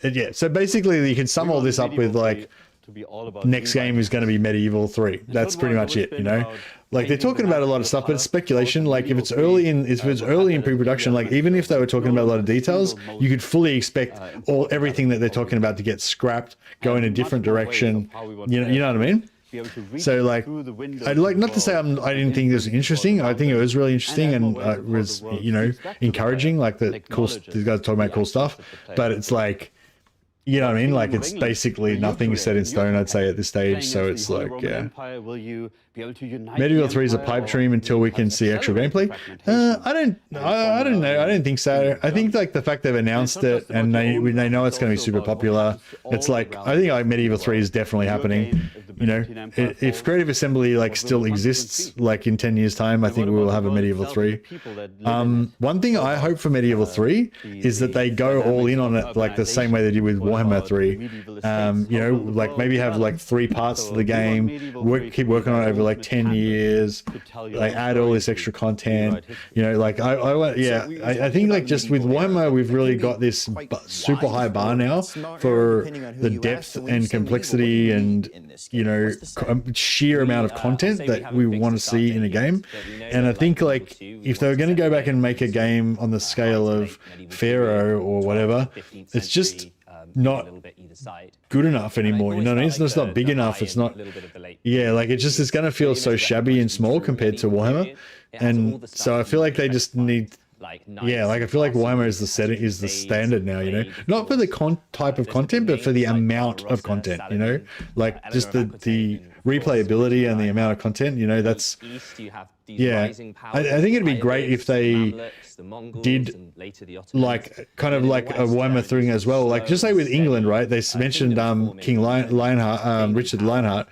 Speaker 1: Yeah. So basically you can sum all this up with like, next game is going to be Medieval 3. That's pretty much it, you know. Like they're talking about a lot of stuff, but it's speculation. Like if it's early in pre-production, like even if they were talking about a lot of details, you could fully expect everything that they're talking about to get scrapped, go in a different direction. You know what I mean? So like, I'd like not to say I didn't think this was interesting. I think it was really interesting and it was, you know, encouraging. Like these guys talking about cool stuff, but it's like, you know what I mean? Like it's basically nothing set in stone, I'd say, at this stage. So it's like, yeah. Medieval 3 is a pipe dream until we can see actual gameplay. I don't know. I don't think so. I think like the fact they've announced it and they know it's going to be super popular. It's like, I think like Medieval 3 is definitely happening. You know, if Creative Assembly like still exists, like in 10 years time, I think we will have a Medieval 3. One thing I hope for Medieval 3 is that they go all in on it like the same way they did with Warhammer 3. You know, like maybe have like 3 parts to the game, keep working on it over like 10 years, like add all this extra content. You know, like I think like just with Warhammer, we've really got this super high bar now for the depth and complexity and, you know, sheer amount of content that we want to see in a game. And I think like if they were going to go back and make a game on the scale of Pharaoh or whatever, it's just not good enough anymore. You know what I mean? It's just not big enough. It's not, yeah, like it's going to feel so shabby and small compared to Warhammer. And so I feel like they just need, yeah, like I feel like Warhammer is the standard now, you know, not for the type of content, but for the amount of content, you know, like just the replayability and the amount of content, you know, that's, yeah, I think it'd be great if they did like kind of like a Warhammer thing as well, like just like with England, right? They mentioned King Lionheart, Richard Lionheart.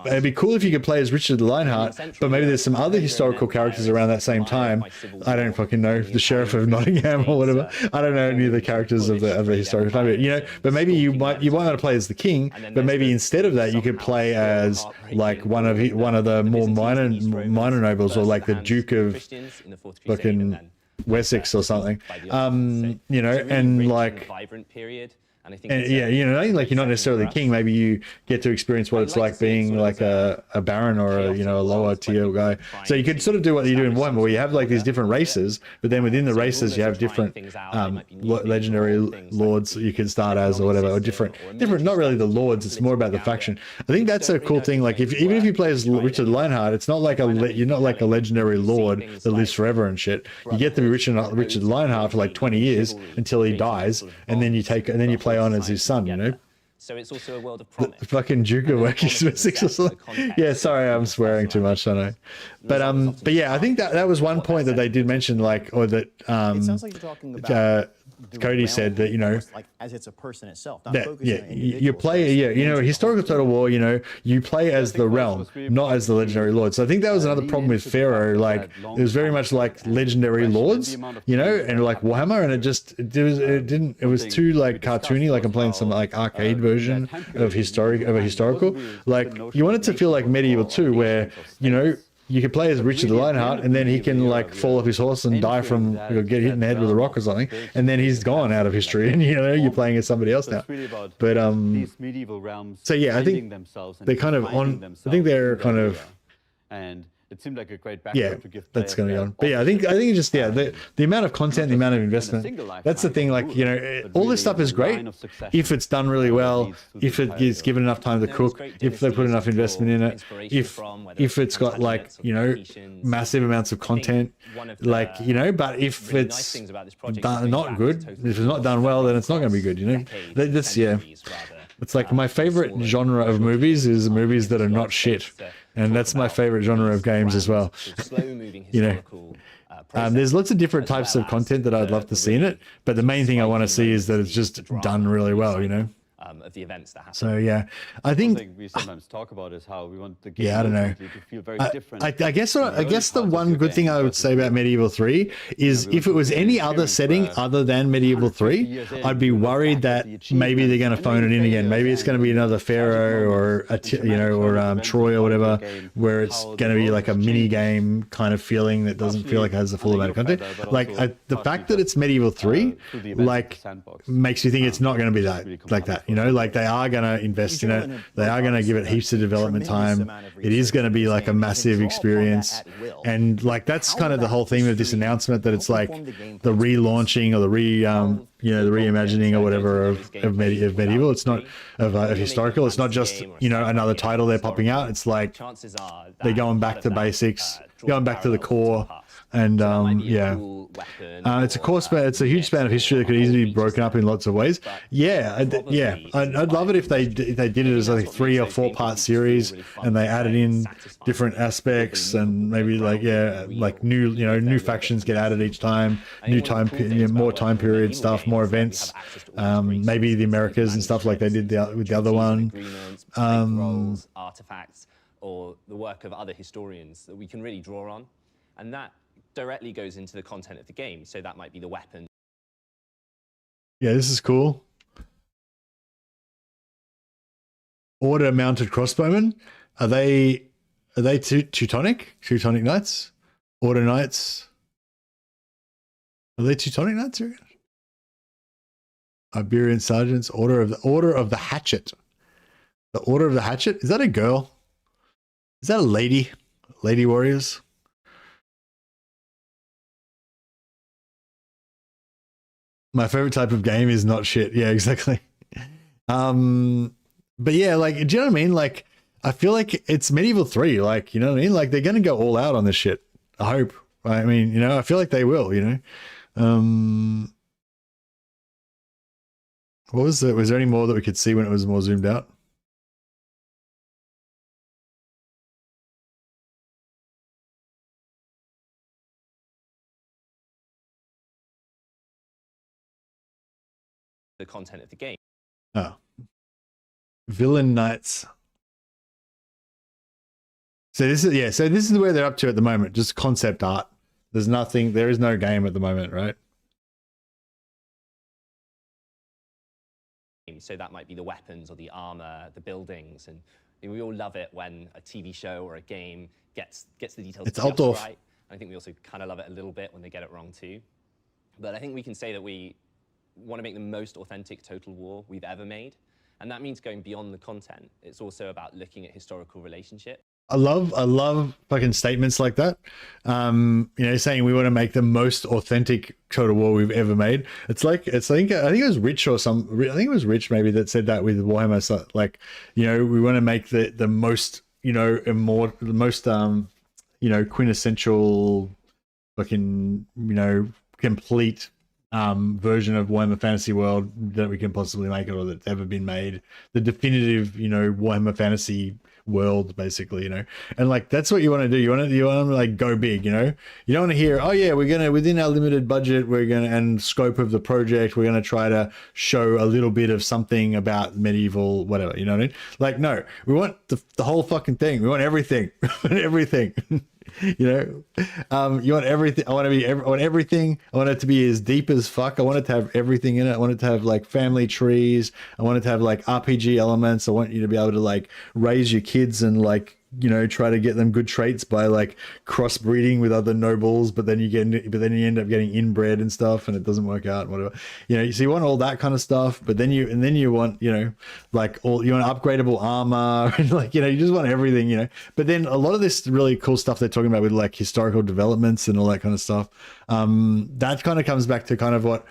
Speaker 1: It'd be cool if you could play as Richard Lionheart, but maybe there's some other historical characters around that same time. I don't fucking know, the Sheriff of Nottingham or whatever. I don't know any of the characters of the historical time, but, you know. But maybe you might want to play as the king, but maybe instead of that you could play as like one of the more minor nobles, or like the Duke of fucking Wessex or something, you know, and like, yeah, you know, like you're not necessarily the king. Maybe you get to experience what it's like being like a baron or a, you know, a lower tier guy. So you could sort of do what you do in Warhammer, where you have like these different races, but then within the races you have different legendary lords that you can start as or whatever, or different. Not really the lords. It's more about the faction. I think that's a cool thing. Like even if you play as Richard Lionheart, it's not like you're not like a legendary lord that lives forever and shit. You get to be Richard Lionheart for like 20 years until he dies, and then you play on as his son, you know.
Speaker 19: So it's also a world of promise.
Speaker 1: The fucking Duke of Wessex or something. Yeah, sorry, I'm swearing too much, I know. But yeah, I think that was one point that they did mention, like, or that
Speaker 16: it sounds like you're talking about
Speaker 1: Cody said that, you know,
Speaker 16: like as it's a person itself, not
Speaker 1: that, yeah, you play, yeah, you know, historical Total War, you know, you play as the realm, not as the legendary lord. So I think that was another problem with Pharaoh. Like it was very much like legendary lords, you know, and like Warhammer, and it was too like cartoony. Like I'm playing some like arcade version of historical. Like you want it to feel like Medieval 2, where, you know, you can play as Richard the Lionheart, and then he can like fall off his horse and die from get hit in the head with a rock or something, and then he's gone out of history, and you're playing as somebody else now. But
Speaker 18: these medieval realms.
Speaker 1: So yeah, I think they're kind of on. I think they're kind of.
Speaker 18: And it seemed like a great background to give.
Speaker 1: That's going to be on. But yeah, I think it's just the amount of content, the amount of investment. That's the thing. Like all this stuff is great if it's done really well, if it is given enough time to cook, if they put enough investment in it, if it's got like massive amounts of content, like But if it's not good, if it's not done well, then it's not going to be good. That's It's like my favorite genre of movies is movies that are not shit. And that's my favorite genre of games as well. There's lots of different types of content that I'd love to see in it, but the main thing I want to see is that it's just done really well,
Speaker 19: of the events that happen.
Speaker 1: So yeah, I think
Speaker 18: we sometimes talk about is how we want the game
Speaker 1: I don't know.
Speaker 18: to feel very different.
Speaker 1: I guess the one good thing I would say about Medieval 3 is if it was any other setting other than Medieval 3, I'd be worried that maybe they're going to phone it in again. Maybe it's going to be another Pharaoh or Troy or whatever, where it's going to be like a mini game kind of feeling that doesn't feel like it has the full amount of content. Like the fact that it's Medieval 3, like makes you think it's not going to be that. Like they are going to invest in it. They are going to give it heaps of development time. It is going to be like a massive experience. And like, that's kind of the whole theme of this announcement, that it's like the relaunching or the reimagining or whatever of medieval. It's not of historical. It's not just, another title they're popping out. It's like they're going back to basics, going back to the core. And it's a core span. It's a huge span of history that could easily be broken up in lots of ways. I'd love it if they did it as like 3 or 4 part series, and they added in different aspects, and maybe like new factions get added each time, more time period stuff, more events, maybe the Americas and stuff like they did with the other one.
Speaker 19: Artifacts, or the work of other historians that we can really draw on, and that directly goes into the content of the game. So that might be the weapon.
Speaker 1: Yeah, this is cool. Order mounted crossbowmen. Are they Teutonic knights? Order knights. Are they Teutonic knights? Iberian sergeants. Order of the hatchet. The Order of the Hatchet. Is that a girl? Is that a lady? Lady warriors. My favorite type of game is not shit. Yeah, exactly. But yeah, like, do you know what I mean? Like, I feel like it's Medieval 3. Like, you know what I mean? Like, they're gonna go all out on this shit. I hope. I mean, I feel like they will. What was it? Was there any more that we could see when it was more zoomed out?
Speaker 19: The content of the game.
Speaker 1: Oh. Villain Knights. So this is where they're up to at the moment, just concept art. There is no game at the moment, right?
Speaker 19: So that might be the weapons or the armor, the buildings, and we all love it when a TV show or a game gets the details
Speaker 1: It's
Speaker 19: just
Speaker 1: Altdorf.
Speaker 19: right. I think we also kind of love it a little bit when they get it wrong too. But I think we can say that we want to make the most authentic Total War we've ever made. And that means going beyond the content. It's also about looking at historical relationships.
Speaker 1: I love fucking statements like that. Saying we want to make the most authentic Total War we've ever made. I think it was Rich I think it was Rich maybe that said that with Warhammer. So, like, we want to make the most, quintessential fucking, complete version of Warhammer Fantasy World that we can possibly make it, or that's ever been made. The definitive, Warhammer Fantasy world, basically, and like that's what you want to do. You want to like go big, you don't want to hear, oh yeah, we're gonna, within our limited budget, and scope of the project, we're gonna try to show a little bit of something about medieval whatever, you know what I mean? Like, no, we want the whole fucking thing. We want everything. everything. You want everything. I want everything. I want it to be as deep as fuck. I want it to have everything in it. I want it to have like family trees. I want it to have like RPG elements. I want you to be able to like raise your kids and like you know, try to get them good traits by like crossbreeding with other nobles, but then you end up getting inbred and stuff, and it doesn't work out and whatever. You know, so you want all that kind of stuff, but then you want, you know, like you want upgradable armor and like, you know, you just want everything, you know. But then a lot of this really cool stuff they're talking about with like historical developments and all that kind of stuff, that kind of comes back to kind of what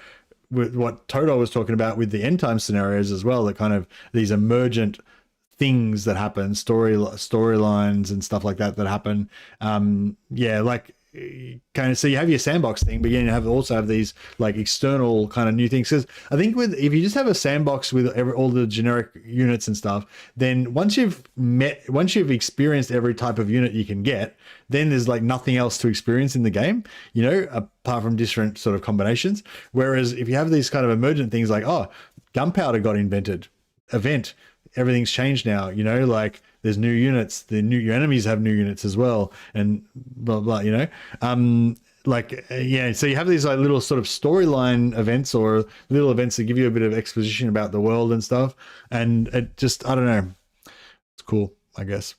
Speaker 1: Toto was talking about with the end time scenarios as well, that kind of these emergent things that happen, storylines and stuff like that happen. Yeah, like kind of, so you have your sandbox thing, but you also have these like external kind of new things. Because I think if you just have a sandbox with all the generic units and stuff, then once you've experienced every type of unit you can get, then there's like nothing else to experience in the game, you know, apart from different sort of combinations. Whereas if you have these kind of emergent things like, oh, gunpowder got invented, event, everything's changed now, you know, like there's new units, your enemies have new units as well, and blah blah, you know. Yeah, so you have these like little sort of storyline events or little events that give you a bit of exposition about the world and stuff, and it just, I don't know, it's cool, I guess.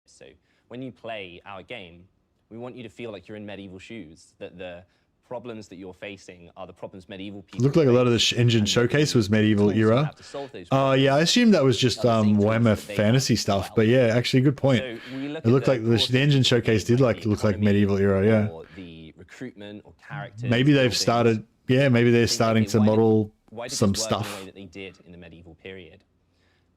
Speaker 19: So when you play our game, we want you to feel like you're in medieval shoes, that the problems that you're facing are the problems medieval people
Speaker 1: Looked like a lot of the engine showcase was medieval era. Oh yeah, I assumed that was just Warhammer fantasy stuff, but yeah, actually good point. It looked like the engine showcase did look like medieval era, yeah.
Speaker 19: The recruitment or characters.
Speaker 1: Maybe they've started, yeah, maybe they're starting to model some stuff.
Speaker 19: The way that they did in the medieval period.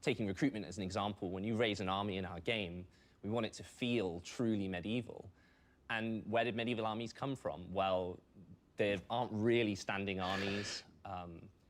Speaker 19: Taking recruitment as an example, when you raise an army in our game, we want it to feel truly medieval. And where did medieval armies come from? Well, they aren't really standing armies.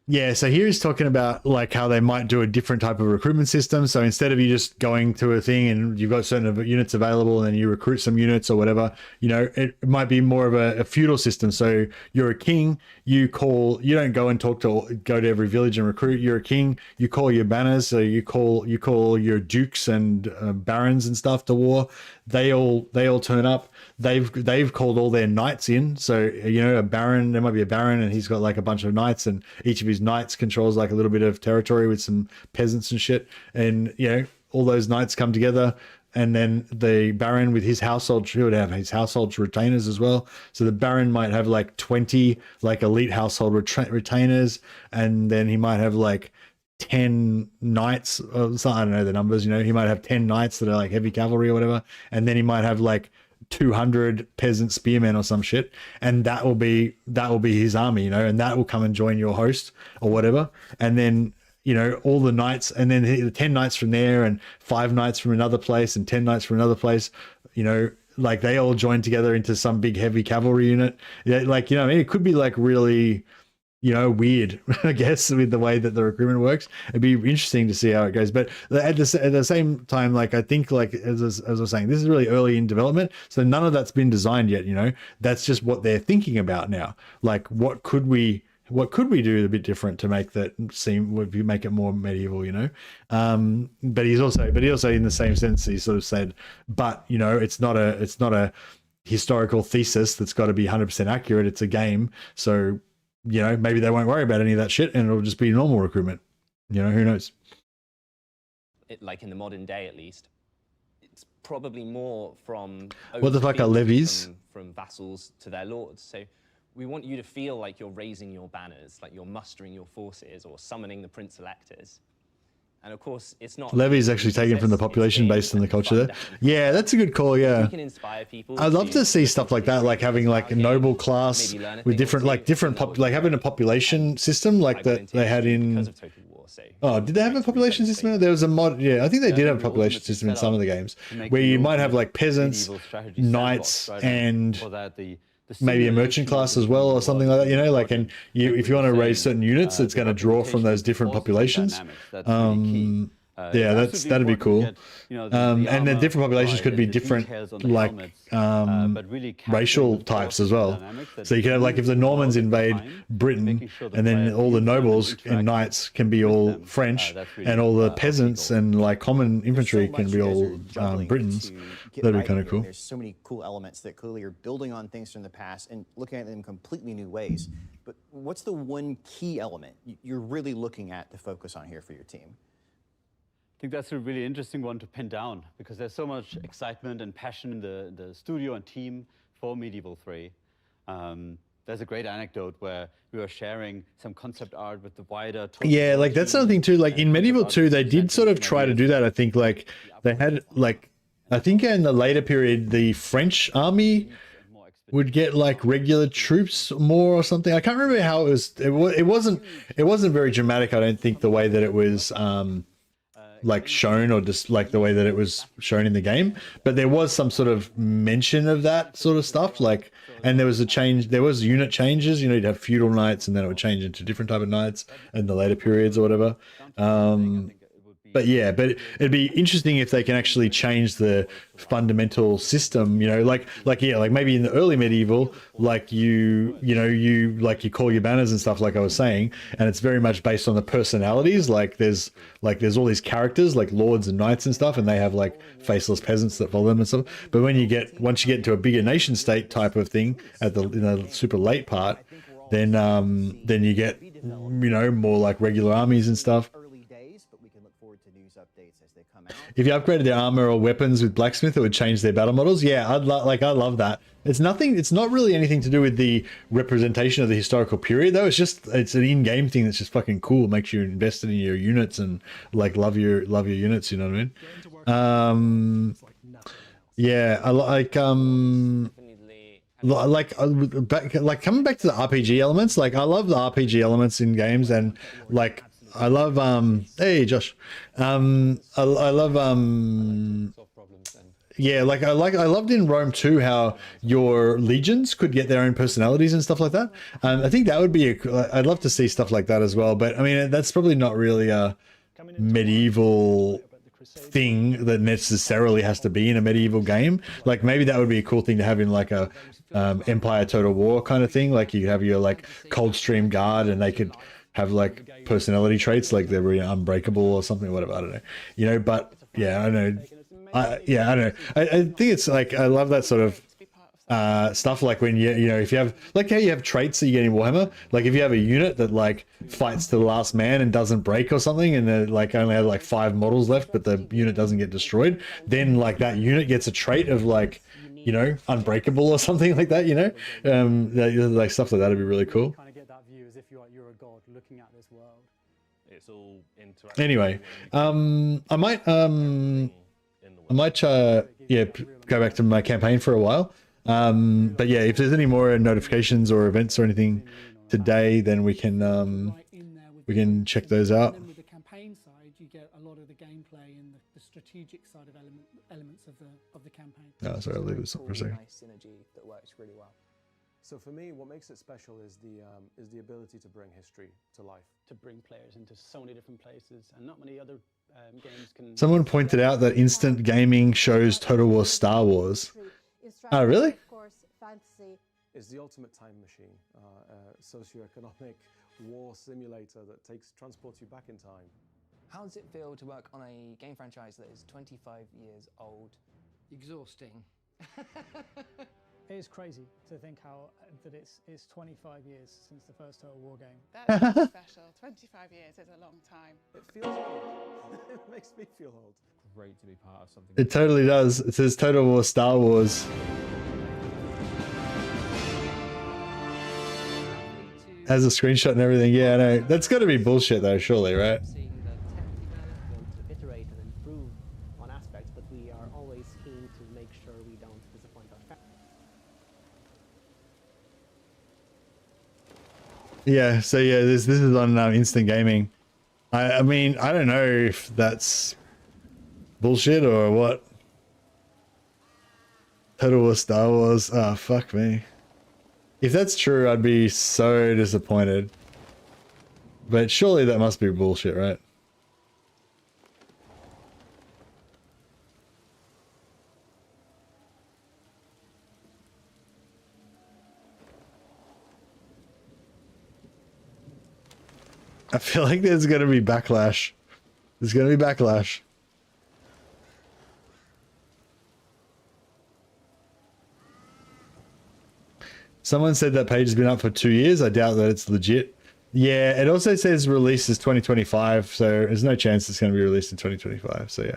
Speaker 1: Yeah, so here he's talking about like how they might do a different type of recruitment system. So instead of you just going to a thing and you've got certain units available and then you recruit some units or whatever, you know, it might be more of a feudal system. So you're a king, you don't go and go to every village and recruit. You're a king, you call your banners, so you call your dukes and barons and stuff to war. They all turn up. They've called all their knights in. So, you know, there might be a baron and he's got like a bunch of knights, and each of his knights controls like a little bit of territory with some peasants and shit. And, you know, all those knights come together, and then the baron with his household, he would have his household retainers as well. So the baron might have like 20 like elite household retainers, and then he might have like 10 knights, or I don't know the numbers, you know, he might have 10 knights that are like heavy cavalry or whatever, and then he might have like 200 peasant spearmen or some shit, and that will be his army, you know, and that will come and join your host or whatever. And then, you know, all the knights, and then the 10 knights from there, and 5 knights from another place, and 10 knights from another place, you know, like they all join together into some big heavy cavalry unit. Yeah, like, you know, I mean, it could be like really, you know, weird, I guess, with the way that the recruitment works. It'd be interesting to see how it goes. But at the same time, like, I think, like, as I was saying, this is really early in development. So none of that's been designed yet, you know. That's just what they're thinking about now. Like, what could we do a bit different to make that make it more medieval, you know? But he also in the same sense, he sort of said, but, you know, it's not a historical thesis that's got to be 100% accurate. It's a game. So, you know, maybe they won't worry about any of that shit, and it'll just be normal recruitment. You know, who knows?
Speaker 19: Like in the modern day, at least, it's probably more from
Speaker 1: what the fuck are levies?
Speaker 19: From vassals to their lords. So we want you to feel like you're raising your banners, like you're mustering your forces or summoning the prince electors. And of course, it's not.
Speaker 1: Levy is actually taken from the population based on the culture there. Yeah, that's a good call. Yeah,
Speaker 19: we can inspire people.
Speaker 1: I'd love to see stuff like that, like having like a noble class with different like having a population system like that they had in. Oh, did they have a population system? There was a mod. Yeah, I think they did have a population system in some of the games where you might have like peasants, knights, and maybe a merchant class as well, or something like that, you know, like, and if you want to raise certain units, it's going to draw from those different populations. Yeah, that'd be cool. And then different populations could be different, like racial types as well. So you can have, like, if the Normans invade Britain, and then all the nobles and knights can be all French, and all the peasants and like common infantry can be all Britons. That'd be kind of cool.
Speaker 16: There's so many cool elements that clearly are building on things from the past and looking at them in completely new ways. But what's the one key element you're really looking at to focus on here for your team?
Speaker 18: think that's a really interesting one to pin down because there's so much excitement and passion in the studio and team for Medieval 3. There's a great anecdote where we were sharing some concept art with the wider...
Speaker 1: Yeah, like that's another thing too. Like in Medieval 2, they did sort of try to do that. I think like they had like, I think in the later period, the French army would get like regular troops more or something. I can't remember how it was. It wasn't very dramatic. I don't think the way that it was like shown, or just like the way that it was shown in the game. But there was some sort of mention of that sort of stuff. Like, and there was a change. There was unit changes. You know, you'd have feudal knights, and then it would change into different type of knights in the later periods or whatever. But yeah, but it'd be interesting if they can actually change the fundamental system, you know, like maybe in the early medieval, like you call your banners and stuff, like I was saying, and it's very much based on the personalities. Like there's all these characters like lords and knights and stuff, and they have like faceless peasants that follow them and stuff. But once you get into a bigger nation state type of thing in the super late part, then you get, you know, more like regular armies and stuff. If you upgraded their armor or weapons with blacksmith, it would change their battle models. Yeah, I love that. It's not really anything to do with the representation of the historical period though. It's an in-game thing that's just fucking cool. It makes you invested in your units and like love your units, you know what I mean? Yeah, I like coming back to the RPG elements. Like I love the RPG elements in games, and like I love hey Josh, I love yeah, like I loved in Rome too how your legions could get their own personalities and stuff like that. I think that would be I'd love to see stuff like that as well. But I mean, that's probably not really a medieval thing that necessarily has to be in a medieval game. Like maybe that would be a cool thing to have in like a Empire Total War kind of thing. Like you have your like Coldstream Guard, and they could have like personality traits, like they're really unbreakable or something, whatever. I don't know, you know. But yeah, I know. I don't know. I think it's like I love that sort of stuff. Like when you know, if you have like how you have traits that you get in Warhammer. Like if you have a unit that like fights to the last man and doesn't break or something, and they like only have like 5 models left, but the unit doesn't get destroyed, then like that unit gets a trait of like, you know, unbreakable or something like that. You know, like stuff like that would be really cool. Anyway, I might yeah, go back to my campaign for a while. But yeah, if there's any more notifications or events or anything today, then we can check those out.
Speaker 8: With the campaign side, you get a lot of the gameplay and the strategic side of elements of the campaign.
Speaker 1: Oh, sorry, I'll leave this up for a second.
Speaker 20: Nice synergy that works really well.
Speaker 28: So for me, what makes it special is the ability to bring history to life.
Speaker 25: To bring players into so many different places, and not many other games can...
Speaker 1: Someone pointed out that instant gaming shows Total War Star Wars. Oh, really?
Speaker 8: Of course, fantasy
Speaker 28: is the ultimate time machine, socioeconomic war simulator that transports you back in time.
Speaker 20: How does it feel to work on a game franchise that is 25 years old?
Speaker 8: exhausting. It is crazy to think how that it's 25 years since the first Total War game.
Speaker 21: That's not special. 25 years is a long time.
Speaker 28: It feels old. It makes me feel old.
Speaker 9: Great to be part of something.
Speaker 1: It totally does. It says Total War Star Wars. Has a screenshot and everything. Yeah, I know. That's got to be bullshit though, surely, right?
Speaker 5: Iterate and improve on aspects, but we are always keen to make sure we don't disappoint our fans.
Speaker 1: Yeah, so yeah, this is on instant gaming. I mean, I don't know if that's bullshit or what. Total War Star Wars. Oh, fuck me. If that's true, I'd be so disappointed. But surely that must be bullshit, right? I feel like there's going to be backlash. There's going to be backlash. Someone said that page has been up for 2 years. I doubt that it's legit. Yeah, it also says release is 2025, so there's no chance it's going to be released in 2025. So yeah.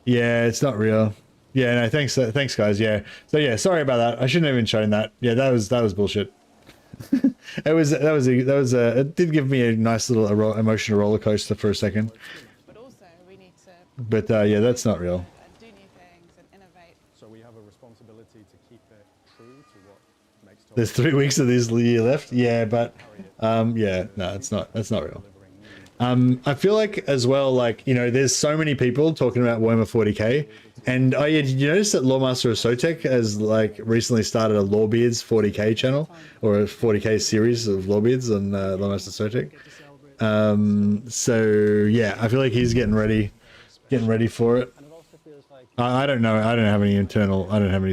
Speaker 1: Yeah, it's not real. Yeah, no, thanks guys. Yeah. So yeah, sorry about that. I shouldn't have even shown that. Yeah, that was bullshit. It did give me a nice little emotional roller coaster for a second.
Speaker 21: But also, we need to.
Speaker 1: But yeah, that's not real.
Speaker 21: Do new things and innovate.
Speaker 28: So we have a responsibility to keep it true to what makes.
Speaker 1: There's 3 weeks of this year left. Yeah, but yeah, no, it's not. That's not real. I feel like as well, like, you know, there's so many people talking about Warhammer 40k, and oh yeah, did you notice that Lawmaster of Sotek has like recently started a Lawbeards 40k channel, or a 40k series of Lawbeards on Lawmaster of Sotek? So yeah, I feel like he's getting ready for it. I don't know. I don't have any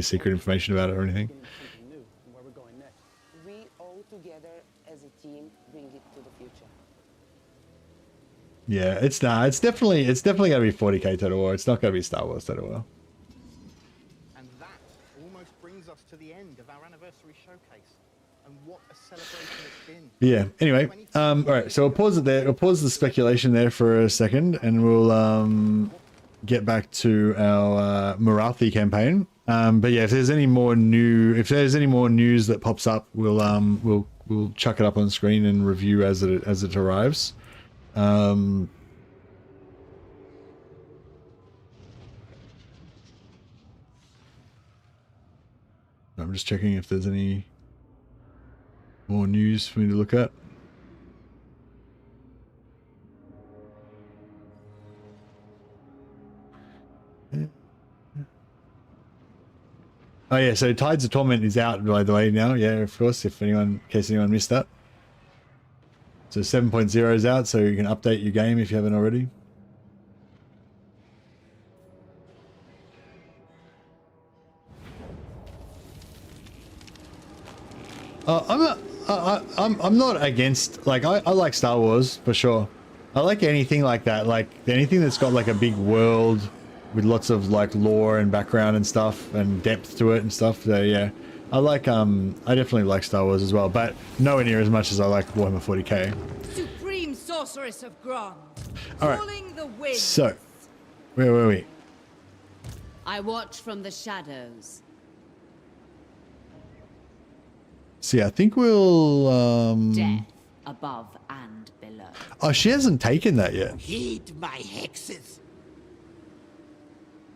Speaker 1: secret information about it or anything.
Speaker 12: We all together as a team bring it to the future.
Speaker 1: Yeah, it's definitely gonna be 40k Total War. It's not gonna be Star Wars Total War.
Speaker 10: And that almost brings us to the end of our anniversary showcase. And what a celebration it's been.
Speaker 1: Yeah. Anyway, all right. So we'll pause it there. We'll pause the speculation there for a second, and we'll get back to our Marathi campaign. But yeah, if there's any more news that pops up, we'll chuck it up on screen and review as it arrives. I'm just checking if there's any more news for me to look at. Oh yeah, so Tides of Torment is out, by the way, now. Yeah, of course, in case anyone missed that. So 7.0 is out, so you can update your game if you haven't already. I'm not against, like, I like Star Wars for sure. I like anything like that, like anything that's got like a big world with lots of like lore and background and stuff and depth to it and stuff. So yeah, I definitely like Star Wars as well, but nowhere near as much as I like Warhammer 40k.
Speaker 4: Supreme Sorceress of Grond.
Speaker 1: All right.
Speaker 4: The wind.
Speaker 1: So, where were we?
Speaker 4: I watch from the shadows.
Speaker 1: See, I think we'll
Speaker 4: Death above and below.
Speaker 1: Oh, she hasn't taken that yet.
Speaker 4: Heed my hexes.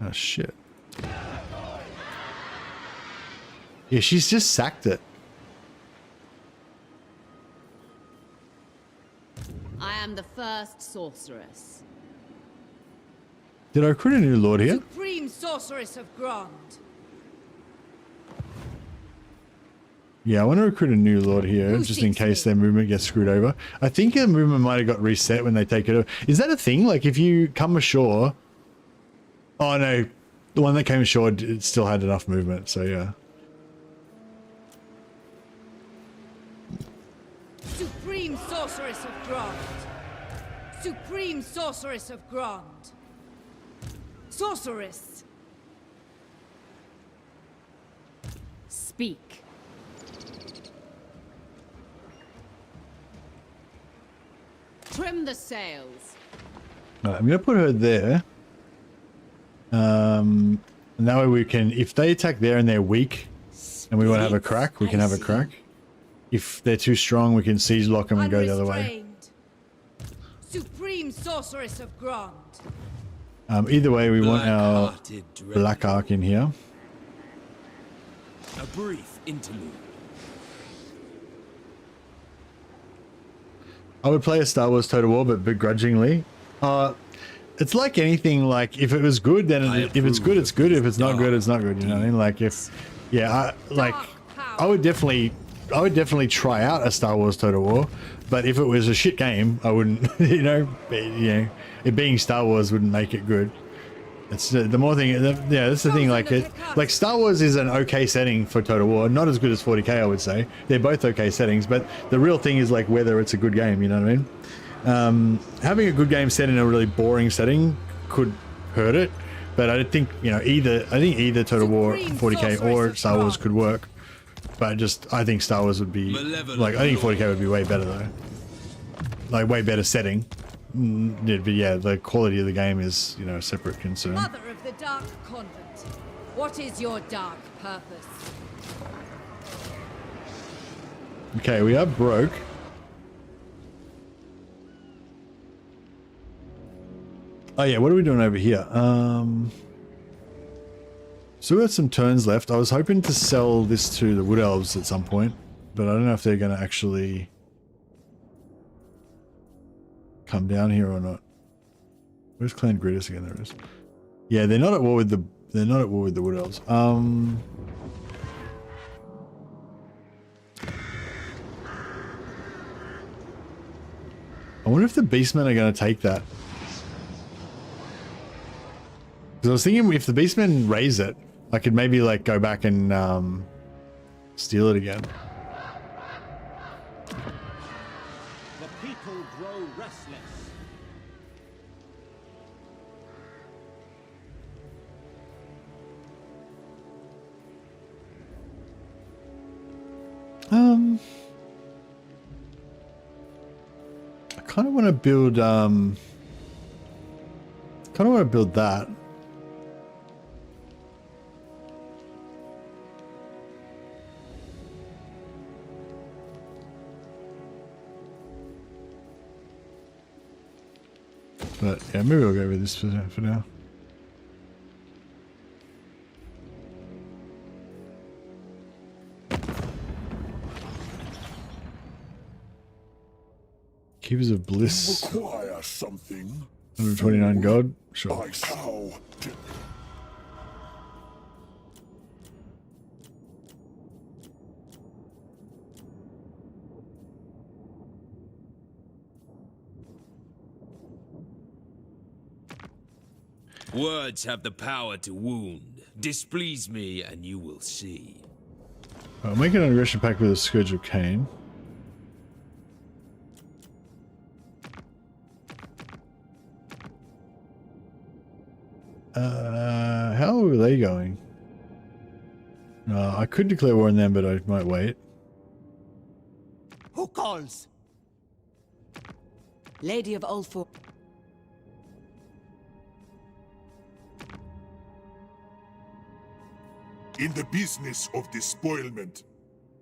Speaker 1: Oh shit. Yeah, she's just sacked it.
Speaker 4: I am the first sorceress.
Speaker 1: Did I recruit a new lord here?
Speaker 4: Supreme Sorceress of Grond.
Speaker 1: Yeah, I want to recruit a new lord here, just in case their movement gets screwed over. I think their movement might have got reset when they take it over. Is that a thing? Like, if you come ashore... Oh, no. The one that came ashore, it still had enough movement, so yeah.
Speaker 4: Supreme Sorceress of Grond. Supreme Sorceress of Grond. Sorceress. Speak. Trim the sails.
Speaker 1: Right, I'm going to put her there. And that way we can, if they attack there and they're weak, and we want to have a crack, we can have a crack. If they're too strong, we can siege lock them and go the other way.
Speaker 4: Supreme Sorceress of Grond.
Speaker 1: Either way, we want our Black Ark in here.
Speaker 13: A brief interlude.
Speaker 1: I would play a Star Wars Total War, but begrudgingly. It's like anything, like, if it was good, then if it's good, it's good. If it's not good, it's not good. You know what I mean? Like, if, yeah, I would definitely try out a Star Wars Total War, but if it was a shit game, I wouldn't, it being Star Wars wouldn't make it good. It's the more thing, yeah, that's the thing, like Star Wars is an okay setting for Total War, not as good as 40k, I would say. They're both okay settings, but the real thing is like whether it's a good game, you know what I mean? Having a good game set in a really boring setting could hurt it, but I think, either Total War 40k or Star Wars could work. But I think Star Wars would be like, I think 40k would be way better though. Like way better setting. But yeah, the quality of the game is, you know, a separate concern.
Speaker 4: Mother of the Dark Convent, what is your dark purpose?
Speaker 1: Okay, we are broke. Oh yeah, what are we doing over here? So we got some turns left. I was hoping to sell this to the Wood Elves at some point, but I don't know if they're going to actually come down here or not. Where's Clan Gridus again? There it is. Yeah, they're not at war with the Wood Elves. I wonder if the Beastmen are going to take that. Because I was thinking if the Beastmen raise it, I could maybe like go back and steal it again.
Speaker 3: The people grow restless.
Speaker 1: I kind of want to build that. But yeah, maybe I'll go with this for now. Keepers of Bliss.
Speaker 13: Require something.
Speaker 1: 129 gold. Sure.
Speaker 13: How?
Speaker 14: Words have the power to wound. Displease me and you will see.
Speaker 1: I'll make an aggression pact with a Scourge of Cain. How are they going? I could declare war on them, but I might wait.
Speaker 3: Who calls?
Speaker 4: Lady of Ulfor.
Speaker 13: In the business of despoilment,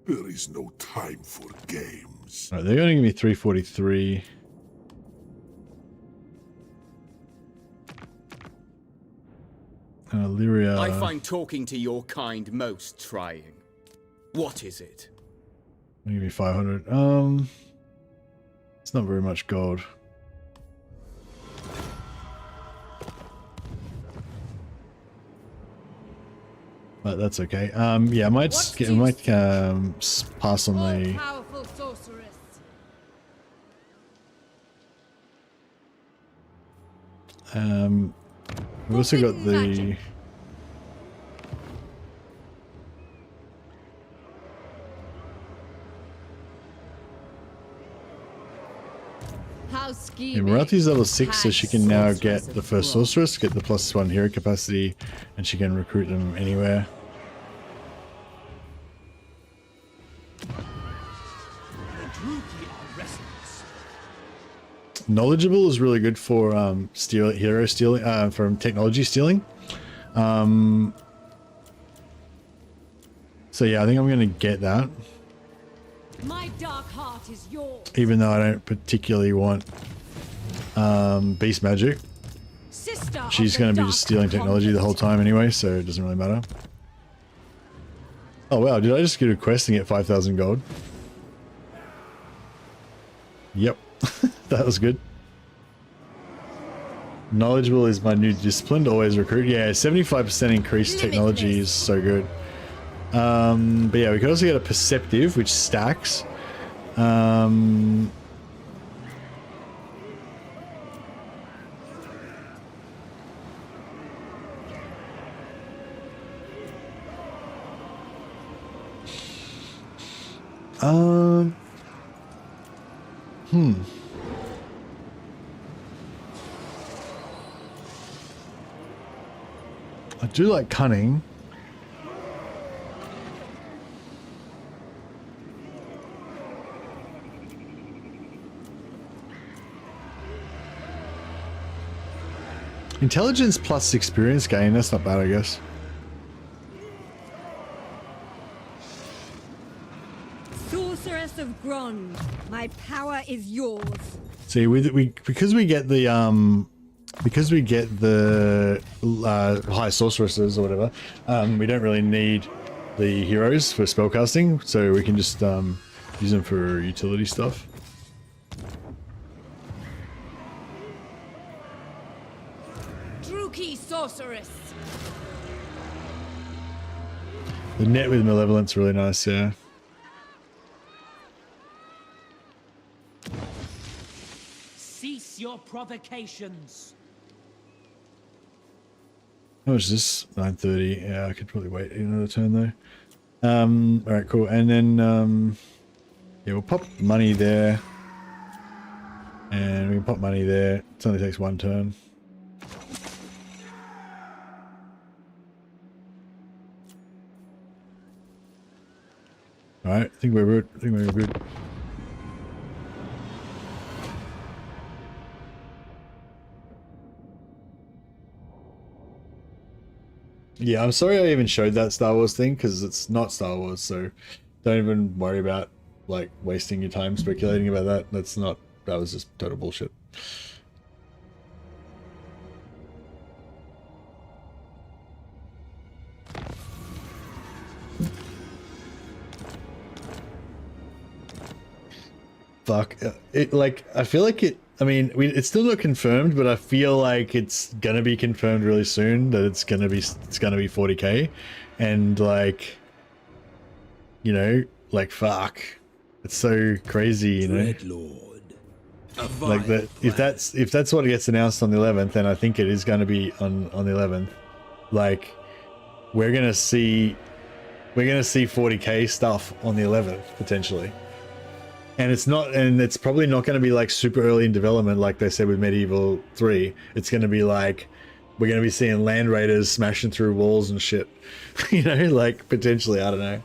Speaker 13: there is no time for games.
Speaker 1: Right, they're going to give me 343. Lyria.
Speaker 3: I find talking to your kind most trying. What is it?
Speaker 1: Give me 500. It's not very much gold. But that's okay. Yeah, I might pass on the.
Speaker 4: Powerful sorceress.
Speaker 1: We've also got the. Yeah, Marathi's level 6, so she can now get the first sorceress, get the +1 hero capacity, and she can recruit them anywhere. Knowledgeable is really good for hero stealing, from technology stealing. So yeah, I think I'm gonna get that.
Speaker 4: My dark heart is yours.
Speaker 1: Even though I don't particularly want beast magic. She's going to be just stealing technology the whole time anyway, so it doesn't really matter. Oh wow, did I just get a quest and get 5,000 gold? Yep, that was good. Knowledgeable is my new discipline to always recruit. Yeah, 75% increased technology is so good. But yeah, we could also get a perceptive, which stacks. I do like cunning. Intelligence plus experience gain, that's not bad, I guess.
Speaker 6: Sorceress of Grond, my power is yours.
Speaker 1: See, because we get the high sorceresses or whatever, we don't really need the heroes for spellcasting, so we can just use them for utility stuff.
Speaker 6: Druki sorceress.
Speaker 1: The net with malevolence really nice, yeah.
Speaker 7: Cease your provocations.
Speaker 1: How much is this? 9:30. Yeah, I could probably wait another turn though. Alright, cool. And then yeah, we'll pop money there. And we can pop money there. It only takes one turn. Alright, I think we're good. I think we're good. Yeah, I'm sorry I even showed that Star Wars thing, because it's not Star Wars, so don't even worry about, like, wasting your time speculating about that. That was just total bullshit. Fuck. I feel like it, I mean, it's still not confirmed, but I feel like it's gonna be confirmed really soon that it's gonna be 40k, and like, you know, like fuck, it's so crazy, you know.
Speaker 14: Red Lord,
Speaker 1: Like that, if that's what gets announced on the 11th, then I think it is gonna be on the 11th. Like, we're gonna see 40k stuff on the 11th potentially. And it's probably not going to be like super early in development like they said with Medieval 3. It's going to be like, we're going to be seeing land raiders smashing through walls and shit. You know, like potentially, I don't know.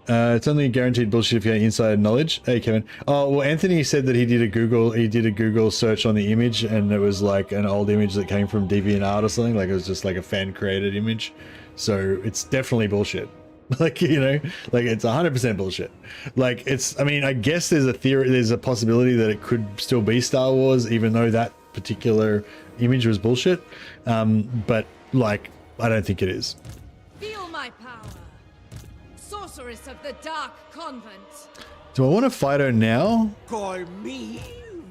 Speaker 1: It's only guaranteed bullshit if you have inside knowledge. Hey Kevin. Oh well, Anthony said that he did a Google search on the image, and it was like an old image that came from DeviantArt or something. Like it was just like a fan created image. So it's definitely bullshit. Like, you know, like it's 100% bullshit. Like it's, I mean, I guess there's a possibility that it could still be Star Wars, even though that particular image was bullshit. But like, I don't think it is.
Speaker 6: Feel my power. Sorceress of the Dark Convent.
Speaker 1: Do I want to fight her now?
Speaker 7: Call me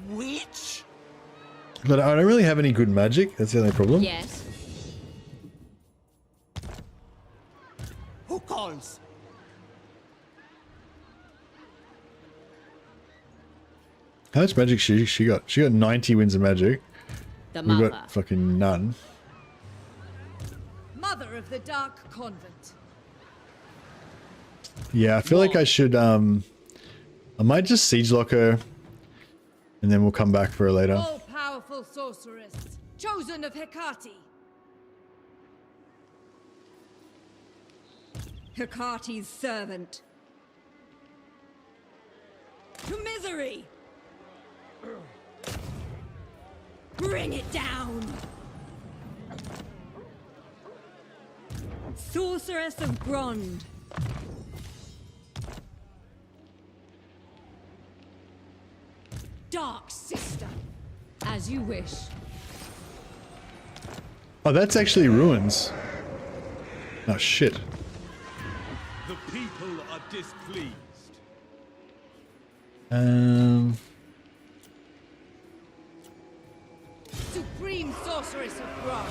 Speaker 7: witch?
Speaker 1: But I don't really have any good magic. That's the only problem.
Speaker 6: Yes.
Speaker 7: Who calls?
Speaker 1: How much magic she got? She got 90 wins of magic.
Speaker 6: The
Speaker 1: We
Speaker 6: mother.
Speaker 1: got fucking none.
Speaker 6: Mother of the Dark Convent.
Speaker 1: Yeah, I feel like I should I might just siege lock her, and then we'll come back for her later.
Speaker 6: All-powerful sorceress, chosen of Hecate. Hecate's servant. To misery! Bring it down! Sorceress of Grond. Dark sister. As you wish.
Speaker 1: Oh, that's actually ruins. Oh shit.
Speaker 7: The people are displeased.
Speaker 6: Supreme sorceress of Grond.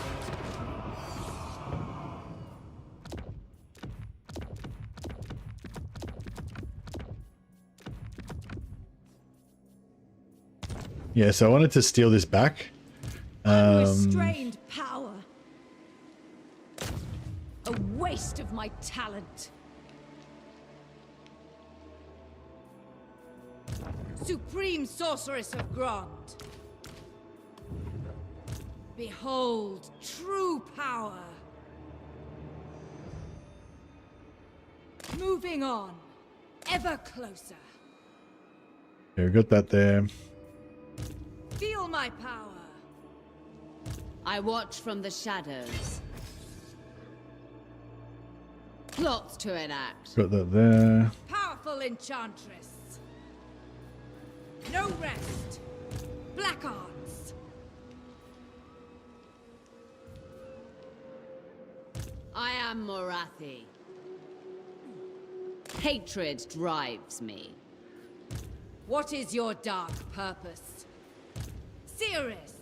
Speaker 1: Yeah, so I wanted to steal this back.
Speaker 6: Unrestrained power. A waste of my talent. Supreme sorceress of Grond. Behold true power. Moving on, ever closer.
Speaker 1: Okay, we've got that there.
Speaker 6: Feel my power.
Speaker 4: I watch from the shadows. Plots to enact.
Speaker 1: Got that there.
Speaker 6: Powerful enchantress. No rest. Black arts.
Speaker 4: I am Morathi. Hatred drives me.
Speaker 6: What is your dark purpose? Cirrus.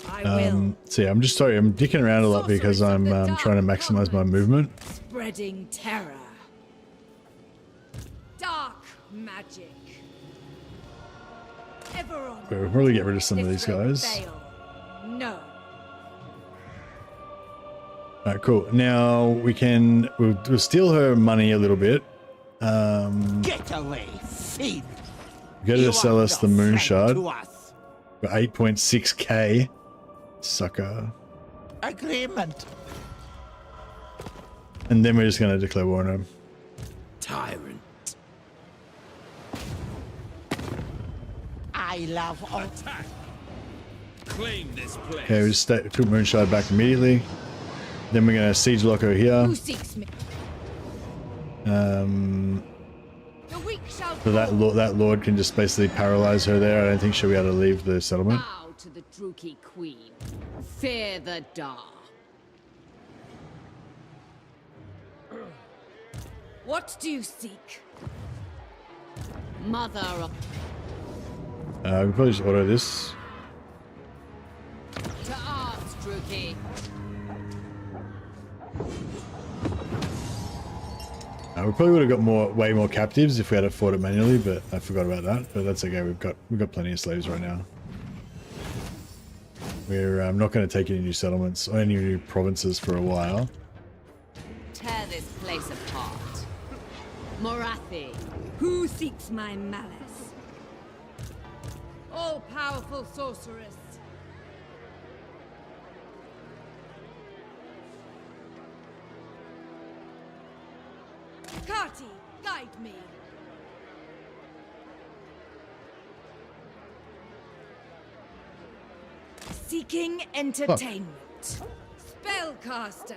Speaker 6: I will.
Speaker 1: So yeah, I'm just sorry, I'm dicking around a lot because I'm trying to maximize my movement.
Speaker 6: Spreading terror. Dark magic. Everon.
Speaker 1: Okay, we'll probably get rid of some of these guys.
Speaker 6: No.
Speaker 1: Alright, cool. Now we'll steal her money a little bit.
Speaker 7: Get away, fiend!
Speaker 1: Get her to sell us the moonshard
Speaker 7: to us.
Speaker 1: for 8.6k. Sucker.
Speaker 7: Agreement.
Speaker 1: And then we're just gonna declare war on him.
Speaker 14: Tyrant.
Speaker 7: I love all.
Speaker 14: Attack. Claim this place.
Speaker 1: Okay, we just took moonshard back immediately. Then we're gonna siege lock her here.
Speaker 6: Who seeks me?
Speaker 1: The
Speaker 6: weak shall
Speaker 1: So that lord can just basically paralyze her there. I don't think she'll be able to leave the settlement.
Speaker 4: Bow to the Druki Queen. Fear the Dar.
Speaker 6: What do you seek?
Speaker 4: Mother of...
Speaker 1: We can probably just auto this.
Speaker 4: To arms, Druki.
Speaker 1: We probably would have got way more captives if we had fought it manually, but I forgot about that. But that's okay. We've got plenty of slaves right now. We're not going to take any new settlements or any new provinces for a while.
Speaker 4: Tear this place apart. Morathi.
Speaker 6: Who seeks my malice? All-powerful sorceress. Kati, guide me. Seeking entertainment. Spellcaster.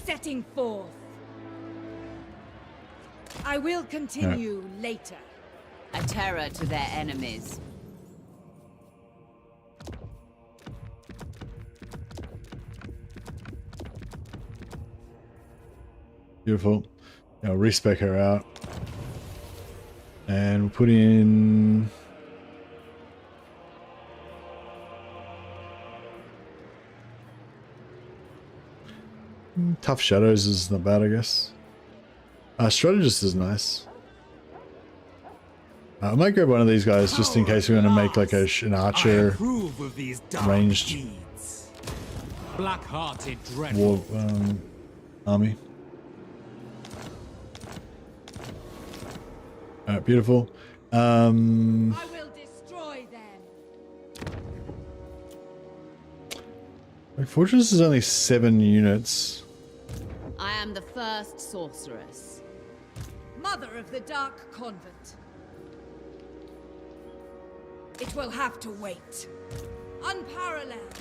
Speaker 6: Setting forth. I will continue later.
Speaker 4: A terror to their enemies.
Speaker 1: Beautiful. Now respec her out. And we'll put in... Tough Shadows is not bad, I guess. Strategist is nice. I might grab one of these guys just in case we want to make like an archer ranged
Speaker 7: Black-hearted dread.
Speaker 1: war army. Alright, beautiful.
Speaker 6: I will destroy them.
Speaker 1: My fortress is only 7 units.
Speaker 4: I am the first sorceress.
Speaker 6: Mother of the Dark Convent. It will have to wait. Unparalleled.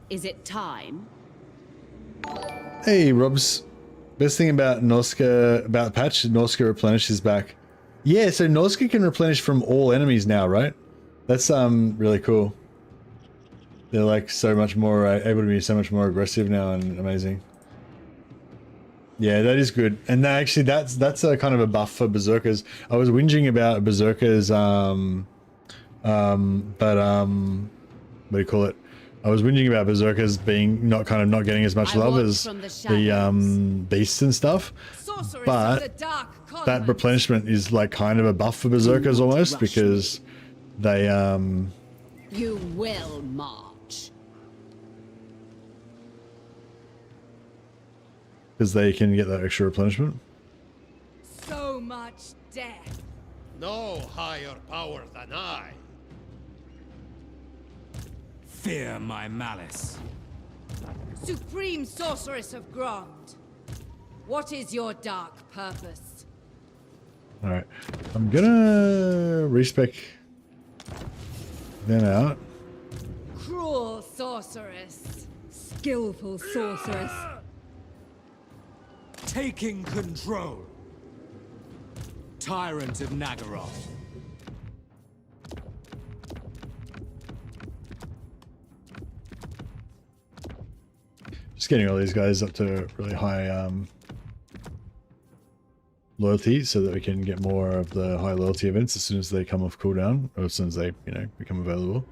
Speaker 4: Is it time?
Speaker 1: Hey, Robs. Best thing about Norska, about the patch, Norska replenishes back. Yeah, so Norska can replenish from all enemies now, right? That's really cool. They're like so much more able to be so much more aggressive now and amazing. Yeah, that is good. And actually that's a kind of a buff for berserkers. I was whinging about berserkers what do you call it? I was whinging about berserkers being not getting as much love as the beasts and stuff. But that replenishment is like kind of a buff for berserkers almost because they
Speaker 4: You will march.
Speaker 1: because they can get that extra replenishment.
Speaker 6: So much death.
Speaker 7: No higher power than I. Fear my malice.
Speaker 6: Supreme Sorceress of Grond, what is your dark purpose?
Speaker 1: Alright, I'm gonna respec them out.
Speaker 6: Cruel sorceress, skillful sorceress.
Speaker 14: Taking control. Tyrant of Nagash.
Speaker 1: Just getting all these guys up to really high loyalty so that we can get more of the high loyalty events as soon as they come off cooldown, or as soon as they, you know, become available.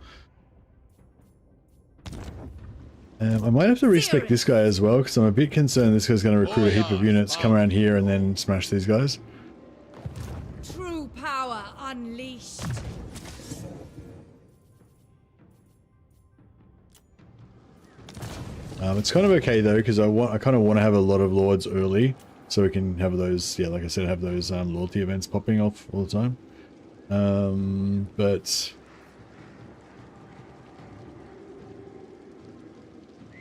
Speaker 1: I might have to respec this guy as well, because I'm a bit concerned this guy's going to recruit a heap of units, come around here, and then smash these guys.
Speaker 6: True power unleashed.
Speaker 1: It's kind of okay though, because I kind of want to have a lot of lords early, so we can have those, yeah, like I said, have those loyalty events popping off all the time. But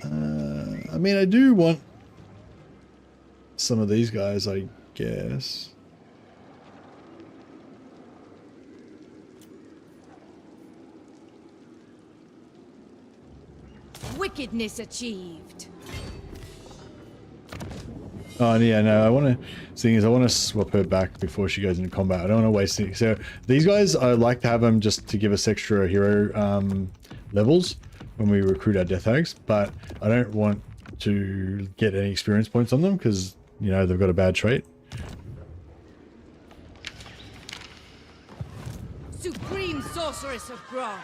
Speaker 1: I mean, I do want some of these guys, I guess.
Speaker 6: Wickedness achieved.
Speaker 1: Oh yeah, no, I want to. Thing is, I want to swap her back before she goes into combat. I don't want to waste it. So these guys, I like to have them just to give us extra hero levels when we recruit our death hags, but I don't want to get any experience points on them because, you know, they've got a bad trait.
Speaker 6: Supreme Sorceress of Grond.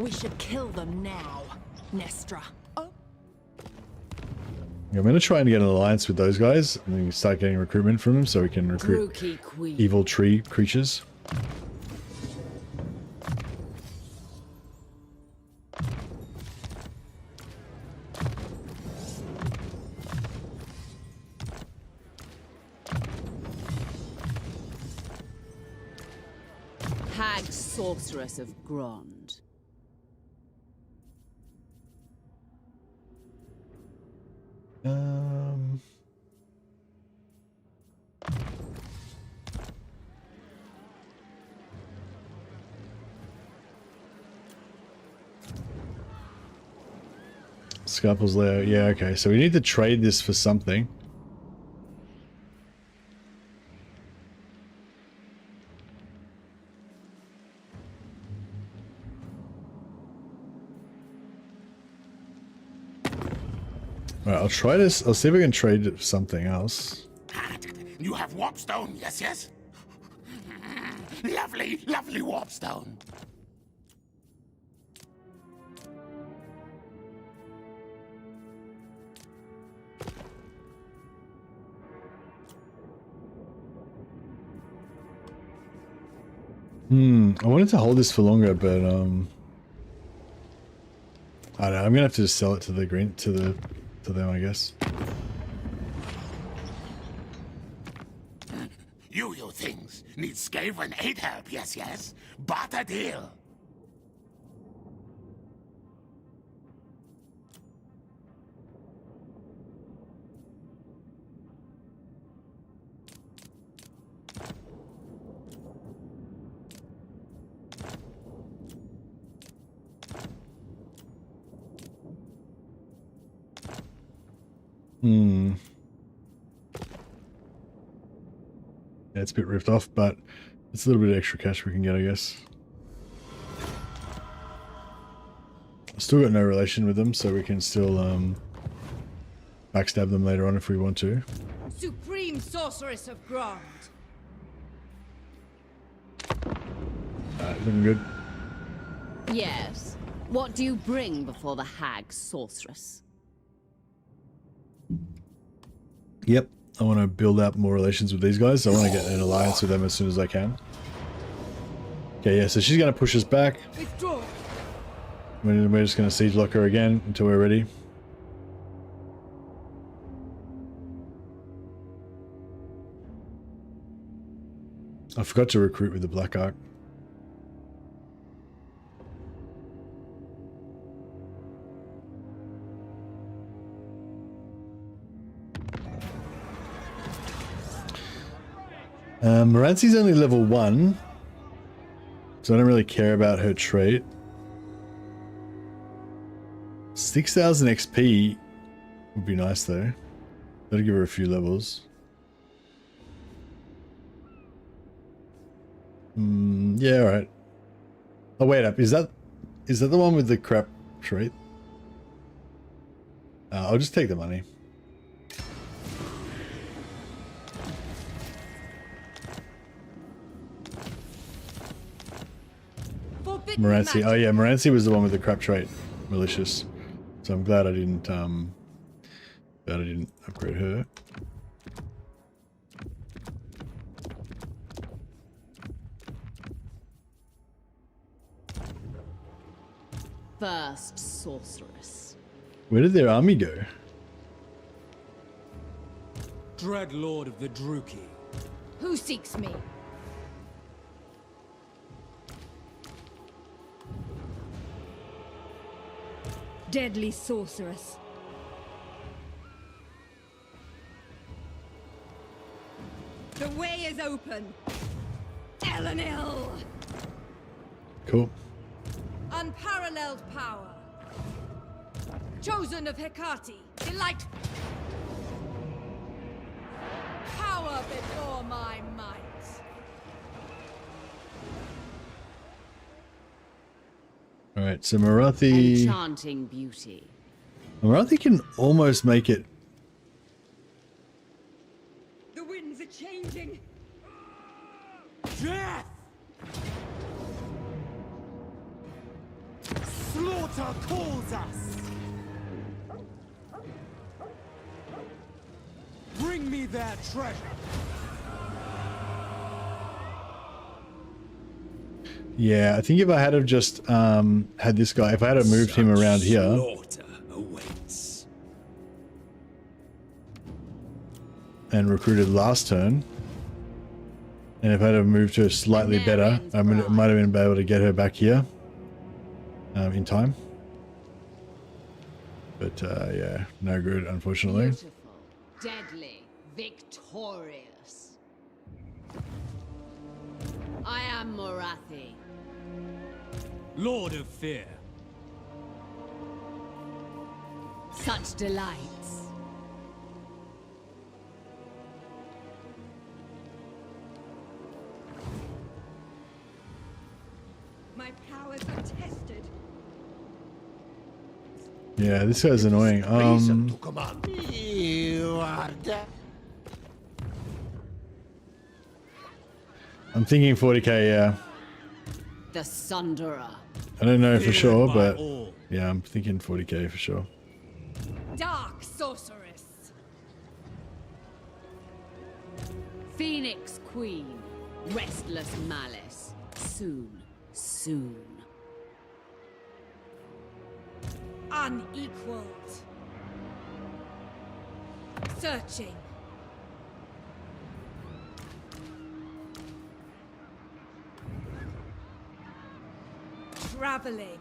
Speaker 11: We should kill them now, Nestra.
Speaker 1: I'm going to try and get an alliance with those guys and then start getting recruitment from them so we can recruit evil tree creatures.
Speaker 4: Hag Sorceress of Grond.
Speaker 1: Scalpel's lair. Yeah, okay. So we need to trade this for something. Alright, I'll try this. I'll see if I can trade it for something else.
Speaker 7: You have warpstone, yes, yes? Lovely, lovely warpstone.
Speaker 1: I wanted to hold this for longer, but I don't know. I'm gonna have to just sell it to the green to them, I guess.
Speaker 7: You things need Skaven aid help, yes, yes? Barter deal.
Speaker 1: Yeah, it's a bit ripped off, but it's a little bit of extra cash we can get, I guess. I've still got no relation with them, so we can still backstab them later on if we want to.
Speaker 6: Supreme Sorceress of Grond.
Speaker 1: Looking good.
Speaker 4: Yes. What do you bring before the Hag Sorceress?
Speaker 1: Yep. I want to build up more relations with these guys. I want to get an alliance with them as soon as I can. Okay, yeah, so she's going to push us back. We're just going to siege lock her again until we're ready. I forgot to recruit with the Black Ark. Morathi's only level 1, so I don't really care about her trait. 6,000 XP would be nice though. That'll give her a few levels. Yeah, alright. Oh, wait up. Is that the one with the crap trait? I'll just take the money. Marathi. Oh yeah, Marathi was the one with the crap trait. Malicious. So I'm glad I didn't upgrade her.
Speaker 4: First sorceress.
Speaker 1: Where did their army go?
Speaker 2: Dread Lord of the Druki.
Speaker 6: Who seeks me? Deadly sorceress. The way is open. Elenil!
Speaker 1: Cool.
Speaker 6: Unparalleled power. Chosen of Hecate. Delight. Power before my might.
Speaker 1: Alright, so Marathi...
Speaker 4: Enchanting beauty.
Speaker 1: Marathi can almost make it.
Speaker 6: The winds are changing.
Speaker 2: Death! Slaughter calls us! Bring me their treasure!
Speaker 1: Yeah, I think if I had have just had this guy, if I had have moved him around here. And recruited last turn. And if I had have moved her slightly better, I might have been able to get her back here. In time. But yeah, no good, unfortunately.
Speaker 4: Beautiful, deadly, victorious. I am Morathi.
Speaker 2: Lord of Fear.
Speaker 4: Such delights.
Speaker 6: My powers are tested.
Speaker 1: Yeah, this guy's annoying.
Speaker 7: You are dead.
Speaker 1: I'm thinking 40k, yeah.
Speaker 4: The Sunderer.
Speaker 1: I don't know for sure, but yeah, I'm thinking 40k for sure.
Speaker 6: Dark sorceress.
Speaker 4: Phoenix Queen. Restless malice. Soon, soon.
Speaker 6: Unequaled. Searching. Traveling.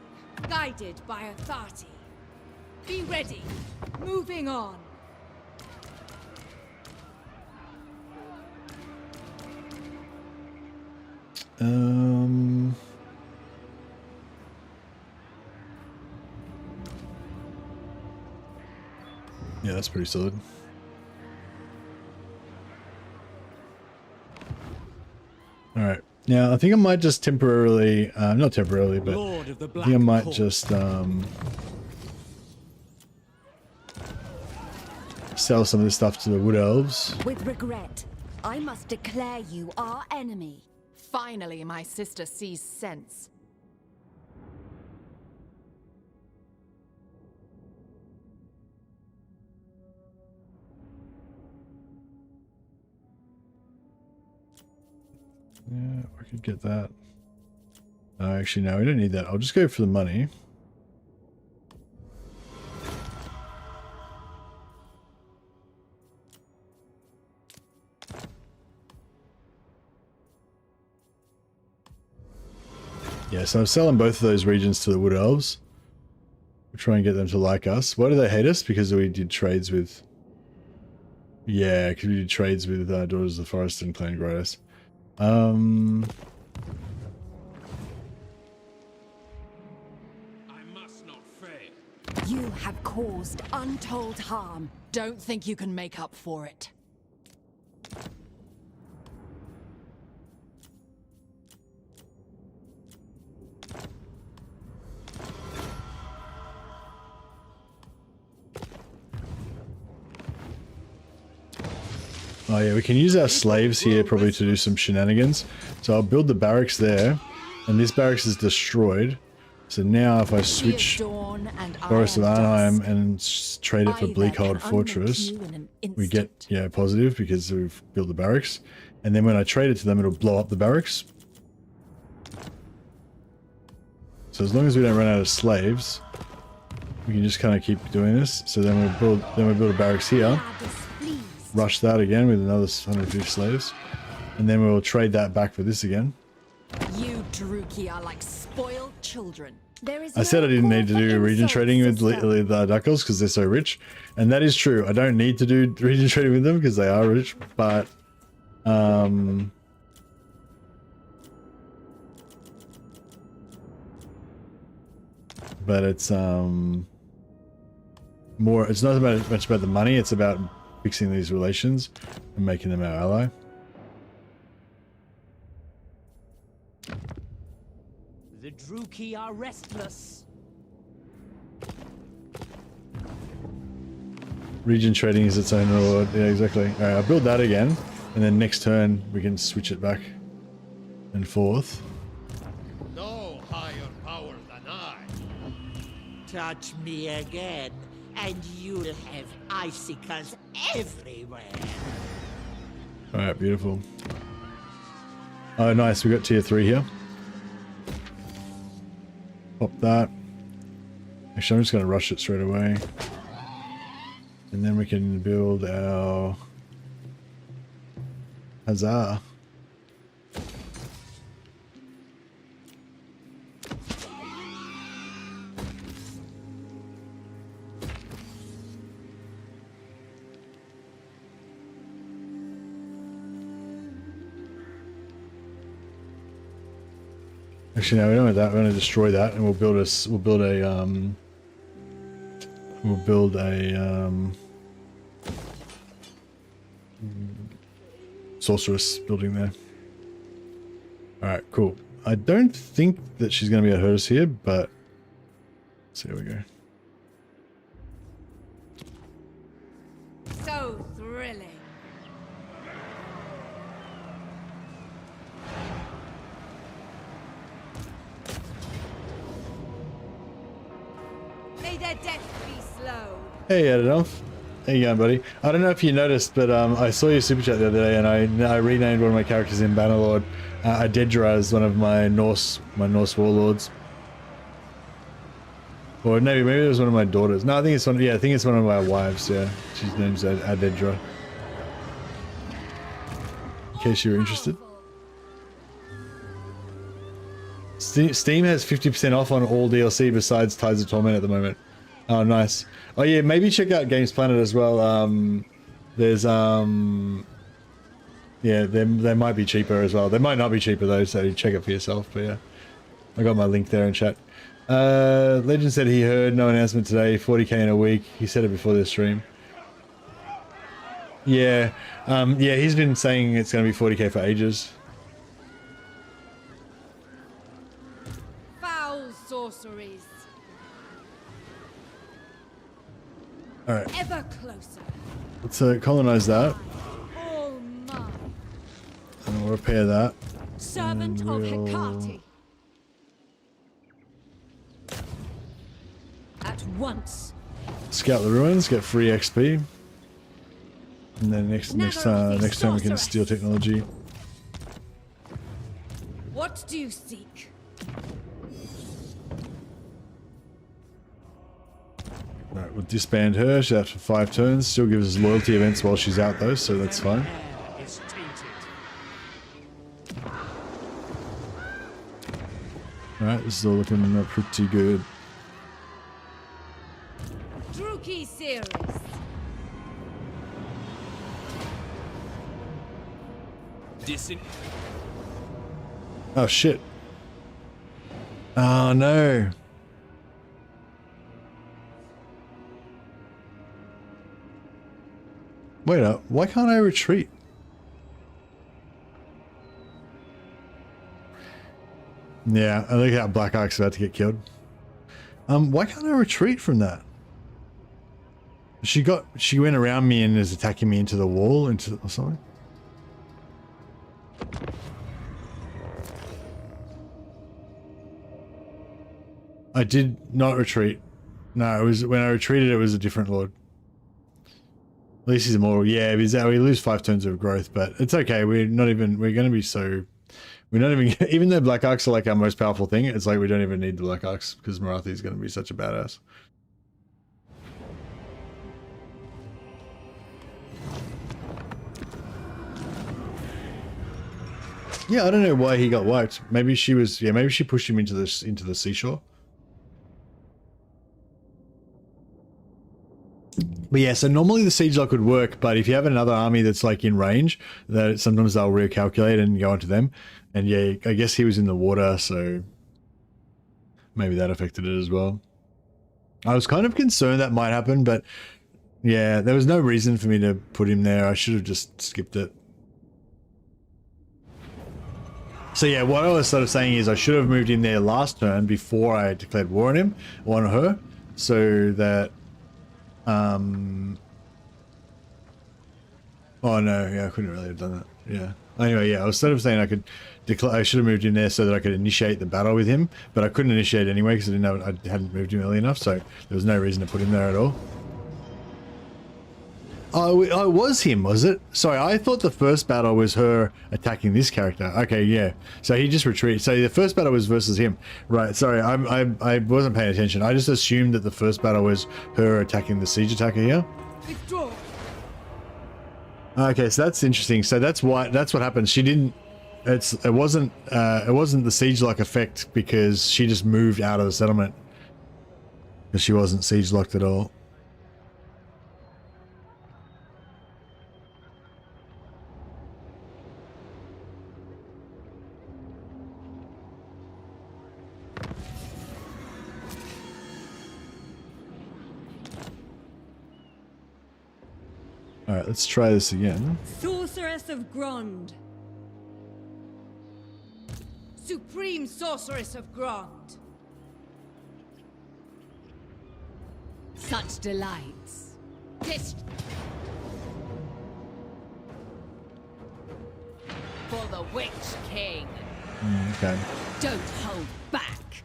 Speaker 6: Guided by authority. Be ready. Moving on.
Speaker 1: Yeah, that's pretty solid. All right. Now, I think I might just temporarily, not temporarily, but I think I might just sell some of this stuff to the Wood Elves.
Speaker 11: With regret, I must declare you our enemy. Finally, my sister sees sense.
Speaker 1: Yeah, I could get that. Actually, no, we don't need that. I'll just go for the money. Yeah, so I'm selling both of those regions to the Wood Elves. We'll try and get them to like us. Why do they hate us? Because we did trades with... Yeah, because we did trades with Daughters of the Forest and Clan Grottus.
Speaker 11: You have caused untold harm. Don't think you can make up for it.
Speaker 1: Oh yeah, we can use our slaves here probably to do some shenanigans. So I'll build the barracks there, and this barracks is destroyed. So now if I switch Forest of Arnheim and trade it for Bleakhold Fortress, we get, yeah, positive because we've built the barracks. And then when I trade it to them, it'll blow up the barracks. So as long as we don't run out of slaves, we can just kind of keep doing this. So then we'll build a barracks here. Rush that again with another 150 slaves. And then we'll trade that back for this again.
Speaker 11: You Druki are like spoiled children.
Speaker 1: I said I didn't need to do region trading with the Duckles because they're so rich. And that is true. I don't need to do region trading with them because they are rich. But it's more, it's not much about the money, it's about fixing these relations and making them our ally.
Speaker 15: The Druki are restless.
Speaker 1: Region trading is its own reward. Yeah, exactly. Alright, I'll build that again, and then next turn we can switch it back and forth.
Speaker 7: No higher power than I.
Speaker 15: Touch me again, and you'll have icicles everywhere.
Speaker 1: Alright, beautiful. Oh, nice. We got tier 3 here. Pop that. Actually, I'm just going to rush it straight away. And then we can build our Huzzah. Actually, no, we don't want that. We're going to destroy that, and we'll build a sorceress building there. All right, cool. I don't think that she's going to be able to hurt us here, but let's see how we go.
Speaker 6: So thrilling. May their death be slow.
Speaker 1: Hey, Adolf. How you going, buddy? I don't know if you noticed, but I saw your super chat the other day, and I renamed one of my characters in Bannerlord, Adedra, as one of my Norse warlords. Or maybe it was one of my daughters. No, I think it's one. Yeah, I think it's one of my wives. Yeah, she's named Adedra. In case you were interested. Steam has 50% off on all DLC besides Tides of Torment at the moment. Oh, nice. Oh yeah, maybe check out Games Planet as well. There's yeah, they might be cheaper as well. They might not be cheaper though, so check it for yourself. But yeah, I got my link there in chat. Legend said he heard no announcement today, 40k in a week. He said it before this stream. Yeah, yeah, he's been saying it's going to be 40k for ages.
Speaker 6: Foul sorceries.
Speaker 1: All right.
Speaker 6: Ever closer.
Speaker 1: Let's colonize that.
Speaker 6: All mine.
Speaker 1: And we'll repair that.
Speaker 6: Servant of Hecate. At once.
Speaker 1: Scout the ruins, get free XP. And then next time we can steal technology.
Speaker 6: What do you seek?
Speaker 1: Alright, we'll disband her. She's out for 5 turns. Still gives us loyalty events while she's out though, so that's fine. Alright, this is all looking pretty good.
Speaker 6: Druki series.
Speaker 1: Oh shit. Oh no. Wait up, why can't I retreat? Yeah, I think that Black Ark's about to get killed. Why can't I retreat from that? She went around me and is attacking me into the wall, or something. I did not retreat. No, it was when I retreated. It was a different lord. At least he's immortal. Yeah, we lose 5 turns of growth, but it's okay. We're going to be so. We're not even. Even though Black Arcs are like our most powerful thing, it's like we don't even need the Black Arcs because Marathi is going to be such a badass. Yeah, I don't know why he got wiped. Maybe she was. Yeah, maybe she pushed him into the seashore. But yeah, so normally the siege lock would work, but if you have another army that's like in range, that sometimes they'll recalculate and go into them. And yeah, I guess he was in the water, so maybe that affected it as well. I was kind of concerned that might happen, but yeah, there was no reason for me to put him there. I should have just skipped it. So yeah, what I was sort of saying is I should have moved him there last turn before I declared war on him, or on her, so that oh no, yeah, I couldn't really have done that. Yeah. Anyway, yeah, I was sort of saying I could declare. I should have moved him there so that I could initiate the battle with him, but I couldn't initiate anyway because I didn't know I hadn't moved him early enough. So there was no reason to put him there at all. Oh, it was him, was it? Sorry, I thought the first battle was her attacking this character. Okay, yeah. So he just retreated. So the first battle was versus him, right? Sorry, I wasn't paying attention. I just assumed that the first battle was her attacking the siege attacker here.
Speaker 6: Withdraw.
Speaker 1: Okay, so that's interesting. So that's what happened. She didn't. It wasn't the siege lock effect because she just moved out of the settlement because she wasn't siege locked at all. All right, let's try this again.
Speaker 6: Sorceress of Grond. Supreme Sorceress of Grond.
Speaker 4: Such delights. For the Witch King.
Speaker 1: Okay.
Speaker 4: Don't hold back.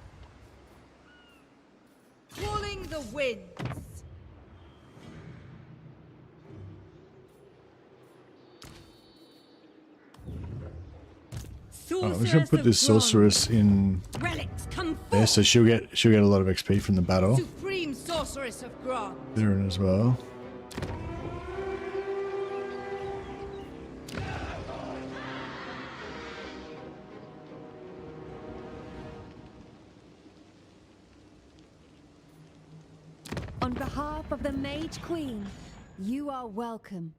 Speaker 6: Calling the winds.
Speaker 1: I'm just gonna put this sorceress in there, so she'll get a lot of XP from the battle.
Speaker 6: Supreme Sorceress of Grond.
Speaker 1: There in as well.
Speaker 11: On behalf of the Mage Queen, you are welcome.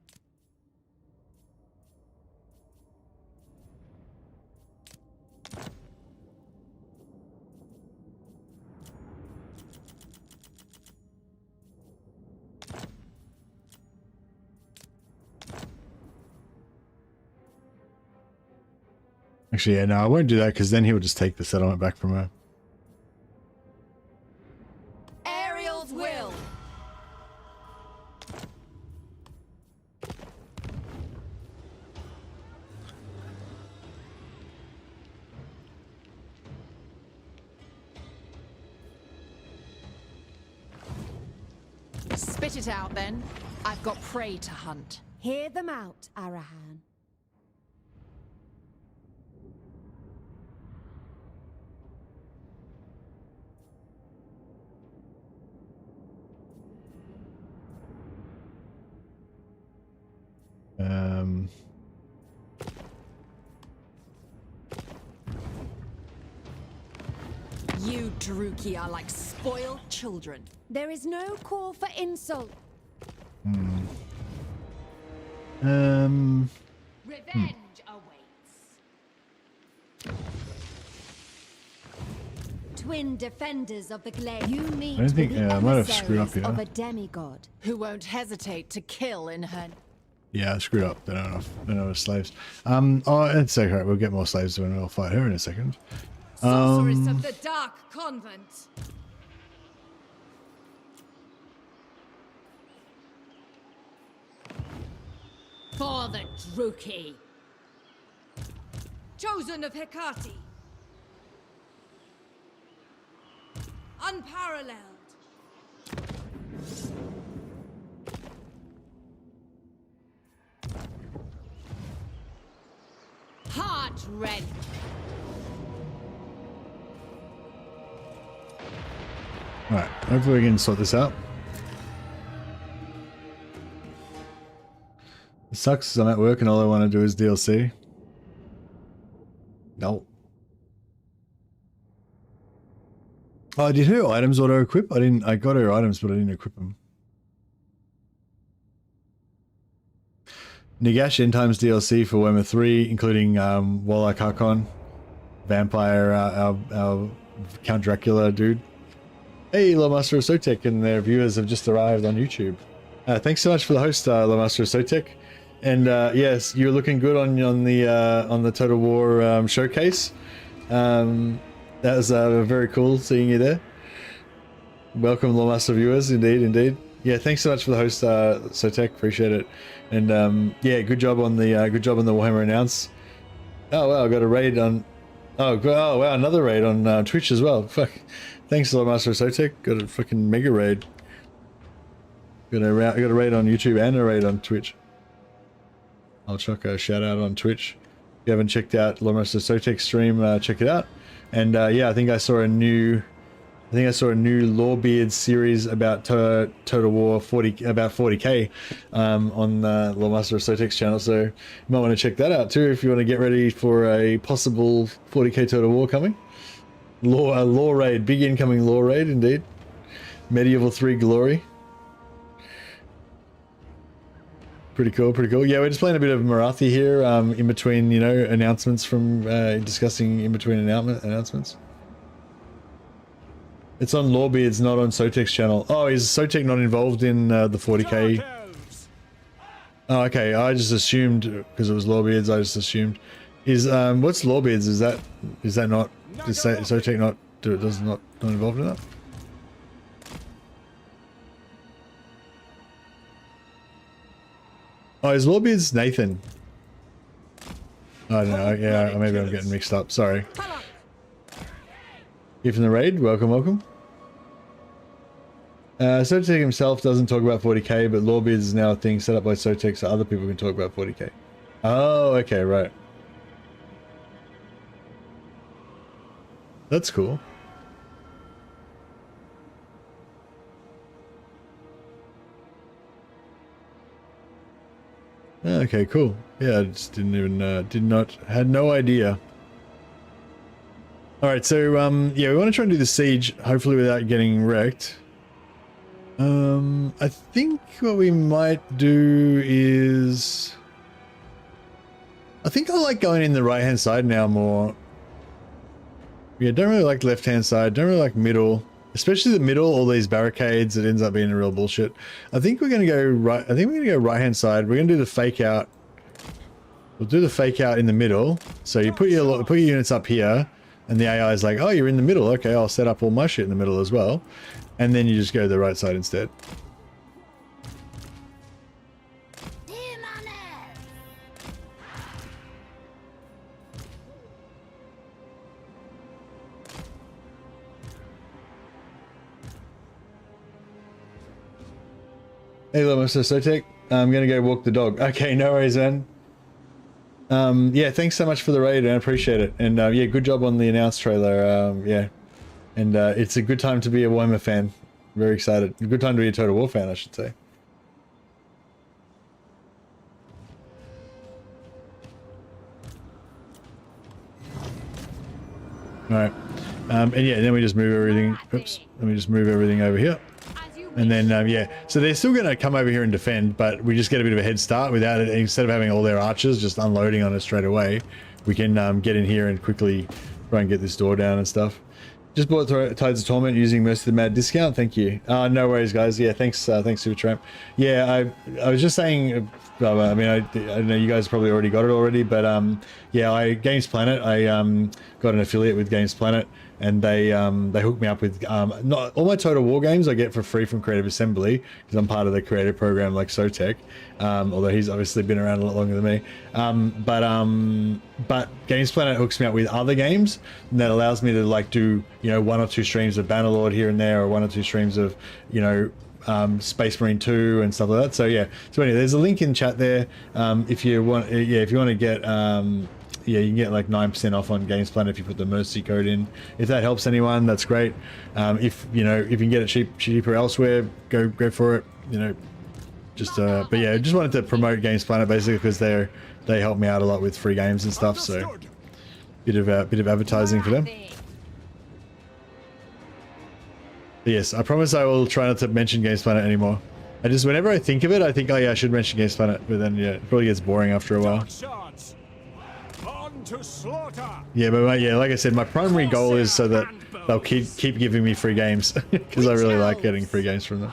Speaker 1: Actually, yeah, no, I won't do that because then he'll just take the settlement back from her.
Speaker 11: Ariel's will. Spit it out then. I've got prey to hunt. Hear them out, Arahan. You Druki are like spoiled children. There is no call for insult.
Speaker 6: Revenge awaits.
Speaker 11: twin defenders of the glade. You meet
Speaker 1: I don't think,
Speaker 11: with the
Speaker 1: yeah, I might have screwed up
Speaker 11: emissaries of
Speaker 1: here.
Speaker 11: a demigod
Speaker 6: Who won't hesitate to kill in her...
Speaker 1: Yeah, I screwed up. They don't know enough slaves. Oh, it's okay. We'll get more slaves when we'll fight her in a second.
Speaker 6: Sorceress of the Dark Convent.
Speaker 4: For the Druki.
Speaker 6: Chosen of Hecate. Unparalleled.
Speaker 4: Heart red.
Speaker 1: Alright, hopefully we can sort this out. It sucks 'cause I'm at work and all I want to do is DLC. No. Oh, did her items auto equip? I got her items, but I didn't equip them. Nagash End Times DLC for Warhammer 3, including Warlock Hakon, Vampire, our Count Dracula dude. Hey, Lawmaster of Sotek and their viewers have just arrived on YouTube. Thanks so much for the host, Lawmaster of Sotek. And yes, you're looking good on the Total War showcase. That was very cool seeing you there. Welcome, Lawmaster viewers, indeed. Yeah, thanks so much for the host, Sotek. Appreciate it. And yeah, good job on the Warhammer announce. Oh wow, I got a raid on. Oh wow, another raid on Twitch as well. Fuck. Thanks, Lawmaster Sotek. Got a fucking mega raid. Got a raid on YouTube and a raid on Twitch. I'll chuck a shout out on Twitch. If you haven't checked out Lawmaster Sotek's stream, check it out. And yeah, I think I saw a new Lawbeard series about Total War about 40k on Lawmaster of Sotek's channel, so you might want to check that out too if you want to get ready for a possible 40k Total War coming. Law raid, big incoming law raid indeed. Medieval 3 glory. Pretty cool. Yeah, we're just playing a bit of Marathi here, in between, you know, announcements from discussing in between announcements. It's on Lawbeard's, not on Sotek's channel. Oh, is Sotek not involved in the 40k? Oh, okay. I just assumed because it was Lawbeard's. I just assumed. Is what's Lawbeard's? Is that not? Does Sotek not involved in that? Oh, is Lawbeard's Nathan? I don't know. Yeah, maybe I'm getting mixed up. Sorry. You from the raid? Welcome. Sotek himself doesn't talk about 40k, but Lawbeards is now a thing set up by Sotek so other people can talk about 40k. Oh, okay, right. That's cool. Okay, cool. Yeah, I just didn't even, had no idea. Alright, so, yeah, we want to try and do the siege, hopefully without getting wrecked. I think what we might do is... I think I like going in the right-hand side now more. Yeah, don't really like left-hand side, don't really like middle. Especially the middle, all these barricades, it ends up being a real bullshit. I think we're going to go right, I think we're going to go right-hand side. We're going to do the fake out. We'll do the fake out in the middle. So you put your units up here, and the AI is like, oh, you're in the middle. Okay, I'll set up all my shit in the middle as well. And then you just go to the right side instead. Hey, Mr. Sotek, I'm gonna go walk the dog. Okay, no worries, man. Yeah, thanks so much for the raid, I appreciate it. And yeah, good job on the announce trailer. Yeah, and it's a good time to be a Warhammer fan. Very excited. A good time to be a Total War fan, I should say. All right, and yeah, then we just move everything. Oops, let me just move everything over here. And then, yeah, so they're still going to come over here and defend, but we just get a bit of a head start without it. Instead of having all their archers just unloading on us straight away, we can get in here and quickly try and get this door down and stuff. Just bought Tides of Torment using Mercy of the Mad discount. Thank you. No worries, guys. Yeah, thanks, Supertramp. Yeah, I was just saying. I mean, I know you guys probably already got it already, but yeah, Games Planet. I got an affiliate with Games Planet, and they hooked me up with not all my Total War games I get for free from Creative Assembly because I'm part of the creative program like Sotec. Although he's obviously been around a lot longer than me. But Games Planet hooks me up with other games, and that allows me to like do 1 or 2 streams of Bannerlord here and there, or 1 or 2 streams of Space Marine 2 and stuff like that. So yeah, so anyway, there's a link in chat there. If you want, if you want to get you can get like 9% off on Games Planet if you put the Mercy code in. If that helps anyone, that's great. If if you can get it cheaper elsewhere, go for it. But yeah, just wanted to promote Games Planet basically because they help me out a lot with free games and stuff. So bit of advertising for them. But yes, I promise I will try not to mention Games Planet anymore. I just, whenever I think of it, I think, oh yeah, I should mention Games Planet, but then yeah, it probably gets boring after a while. Yeah, but yeah, like I said, my primary goal is so that they'll keep giving me free games because I really like getting free games from them.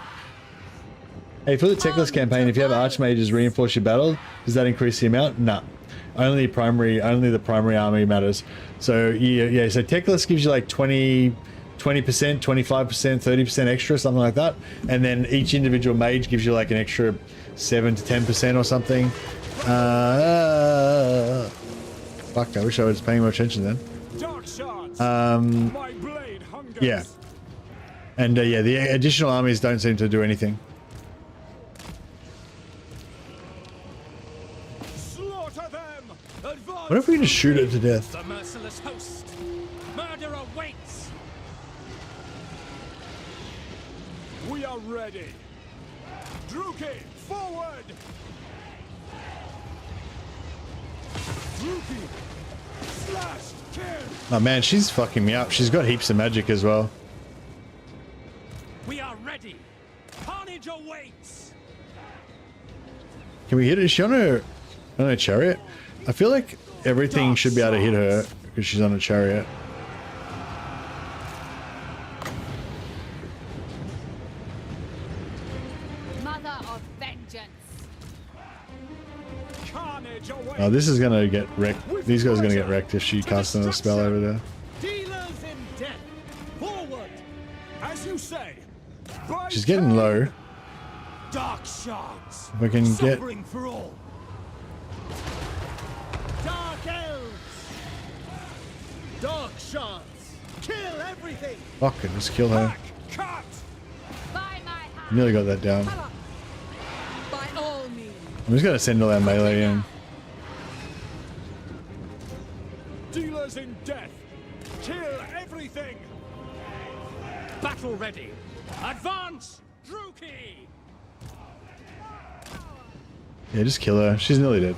Speaker 1: Hey, for the Techless campaign, if you have Archmages reinforce your battle, does that increase the amount? No. Only the primary army matters. So yeah, so Techless gives you like 20%, 25%, 30% extra, something like that. And then each individual mage gives you like an extra 7 to 10% or something. Fuck, I wish I was paying more attention then. Yeah. And yeah, the additional armies don't seem to do anything. What if we just shoot it to death?
Speaker 2: The merciless host. Murder awaits. We are ready. Druki, forward. Druki, slash, kill.
Speaker 1: Oh man, she's fucking me up. She's got heaps of magic as well.
Speaker 2: We are ready. Carnage awaits.
Speaker 1: Can we hit it? Is she on a chariot? I feel like everything should be able to hit her because she's on a chariot.
Speaker 4: Mother of vengeance.
Speaker 1: Oh, this is gonna get wrecked. These guys are gonna get wrecked if she casts another spell over there.
Speaker 2: Dealers in death. Forward. As you say.
Speaker 1: She's getting low.
Speaker 2: Dark shards.
Speaker 1: If I can get.
Speaker 2: Suffering for all. Dark elves. Dark shards. Kill everything.
Speaker 1: Fuck it, just kill her.
Speaker 2: Cut.
Speaker 1: Nearly got that down.
Speaker 6: By all means.
Speaker 1: I'm just gonna send all our melee in.
Speaker 2: Dealers in death. Kill everything. Battle ready. Advance. Druki.
Speaker 1: Yeah, just kill her. She's nearly dead.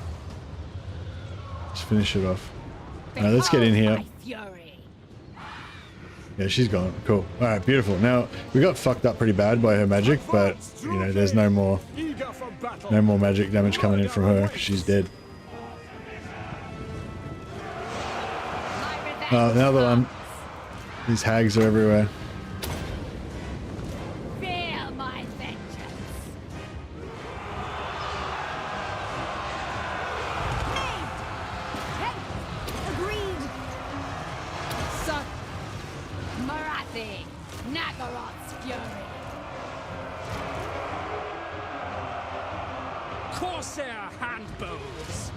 Speaker 1: Just finish it off. Alright, let's get in here. Yeah, she's gone. Cool. Alright, beautiful. Now, we got fucked up pretty bad by her magic, but, you know, there's no more magic damage coming in from her. She's dead. Now that these hags are everywhere.
Speaker 4: Feel my vengeance. Agreed. So, Marathi, Nagaroth's fury.
Speaker 2: Corsair handbows.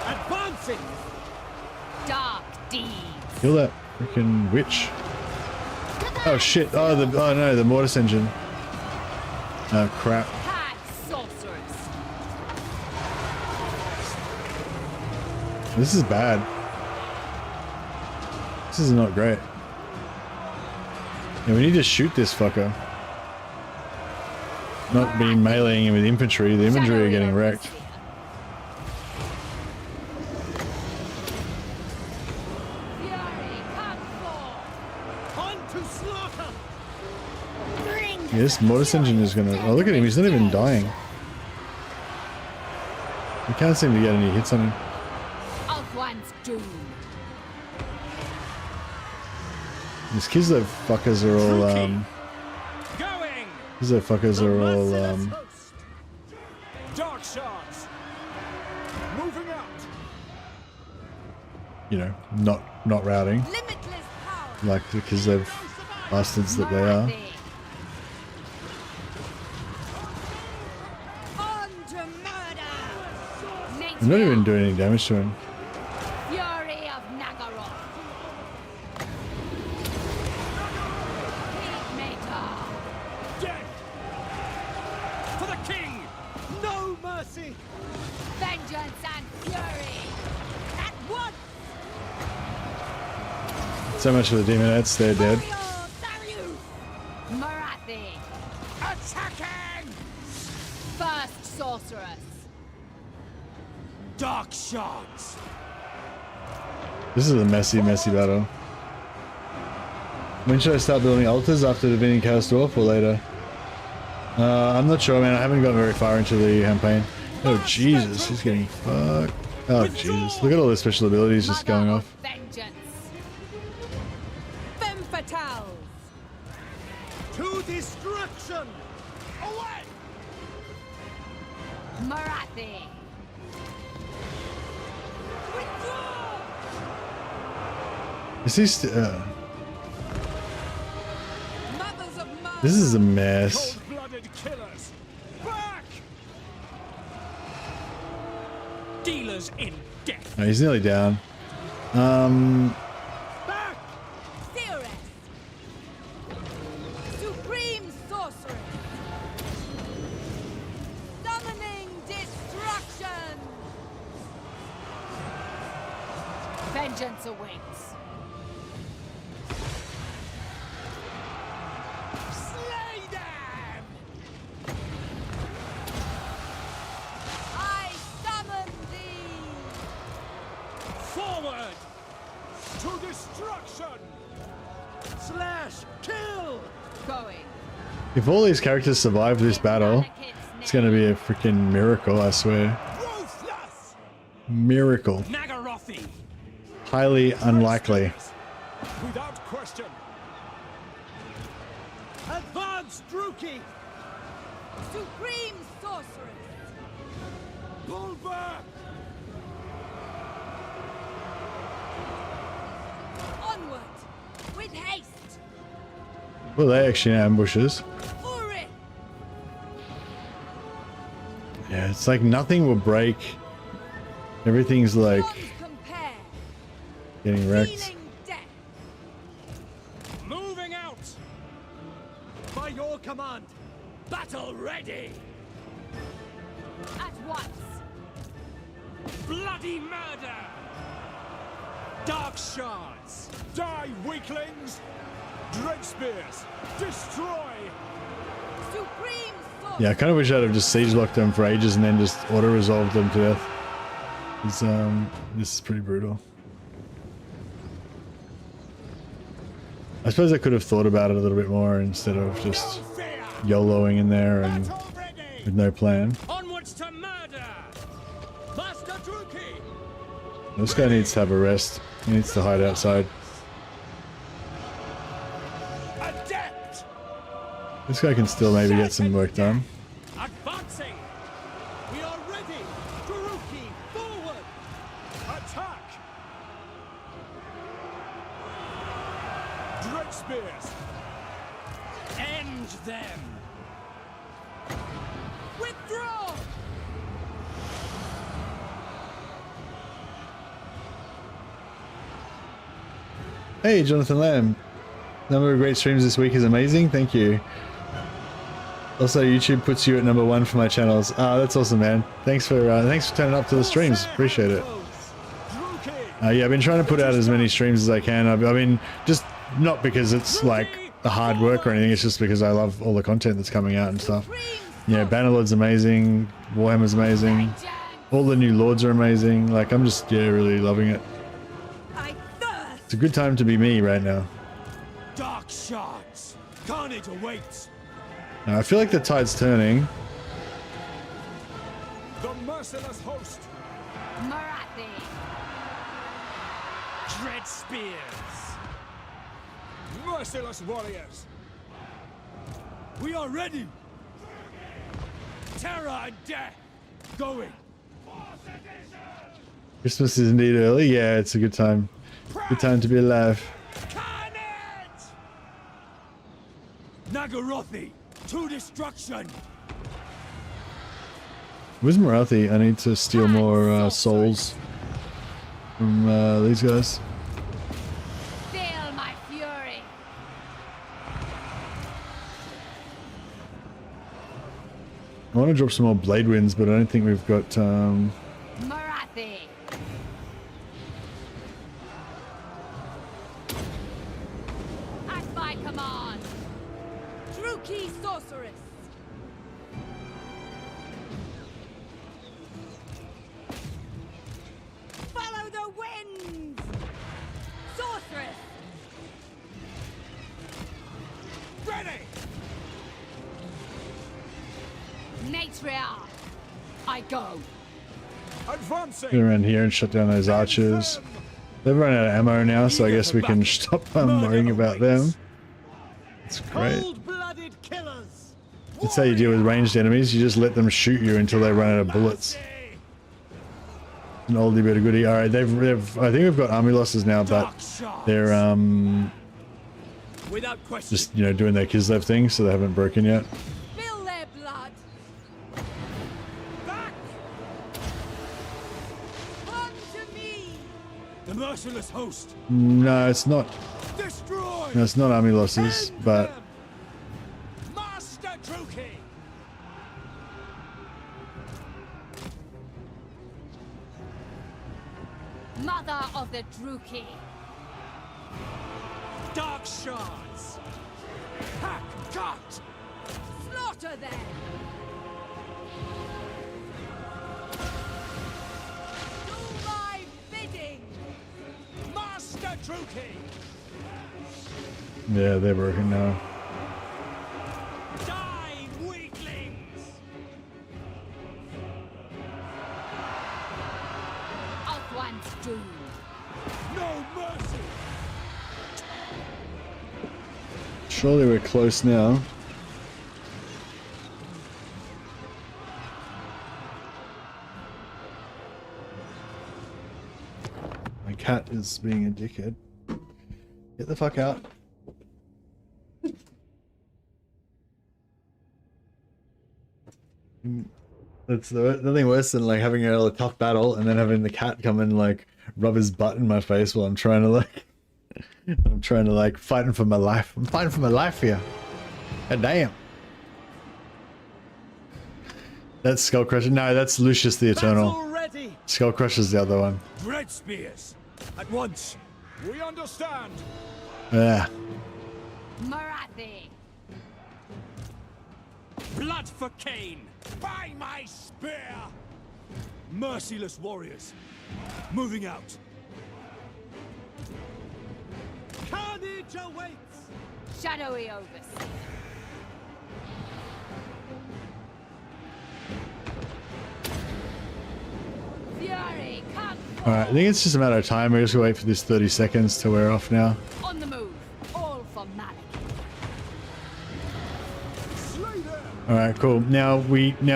Speaker 2: Advancing.
Speaker 4: Dark deeds.
Speaker 1: Kill that freaking witch. Oh shit. Oh no, the mortis engine. Oh crap.
Speaker 4: Hag sorcerers.
Speaker 1: This is bad. This is not great. Yeah, we need to shoot this fucker. Not be meleeing him with infantry. The infantry are getting wrecked. Yeah, this mortis engine is gonna. Oh, look at him. He's not even dying. We can't seem to get any hits on him.
Speaker 4: Of one's doom.
Speaker 1: These Kislev fuckers are all Kislev fuckers are all
Speaker 2: Dark shards. Moving out.
Speaker 1: you know, not routing. Like the Kislev bastards that they are. I'm not even doing any damage to him.
Speaker 4: Fury of Nagash.
Speaker 2: Dead. For the king. No mercy.
Speaker 4: Vengeance and fury. At once.
Speaker 1: So much for the demonettes, they're dead.
Speaker 4: Marathi.
Speaker 2: Attacking.
Speaker 4: First sorceress.
Speaker 2: Dark shards.
Speaker 1: This is a messy battle. When should I start building altars? After defeating Chaos Dwarf or later? I'm not sure, man. I haven't gotten very far into the campaign. Oh Jesus, he's getting fucked. Oh Jesus, look at all the special abilities just going off.
Speaker 4: Vengeance.
Speaker 6: Femme fatale.
Speaker 2: To destruction. Away.
Speaker 4: Marathi.
Speaker 1: Is he this is a mess.
Speaker 2: Cold-blooded killers. Back. Dealers in death.
Speaker 1: Oh, he's nearly down.
Speaker 2: Back.
Speaker 6: Supreme sorcery. Summoning destruction.
Speaker 4: Vengeance awaits.
Speaker 2: Slay them.
Speaker 6: I summon thee.
Speaker 2: Forward. To destruction. Slash. Kill.
Speaker 4: Going.
Speaker 1: If all these characters survive this battle, it's gonna be a freaking miracle, I swear.
Speaker 2: Ruthless.
Speaker 1: Miracle.
Speaker 2: Nagash.
Speaker 1: Highly unlikely.
Speaker 2: Without question. Advance, Druki.
Speaker 6: Supreme sorcery.
Speaker 2: Pull back.
Speaker 6: Onward. With haste.
Speaker 1: Well, they actually ambushes.
Speaker 6: Uri.
Speaker 1: Yeah, it's like nothing will break. Everything's like
Speaker 6: Compare.
Speaker 1: getting wrecked.
Speaker 2: Moving out. By your command. Battle ready.
Speaker 4: At once.
Speaker 2: Bloody murder. Dark shards. Die, weaklings. Dread spears. Destroy.
Speaker 6: Supreme sorcery.
Speaker 1: Yeah, I kind of wish I'd have just siege locked them for ages and then just auto resolved them to death. It's, this is pretty brutal. I suppose I could have thought about it a little bit more instead of just YOLOing in there and with no plan.
Speaker 2: Onwards to murder. Master Druki.
Speaker 1: This guy needs to have a rest. He needs to hide outside.
Speaker 2: Adept.
Speaker 1: This guy can still maybe get some work done.
Speaker 2: Advancing. We are ready. Druki, forward. Attack. Dread spears. End them. Withdraw.
Speaker 1: Hey, Jonathan Lamb. Number of great streams this week is amazing. Thank you. Also, YouTube puts you at #1 for my channels. That's awesome, man. Thanks for turning up to the streams. Appreciate it. Yeah, I've been trying to put out as many streams as I can. I mean, just not because it's like the hard work or anything. It's just because I love all the content that's coming out and stuff. Yeah, Bannerlord's amazing. Warhammer's amazing. All the new lords are amazing. Like, I'm just, yeah, really loving it. It's a good time to be me right now.
Speaker 2: Dark shards. Carnage awaits.
Speaker 1: Now, I feel like the tide's turning.
Speaker 2: The merciless host.
Speaker 4: Marathi.
Speaker 2: Dread spears. Merciless warriors! We are ready! Terror and death! Going!
Speaker 1: Christmas is indeed early. Yeah, it's a good time. Good time to be alive.
Speaker 2: Nagarothi to destruction!
Speaker 1: Where's Marathi? I need to steal more souls from these guys.
Speaker 4: Feel my fury.
Speaker 1: I want to drop some more blade winds, but I don't think we've got
Speaker 4: Marathi. At my command.
Speaker 6: Druki sorceress. Follow the winds. Sorceress.
Speaker 2: Ready!
Speaker 4: Matriarch. I go.
Speaker 2: Advancing!
Speaker 1: get around here and shut down those archers. They've run out of ammo now, so I guess we can stop worrying about them. That's great.
Speaker 2: Cold-blooded killers!
Speaker 1: That's how you deal with ranged enemies. You just let them shoot you until they run out of bullets. An oldie but a goodie. All right, they've I think we've got army losses now, but they're
Speaker 2: Without question.
Speaker 1: just doing their Kislev thing, so they haven't broken yet.
Speaker 6: Spill their blood.
Speaker 2: Back!
Speaker 6: Come to me.
Speaker 2: The merciless host!
Speaker 1: No, it's not.
Speaker 2: Destroy!
Speaker 1: No, it's not army losses, but
Speaker 2: Master Druki!
Speaker 4: Mother of the Druki.
Speaker 2: Dark shards! Hack! Cut!
Speaker 6: Slaughter them. Do my bidding.
Speaker 2: Master Druki!
Speaker 1: yeah, they're broken now.
Speaker 2: Die, weaklings!
Speaker 4: Outlands doom.
Speaker 2: No mercy!
Speaker 1: Surely we're close now. My cat is being a dickhead. Get the fuck out. That's nothing worse than like having a tough battle and then having the cat come and like rub his butt in my face while I'm trying to like fighting for my life. I'm fighting for my life here. God damn. That's Skull Crusher. No, that's Lucius the Eternal.
Speaker 2: Ready.
Speaker 1: Skull Crusher's the other one.
Speaker 2: Dread spears! At once! We understand!
Speaker 1: Yeah.
Speaker 4: Marathi.
Speaker 2: Blood for Cain! By my spear! Merciless warriors! Moving out! Carnage awaits!
Speaker 4: Shadowy overseer. Fury, come
Speaker 1: Alright, I think it's just a matter of time. We're just gonna wait for this 30 seconds to wear off now.
Speaker 4: on the move. All for Malik.
Speaker 1: Alright, cool. Now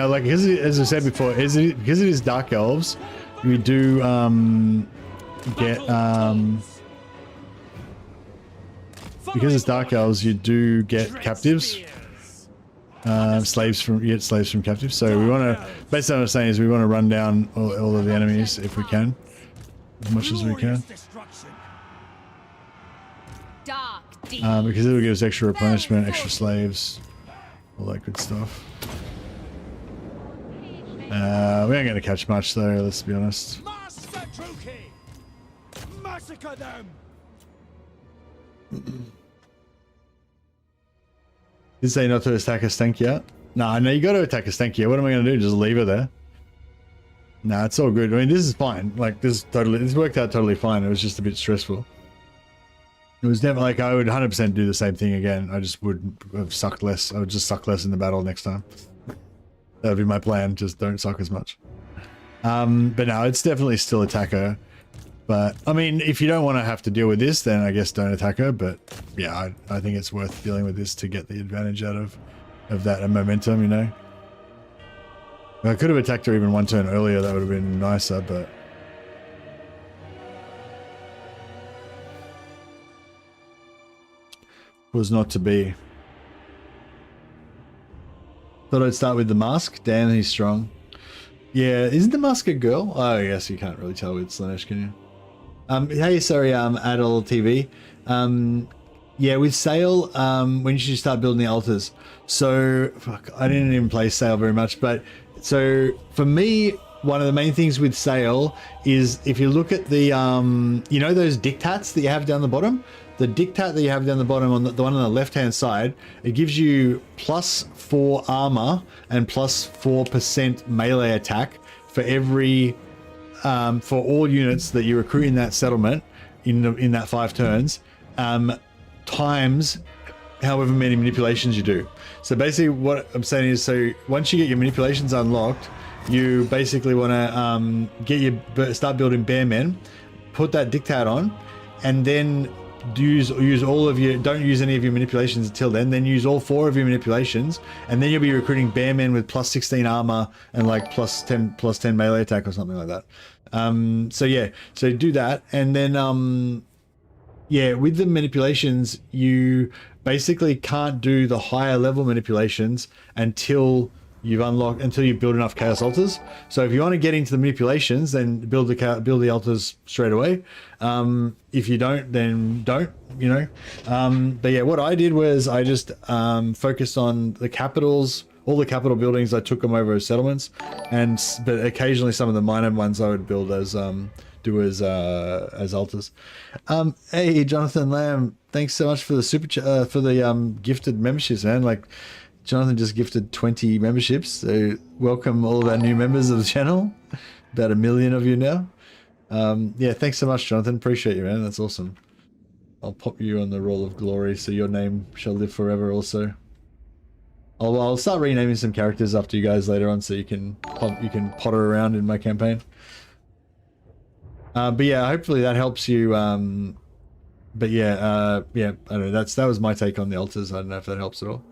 Speaker 1: like as I said before, because it is Dark Elves, we do get because it's Dark Elves, you do get captives. Slaves from captives. So we want to, basically what I'm saying is we want to run down all of the enemies if we can, as much as we can, because it will give us extra replenishment, extra slaves, all that good stuff. We ain't gonna catch much though, let's be honest.
Speaker 2: Master Druki! Massacre them!
Speaker 1: Did say not to attack a stank yet? No, you got to attack a stank yet. What am I going to do? Just leave her there? Nah, it's all good. I mean, this is fine. Like, this worked out totally fine. It was just a bit stressful. It was never like I would 100% do the same thing again. I just would have sucked less. I would just suck less in the battle next time. That would be my plan. Just don't suck as much. But no, it's definitely still attack her. But I mean, if you don't want to have to deal with this, then I guess don't attack her. But yeah, I think it's worth dealing with this to get the advantage out of that momentum, you know. I could have attacked her even one turn earlier. That would have been nicer, but was not to be. Thought I'd start with the mask. Damn, he's strong. Yeah, isn't the mask a girl? Oh, yes, you can't really tell with Slaanesh, can you? Hey, sorry, Adult TV. Yeah, with Sail, when should you start building the altars? So, fuck, I didn't even play Sail very much, but so for me, one of the main things with Sail is if you look at the, you know those dictats that you have down the bottom? The dictat that you have down the bottom on the one on the left-hand side, it gives you +4 armor and +4% melee attack for every, for all units that you recruit in that settlement in that 5 turns, times however many manipulations you do. So basically what I'm saying is, so once you get your manipulations unlocked, you basically want to start building bear men, put that dictat on, and then use all of your, don't use any of your manipulations until then use all 4 of your manipulations, and then you'll be recruiting bear men with +16 armor and like +10 melee attack or something like that. So yeah, so do that, and then yeah, with the manipulations, you basically can't do the higher level manipulations until you've unlocked, until you build enough chaos altars. So if you want to get into the manipulations, then build the altars straight away. If you don't, then don't, you know. But yeah, what I did was I just focused on the capitals, all the capital buildings. I took them over as settlements, but occasionally some of the minor ones I would build as as altars. Hey, Jonathan Lamb, thanks so much for the gifted memberships, man. Like, Jonathan just gifted 20 memberships, so welcome all of our new members of the channel. About 1 million of you now. Yeah, thanks so much, Jonathan. Appreciate you, man. That's awesome. I'll pop you on the Roll of Glory, so your name shall live forever also. I'll start renaming some characters after you guys later on, so you can potter around in my campaign. But yeah, hopefully that helps you. But yeah, yeah, I don't know. That was my take on the altars. I don't know if that helps at all.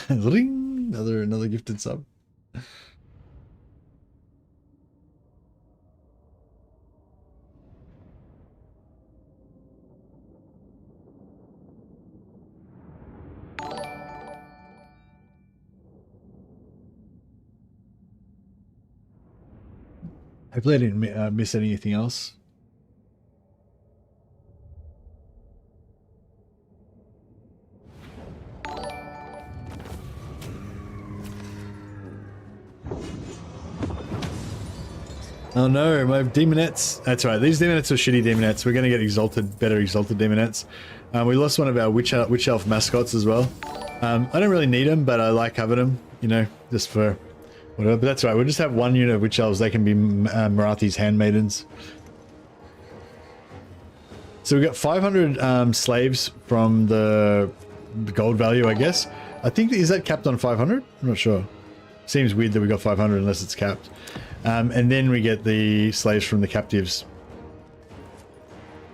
Speaker 1: Ring! Another gifted sub. Hopefully I didn't miss anything else. Oh no, my demonettes. That's right, these demonettes are shitty demonettes. We're going to get better exalted demonettes. We lost one of our witch elf mascots as well. I don't really need them, but I like having them, you know, just for whatever. But that's right, we'll just have one unit of witch elves. They can be Marathi's handmaidens. So we got 500 slaves from the gold value, I guess. I think, is that capped on 500? I'm not sure. Seems weird that we got 500 unless it's capped. And then we get the slaves from the captives.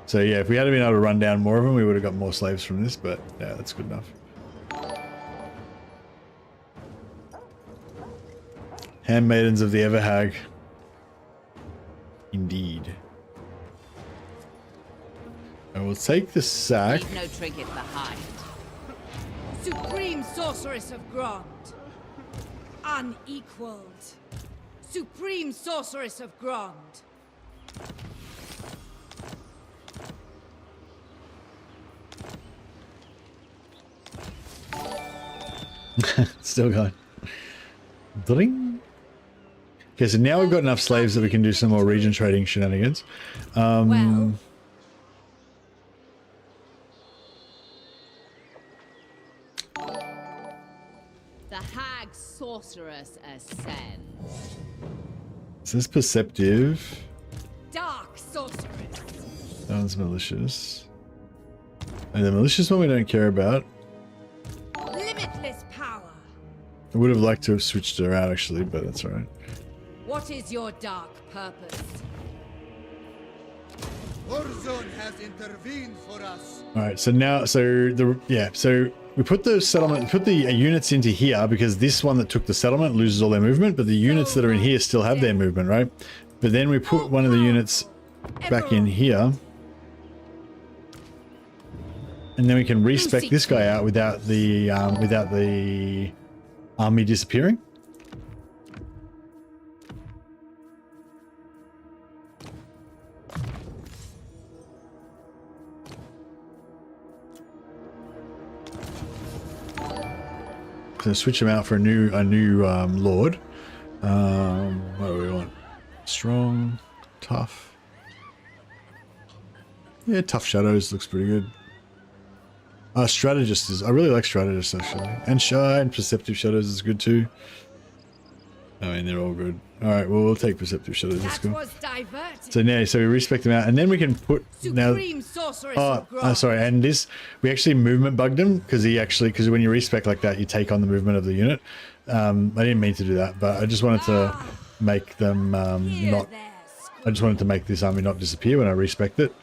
Speaker 1: So yeah, if we had been able to run down more of them, we would have got more slaves from this, but yeah, that's good enough. Handmaidens of the Everhag. Indeed. I will take the sack.
Speaker 4: Leave no trinket behind.
Speaker 6: Supreme Sorceress of Grond. Unequaled. Supreme Sorceress of Grond.
Speaker 1: Still going. Ding. Okay, so now we've got enough slaves that we can do some more region trading shenanigans.
Speaker 6: Well.
Speaker 4: The Hag Sorceress ascends.
Speaker 1: Is this perceptive?
Speaker 6: Dark Sorceress.
Speaker 1: That one's malicious. And the malicious one we don't care about.
Speaker 6: Limitless power.
Speaker 1: I would have liked to have switched her out actually, but that's all right.
Speaker 6: What is your dark purpose?
Speaker 2: Warzone has intervened for us.
Speaker 1: All right, so now, so we put the settlement, put the units into here because this one that took the settlement loses all their movement, but the units that are in here still have their movement, right? But then we put one of the units back in here, and then we can respec this guy out without the army disappearing. So switch him out for a new lord. What do we want? Strong, tough. Yeah, tough shadows looks pretty good. Strategist is. I really like strategist actually, and shy and perceptive shadows is good too. I mean, they're all good. All right, well, we'll take perceptive shadows. That's cool. So now, so we respec them out, and then we can put now. Sorry, and this we actually movement bugged him because because when you respec like that, you take on the movement of the unit. I didn't mean to do that, but I just wanted to make them not. I just wanted to make this army not disappear when I respec it.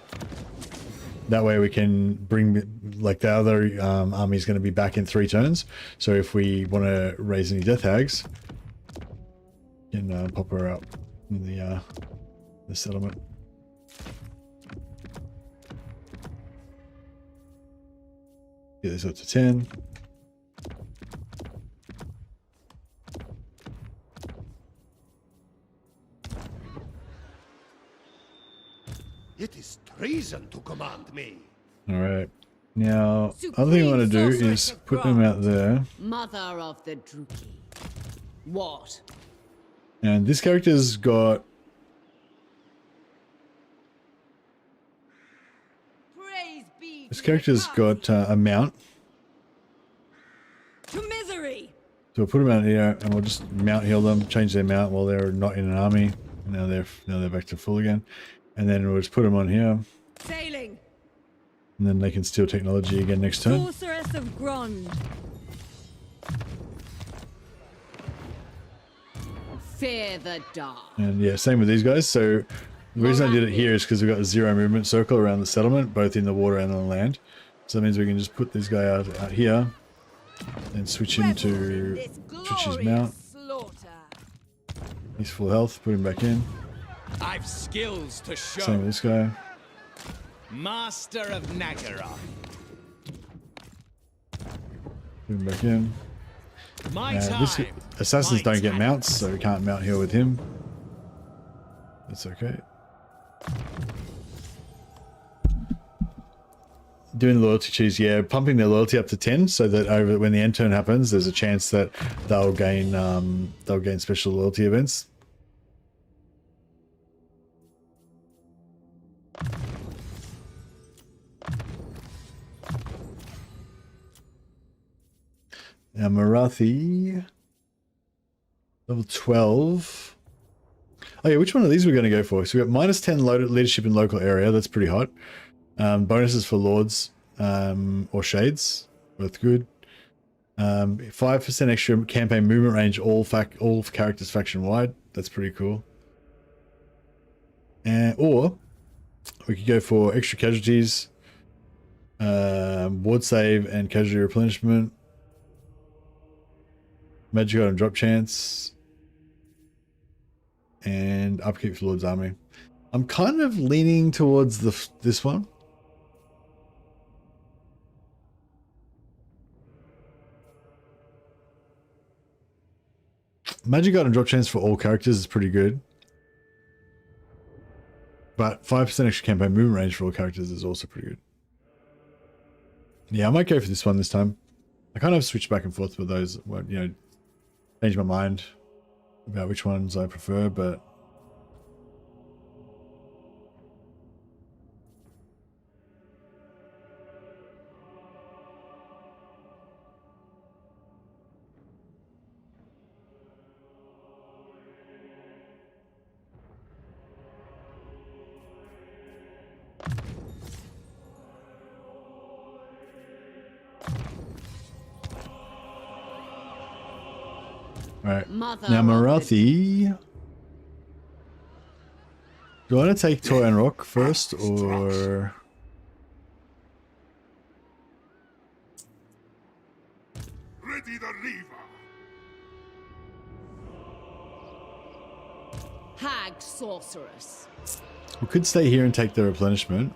Speaker 1: That way we can bring, like the other army is going to be back in 3 turns. So if we want to raise any death hags, we can pop her out in the settlement. Get this up to 10.
Speaker 2: It is treason to command me.
Speaker 1: All right. Now, other thing I want to do is put them out there.
Speaker 4: Mother of the Druki. What?
Speaker 1: And this character's got. This character's got a mount.
Speaker 6: To misery.
Speaker 1: So we'll put them out here, and we'll just mount heal them, change their mount while they're not in an army. And now they're back to full again. And then we'll just put them on here.
Speaker 6: Sailing.
Speaker 1: And then they can steal technology again next turn.
Speaker 6: Sorceress of Grond.
Speaker 4: Fear the dark.
Speaker 1: And yeah, same with these guys. So the reason I did it here is because we've got a 0 movement circle around the settlement, both in the water and on the land. So that means we can just put this guy out here and switch him to switch his mount. He's full health, put him back in.
Speaker 2: I've skills to show.
Speaker 1: Same with this guy.
Speaker 2: Master of Nagash.
Speaker 1: Put him back in. Assassins don't get mounts, so we can't mount heal with him. That's okay. Doing the loyalty cheese, yeah, pumping their loyalty up to 10, so that when the end turn happens, there's a chance that they'll gain special loyalty events. Now Marathi, level 12. Oh yeah, which one of these we're going to go for? So we got -10 leadership in local area. That's pretty hot. Bonuses for lords or shades, both good. 5% extra campaign movement range, all characters faction wide. That's pretty cool. Or we could go for extra casualties, ward save and casualty replenishment. Magic item drop chance, and upkeep for Lord's Army. I'm kind of leaning towards this one. Magic item drop chance for all characters is pretty good, but 5% extra campaign movement range for all characters is also pretty good. Yeah, I might go for this one this time. I kind of switch back and forth with those. You know, change my mind about which ones I prefer, but Alright.
Speaker 4: Mother
Speaker 1: Now
Speaker 4: of
Speaker 1: Marathi. Do I want to take Toy and Rock first, or...
Speaker 13: Ready the Reaver.
Speaker 4: Hag Sorceress.
Speaker 1: We could stay here and take the replenishment.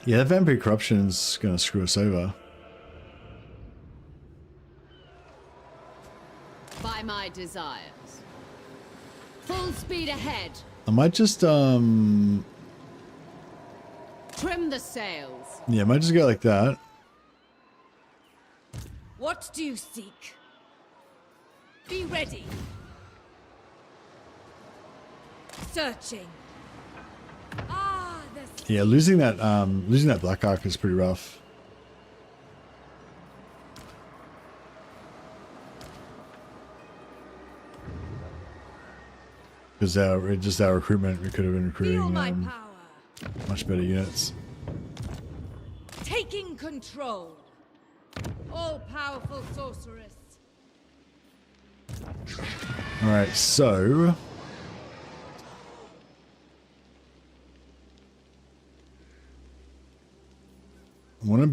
Speaker 1: Yeah, that Vampire Corruption's gonna screw us over.
Speaker 4: By my desires. Full speed ahead.
Speaker 1: I might just,
Speaker 4: Trim the sails.
Speaker 1: yeah, I might just go like that.
Speaker 6: What do you seek? Be ready. Searching. Ah, the
Speaker 1: Yeah, losing that Black Ark is pretty rough. Because our recruitment, we could have been recruiting much better units.
Speaker 6: taking control. All-powerful sorceress.
Speaker 1: All right, so I want to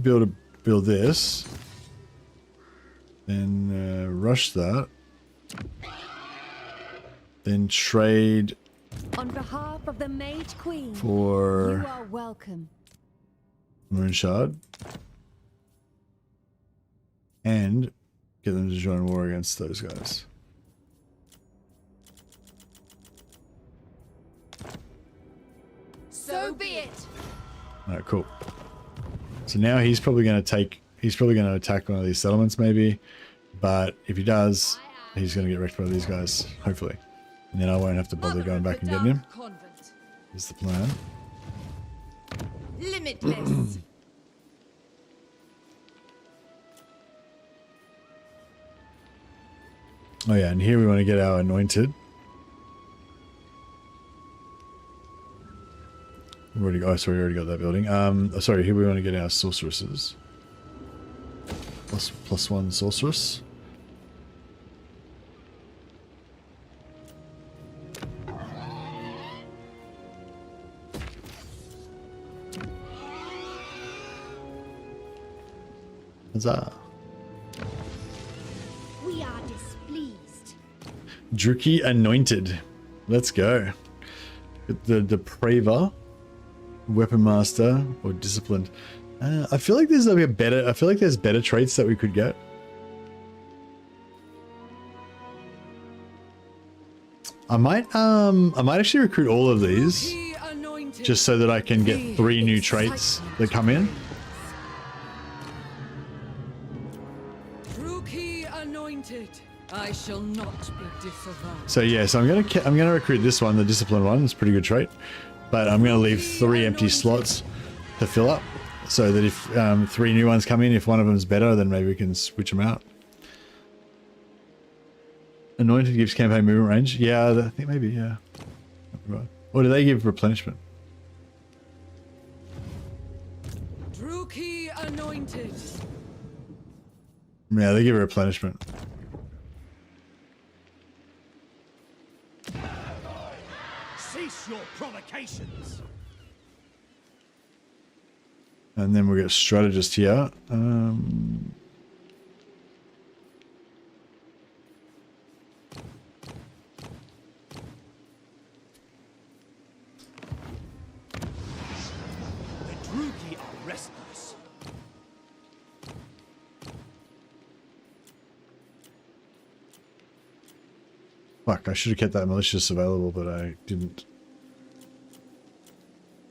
Speaker 1: build this, then rush that, then trade
Speaker 11: On behalf of the Mage Queen,
Speaker 1: for
Speaker 11: you are welcome.
Speaker 1: Moonshard, and get them to join war against those guys.
Speaker 6: So be it.
Speaker 1: All right, cool. So now he's probably going to attack one of these settlements maybe, but if he does, he's going to get wrecked by these guys, hopefully. And then I won't have to bother going back and getting him. Is the plan.
Speaker 6: Limitless.
Speaker 1: Oh yeah, and here we want to get our anointed. We already got that building. Sorry, here we want to get our sorceresses. Plus one sorceress. Huzzah.
Speaker 6: We are displeased.
Speaker 1: Druki anointed. Let's go. The Depraver, Weapon Master, or Disciplined. I feel like there's like a better. I feel like there's better traits that we could get. I might actually recruit all of these, just so that I can get 3 new traits that come in.
Speaker 6: Anointed. I shall not be disavowed.
Speaker 1: So yeah, so I'm gonna recruit this one, the Disciplined one. It's a pretty good trait, but I'm gonna leave 3 empty slots to fill up, so that if 3 new ones come in, if one of them's better, then maybe we can switch them out. Anointed gives campaign movement range. Yeah, I think maybe, yeah. Or do they give replenishment?
Speaker 6: Druki anointed.
Speaker 1: Yeah, they give replenishment.
Speaker 2: Cease your provocations.
Speaker 1: And then we'll get strategist here.
Speaker 2: The Druki are restless.
Speaker 1: Fuck, I should have kept that malicious available, but I didn't.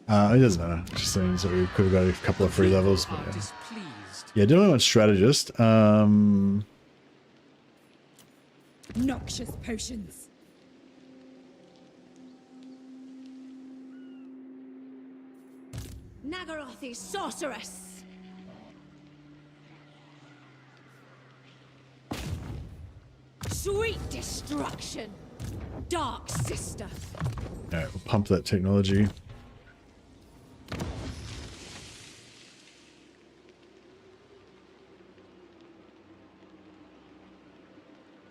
Speaker 1: It doesn't matter. Just means that we could have got a couple of free levels, but yeah. Yeah, I don't want strategist.
Speaker 6: Noxious potions. Nagarothi sorceress. Sweet destruction. Dark sister.
Speaker 1: Alright, we'll pump that technology.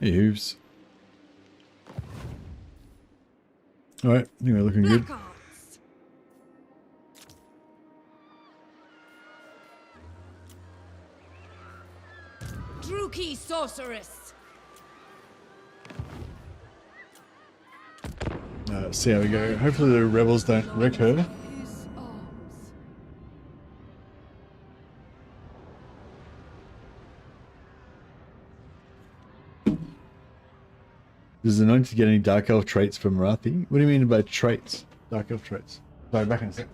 Speaker 1: Hey, hooves. Alright, I think we're looking good.
Speaker 6: Druki sorceress.
Speaker 1: Let's see how we go. Hopefully the rebels don't wreck her. Does the anointed get any Dark Elf traits from Marathi? What do you mean by traits? Dark Elf traits. Sorry, back in a sec.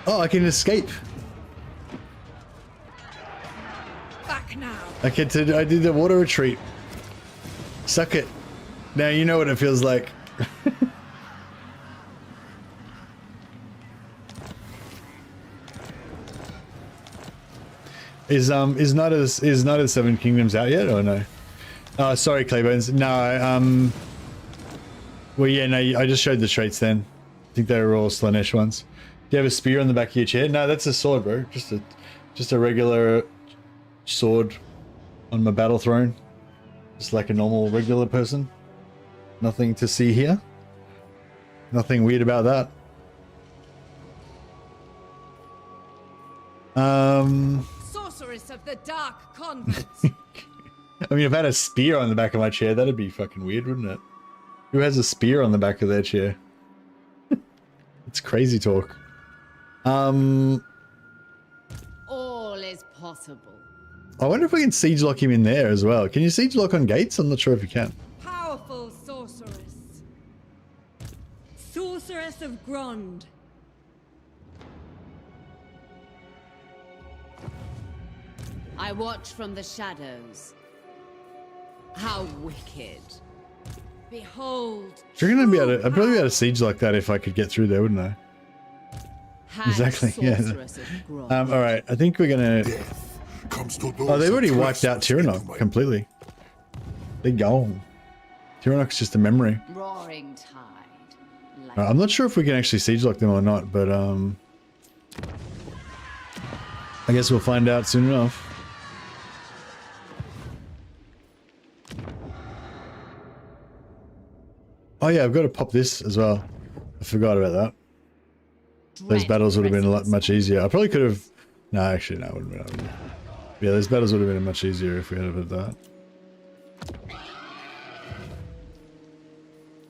Speaker 1: Oh, I can escape.
Speaker 6: Back now.
Speaker 1: I did the water retreat. Suck it. Now you know what it feels like. Is not as Seven Kingdoms out yet or no? Oh, sorry, Claybones. No, well, yeah, no, I just showed the traits then. I think they were all Slaanesh ones. Do you have a spear on the back of your chair? No, that's a sword, bro. Just a regular sword on my battle throne. Just like a normal, regular person. Nothing to see here. Nothing weird about that.
Speaker 6: Sorceress of the Dark Convent.
Speaker 1: I mean, if I had a spear on the back of my chair, that'd be fucking weird, wouldn't it? Who has a spear on the back of their chair? It's crazy talk.
Speaker 4: All is possible.
Speaker 1: I wonder if we can siege lock him in there as well. Can you siege lock on gates? I'm not sure if you can.
Speaker 6: Powerful sorceress. Sorceress of Grond.
Speaker 4: I watch from the shadows. How wicked.
Speaker 6: Behold.
Speaker 1: You're gonna be able to. I'd probably be able to siege like that if I could get through there, wouldn't I? Exactly. Yeah. All right. I think we're gonna. Oh, they've already wiped out Tyrannok completely. They're gone. Tyrannok's just a memory.
Speaker 4: Roaring tide.
Speaker 1: I'm not sure if we can actually siege lock them or not, but I guess we'll find out soon enough. Oh yeah, I've got to pop this as well. I forgot about that. Those battles would have been a lot much easier. I probably could have. No, actually, no, it wouldn't have been. Yeah, those battles would have been much easier if we had had that.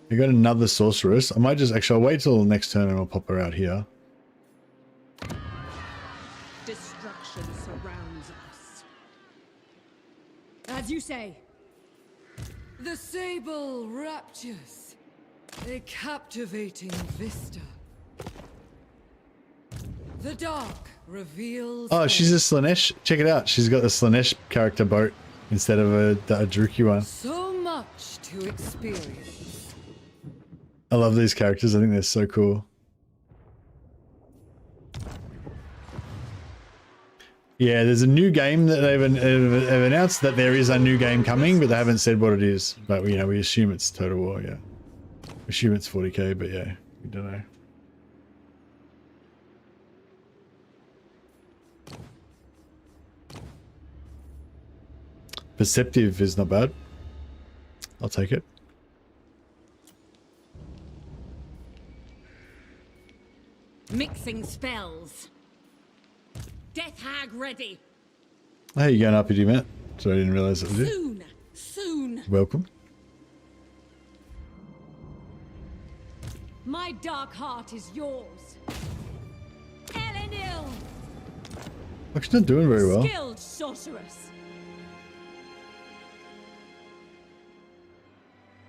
Speaker 1: We got another sorceress. I might just actually. I'll wait till the next turn and I'll pop her out here.
Speaker 6: Destruction surrounds us. As you say, the sable raptures. A captivating vista. The dark reveals.
Speaker 1: Oh, she's a Slaanesh. Check it out. She's got the Slaanesh character boat instead of a Druki one.
Speaker 6: So much to experience.
Speaker 1: I love these characters. I think they're so cool. Yeah, there's a new game that they've announced that there is a new game coming, but they haven't said what it is. But you know, we assume it's Total War. Yeah, we assume it's 40k, but yeah, we don't know. Perceptive is not bad. I'll take it.
Speaker 6: Mix Casting spells. Death hag ready.
Speaker 1: How you going up, you Matt? Sorry, I didn't realize that was it.
Speaker 6: Soon, soon.
Speaker 1: Welcome.
Speaker 6: My dark heart is yours. Elenil,
Speaker 1: Look, she's not doing very well.
Speaker 6: skilled sorceress.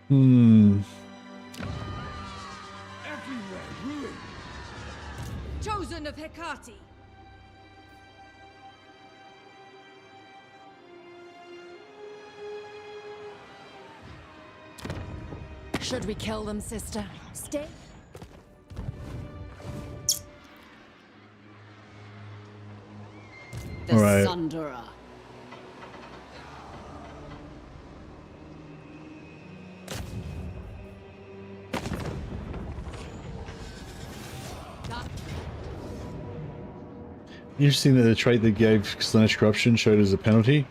Speaker 1: Hmm.
Speaker 2: Everywhere ruin.
Speaker 6: Chosen of Hecate.
Speaker 11: Should we kill them, sister? Stay.
Speaker 4: The
Speaker 1: All right.
Speaker 4: Sunderer.
Speaker 1: Interesting that the trait that gave Slaanesh Corruption showed as a penalty.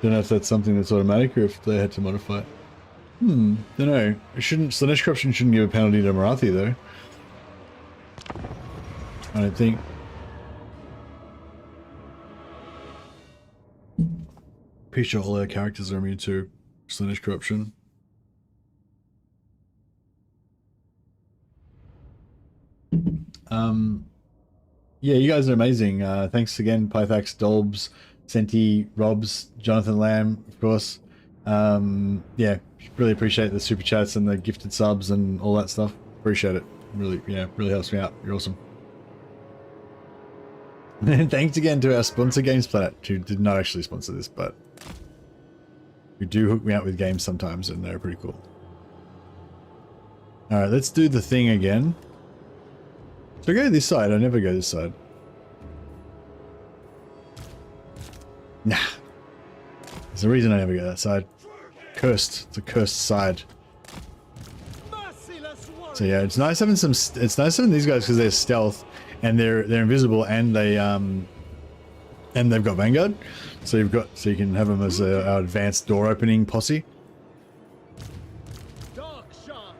Speaker 1: Don't know if that's something that's automatic or if they had to modify it. Don't know. Slaanesh Corruption shouldn't give a penalty to Marathi though. I don't think. Pretty sure all our characters are immune to Slaanesh Corruption. Yeah, you guys are amazing. Thanks again, Pythax, Dolbs, Senti, Robs, Jonathan Lamb, of course. Yeah, really appreciate the super chats and the gifted subs and all that stuff. Appreciate it. Really, yeah, really helps me out. You're awesome. And thanks again to our sponsor, Games Planet, who did not actually sponsor this, but who do hook me out with games sometimes, and they're pretty cool. Alright, let's do the thing again. So I go this side, I never go this side. Nah. There's a reason I never go that side. Cursed. It's a cursed side. So yeah, it's nice having some. It's nice having these guys because they're stealth and they're invisible and they've got Vanguard. So you can have them as our advanced door opening posse.
Speaker 2: Dark Shard.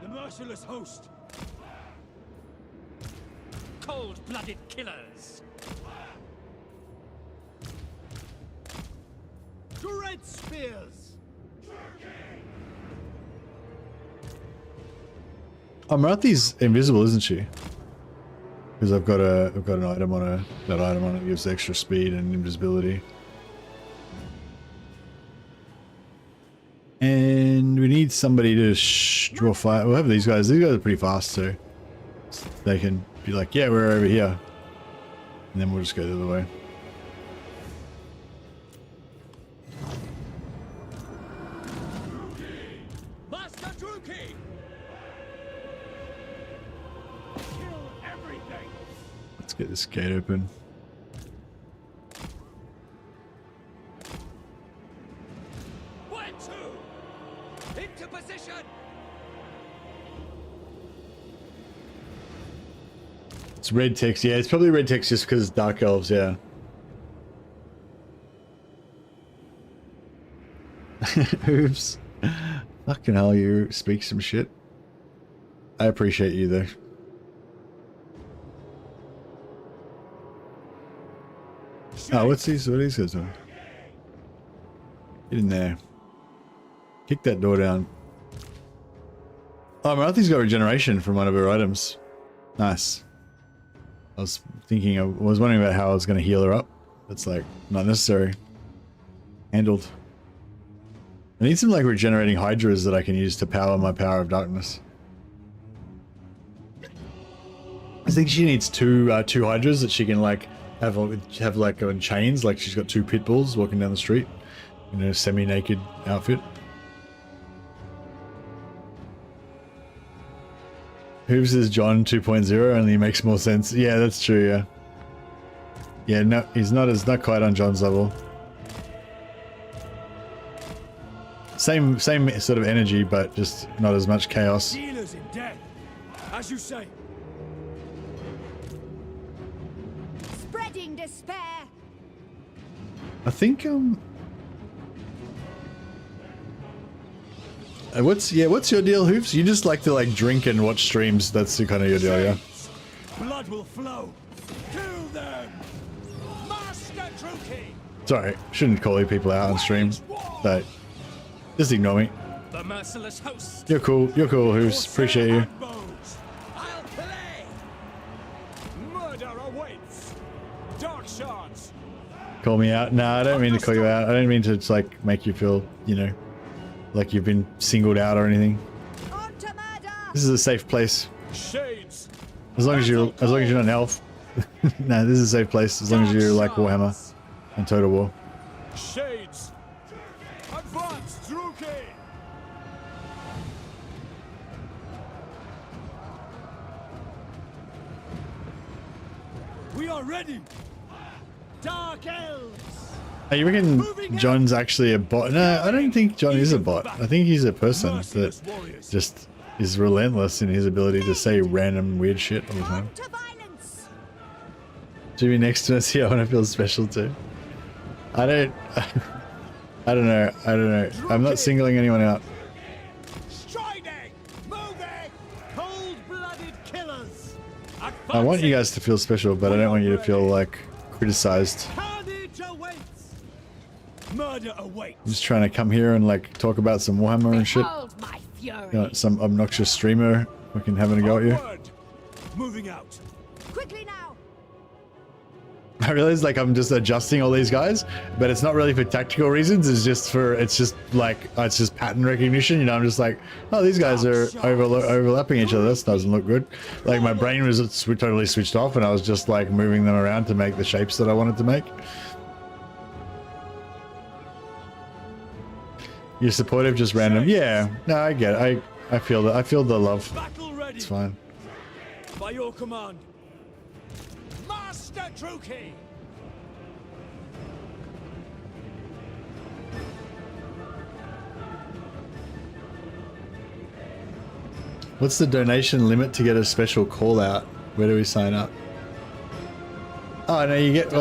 Speaker 2: The merciless host. Cold-blooded killers. Dread spears.
Speaker 1: Oh, Marathi's invisible, isn't she? Because I've got an item on her. That item on it gives extra speed and invisibility. And we need somebody to draw fire. We'll have these guys. These guys are pretty fast, so they can be like, yeah, we're over here. And then we'll just go the other way.
Speaker 2: Master Druki. Kill everything.
Speaker 1: Let's get this gate open.
Speaker 2: Where to? Into position.
Speaker 1: It's red text. Yeah, it's probably red text just because it's Dark Elves, yeah. Oops. Fucking hell, you speak some shit. I appreciate you though. Oh, what's these? What are these guys doing? Get in there. Kick that door down. Oh, Marathi's got regeneration from one of her items. Nice. I was wondering about how I was going to heal her up. That's like not necessary. Handled. I need some like regenerating hydras that I can use to power my power of darkness. I think she needs two hydras that she can like have like on chains, like she's got two pit bulls walking down the street in a semi-naked outfit. Hooves is John 2.0 only makes more sense. Yeah, that's true, yeah. Yeah, no, he's not quite on John's level. Same sort of energy, but just not as much chaos.
Speaker 2: Dealers in death. As you say.
Speaker 6: Spreading despair.
Speaker 1: I think what's your deal, Hoops? You just like to like drink and watch streams. That's kind of your deal, yeah.
Speaker 2: Blood blood will flow. Kill them! Master Druki!
Speaker 1: Sorry, shouldn't call you people out on stream, but just ignore me.
Speaker 2: The merciless host.
Speaker 1: You're cool, Hooves. Appreciate you.
Speaker 2: I'll play. Murder awaits. Dark shards.
Speaker 1: Call me out? Nah, I don't mean to call you out. I don't mean to like make you feel, you know, like you've been singled out or anything. This is a safe place.
Speaker 2: Shades.
Speaker 1: As long as you're not an elf. No, this is a safe place as long as you like Warhammer and Total War.
Speaker 2: Shades. Advance, Druki. We are ready. Dark elves.
Speaker 1: Hey, you reckon John's actually a bot? No, I don't think John is a bot. I think he's a person that just is relentless in his ability to say random weird shit all the time. Jimmy next to us here, I want to feel special too. I don't know. I'm not singling anyone out.
Speaker 2: Striding, moving, cold-blooded killers.
Speaker 1: I want you guys to feel special, but I don't want you to feel like criticized.
Speaker 2: Carnage awaits. Murder awaits.
Speaker 1: I'm just trying to come here and like talk about some Warhammer and shit. You know, some obnoxious streamer fucking having a go at you.
Speaker 2: Moving out.
Speaker 6: Quickly now.
Speaker 1: I realize like I'm just adjusting all these guys, but it's not really for tactical reasons. It's just pattern recognition. You know, I'm just like, oh, these guys are overlapping each other. This doesn't look good. Like my brain was totally switched off, and I was just like moving them around to make the shapes that I wanted to make. You're supportive, just random. Yeah, no, I get it. I feel that. I feel the love. It's fine.
Speaker 2: By your command. Master Druki!
Speaker 1: What's the donation limit to get a special call out? Where do we sign up? Oh no, you get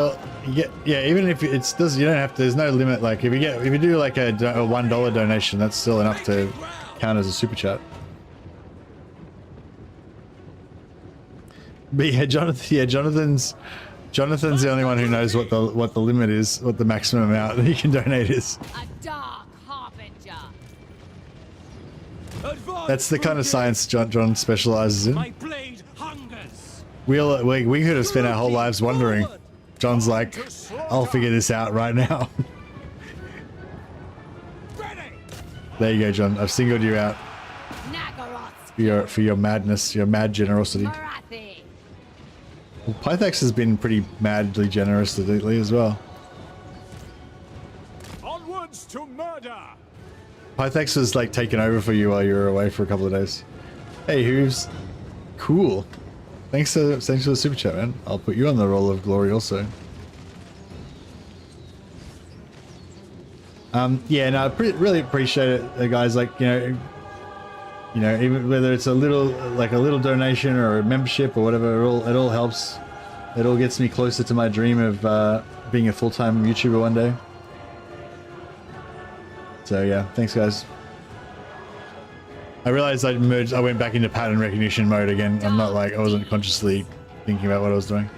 Speaker 1: yeah. Even if you don't have to. There's no limit. Like if you do like a $1 donation, that's still enough to count as a super chat. But yeah, Jonathan's the only one who knows what the limit is, what the maximum amount that you can donate is.
Speaker 4: A dark harbinger.
Speaker 1: That's the kind of science John specializes in. We could have spent our whole lives wondering. John's like, I'll figure this out right now. There you go, John. I've singled you out for your madness, your mad generosity.
Speaker 4: Marathi.
Speaker 1: Well, Pythax has been pretty madly generous lately as well.
Speaker 2: Onwards to murder.
Speaker 1: Pythax was like taking over for you while you were away for a couple of days. Hey, Hooves. Cool. Thanks for the super chat, man. I'll put you on the roll of glory also. Yeah, no, I really appreciate it, guys. Like, you know, even whether it's a little donation or a membership or whatever, it all helps. It all gets me closer to my dream of being a full-time YouTuber one day. So yeah, thanks, guys. I realized I went back into pattern recognition mode again. I'm not like, I wasn't consciously thinking about what I was doing.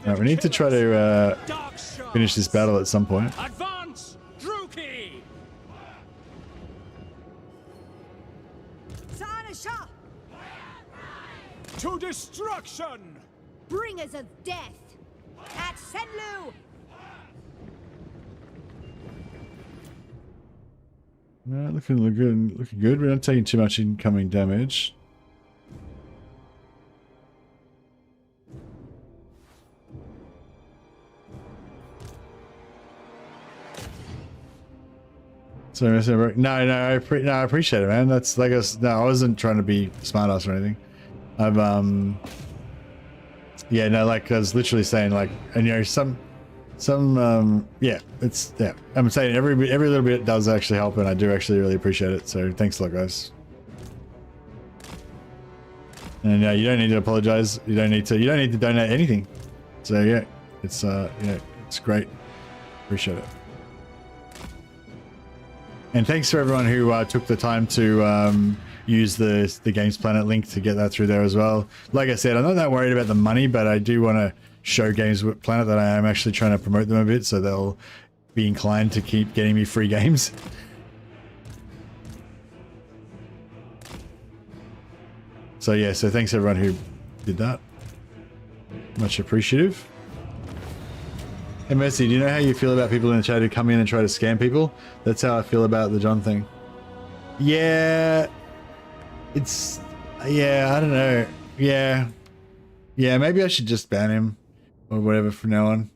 Speaker 1: Alright, we need to try to finish this battle at some point.
Speaker 2: Advance, Druki! To destruction!
Speaker 6: Bringers of death! At Senlu!
Speaker 1: No, looking good. We're not taking too much incoming damage. So no, I appreciate it, man. That's like I wasn't trying to be smartass or anything. Yeah, no, like I was literally saying, like, and you know, yeah, I'm saying every little bit does actually help, and I do actually really appreciate it. So thanks a lot, guys. And you don't need to apologize. You don't need to donate anything. So yeah, it's it's great. Appreciate it. And thanks to everyone who took the time to use the Games Planet link to get that through there as well. Like I said, I'm not that worried about the money, but I do want to show Games Planet that I am actually trying to promote them a bit, so they'll be inclined to keep getting me free games. So yeah, so thanks everyone who did that. Much appreciative. Hey Mercy, do you know how you feel about people in the chat who come in and try to scam people? That's how I feel about the John thing. Yeah, it's, yeah, I don't know. Yeah, maybe I should just ban him or whatever from now on,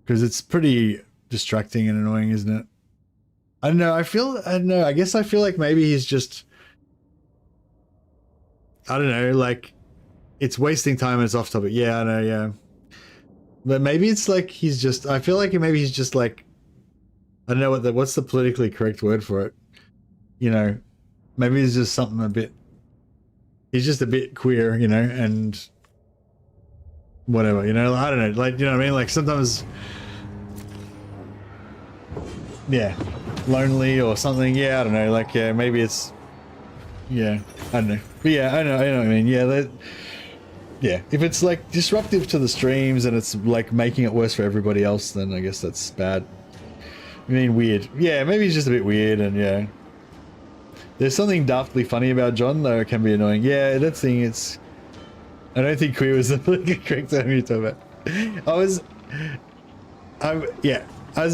Speaker 1: because it's pretty distracting and annoying, isn't it? I don't know. I don't know. I guess I feel like maybe he's just, I don't know, like it's wasting time and it's off topic. Yeah, I know. Yeah. But maybe it's like he's just, I feel like maybe he's just like, I don't know what's the politically correct word for it. You know, maybe it's just something a bit, he's just a bit queer, you know, and whatever, you know, I don't know, like, you know what I mean? Like sometimes, yeah, lonely or something. Yeah, I don't know, like, yeah, maybe it's, yeah, I don't know. But yeah, I know what I mean. Yeah, yeah, if it's like disruptive to the streams and it's like making it worse for everybody else, then I guess that's bad. I mean, weird. Yeah, maybe he's just a bit weird, and yeah. There's something daftly funny about John, though it can be annoying. Yeah, that thing, it's... I don't think queer was the correct term you're talking about. I was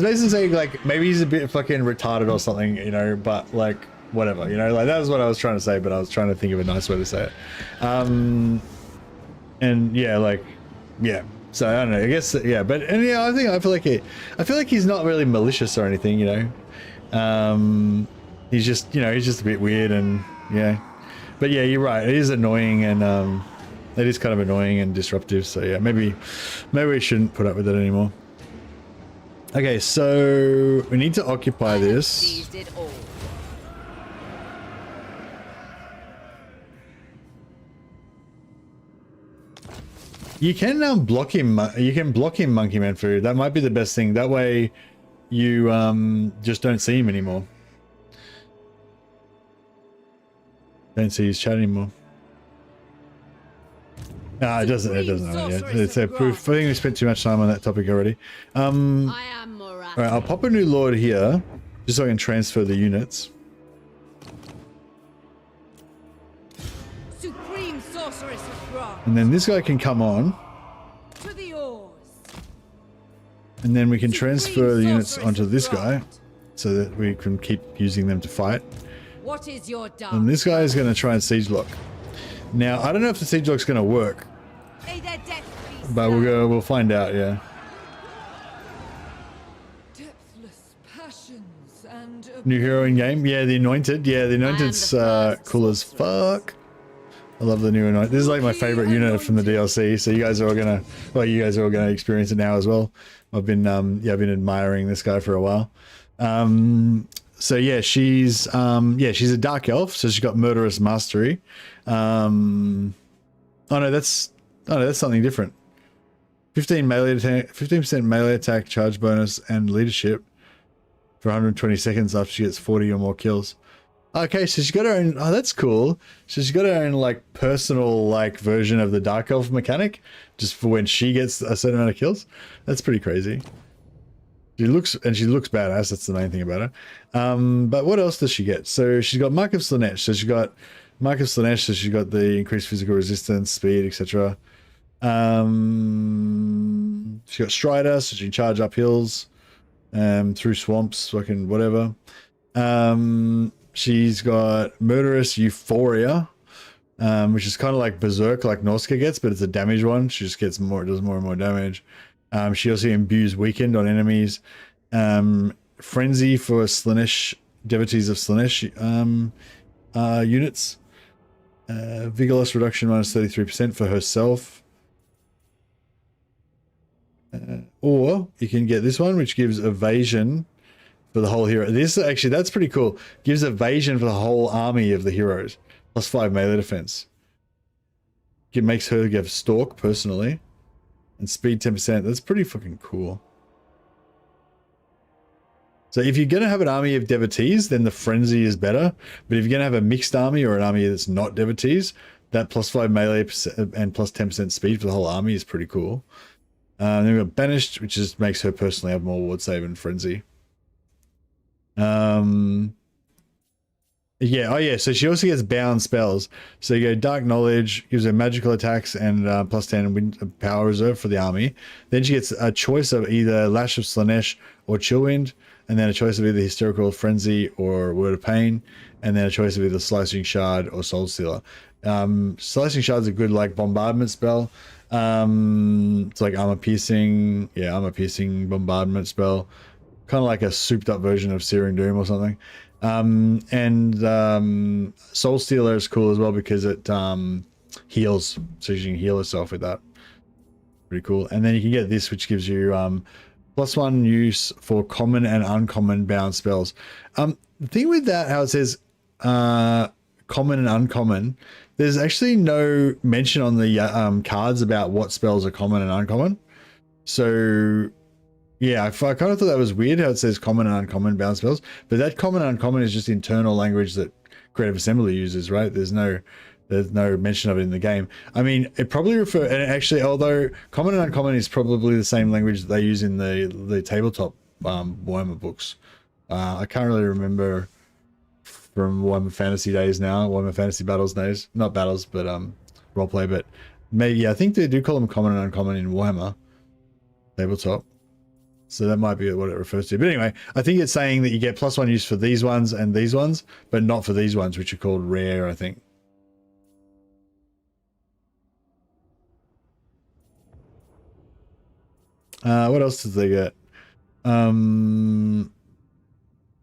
Speaker 1: basically saying, like, maybe he's a bit fucking retarded or something, you know, but, like, whatever, you know? Like, that was what I was trying to say, but I was trying to think of a nice way to say it. And yeah, like, yeah. So I don't know. I guess yeah. But and yeah, I feel like he's not really malicious or anything, you know. He's just, you know, he's just a bit weird, and yeah. But yeah, you're right. It is annoying, and it is kind of annoying and disruptive. So yeah, maybe we shouldn't put up with it anymore. Okay, so we need to occupy this. You can block him. You can block him, Monkey Man Food. That might be the best thing. That way, you just don't see him anymore. Don't see his chat anymore. Ah, it doesn't. It doesn't. Yeah, it's a proof. I think we spent too much time on that topic already.
Speaker 4: I am MORATHI.
Speaker 1: All right, I'll pop a new lord here, just so I can transfer the units.
Speaker 6: Supreme Sorceress of Rock.
Speaker 1: And then this guy can come on.
Speaker 6: To the oars.
Speaker 1: And then we can transfer the units onto this guy, so that we can keep using them to fight.
Speaker 6: What is your dark?
Speaker 1: And this guy is going to try and siege lock. Now, I don't know if the siege lock's going to work, but we'll find out. Yeah.
Speaker 6: Depthless passions and
Speaker 1: New hero in game. Yeah, the Anointed. Yeah, the Anointed's cool as fuck. I love the new Anointed. This is like my favorite unit from the DLC. So you guys are all gonna, well, you guys are all gonna experience it now as well. I've been, I've been admiring this guy for a while. So yeah, she's a dark elf, so she's got murderous mastery. Oh no, that's something different. 15 melee attack, 15% melee attack charge bonus and leadership for 120 seconds after she gets 40 or more kills. Okay, so she's got her own. Oh, that's cool. So she's got her own like personal like version of the dark elf mechanic, just for when she gets a certain amount of kills. That's pretty crazy. She looks badass. That's the main thing about her. But what else does she get? So she's got Mark of Slaanesh. So she's got Mark of Slaanesh. So she's got the increased physical resistance, speed, etc. She's got Strider, so she can charge up hills, through swamps, fucking whatever. She's got Murderous Euphoria, which is kind of like Berserk, like Norska gets, but it's a damage one. She just gets more, does more and more damage. She also imbues Weakened on enemies. Frenzy for Slaanesh, Devotees of Slaanesh units. Vigor loss reduction minus 33% for herself. Or you can get this one, which gives evasion for the whole hero. This actually, that's pretty cool. Gives evasion for the whole army of the heroes. Plus 5 melee defense. It makes her give stalk personally. And speed 10%. That's pretty fucking cool. So if you're going to have an army of devotees, then the frenzy is better. But if you're going to have a mixed army or an army that's not devotees, that +5 melee and +10% speed for the whole army is pretty cool. Then we've got Banished, which just makes her personally have more ward save and frenzy. Yeah, oh yeah, so she also gets bound spells. So you go Dark Knowledge, gives her magical attacks and +10 wind power reserve for the army. Then she gets a choice of either Lash of Slaanesh or Chillwind, and then a choice of either Hysterical Frenzy or Word of Pain, and then a choice of either Slicing Shard or Soul Stealer. Slicing Shard's a good like bombardment spell. It's like armor piercing bombardment spell, kind of like a souped up version of Searing Doom or something. Soul Stealer is cool as well because it heals, so you can heal yourself with that. Pretty cool. And then you can get this, which gives you +1 use for common and uncommon bound spells. The thing with that, how it says common and uncommon, there's actually no mention on the cards about what spells are common and uncommon. So yeah, I kind of thought that was weird how it says common and uncommon bound spells, but that common and uncommon is just internal language that Creative Assembly uses, right? There's no mention of it in the game. I mean, it probably and actually, although common and uncommon is probably the same language that they use in the tabletop Warhammer books. I can't really remember from Warhammer Fantasy days now, Warhammer Fantasy Battles days, not battles, but roleplay. But maybe, yeah, I think they do call them common and uncommon in Warhammer tabletop. So that might be what it refers to. But anyway, I think it's saying that you get +1 use for these ones and these ones, but not for these ones, which are called rare, I think. What else does they get? Yeah,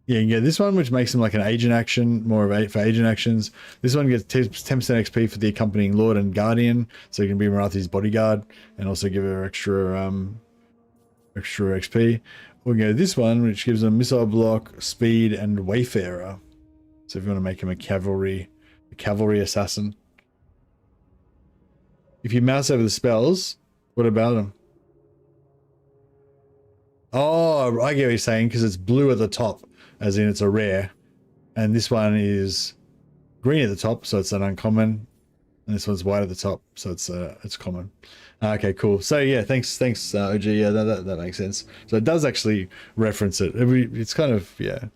Speaker 1: you can get this one, which makes them like an agent action, more of for agent actions. This one gets 10% XP for the accompanying Lord and Guardian, so you can be Marathi's bodyguard and also give her extra XP. We'll go this one, which gives them missile block, speed, and Wayfarer. So if you want to make him a cavalry assassin. If you mouse over the spells, what about him? Oh, I get what you're saying, because it's blue at the top, as in it's a rare. And this one is green at the top, so it's an uncommon. And this one's white at the top, so it's common. Okay, cool. So yeah, thanks, OG. Yeah, that makes sense. So it does actually reference it. It's kind of yeah.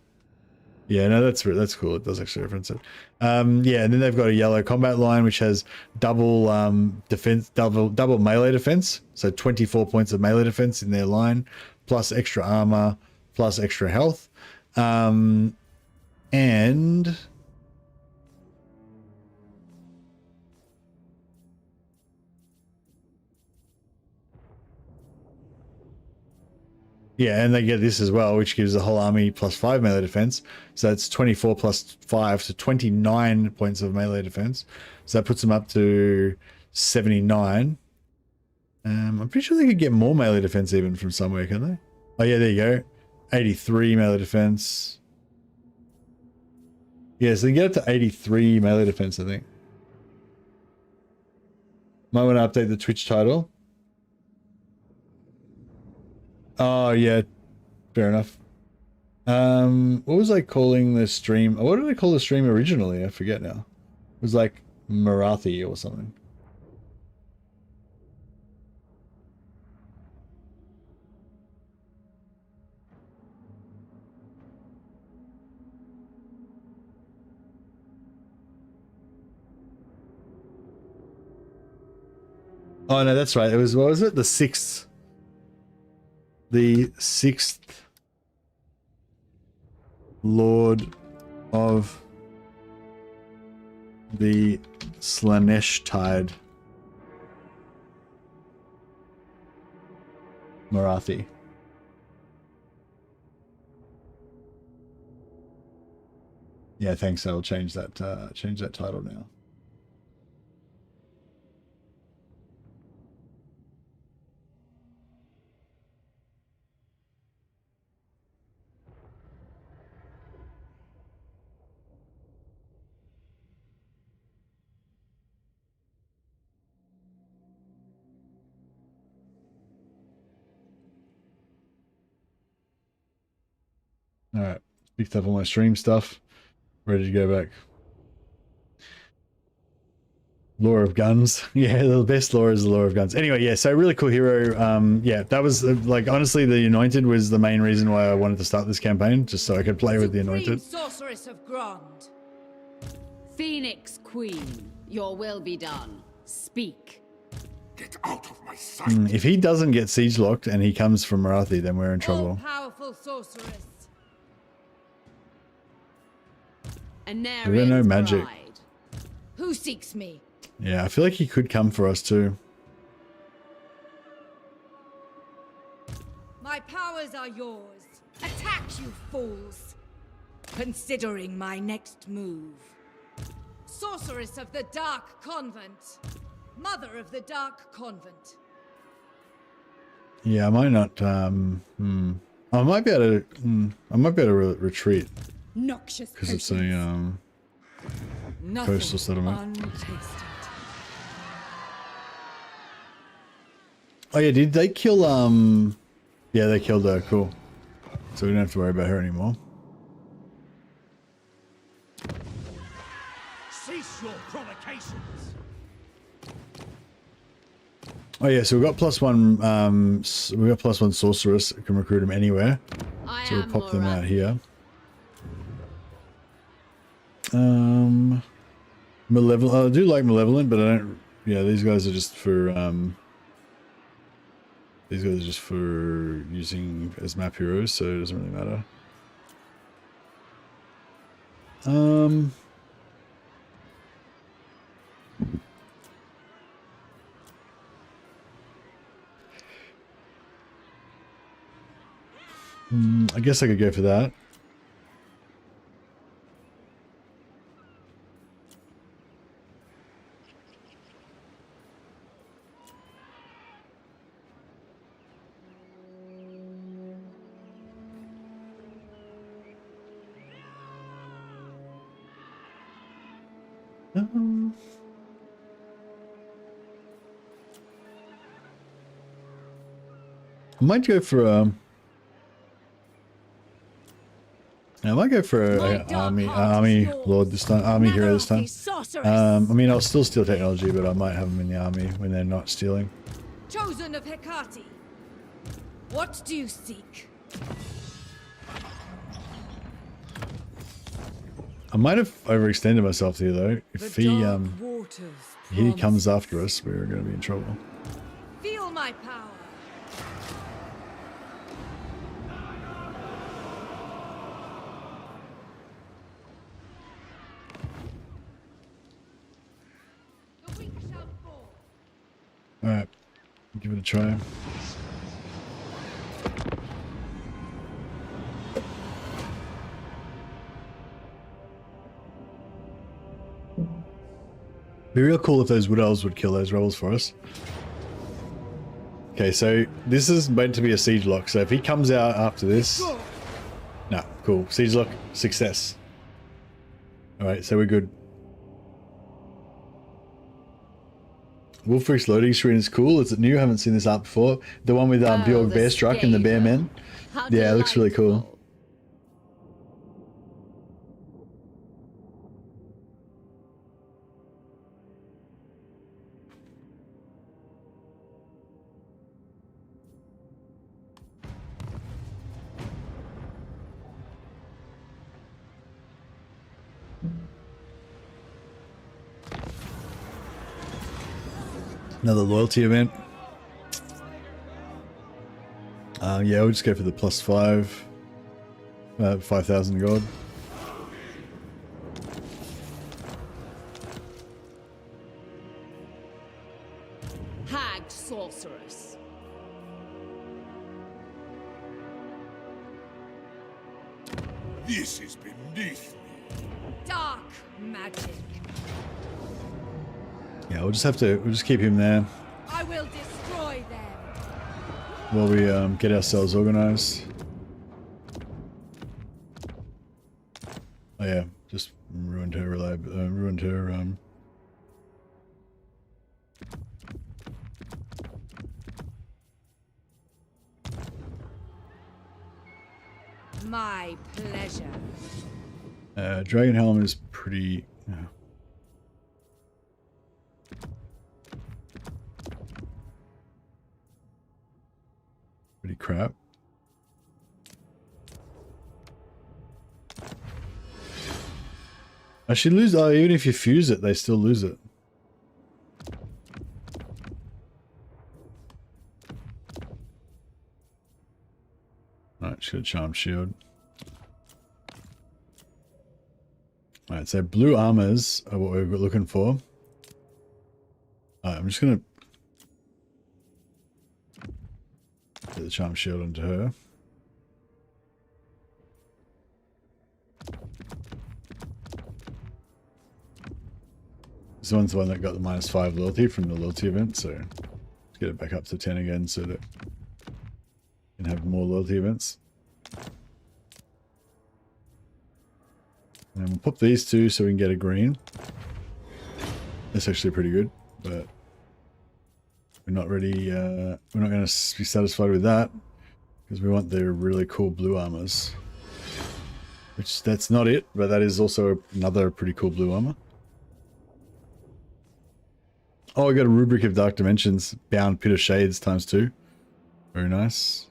Speaker 1: No, that's cool. It does actually reference it. Yeah, and then they've got a yellow combat line which has double defense, double melee defense. So 24 points of melee defense in their line, plus extra armor, plus extra health, and yeah, and they get this as well, which gives the whole army +5 melee defense. So that's 24 plus 5, so 29 points of melee defense. So that puts them up to 79. I'm pretty sure they could get more melee defense even from somewhere, can they? Oh yeah, there you go. 83 melee defense. Yeah, so they can get up to 83 melee defense, I think. Might want to update the Twitch title. Oh yeah, fair enough. What was I calling the stream? What did I call the stream originally? I forget now. It was like Marathi or something. Oh no, that's right. It was, what was it? The sixth Lord of the Slaaneshtide, Marathi. Yeah, thanks. I'll change that title now. All right, picked up all my stream stuff. Ready to go back. Lore of guns. Yeah, the best lore is the lore of guns. Anyway, yeah, so really cool hero. Yeah, that was like, honestly, the Anointed was the main reason why I wanted to start this campaign, just so I could play with the Anointed.
Speaker 6: Sorceress of Grond.
Speaker 4: Phoenix Queen, your will be done. Speak.
Speaker 13: Get out of my sight.
Speaker 1: If he doesn't get siege locked and he comes from Marathi, then we're in trouble.
Speaker 6: Powerful sorceress.
Speaker 1: We're no magic.
Speaker 6: Bride. Who seeks me?
Speaker 1: Yeah, I feel like he could come for us too.
Speaker 6: My powers are yours. Attack, you fools. Considering my next move. Sorceress of the Dark Convent. Mother of the Dark Convent.
Speaker 1: Yeah, I might not. I might be able to. I might be able to retreat
Speaker 6: Noxious
Speaker 1: because it's a coastal settlement.
Speaker 6: Untasted.
Speaker 1: Oh yeah, did they kill? Yeah, they killed her. Cool. So we don't have to worry about her anymore.
Speaker 2: Cease your provocations.
Speaker 1: Oh yeah, so we've got +1. We got +1 sorceress. We can recruit them anywhere. So we'll pop them out here. Malevolent. I do like malevolent, but I don't. Yeah, these guys are just for. These guys are just for using as map heroes, so it doesn't really matter. I guess I could go for that. I might go for I might go for a army lord this time, army hero this time. I mean, I'll still steal technology, but I might have them in the army when they're not stealing.
Speaker 6: Chosen of Hecate. What do you seek?
Speaker 1: I might have overextended myself here though. If he comes after us, we're going to be in trouble.
Speaker 6: Feel my power.
Speaker 1: All right, give it a try. Be real cool if those wood elves would kill those rebels for us. Okay, so this is meant to be a siege lock. So if he comes out after this, no, cool. Siege lock, success. All right, so we're good. Wolfrick's loading screen is cool. Is it new? I haven't seen this art before. The one with Bjorg Bearstruck and the Bear Men. Yeah, it looks really cool. Another loyalty event. Yeah, we'll just go for the +5. 5,000 gold.
Speaker 4: Hagged sorceress.
Speaker 13: This is beneath me.
Speaker 6: Dark magic.
Speaker 1: Yeah, we'll just keep him there
Speaker 6: I will destroy them.
Speaker 1: while we get ourselves organized. Oh yeah, just ruined her ruined her
Speaker 6: My pleasure.
Speaker 1: Dragon Helm is pretty... pretty crap. Actually lose... Oh, even if you fuse it, they still lose it. Alright, she's got a Charm Shield. Alright, so blue armors are what we're looking for. Alright, I'm just gonna get the Charm Shield onto her. This one's the one that got the -5 loyalty from the loyalty event, so let's get it back up to 10 again so that we can have more loyalty events. And we'll pop these two so we can get a green. That's actually pretty good, but we're not ready. We're not going to be satisfied with that because we want the really cool blue armors. Which that's not it, but that is also another pretty cool blue armor. Oh, I got a Rubric of Dark Dimensions, Bound Pit of Shades ×2. Very nice.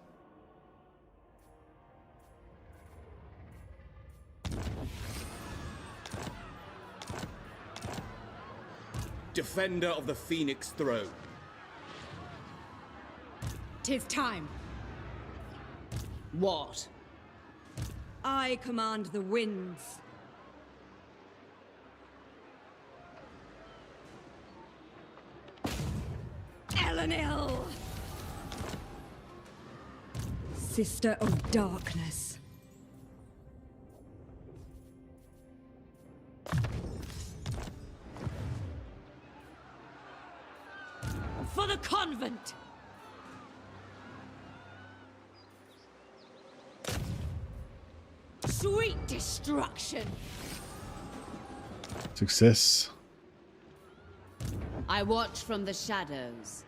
Speaker 3: Defender of the Phoenix Throne.
Speaker 6: 'Tis time.
Speaker 4: What?
Speaker 6: I command the winds. Elenil! Sister of Darkness. For the convent! Sweet destruction!
Speaker 1: Success.
Speaker 4: I watch from the shadows.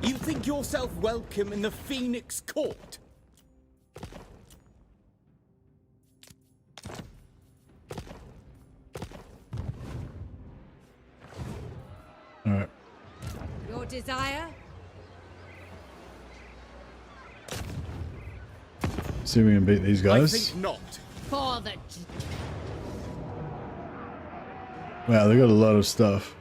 Speaker 3: You think yourself welcome in the Phoenix Court?
Speaker 1: Alright.
Speaker 6: Your desire?
Speaker 1: See if we can beat these guys.
Speaker 3: I think not.
Speaker 4: For the...
Speaker 1: Wow, they got a lot of stuff.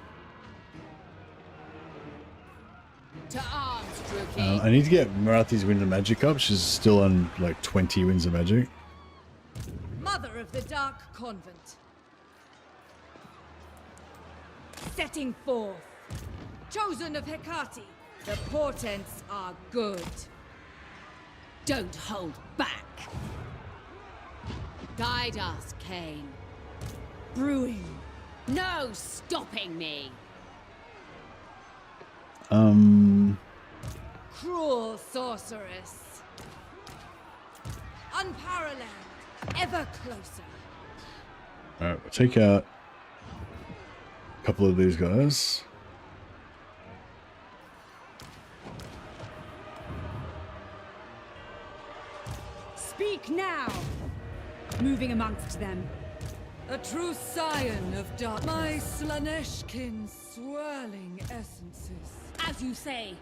Speaker 4: To arms, Druki.
Speaker 1: I need to get Marathi's Wind of Magic up. She's still on like 20 Winds of Magic.
Speaker 6: Mother of the Dark Convent. Setting forth. Chosen of Hecate. The portents are good.
Speaker 4: Don't hold back. Guide us, Cain.
Speaker 6: Brewing.
Speaker 4: No stopping me.
Speaker 6: Cruel sorceress. Unparalleled. Ever closer.
Speaker 1: Alright, we'll take out a couple of these guys.
Speaker 6: Speak now. Moving amongst them. A true scion of dark. My Slaaneshtide swirling essences.
Speaker 4: As you say.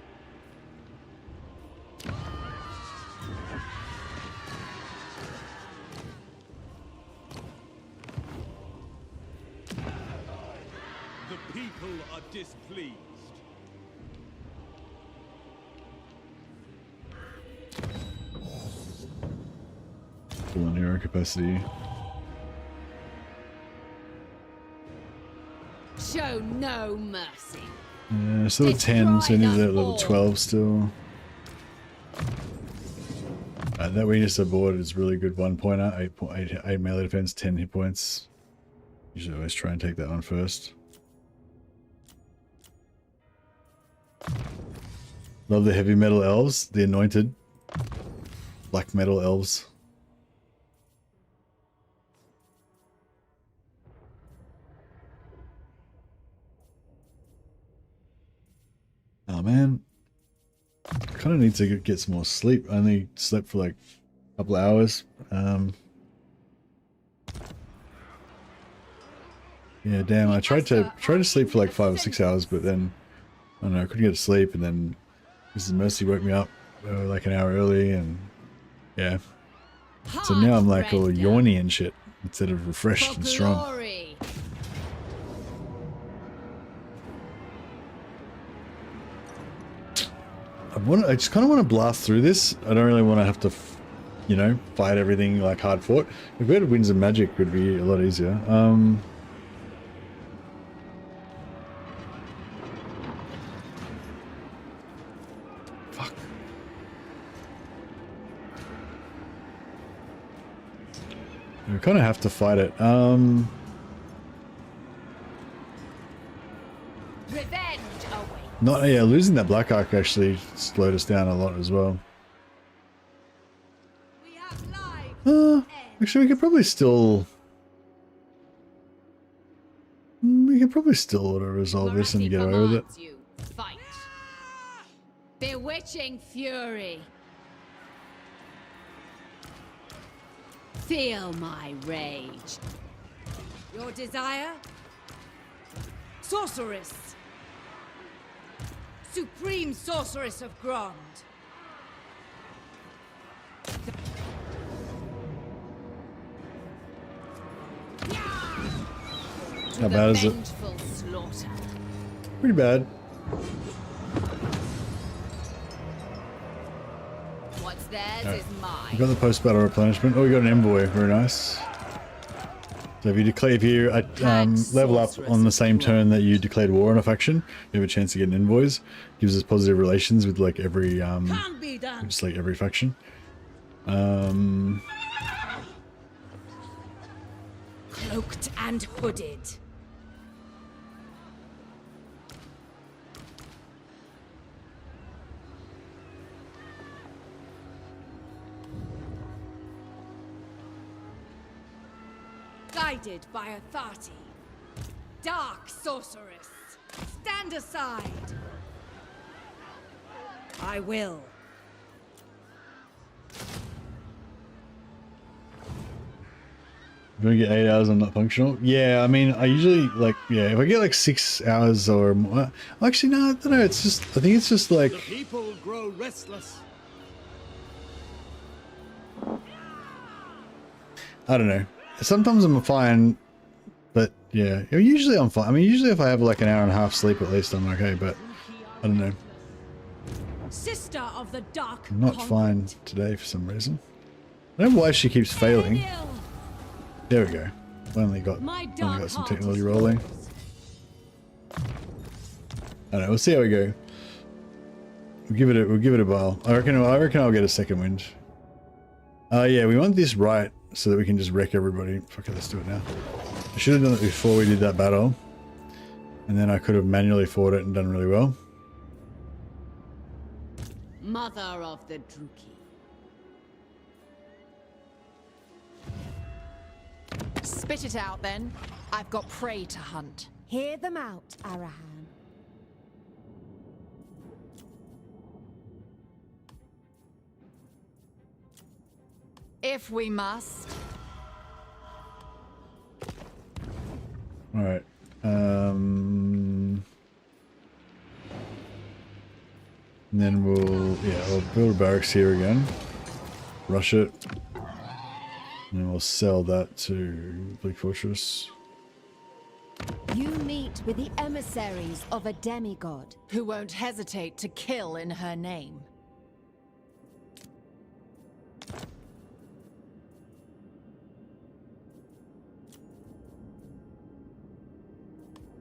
Speaker 2: The people are displeased.
Speaker 1: Full on hero capacity.
Speaker 4: Show no mercy.
Speaker 1: Yeah, still at 10, so we need that level 12 still. That weakness aboard is really good. 1 pointer, 8 melee defense, 10 hit points. Usually always try and take that one first. Love the heavy metal elves, the anointed. Black metal elves. Oh man. kind of need to get some more sleep. I only slept for like a couple of hours. Yeah, damn. I tried to sleep for like 5 or 6 hours, but then I don't know. I couldn't get to sleep, and then Mrs. Mercy woke me up like an hour early, and yeah. So now I'm like all yawny and shit instead of refreshed and strong. I just kind of want to blast through this. I don't really want to have to, you know, fight everything like hard fought. If we had Winds of Magic, would be a lot easier. Fuck. We kind of have to fight it. Not, yeah, losing that Black Arc actually slowed us down a lot as well. Actually, we could probably still... We could probably still auto-resolve this and get away with it.
Speaker 4: Fight. Bewitching fury. Feel my rage.
Speaker 6: Your desire? Sorceress. Supreme Sorceress of Grond.
Speaker 1: How bad is it? Pretty bad.
Speaker 4: What's theirs
Speaker 1: Right.
Speaker 4: is mine.
Speaker 1: We got the post-battle replenishment. Oh, we got an envoy. Very nice. So if you level up on the same turn that you declared war on a faction, you have a chance to get an envoys. Gives us positive relations with like every just like every faction.
Speaker 6: Cloaked and hooded. Guided by authority. Dark sorceress. Stand aside. I will.
Speaker 1: You're gonna get 8 hours, I'm not functional. Yeah, I mean, I usually like, yeah, if I get like 6 hours or more, actually, no, I don't know. It's just, I think it's just like,
Speaker 2: The people grow restless.
Speaker 1: I don't know. Sometimes I'm fine, but yeah, usually I'm fine. I mean, usually if I have like an hour and a half sleep at least, I'm okay, but I don't know.
Speaker 6: Sister of the Dark
Speaker 1: I'm not fine today for some reason. I don't know why she keeps failing. There we go. Finally got some technology rolling. I don't know. We'll see how we go. We'll give it a while. I reckon I'll get a second wind. Yeah, we want this right so that we can just wreck everybody. Fuck it, let's do it now. I should have done it before we did that battle, and then I could have manually fought it and done really well.
Speaker 4: Mother of the Druki.
Speaker 11: Spit it out then. I've got prey to hunt.
Speaker 16: Hear them out, Arahan.
Speaker 11: If we must.
Speaker 1: All right. And then we'll build a barracks here again. Rush it. And then we'll sell that to Bleak Fortress.
Speaker 16: You meet with the emissaries of a demigod.
Speaker 11: Who won't hesitate to kill in her name.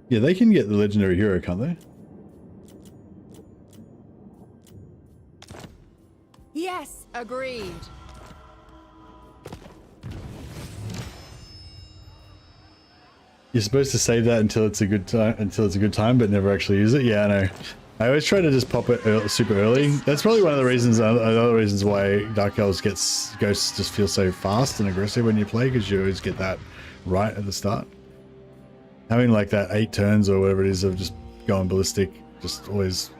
Speaker 1: Yeah, they can get the legendary hero, can't they?
Speaker 11: Yes, agreed.
Speaker 1: You're supposed to save that until it's a good time, but never actually use it. Yeah, I know. I always try to just pop it super early. That's probably one of the reasons, other reasons why Dark Elves Ghosts just feel so fast and aggressive when you play, because you always get that right at the start. Having like that 8 turns or whatever it is of just going ballistic just always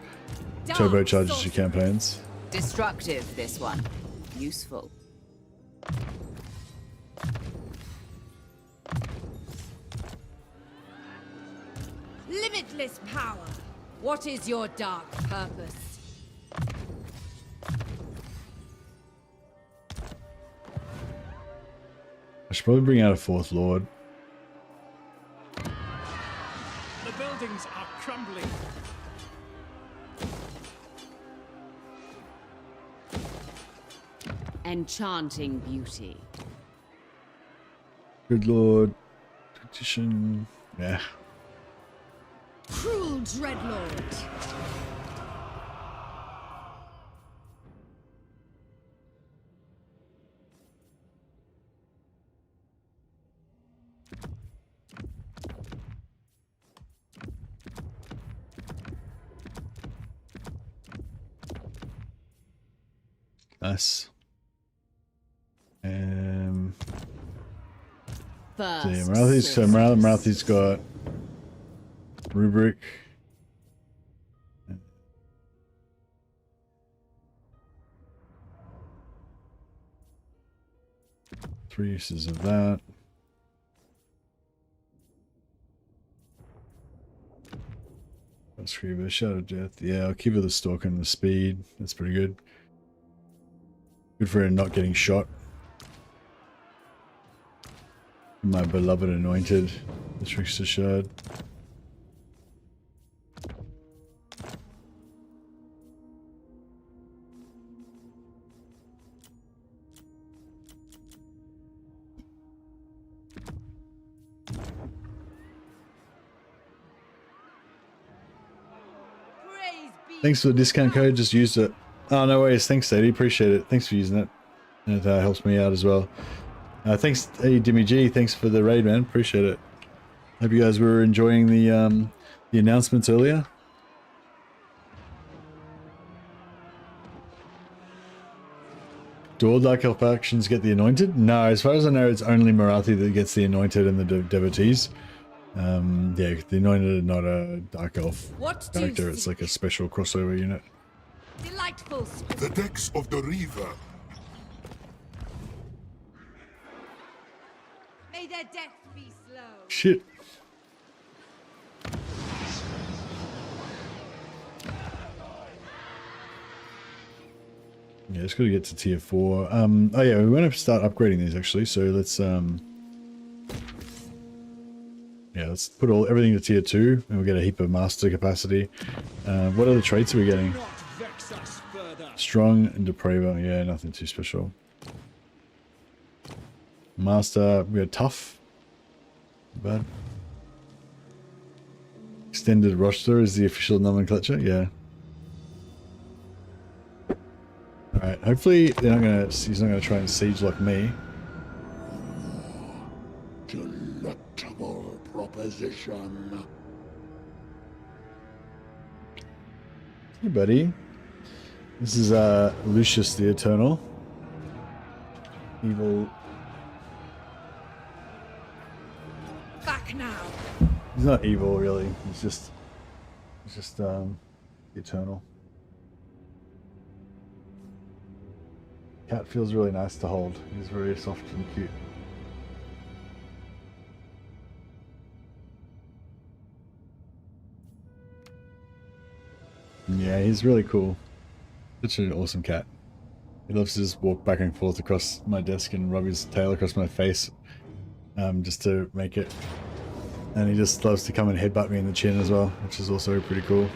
Speaker 1: turbocharges your campaigns.
Speaker 4: Destructive, this one. Useful.
Speaker 6: Limitless power. What is your dark purpose?
Speaker 1: I should probably bring out a 4th Lord.
Speaker 2: The buildings are crumbling.
Speaker 4: Enchanting beauty.
Speaker 1: Good Lord. Petition. Yeah.
Speaker 6: Cruel Dreadlord.
Speaker 1: Nice.
Speaker 4: First
Speaker 1: Yeah, Marathi's got rubric. Three uses of that. Screamer, Shadow Death. Yeah, I'll keep her the stalk and the speed. That's pretty good. Good for her not getting shot. My beloved anointed, the Trickster Shard. Thanks for the discount code, just used it. Oh, no worries. Thanks, Sadie. Appreciate it. Thanks for using it. It helps me out as well. Thanks, hey, Dimmy G. Thanks for the raid, man. Appreciate it. Hope you guys were enjoying the announcements earlier. Do all Dark Elf factions get the Anointed? No, as far as I know, it's only Marathi that gets the Anointed and the Devotees. Yeah, the Anointed are not a Dark Elf character. It's like a special crossover unit.
Speaker 6: Delightful.
Speaker 13: The decks of the Reaver.
Speaker 6: May their death be slow.
Speaker 1: Shit. Yeah, just gotta get to tier 4. Oh yeah, we want to start upgrading these actually, so let's yeah, let's put everything to tier 2 and we'll get a heap of master capacity. What other traits are we getting? Strong and Depraver, yeah, nothing too special. Master, we got tough. Bad. Extended roster is the official nomenclature, yeah. Alright, hopefully he's not gonna try and siege like me.
Speaker 13: Delectable proposition.
Speaker 1: Hey buddy. This is Lucius the Eternal. Evil.
Speaker 6: Back now.
Speaker 1: He's not evil really. He's just the Eternal. Cat feels really nice to hold. He's very soft and cute. Yeah, he's really cool. Such an awesome cat. He loves to just walk back and forth across my desk and rub his tail across my face, just to make it. And he just loves to come and headbutt me in the chin as well, which is also pretty cool.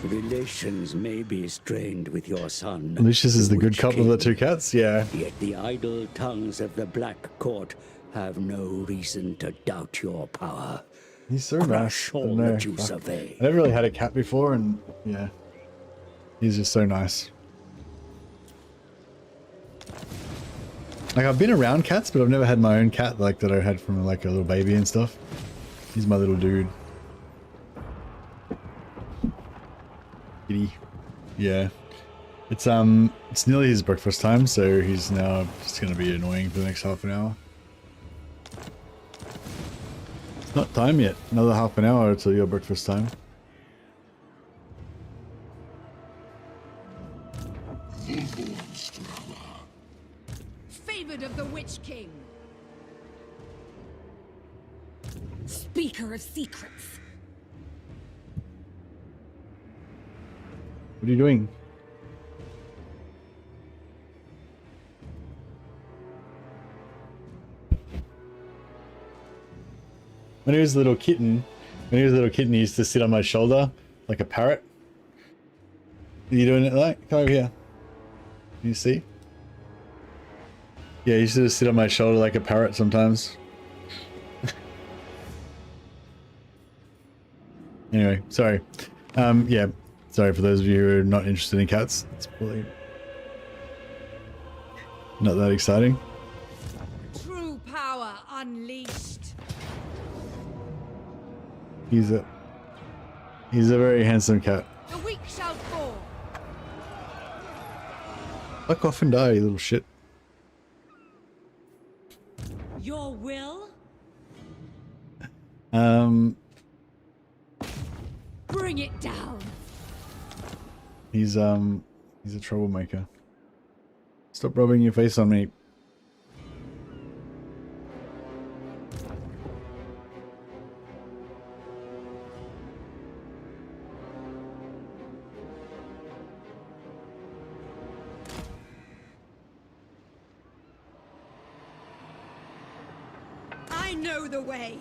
Speaker 17: Relations may be strained with your son.
Speaker 1: Lucius is the good cop of the two cats, yeah.
Speaker 17: Yet the idle tongues of the Black Court have no reason to doubt your power.
Speaker 1: He's so nice. I don't know,
Speaker 17: that you survey.
Speaker 1: I never really had a cat before, and yeah, he's just so nice. Like, I've been around cats, but I've never had my own cat like that I had from like a little baby and stuff. He's my little dude. Kitty. Yeah. It's nearly his breakfast time, so he's now just gonna be annoying for the next half an hour. It's not time yet. Another half an hour until your breakfast time.
Speaker 6: speaker of secrets.
Speaker 1: What are you doing? When he was a little kitten, he used to sit on my shoulder like a parrot. Are you doing it like? Come over here. Can you see? Yeah, he used to sit on my shoulder like a parrot sometimes. Anyway, sorry. Yeah, sorry for those of you who are not interested in cats. It's probably not that exciting.
Speaker 6: True power unleashed.
Speaker 1: He's a very handsome cat.
Speaker 6: The weak shall fall.
Speaker 1: Fuck off and die, you little shit.
Speaker 6: Your will? Bring it down.
Speaker 1: He's a troublemaker. Stop rubbing your face on me.
Speaker 6: I know the way.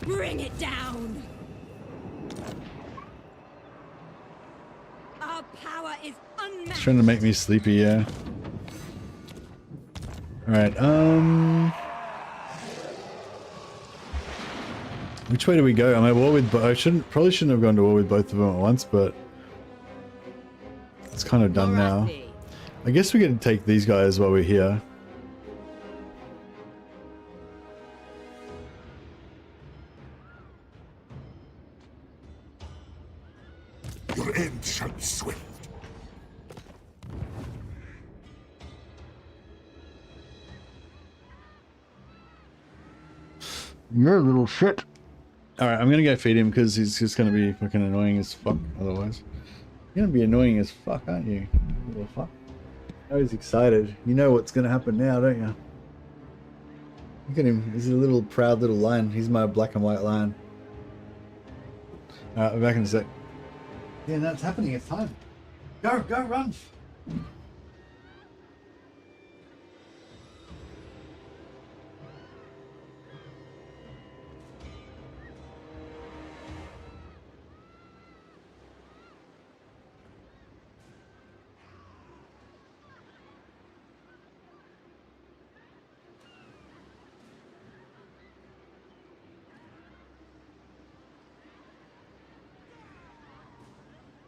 Speaker 6: Bring it down. Our power is unmatched.
Speaker 1: He's trying to make me sleepy, yeah. Alright, which way do we go? I'm at war with I probably shouldn't have gone to war with both of them at once, but it's kind of done now. I guess we get to take these guys while we're here.
Speaker 13: Your end shall be swift.
Speaker 1: You're a little shit. Alright, I'm gonna go feed him because he's just gonna be fucking annoying as fuck otherwise. You're gonna be annoying as fuck, aren't you? Little fuck. Oh, he's excited. You know what's gonna happen now, don't you? Look at him. He's a little proud little lion. He's my black and white lion. Alright, we're back in a sec. Yeah, no, it's happening. It's time. Go, run.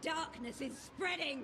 Speaker 6: Darkness is spreading.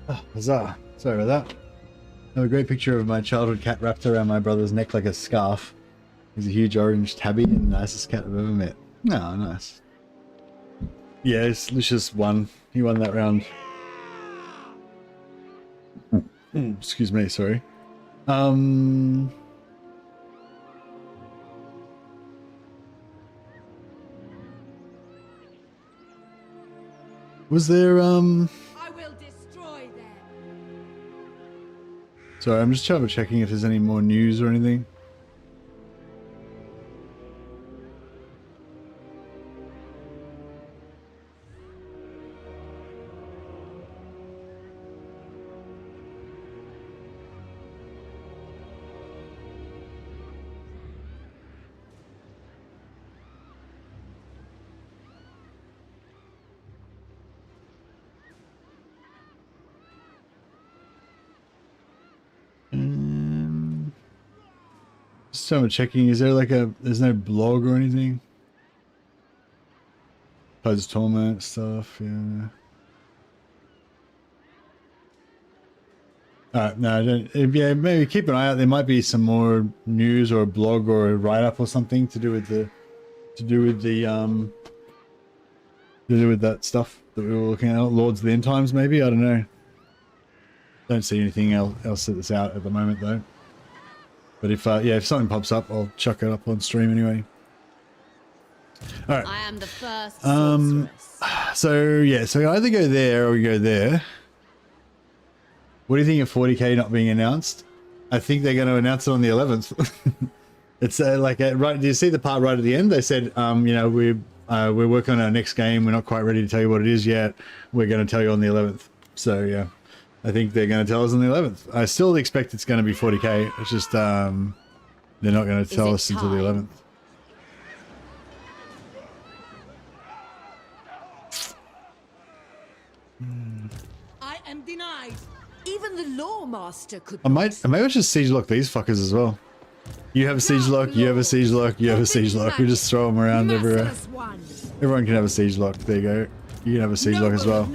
Speaker 1: Oh, huzzah. Sorry about that. I have a great picture of my childhood cat wrapped around my brother's neck like a scarf. He's a huge orange tabby and the nicest cat I've ever met. Oh, nice. Yeah, it's Lucius won. He won that round. Excuse me, sorry. Was there,
Speaker 6: I will destroy them.
Speaker 1: Sorry, I'm just double checking if there's any more news or anything. So I'm checking, is there like there's no blog or anything? Post torment stuff, yeah. Alright, no, I don't, yeah, maybe keep an eye out. There might be some more news or a blog or a write-up or something to do with that stuff that we were looking at. Lords of the End Times, maybe? I don't know. Don't see anything else that's out at the moment, though. But if yeah, if something pops up, I'll chuck it up on stream anyway. All right.
Speaker 4: I am the first sorceress.
Speaker 1: So yeah, so either go there or we go there. What do you think of 40k not being announced? I think they're going to announce it on the 11th. It's like right. Do you see the part right at the end? They said, you know, we're working on our next game. We're not quite ready to tell you what it is yet. We're going to tell you on the 11th. So yeah. I think they're going to tell us on the 11th. I still expect it's going to be 40k. It's just they're not going to tell us until the 11th.
Speaker 6: I am denied.
Speaker 11: Even the Lawmaster could.
Speaker 1: Maybe I should siege lock these fuckers as well. You have a siege lock. You have a siege lock. You have a siege lock. We just throw them around everywhere. Everyone can have a siege lock. There you go. You can have a siege lock as well.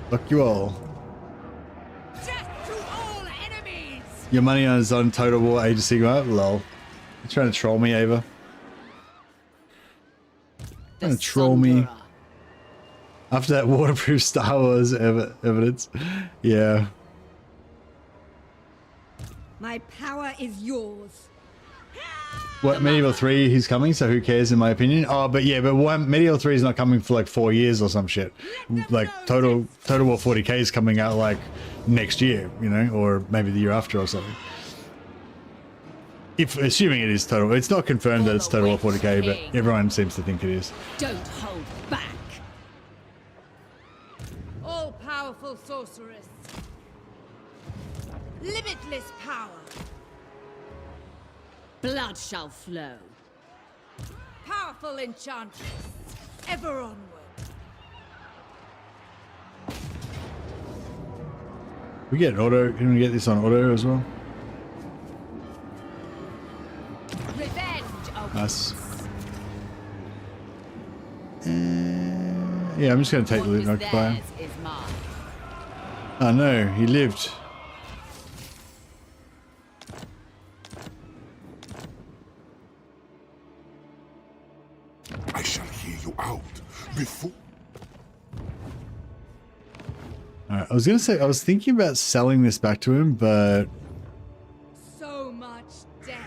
Speaker 1: Lock you all. Your money is on Total War Age of Sigmar? Lol. You're trying to troll me, Ava. Trying to troll me. After that waterproof Star Wars evidence. Yeah.
Speaker 6: My power is yours.
Speaker 1: What, Medieval 3, he's coming, so who cares in my opinion? Oh, but yeah, but Medieval 3 is not coming for like 4 years or some shit. Like Total War 40k is coming out like next year, you know, or maybe the year after or something. If assuming it is Total, it's not confirmed that it's Total War 40k, but everyone seems to think it is.
Speaker 4: Don't hold back.
Speaker 6: All-powerful sorceress. Limitless power.
Speaker 4: Blood shall flow.
Speaker 6: Powerful enchantress. Ever onward.
Speaker 1: We get an auto. Can we get this on auto as well?
Speaker 6: Revenge.
Speaker 1: Nice. Yeah, I'm just going to take the loot and occupy him. Oh no, he lived.
Speaker 13: I shall hear you out before.
Speaker 1: Alright, I was gonna say I was thinking about selling this back to him, but
Speaker 6: So much death.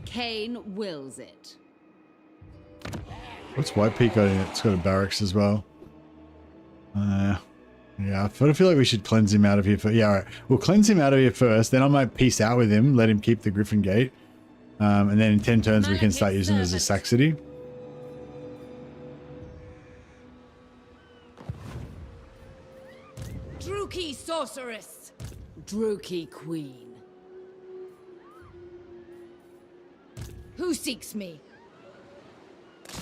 Speaker 4: Cain wills it.
Speaker 1: what's White Peak got in it? It's got a barracks as well. Yeah, I feel like we should cleanse him out of here first. Yeah, alright. We'll cleanse him out of here first, then I might peace out with him, let him keep the Griffin Gate. And then in 10 turns we can start using it as a sack city.
Speaker 6: Druki sorceress.
Speaker 4: Druki queen.
Speaker 6: Who seeks me?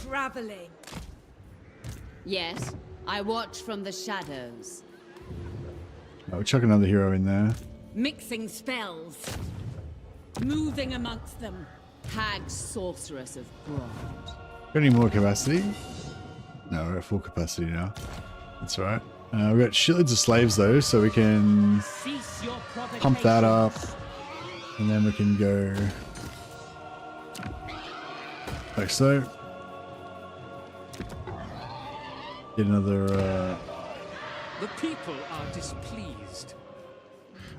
Speaker 6: Traveling.
Speaker 4: Yes, I watch from the shadows.
Speaker 1: Oh, we'll chuck another hero in there.
Speaker 6: Mixing spells. Moving amongst them.
Speaker 4: Hag sorceress of Brond.
Speaker 1: Got any more capacity? No, we're at full capacity now. That's all right. We've got shitloads of slaves though, so we can pump that up. And then we can go like so. Get another...
Speaker 2: The people are displeased.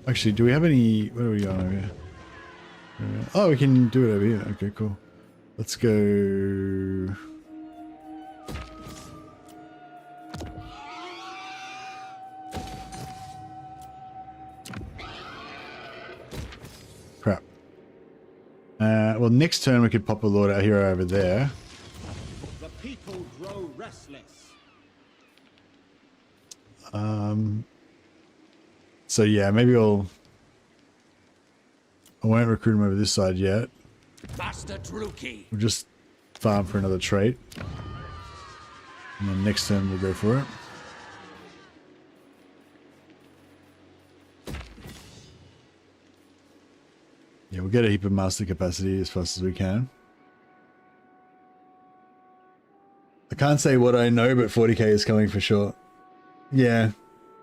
Speaker 1: Actually, do we have any... What are we on over here? Oh, we can do it over here. Okay, cool. Let's go... Crap. Well, next turn we could pop a lord out here over there.
Speaker 2: The people grow restless.
Speaker 1: So yeah, maybe I won't recruit him over this side yet.
Speaker 2: Master Druki.
Speaker 1: We'll just farm for another trait. And then next turn we'll go for it. Yeah, we'll get a heap of master capacity as fast as we can. I can't say what I know, but 40k is coming for sure. Yeah.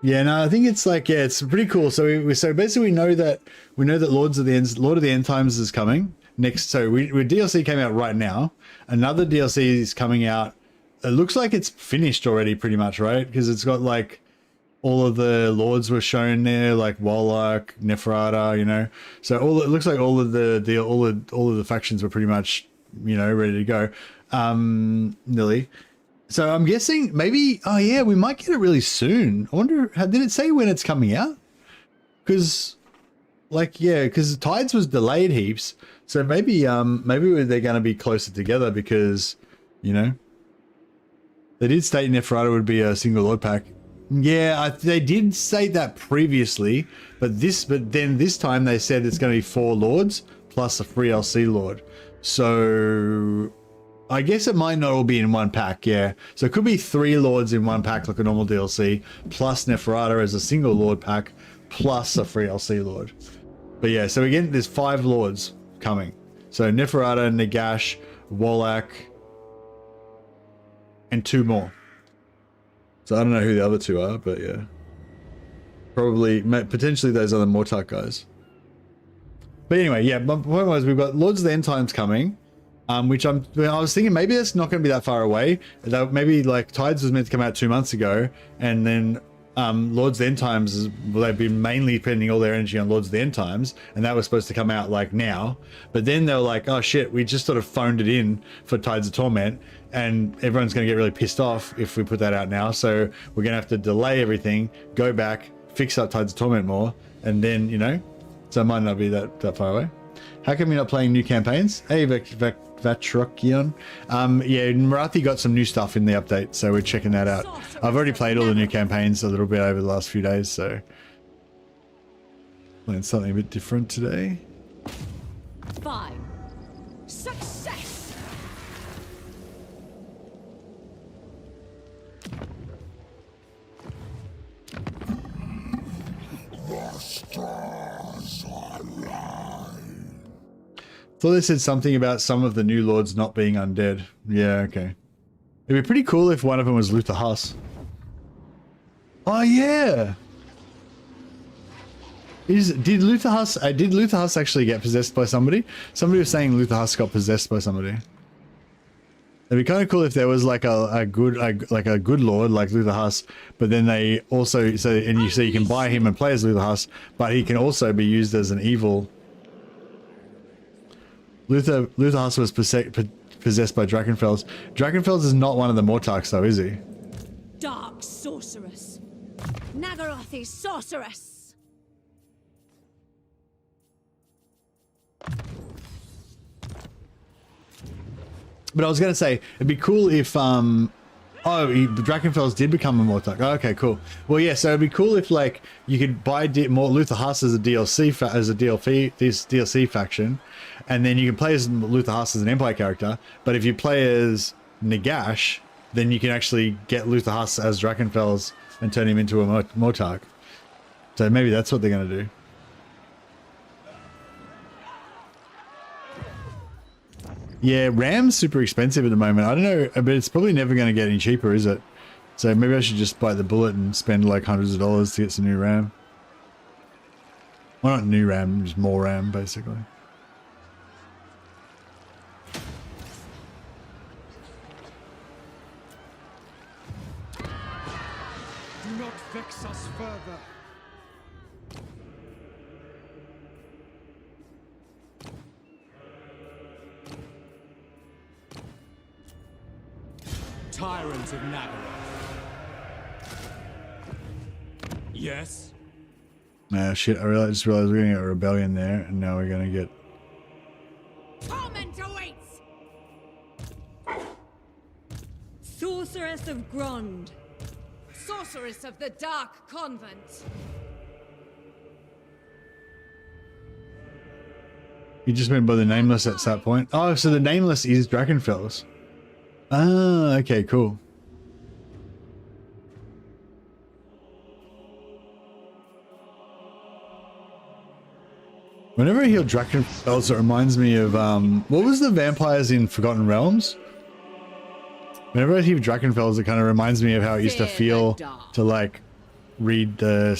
Speaker 1: Yeah, no, I think it's like, yeah, it's pretty cool. So so basically we know that Lord of the End Times is coming next. So we DLC came out right now. Another DLC is coming out. It looks like it's finished already pretty much, right? Because it's got like all of the lords were shown there, like Warlock, Neferata, you know. So it looks like all of the factions were pretty much, you know, ready to go. Nearly. So I'm guessing maybe, oh yeah, we might get it really soon. I wonder, did it say when it's coming out? Because, like, yeah, because Tides was delayed heaps. So maybe they're going to be closer together because, you know, they did state Neferata would be a single lord pack. Yeah, they did say that previously, but then this time they said it's going to be 4 lords plus a free LC lord. So I guess it might not all be in one pack, yeah. So it could be 3 lords in one pack like a normal DLC, plus Neferata as a single lord pack, plus a free LC lord. But yeah, so again, there's 5 lords coming. So Neferata, Nagash, Warlock, and 2 more. So I don't know who the other 2 are, but yeah. Probably, potentially those other Mortarch guys. But anyway, yeah, my point was we've got Lords of the End Times coming. Which I was thinking maybe it's not going to be that far away. Maybe like Tides was meant to come out 2 months ago, and then Lords of the End Times, they've been mainly spending all their energy on Lords of the End Times, and that was supposed to come out like now. But then they were like, oh shit, we just sort of phoned it in for Tides of Torment, and everyone's going to get really pissed off if we put that out now. So we're going to have to delay everything, go back, fix up Tides of Torment more, and then, you know, so it might not be that far away. How come you're not playing new campaigns? Hey, Vatrokion. Yeah, Marathi got some new stuff in the update, so we're checking that out. I've already played all the new campaigns a little bit over the last few days, so playing something a bit different today.
Speaker 6: 5. Success.
Speaker 13: The stars are alive.
Speaker 1: Thought they said something about some of the new lords not being undead. Yeah, okay. It'd be pretty cool if one of them was Luther Huss. Oh yeah. Did Luther Huss actually get possessed by somebody? Somebody was saying Luther Huss got possessed by somebody. It'd be kind of cool if there was like a good lord like Luther Huss, but then they also you can buy him and play as Luther Huss, but he can also be used as an evil. Luther Huss was possessed by Drakenfels. Drakenfels is not one of the Mortarchs though, is he?
Speaker 6: Dark sorceress. Nagash sorceress.
Speaker 1: But I was going to say, it'd be cool if, the Drakenfels did become a Mortarch. Oh, okay, cool. Well, yeah, so it'd be cool if, like, you could buy more Luther Huss as a DLC, DLC faction, and then you can play as Luther Huss as an Empire character, but if you play as Nagash, then you can actually get Luther Huss as Drakenfels and turn him into a Mortarch. So maybe that's what they're going to do. Yeah, RAM's super expensive at the moment. I don't know, but it's probably never going to get any cheaper, is it? So maybe I should just bite the bullet and spend like hundreds of dollars to get some new RAM. Well, not new RAM, just more RAM, basically.
Speaker 2: Do not vex us further.
Speaker 14: Tyrants of Nagash. Yes?
Speaker 1: Nah, shit, I just realized we're going to get a rebellion there, and now we're going to get...
Speaker 6: Torment awaits! Sorceress of Grond. Sorceress of the Dark Convent.
Speaker 1: You just went by the Nameless at that point. Oh, so the Nameless is Drakenfels. Ah, okay, cool. Whenever I hear Drakenfels, it reminds me of, what was the vampires in Forgotten Realms? Whenever I hear Drakenfels, it kind of reminds me of how it used to feel to, like, read the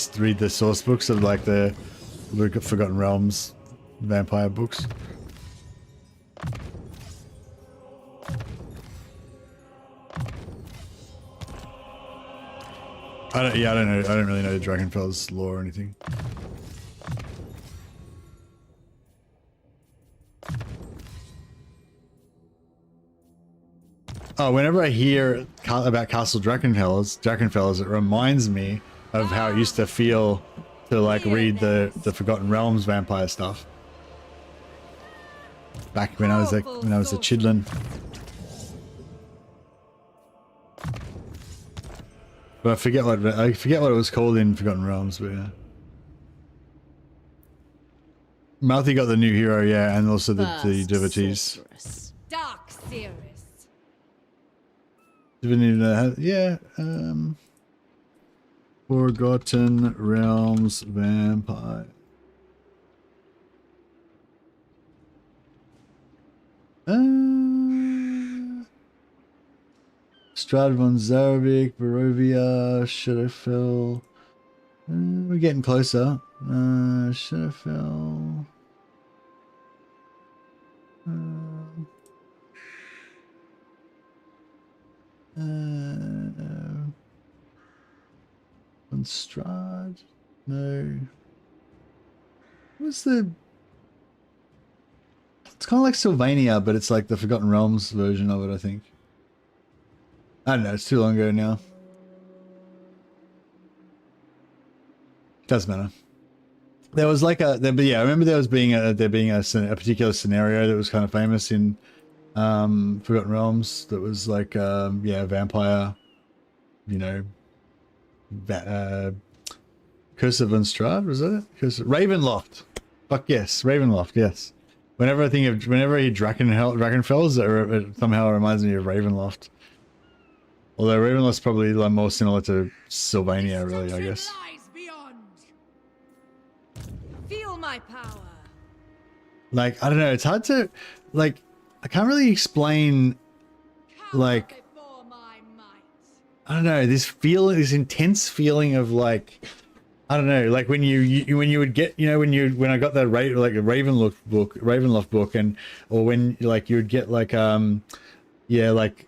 Speaker 1: source books of, like, the Forgotten Realms vampire books. I don't know. I don't really know the Drakenfels lore or anything. Oh, whenever I hear about Castle Drakenfels, it reminds me of how it used to feel to like read the Forgotten Realms vampire stuff. Back when I was a chidlin. But I forget what it was called in Forgotten Realms, but yeah. Marathi got the new hero, yeah, and also the devotees.
Speaker 6: Dark Seeress.
Speaker 1: Didn't even know how, yeah, Forgotten Realms vampire. Strad von Zarvik, Barovia, Shadowfell. We're getting closer. Shadowfell. Von Strad? No. What's the... It's kind of like Sylvania, but it's like the Forgotten Realms version of it, I think. I don't know, it's too long ago now. Doesn't matter. There was like but yeah, I remember there being a particular scenario that was kind of famous in Forgotten Realms that was like yeah, vampire, you know, Curse of Unstrad, was that it? Ravenloft. Fuck yes, Ravenloft, yes. Whenever I hear Drakenfels, it somehow reminds me of Ravenloft. Although Ravenloft's probably like more similar to Sylvania, really, I guess.
Speaker 6: Feel my power.
Speaker 1: Like, I don't know, it's hard to, like, I can't really explain, like, I don't know, this intense feeling of like, I don't know, like when you would get, you know, when I got that Ravenloft book, and or when like you would get like yeah, like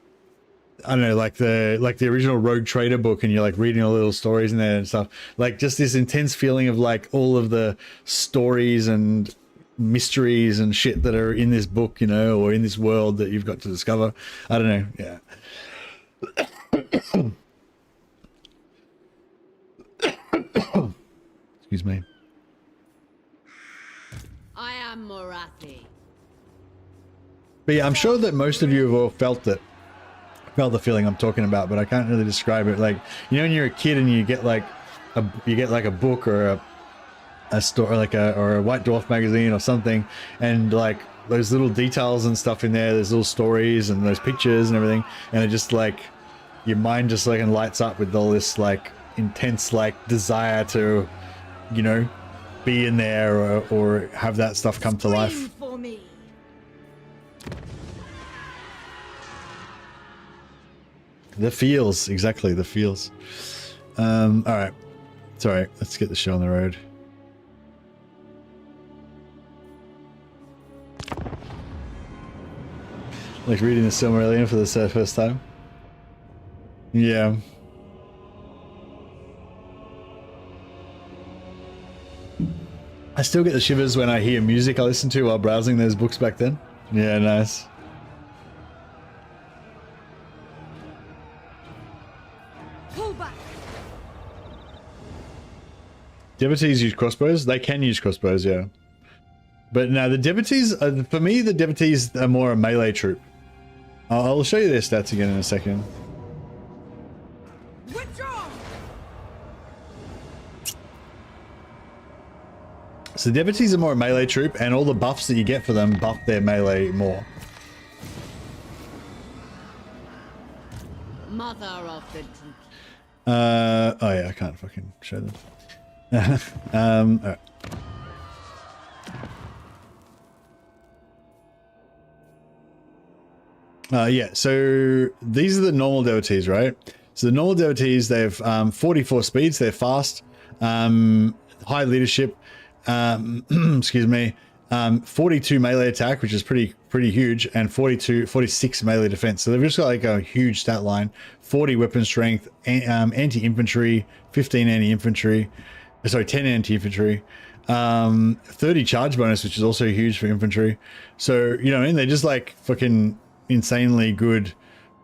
Speaker 1: I don't know, like the original Rogue Trader book, and you're like reading all the little stories in there and stuff, like just this intense feeling of like all of the stories and mysteries and shit that are in this book, you know, or in this world that you've got to discover. I don't know, yeah. Excuse me.
Speaker 4: I am Morathi.
Speaker 1: But yeah, I'm sure that most of you have all felt the feeling I'm talking about, but I can't really describe it. Like, you know, when you're a kid and you get like a book or a story, like or a White Dwarf magazine or something, and like those little details and stuff in there, there's little stories and those pictures and everything, and it just like your mind just like lights up with all this like intense like desire to, you know, be in there or have that stuff come to life.
Speaker 6: For me.
Speaker 1: The feels, exactly, the feels. Alright. Sorry, let's get the show on the road. Like reading the Silmarillion for the first time. Yeah. I still get the shivers when I hear music I listened to while browsing those books back then. Yeah, nice.
Speaker 6: Pull back.
Speaker 1: Devotees use crossbows? They can use crossbows, yeah. But no, the devotees, for me, the devotees are more a melee troop. I'll show you their stats again in a second.
Speaker 6: Withdraw.
Speaker 1: So the devotees are more a melee troop, and all the buffs that you get for them buff their melee more.
Speaker 4: Mother of the Druki.
Speaker 1: Oh yeah, I can't fucking show them. Alright. Yeah, so these are the normal devotees, right? So the normal devotees, they have 44 speeds, they're fast, high leadership, excuse me, 42 melee attack, which is pretty huge, and 46 melee defense. So they've just got like a huge stat line, 40 weapon strength, anti-infantry, 15 anti-infantry, sorry, 10 anti-infantry, 30 charge bonus, which is also huge for infantry. So, you know what I mean? They're just like fucking insanely good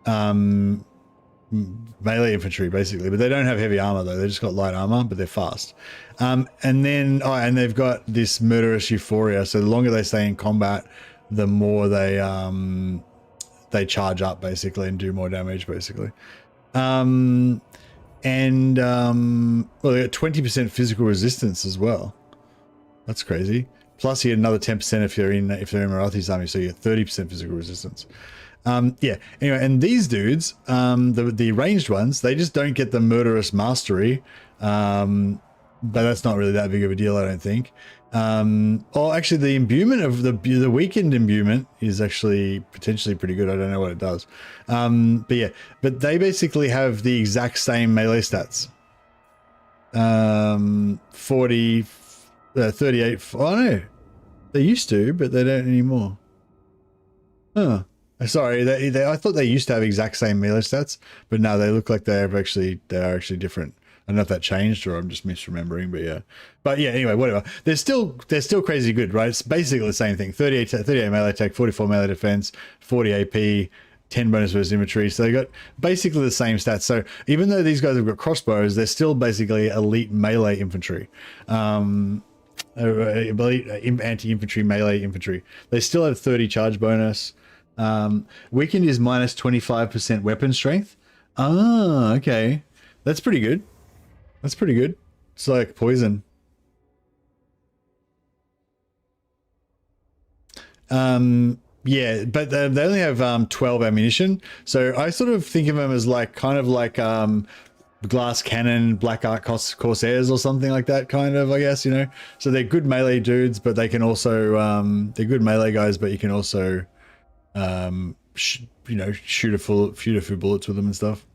Speaker 1: melee infantry, basically, but they don't have heavy armor though. They just got light armor, but they're fast. And then and they've got this murderous euphoria. So the longer they stay in combat, the more they charge up basically and do more damage basically. Well, they got 20% physical resistance as well. That's crazy. Plus you get another 10% if they're in Marathi's army, so you get 30% physical resistance. Yeah, anyway, and these dudes, the ranged ones, they just don't get the murderous mastery, but that's not really that big of a deal, I don't think. Or actually the imbuement of the weakened imbuement is actually potentially pretty good. I don't know what it does. But yeah, but they basically have the exact same melee stats. 40, 38, oh no, they used to, but they don't anymore. Huh. Sorry, I thought they used to have exact same melee stats, but now they look like they are actually different. I don't know if that changed or I'm just misremembering, but yeah. But yeah, anyway, whatever. They're still crazy good, right? It's basically the same thing. 38 melee attack, 44 melee defense, 40 AP, 10 bonus versus infantry. So they got basically the same stats. So even though these guys have got crossbows, they're still basically elite melee infantry. Elite anti-infantry, melee infantry. They still have 30 charge bonus. Weakened is minus 25% weapon strength. Ah, okay. That's pretty good. That's pretty good. It's like poison. Yeah, but they only have 12 ammunition. So I sort of think of them as like kind of like glass cannon, black art corsairs or something like that, kind of, I guess, you know. So they're good melee dudes, but they can also they're good melee guys, but you can also you know, shoot a few bullets with them and stuff.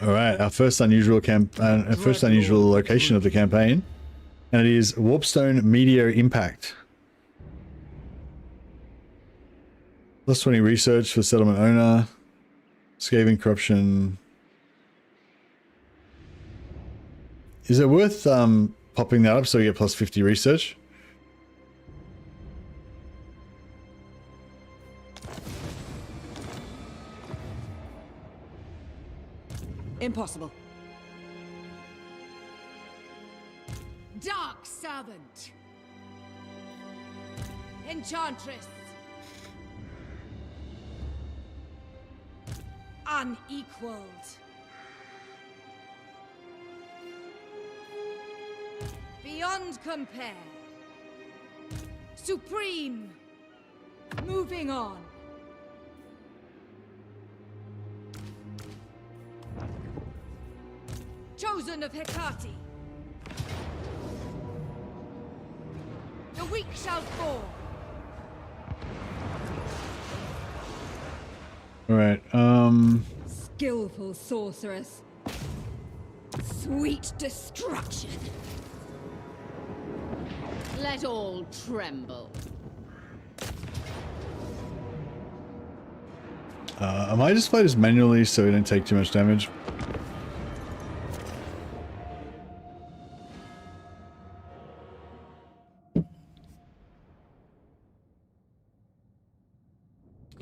Speaker 1: All right, our first unusual location of the campaign, and it is Warpstone Meteor Impact. Plus 20 research for settlement owner. Scathing corruption. Is it worth popping that up so you get plus 50 research?
Speaker 6: Impossible. Dark Servant. Enchantress. Unequaled. Beyond compare. Supreme. Moving on. Chosen of Hecate. The weak shall fall.
Speaker 1: All right.
Speaker 6: Skillful sorceress. Sweet destruction.
Speaker 4: Let all tremble.
Speaker 1: I might just play this manually so we don't take too much damage.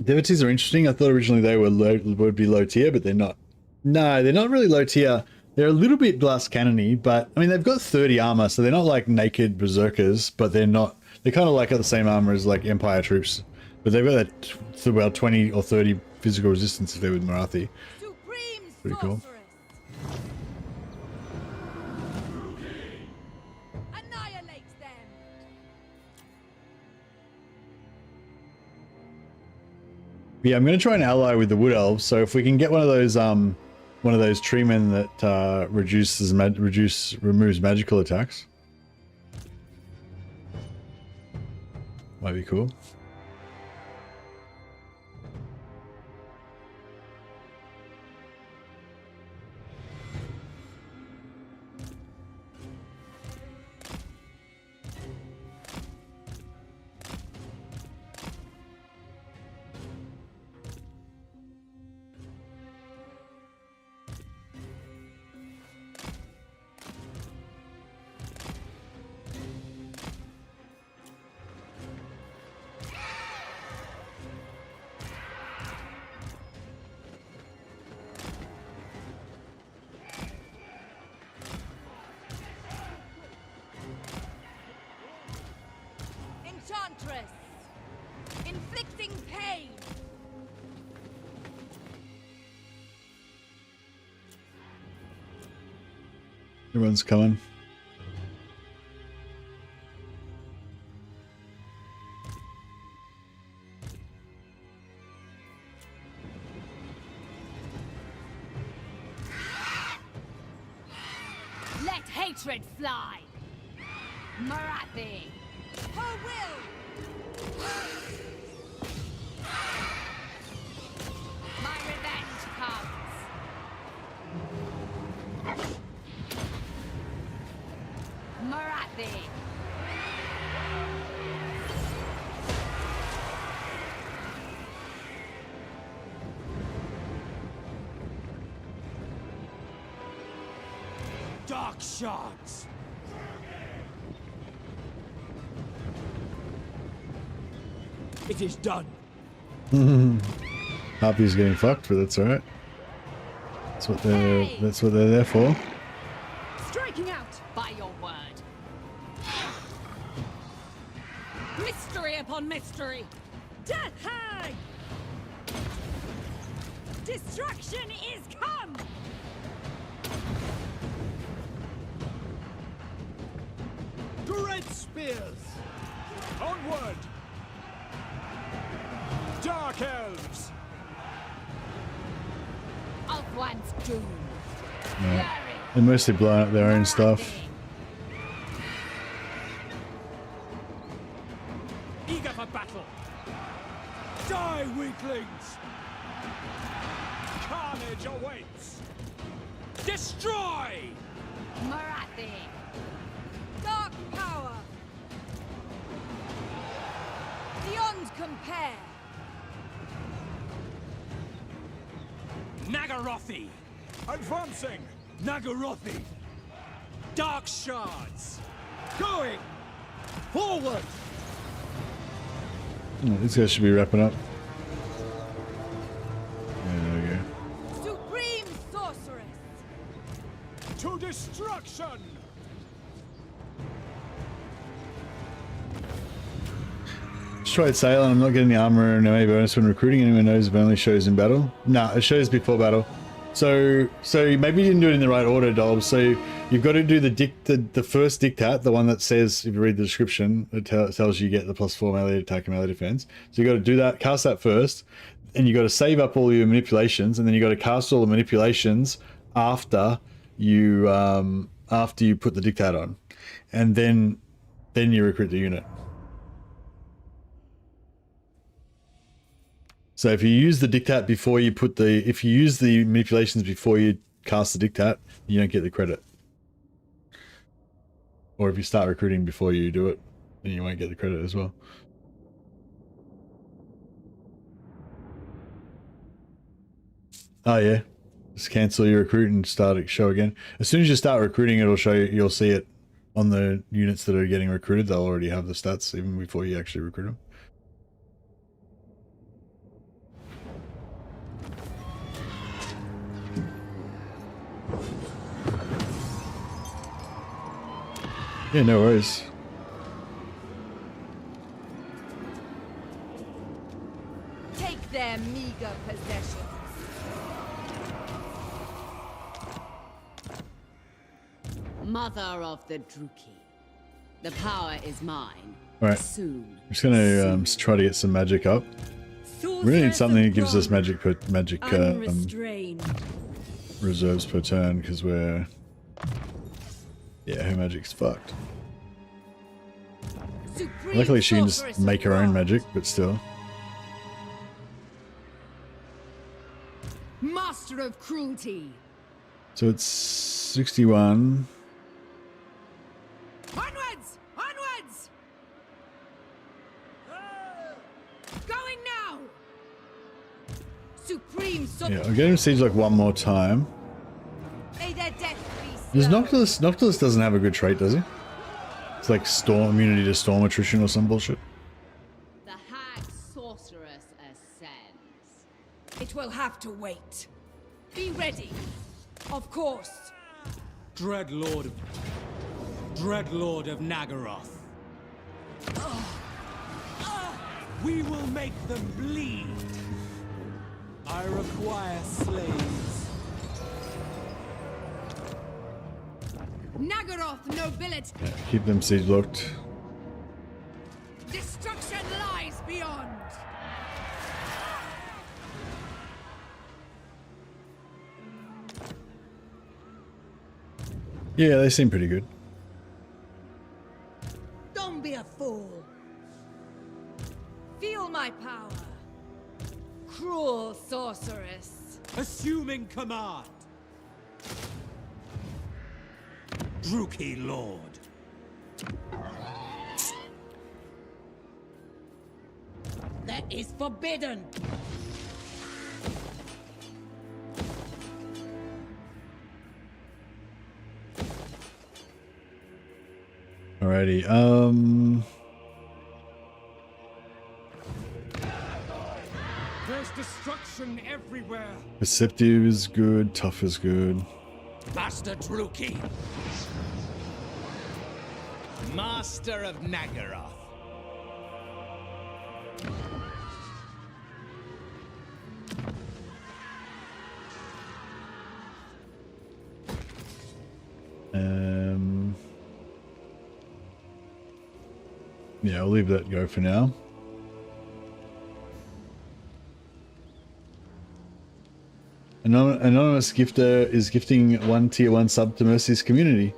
Speaker 1: Devotees are interesting. I thought originally they were would be low tier, but they're not. No, they're not really low tier. They're a little bit glass cannony, but I mean they've got 30 armor, so they're not like naked berserkers, but they're not. They're kind of like got the same armor as like Empire troops, but they've got that about 20 or 30 physical resistance if they're with Marathi. Pretty cool. Yeah, I'm going to try and ally with the Wood Elves. So if we can get one of those treemen that removes magical attacks, might be cool.
Speaker 6: Enchantress! Inflicting pain!
Speaker 1: Everyone's coming.
Speaker 6: Let hatred fly! Marathi! Her will! My revenge comes! Marathi!
Speaker 2: Dark shards! It is done.
Speaker 1: Harpy's getting fucked, but that's alright. That's what they're there for.
Speaker 6: Striking out by your word. Mystery upon mystery. Death hag! Destruction is come!
Speaker 2: Dread spears! Onward! Dark elves!
Speaker 6: Of one's doom.
Speaker 1: Yeah. They're mostly blowing up their own stuff.
Speaker 2: Eager for battle! Die, weaklings! Carnage awaits! Destroy!
Speaker 6: Marathi! Dark power! Beyond compare!
Speaker 2: Nagarothi! Advancing! Nagarothi! Dark shards! Going! Forward!
Speaker 1: Oh, these guys should be wrapping up. Yeah, there we go.
Speaker 6: Supreme sorceress!
Speaker 2: To destruction!
Speaker 1: Just tried sailing. I'm not getting the armor and any bonus when recruiting. Anyone knows if it only shows in battle? No, it shows before battle. So maybe you didn't do it in the right order, Dolb. So you've got to do the first dictat, the one that says, if you read the description, it tells you get the +4 melee attack and melee defense. So you got to do that, cast that first, and you got to save up all your manipulations, and then you got to cast all the manipulations after you after you put the dictat on, and then you recruit the unit. So if you use the dictat before you put the, if you use the manipulations before you cast the dictat, you don't get the credit. Or if you start recruiting before you do it, then you won't get the credit as well. Oh yeah, just cancel your recruit and start it show again. As soon as you start recruiting, it'll show you. You'll see it on the units that are getting recruited. They'll already have the stats even before you actually recruit them. Yeah, no worries.
Speaker 6: Take their meager possessions.
Speaker 4: Mother of the Druki. The power is mine.
Speaker 1: Alright.
Speaker 4: Soon.
Speaker 1: I'm just gonna try to get some magic up. We really need something that gives us magic reserves per turn, because we're... Yeah, her magic's fucked.
Speaker 6: Supreme
Speaker 1: Luckily she can just make her own magic, but still.
Speaker 6: Master of cruelty.
Speaker 1: So it's 61.
Speaker 6: Onwards! Onwards! Going now! Supreme
Speaker 1: Yeah, I'll get him siege like one more time.
Speaker 6: May their death be
Speaker 1: Does Noctilus... Noctilus doesn't have a good trait, does he? It's like storm immunity to storm attrition or some bullshit.
Speaker 4: The hag sorceress ascends.
Speaker 6: It will have to wait. Be ready. Of course.
Speaker 2: Dreadlord of Nagaroth. We will make them bleed. I require slaves.
Speaker 6: Nagaroth nobility.
Speaker 1: Yeah, keep them siege locked.
Speaker 6: Destruction lies beyond.
Speaker 1: Yeah, they seem pretty good.
Speaker 6: Don't be a fool. Feel my power. Cruel sorceress.
Speaker 2: Assuming command. Druki Lord.
Speaker 6: That is forbidden.
Speaker 1: Alrighty,
Speaker 2: There's destruction everywhere.
Speaker 1: Perceptive is good, tough is good.
Speaker 2: Master Druki.
Speaker 3: Master of Nagaroth.
Speaker 1: Yeah, I'll leave that go for now. Anonymous Gifter is gifting 1 tier 1 sub to Mercy's community.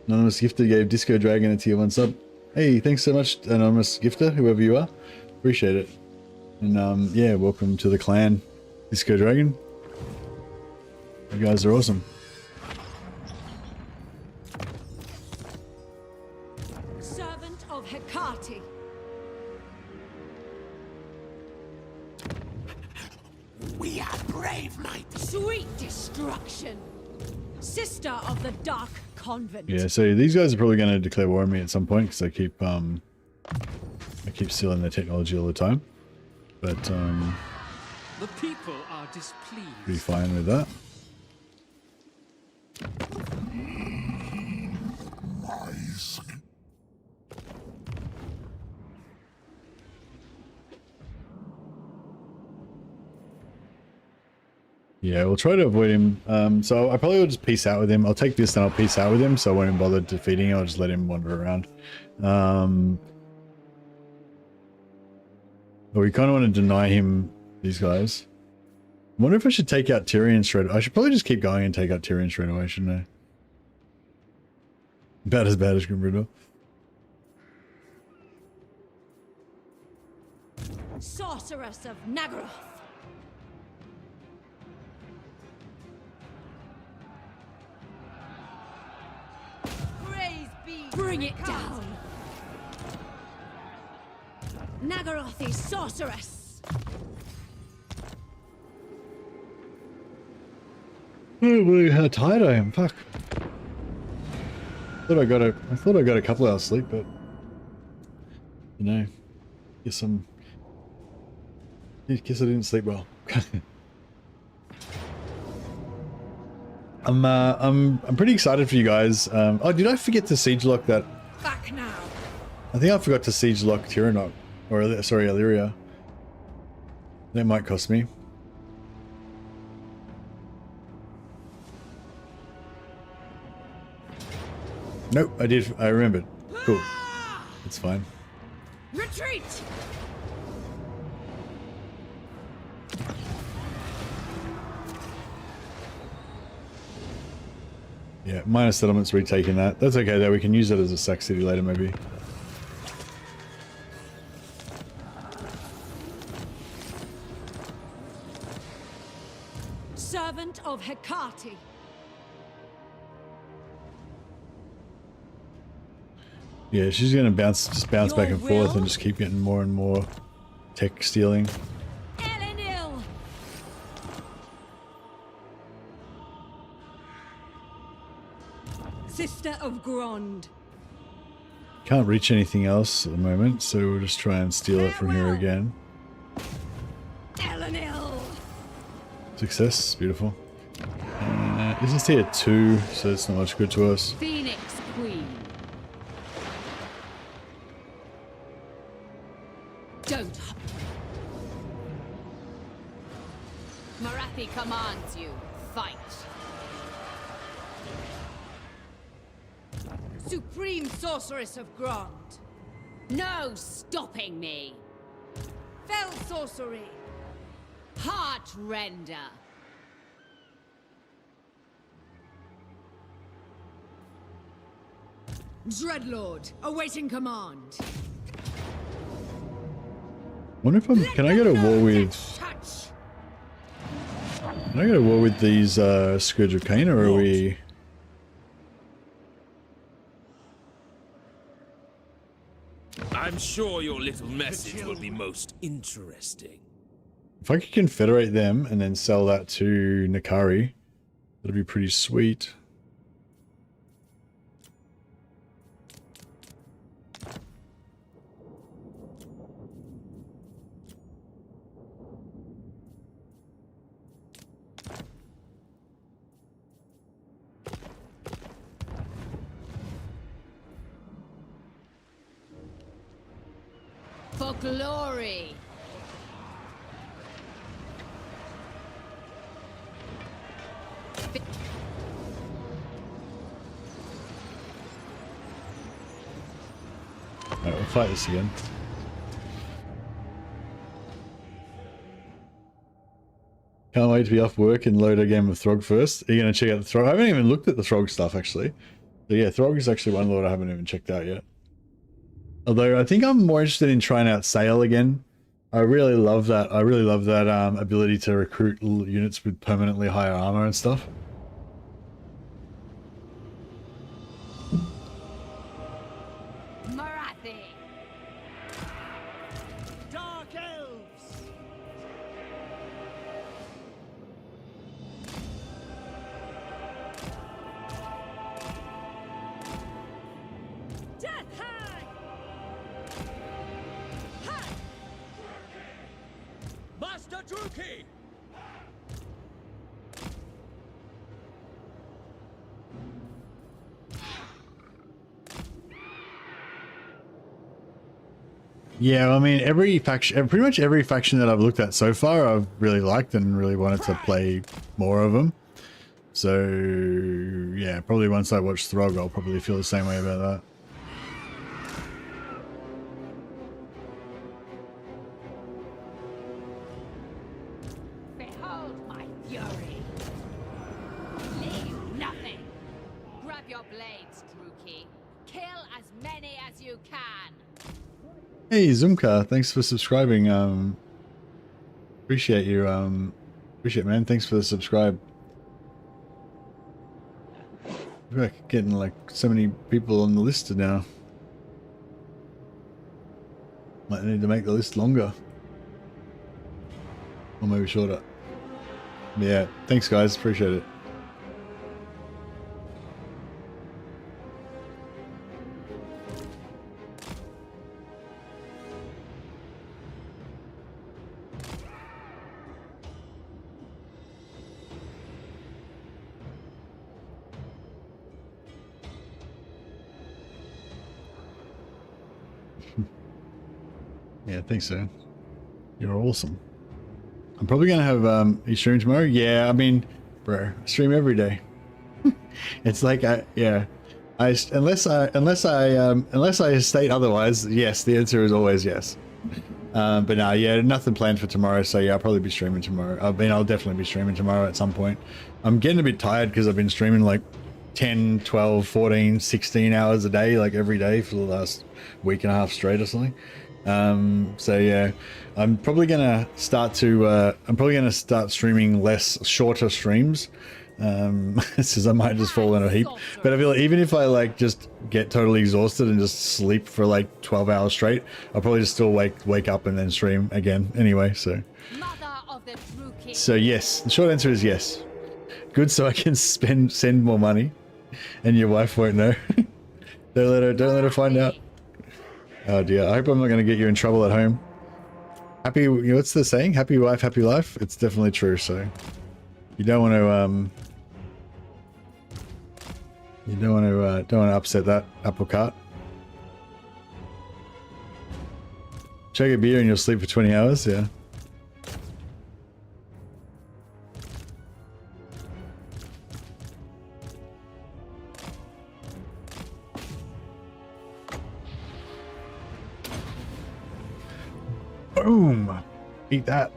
Speaker 1: Anonymous Gifter gave Disco Dragon a tier 1 sub. Hey, thanks so much, Anonymous Gifter, whoever you are. Appreciate it. And yeah, welcome to the clan, Disco Dragon. You guys are awesome.
Speaker 6: Servant of Hecate.
Speaker 7: We are brave, might.
Speaker 6: Sweet destruction. Sister of the Dark Convent.
Speaker 1: Yeah, so these guys are probably going to declare war on me at some point because I keep stealing their technology all the time. But
Speaker 2: The people are displeased.
Speaker 1: be fine with that.
Speaker 13: Nice.
Speaker 1: Yeah, we'll try to avoid him. So I probably will just peace out with him. I'll take this and I'll peace out with him, so I won't even bother defeating him. I'll just let him wander around. But we kind of want to deny him these guys. wonder if I should take out Tyrion straight. I should probably just keep going and take out Tyrion straight away, shouldn't I? About as bad as Grim Reaper.
Speaker 6: Sorceress of Nagash. Praise be. Bring it down. Nagarothi sorceress.
Speaker 1: Oh boy, how tired I am. Fuck. I thought I got a couple hours sleep, but you know, guess I didn't sleep well. I'm pretty excited for you guys. Oh, did I forget to siege lock that?
Speaker 6: Back now.
Speaker 1: I think I forgot to siege lock Tyrannoc, or sorry, Illyria. That might cost me. Nope, I did. I remembered. Cool. It's fine.
Speaker 6: Retreat.
Speaker 1: Yeah, minor settlements retaking that. That's okay though, we can use it as a sack city later maybe.
Speaker 6: Servant of Hecate.
Speaker 1: Yeah, she's gonna bounce back and forth and just keep getting more and more tech stealing.
Speaker 6: Sister of Grond.
Speaker 1: Can't reach anything else at the moment, so we'll just try and steal it from here again. Success, beautiful. This is tier 2, so it's not much good to us.
Speaker 4: Phoenix Queen. Don't. Marathi commands you. Fight.
Speaker 6: Supreme Sorceress of Grond.
Speaker 4: No stopping me.
Speaker 6: Fell Sorcery.
Speaker 4: Heart Render.
Speaker 6: Dreadlord, awaiting command.
Speaker 1: Wonder if I'm. Can I go to war with? Can I go to war with these Scourge of Cain, or are we?
Speaker 14: I'm sure your little message will be most interesting.
Speaker 1: If I could confederate them and then sell that to Nakari, that'd be pretty sweet.
Speaker 4: For glory.
Speaker 1: Alright, we'll fight this again. Can't wait to be off work and load a game of Throg first. Are you going to check out the Throg? I haven't even looked at the Throg stuff, actually. So yeah, Throg is actually one lord I haven't even checked out yet. Although I think I'm more interested in trying out Sail again. I really love that. I really love that ability to recruit units with permanently higher armor and stuff.
Speaker 6: Marathi. Dark Elves. Death Hag.
Speaker 2: Master Druki!
Speaker 1: Yeah, I mean, every faction, pretty much every faction that I've looked at so far, I've really liked and really wanted to play more of them. So, yeah, probably once I watch Throg, I'll probably feel the same way about that.
Speaker 4: Behold your blades, Druki. Kill as many as you can.
Speaker 1: Hey Zumka, thanks for subscribing. Appreciate you. Appreciate it, man. Thanks for the subscribe. We're getting like so many people on the list now. Might need to make the list longer. Or maybe shorter. Yeah, thanks guys, appreciate it. Yeah, I think so. You're awesome. I'm probably gonna have you stream tomorrow. Yeah, I mean, bro, I stream every day. It's like unless I state otherwise, yes, the answer is always yes. But no, yeah, nothing planned for tomorrow. So yeah, I'll probably be streaming tomorrow. I'll definitely be streaming tomorrow at some point. I'm getting a bit tired because I've been streaming like 10, 12, 14, 16 hours a day, like every day for the last week and a half straight or something. So yeah, I'm probably gonna start streaming shorter streams. Since I might just fall in a heap. But I feel like even if I like just get totally exhausted and just sleep for like 12 hours straight, I'll probably just still wake up and then stream again anyway. So yes, the short answer is yes. Good, so I can send more money, and your wife won't know. Don't let her find out. Oh dear, I hope I'm not going to get you in trouble at home. Happy, what's the saying? Happy wife, happy life? It's definitely true, so you don't want to upset that apple cart. Chug a beer and you'll sleep for 20 hours, yeah. Boom! Eat that.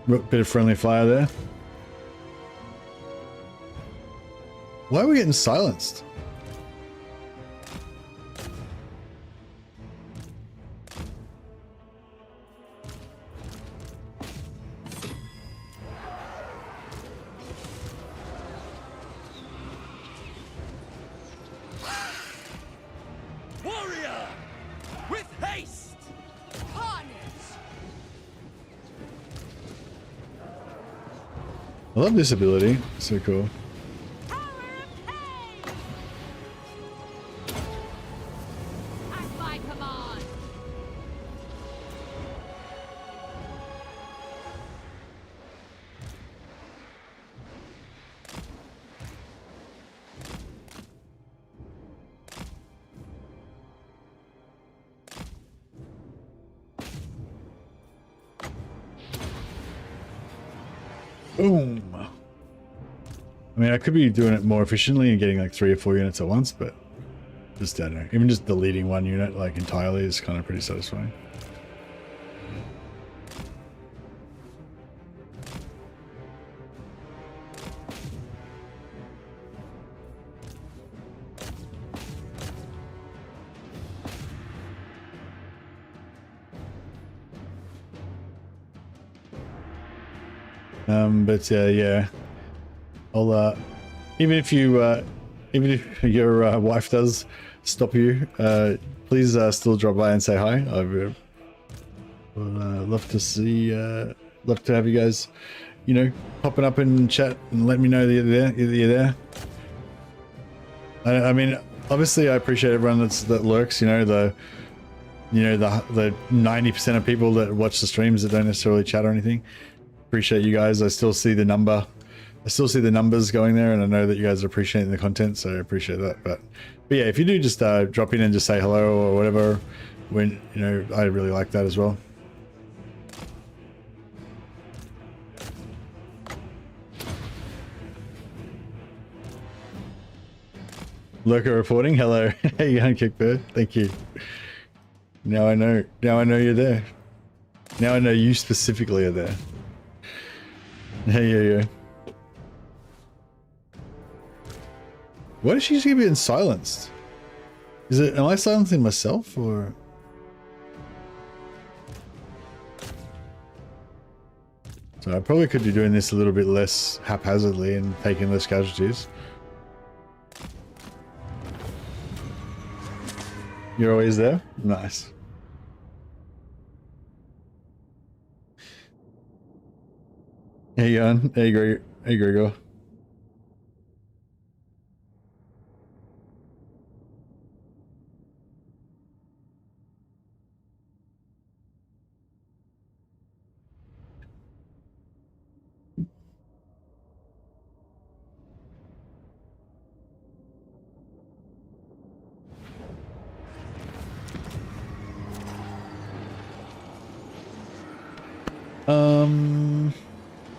Speaker 1: Bit of friendly fire there. Why are we getting silenced? I love this ability. So cool. Boom. I mean, I could be doing it more efficiently and getting like 3 or 4 units at once, but just, I don't know. Even just deleting 1 unit like entirely is kind of pretty satisfying. But yeah, I'll even if your wife does stop you, please still drop by and say hi. I would love to see, love to have you guys, you know, popping up in chat and let me know that you're there. I mean, obviously, I appreciate everyone that lurks. You know, the 90% of people that watch the streams that don't necessarily chat or anything. Appreciate you guys. I still see the number. I still see the numbers going there, and I know that you guys are appreciating the content, so I appreciate that. But yeah, if you do just drop in and just say hello or whatever, when you know, I really like that as well. Lurker reporting. Hello. Hey, young Kickbird. Thank you. Now I know. Now I know you're there. Now I know you specifically are there. Yeah. Why does she keep getting silenced? Is it, am I silencing myself or? So I probably could be doing this a little bit less haphazardly and taking less casualties. You're always there? Nice. Hey, Jan. Hey, Greg. Hey, Gregor.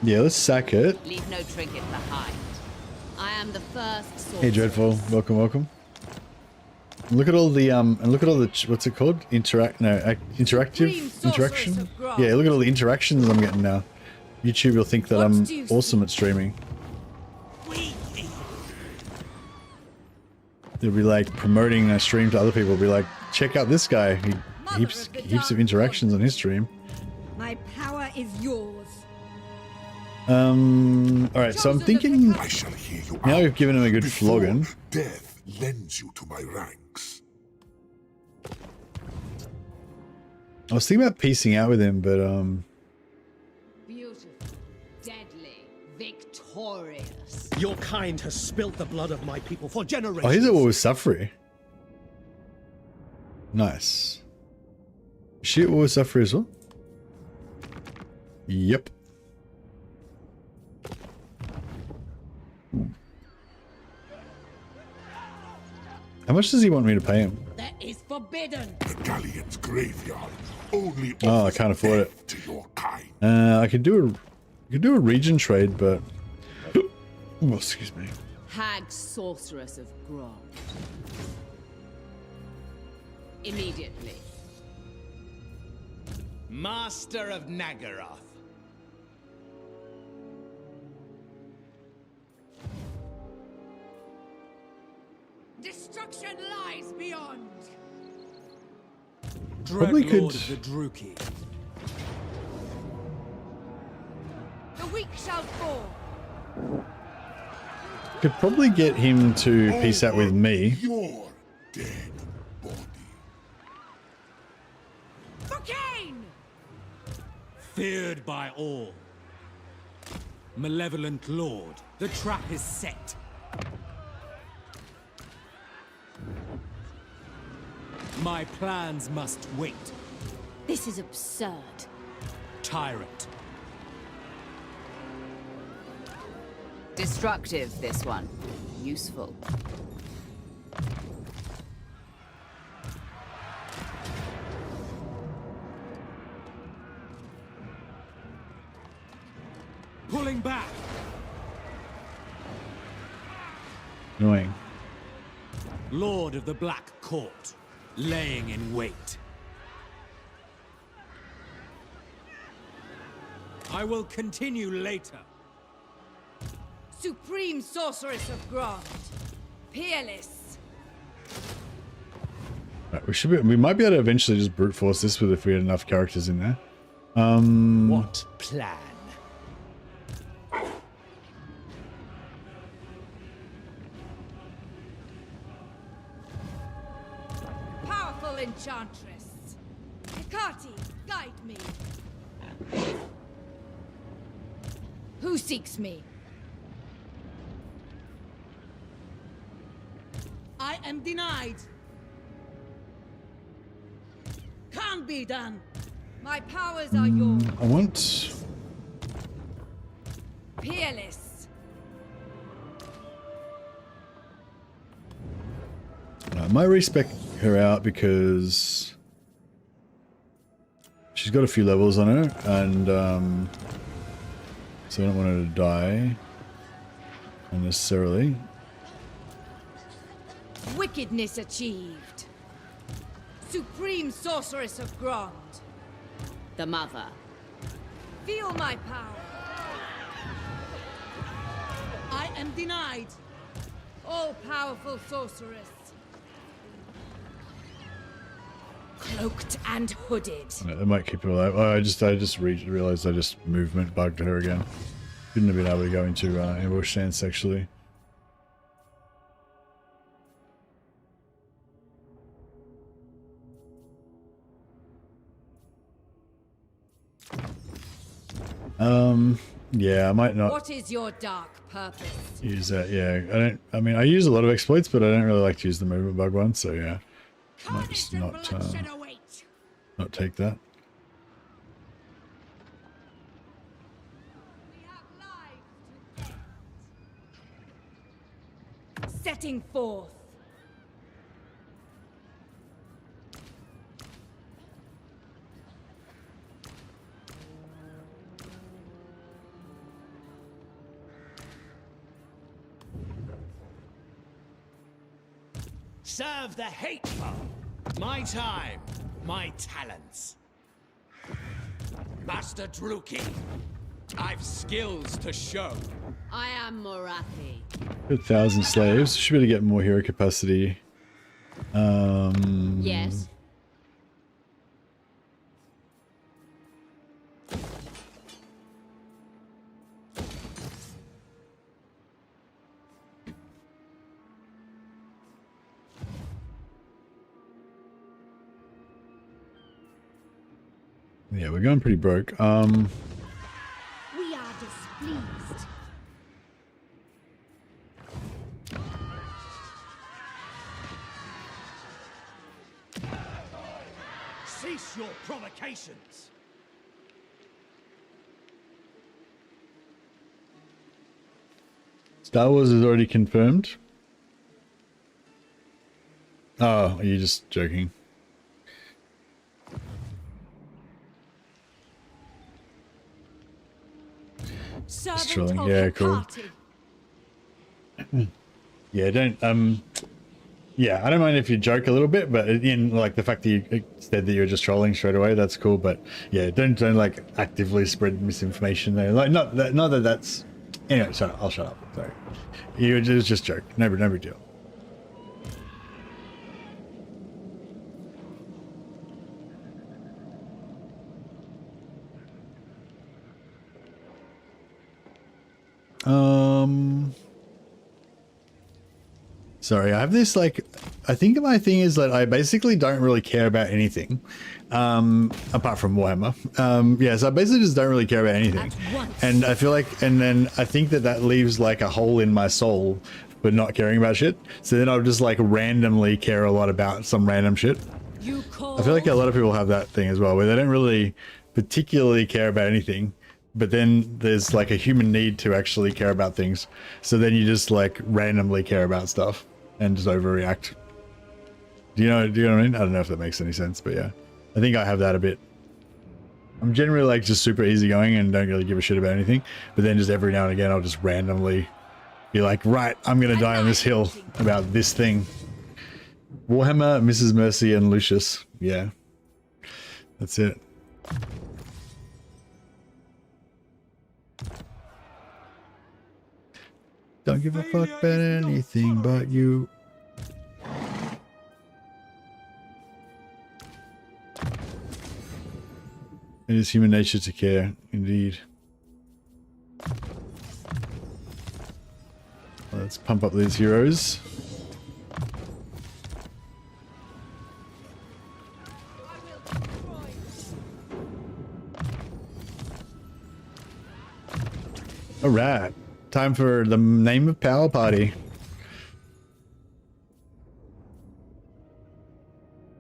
Speaker 1: Yeah, let's sack it.
Speaker 4: Leave no trinket behind. I am the first sorceress.
Speaker 1: Hey, Dreadful. Welcome. Look at all the and look at all the what's it called? Interactive interaction. Yeah, look at all the interactions I'm getting now. YouTube will think that I'm awesome at streaming. They'll be like promoting a stream to other people. Be like, check out this guy. He heaps of interactions on his stream.
Speaker 6: My power is yours.
Speaker 1: Alright, so I'm thinking
Speaker 13: I shall hear you
Speaker 1: now
Speaker 13: out
Speaker 1: we've given him a good
Speaker 13: before
Speaker 1: flogging.
Speaker 13: Death lends you to my ranks.
Speaker 1: I was thinking about piecing out with him, but
Speaker 4: Beautiful, deadly, victorious.
Speaker 2: Your kind has spilt the blood of my people for generations.
Speaker 1: oh, he's at war with Suffrey. Nice. Is she at war with Suffrey as well? Yep. How much does he want me to pay him?
Speaker 6: That is forbidden.
Speaker 13: The Galleon's graveyard only
Speaker 1: Oh, I can't afford it.
Speaker 13: to your kind.
Speaker 1: I could do a region trade, but oh, excuse me.
Speaker 4: Hag sorceress of Grond. Immediately.
Speaker 2: Master of Nagash.
Speaker 6: Destruction lies beyond.
Speaker 1: Probably could.
Speaker 2: Lord of the Druki.
Speaker 6: The weak shall fall.
Speaker 1: Could probably get him to peace out with me.
Speaker 13: Your dead body.
Speaker 6: For Cain!
Speaker 2: Feared by all. Malevolent Lord, the trap is set. My plans must wait.
Speaker 4: This is absurd.
Speaker 2: Tyrant.
Speaker 4: Destructive, this one. Useful.
Speaker 2: Pulling back.
Speaker 1: Annoying.
Speaker 2: Lord of the Black Court, laying in wait. I will continue later.
Speaker 6: Supreme sorceress of Grond. Peerless.
Speaker 1: Right, we might be able to eventually just brute force this with if we had enough characters in there.
Speaker 2: What plan?
Speaker 6: Powerful enchantress. Hecate, guide me. Who seeks me? I am denied. Can't be done. My powers are yours.
Speaker 1: I want.
Speaker 6: Peerless.
Speaker 1: I might respec her out because she's got a few levels on her, and so I don't want her to die unnecessarily.
Speaker 6: Wickedness achieved. Supreme sorceress of Grond.
Speaker 4: The mother.
Speaker 6: Feel my power. am denied. All-powerful sorceress. Cloaked and hooded.
Speaker 1: It might keep her alive. Oh, I just realized I just movement bugged her again. Shouldn't have been able to go into ambush stance actually. Yeah, I might not.
Speaker 6: What is your dark purpose?
Speaker 1: Use that, yeah. I mean, I use a lot of exploits, but I don't really like to use the movement bug one, so yeah. I might just not take that.
Speaker 6: Setting forth.
Speaker 2: Serve the hateful. My time, my talents.
Speaker 3: Master Druki, I've skills to show.
Speaker 4: I am Morathi.
Speaker 1: 1,000 slaves. Should be able to get more hero capacity.
Speaker 4: Yes.
Speaker 1: Yeah, we're going pretty broke.
Speaker 16: We are displeased.
Speaker 2: Cease your provocations.
Speaker 1: Star Wars is already confirmed. Oh, are you just joking? Just trolling. Yeah, cool. Yeah, don't yeah, I don't mind if you joke a little bit, but in like the fact that you said that you're just trolling straight away, that's cool. But yeah, don't like actively spread misinformation there. Like not that that's anyway. Sorry, I'll shut up. Sorry, it was just joke. No big deal. Sorry, I have this like, I think my thing is that I basically don't really care about anything, apart from Warhammer. Yeah, so I basically just don't really care about anything. And I feel like, and then I think that leaves like a hole in my soul for not caring about shit. So then I'll just like randomly care a lot about some random shit. I feel like a lot of people have that thing as well, where they don't really particularly care about anything. But then there's like a human need to actually care about things. So then you just like randomly care about stuff and just overreact. Do you know what I mean? I don't know if that makes any sense, but yeah. I think I have that a bit. I'm generally like just super easygoing and don't really give a shit about anything. But then just every now and again, I'll just randomly be like, right, I'm going to die on this hill about this thing. Warhammer, Mrs. Mercy, and Lucius. Yeah. That's it. Don't give a fuck about anything but you. It is human nature to care, indeed. Let's pump up these heroes. All right. Time for the name of power party.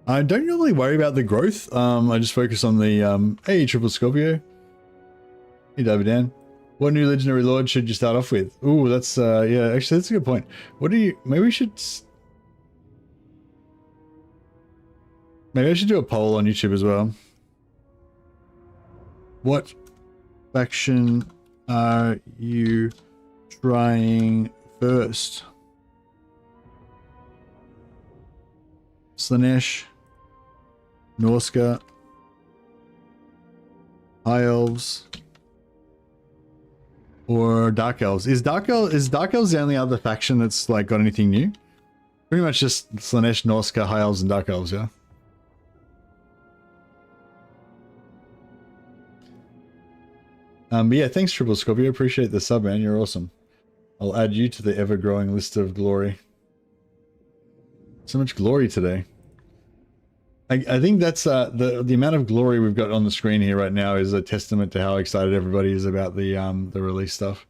Speaker 1: I don't really worry about the growth. I just focus on the hey, Triple Scorpio. Hey, David Dan. What new legendary lord should you start off with? Ooh, that's yeah, actually that's a good point. What do you maybe we should maybe I should do a poll on YouTube as well. What faction are you trying first? Slaanesh, Norska, High Elves, or Dark Elves. Is Dark Elves the only other faction that's like got anything new? Pretty much just Slaanesh, Norska, High Elves, and Dark Elves, yeah? But yeah, thanks Triple Scorpio. Appreciate the sub, man. You're awesome. I'll add you to the ever-growing list of glory. So much glory today. I think that's the amount of glory we've got on the screen here right now is a testament to how excited everybody is about the release stuff.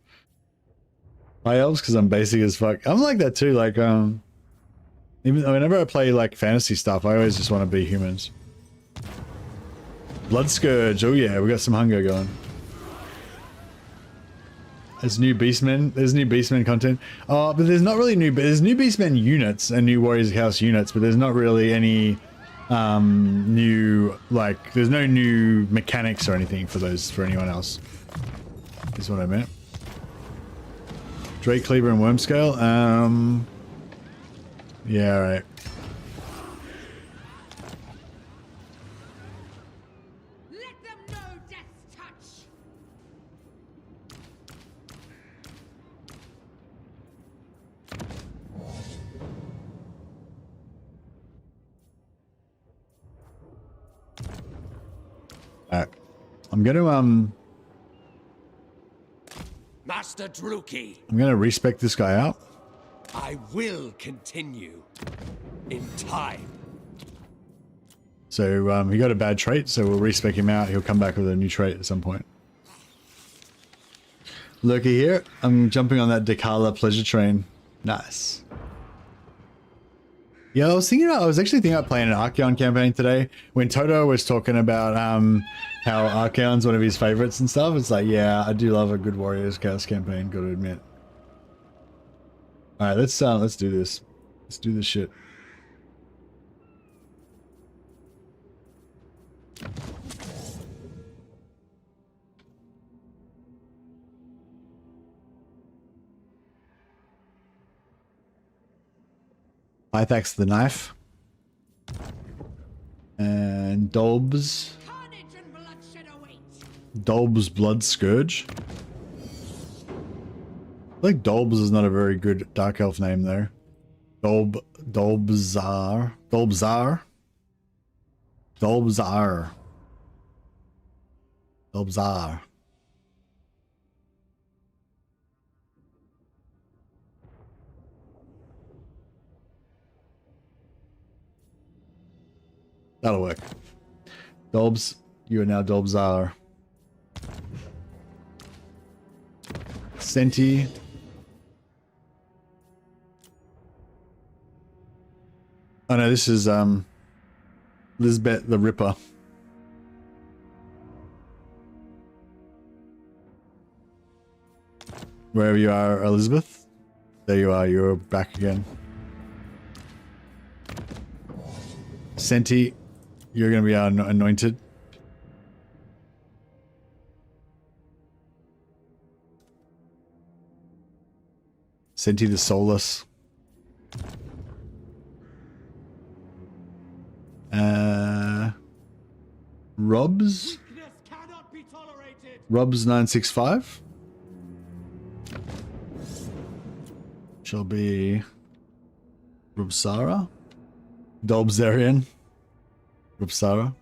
Speaker 1: High Elves, because I'm basic as fuck. I'm like that too. Like even whenever I play like fantasy stuff, I always just want to be humans. Blood Scourge. Oh yeah, we got some hunger going. There's new Beastmen. There's new Beastmen content. But there's not really there's new Beastmen units and new Warriors of Chaos units, but there's not really any new, like, there's no new mechanics or anything for those, for anyone else. Is what I meant. Drake Cleaver and Wormscale. Yeah, alright. I'm gonna
Speaker 7: Master Druki,
Speaker 1: I'm gonna respec this guy out.
Speaker 7: I will continue in time.
Speaker 1: So he got a bad trait, so we'll respec him out. He'll come back with a new trait at some point. Looky here, I'm jumping on that Dekala pleasure train. Nice. Yeah, I was actually thinking about playing an Archeon campaign today. When Toto was talking about how Archeon's one of his favorites and stuff, it's like, yeah, I do love a good Warriors Chaos campaign, gotta admit. Alright, let's do this. Let's do this shit. Pythax the knife. And Dolb's Blood Scourge. I think Dolb's is not a very good Dark Elf name though. Dolbzar. That'll work. Dolbs, you are now Dolbzar. Senti. Oh no, this is Lisbeth the Ripper. Wherever you are, Elizabeth. There you are, you're back again. Senti, you're going to be anointed. Senti the Soulless. Robs? Robs 965. Shall be Rubsara. Dolbzarian. Rubsara.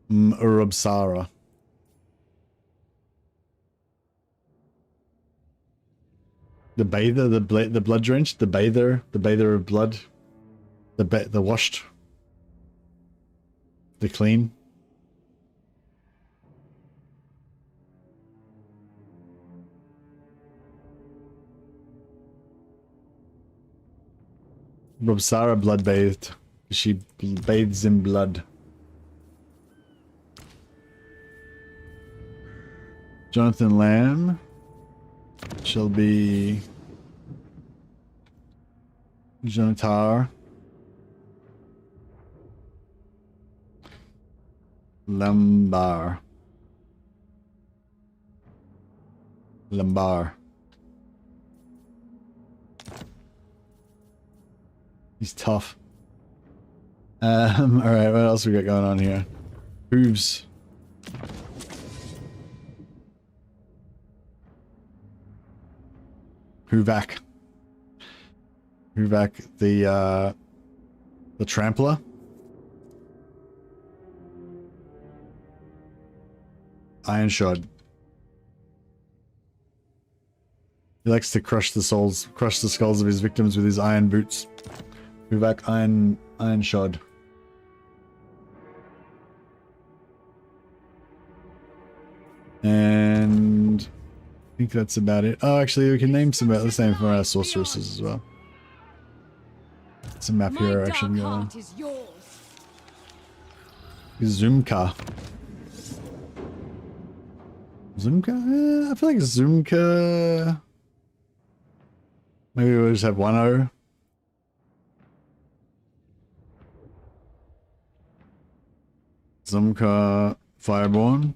Speaker 1: Rubsara. The bather, the blood drenched, the bather of blood, the washed, the clean. Robsara blood bathed. She bathes in blood. Jonathan Lamb shall be Jonatar Lambar. He's tough. Alright, what else we got going on here? Hooves. Huvak the Trampler. Ironshod. He likes to crush the skulls of his victims with his iron boots. Huvak Ironshod. And I think that's about it. Oh, actually, we can name some. Let's name for our sorceresses as well. It's a map hero action going. Zumka. Zumka? I feel like Zumka. Maybe we'll just have one O. Zumka Fireborn.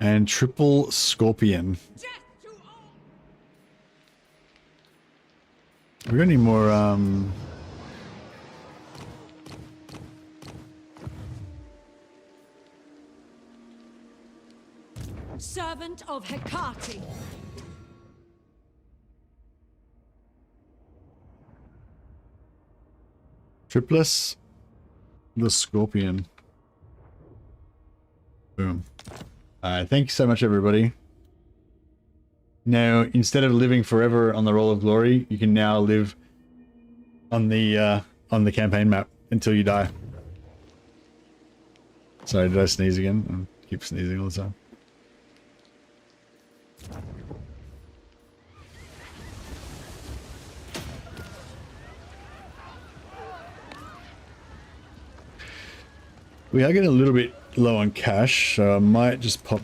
Speaker 1: And Triple Scorpion. We got any more
Speaker 6: Servant of Hecate.
Speaker 1: Triplus the Scorpion. Boom. Thank you so much, everybody. Now, instead of living forever on the Roll of Glory, you can now live on the campaign map until you die. Sorry, did I sneeze again? I keep sneezing all the time. We are getting a little bit low on cash, so I might just pop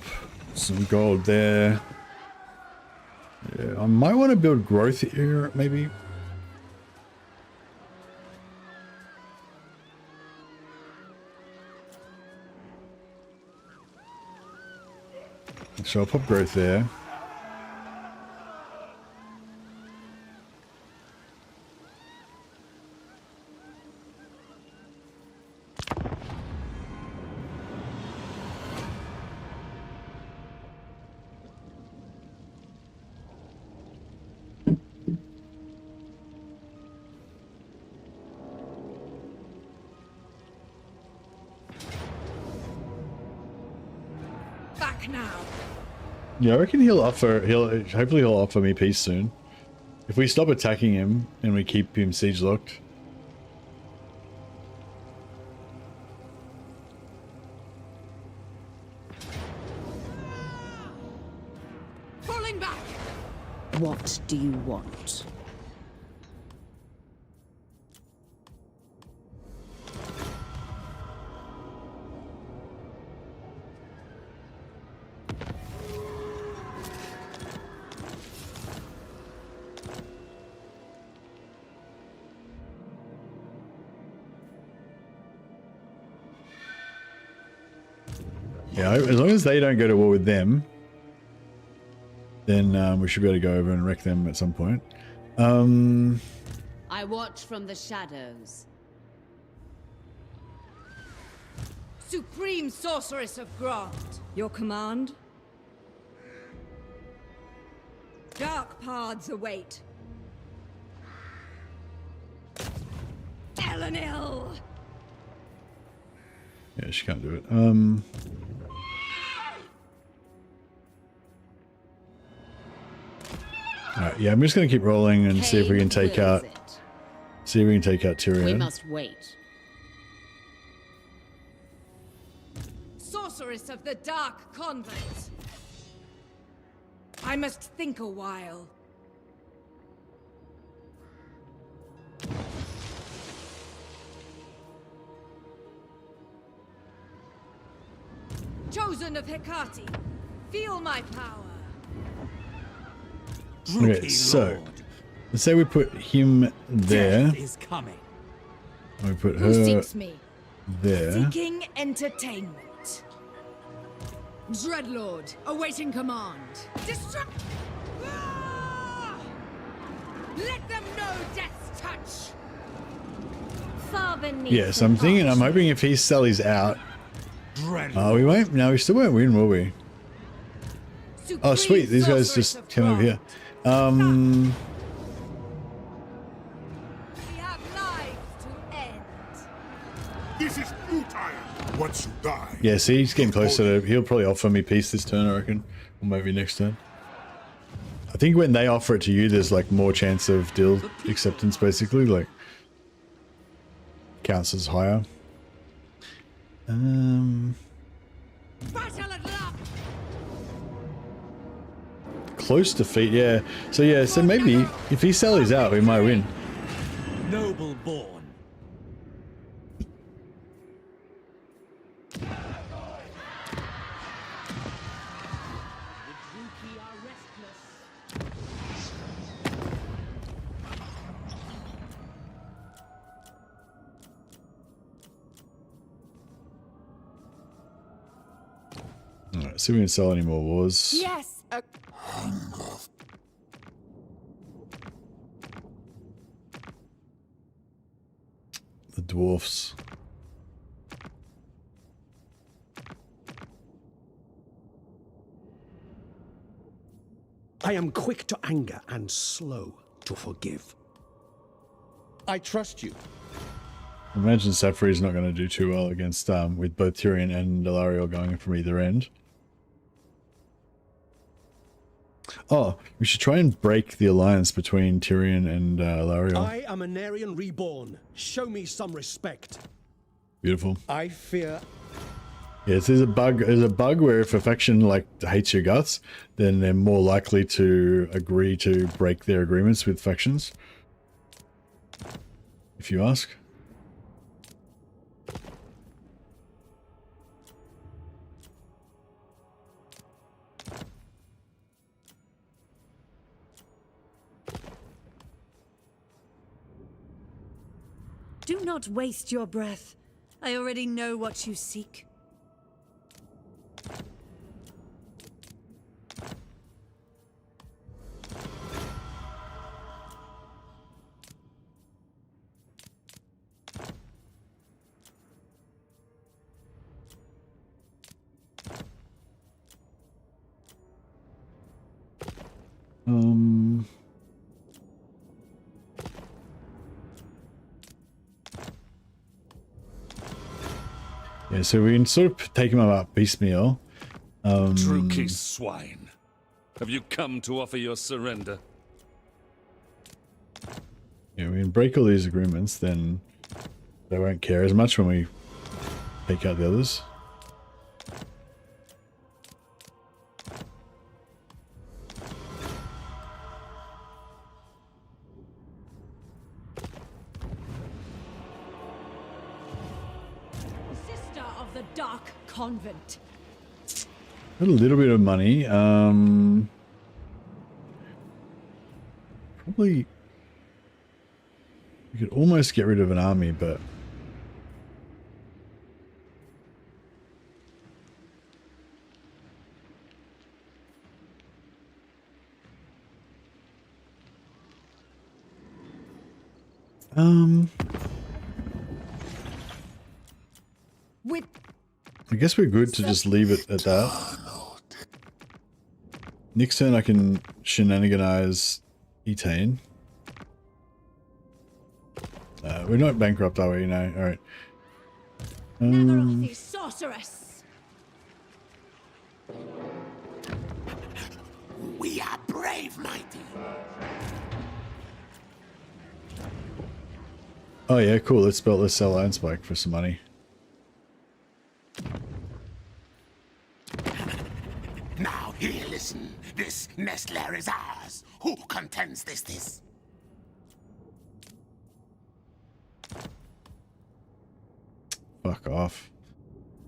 Speaker 1: some gold there. Yeah, I might want to build growth here, maybe. So I'll pop growth there. Yeah, I reckon hopefully he'll offer me peace soon. If we stop attacking him and we keep him siege locked.
Speaker 6: Falling back.
Speaker 4: What do you want?
Speaker 1: Yeah, as long as they don't go to war with them, then we should be able to go over and wreck them at some point.
Speaker 4: I watch from the shadows.
Speaker 6: Supreme Sorceress of Grant. Your command? Dark paths await. Elenil!
Speaker 1: Yeah, she can't do it. Alright, yeah, I'm just gonna keep rolling and see if we can take out Tyrion.
Speaker 4: We must wait.
Speaker 6: Sorceress of the Dark Convent. I must think a while. Chosen of Hecate, feel my power.
Speaker 1: Okay, so let's say we put him there.
Speaker 15: Death is coming.
Speaker 1: We put
Speaker 6: Who
Speaker 1: her
Speaker 6: seeks me?
Speaker 1: there.
Speaker 6: Seeking entertainment. Dreadlord, awaiting command. Destruct. Ah! Let them know death's touch.
Speaker 1: Yes, I'm hoping if he sallies out, Oh, we won't. No, we still won't win, will we? Oh, sweet. These guys just came over here.
Speaker 6: We have lives to end.
Speaker 13: This is futile. Once you die.
Speaker 1: Yeah, see, he's getting closer to... He'll probably offer me peace this turn, I reckon. Or maybe next turn. I think when they offer it to you, there's like more chance of deal acceptance, basically. Like, counts as higher. Close defeat, yeah. So yeah, so maybe if he sallies out, we might win.
Speaker 2: Noble born.
Speaker 1: Alright, see if we can sell any more wars.
Speaker 11: Yes.
Speaker 1: The dwarfs.
Speaker 18: I am quick to anger and slow to forgive.
Speaker 2: I trust you.
Speaker 1: I imagine Safri's not going to do too well against with both Tyrion and Ilariel going from either end. Oh, we should try and break the alliance between Tyrion and Ilariel.
Speaker 18: I am a Narian reborn. Show me some respect.
Speaker 1: Beautiful.
Speaker 18: I fear...
Speaker 1: Yes, there's a bug. There's a bug where if a faction like hates your guts, then they're more likely to agree to break their agreements with factions. If you ask.
Speaker 19: Do not waste your breath. I already know what you seek.
Speaker 1: Yeah, so we can sort of take him about piecemeal.
Speaker 14: Drooky swine. Have you come to offer your surrender?
Speaker 1: Yeah, we can break all these agreements, then they won't care as much when we take out the others.
Speaker 6: Dark Convent.
Speaker 1: Got a little bit of money. Probably we could almost get rid of an army, but
Speaker 6: with
Speaker 1: I guess we're good to just leave it at that. Next turn I can shenaniganize Etain. We're not bankrupt, are we? No, alright.
Speaker 6: Marathi sorceress.
Speaker 7: We are brave, mighty.
Speaker 1: Oh yeah, cool. Let's sell Iron Spike for some money.
Speaker 7: Now here, listen. This nest lair is ours. Who contends this?
Speaker 1: Fuck off.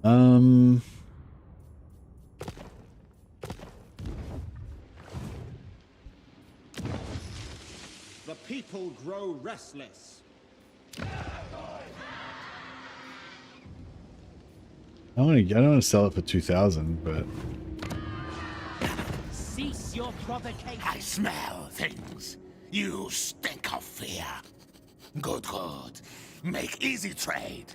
Speaker 2: The people grow restless.
Speaker 1: I don't want to sell it for 2,000, but
Speaker 15: Cease your provocation.
Speaker 7: I smell things. You stink of fear. Good. Make easy trade.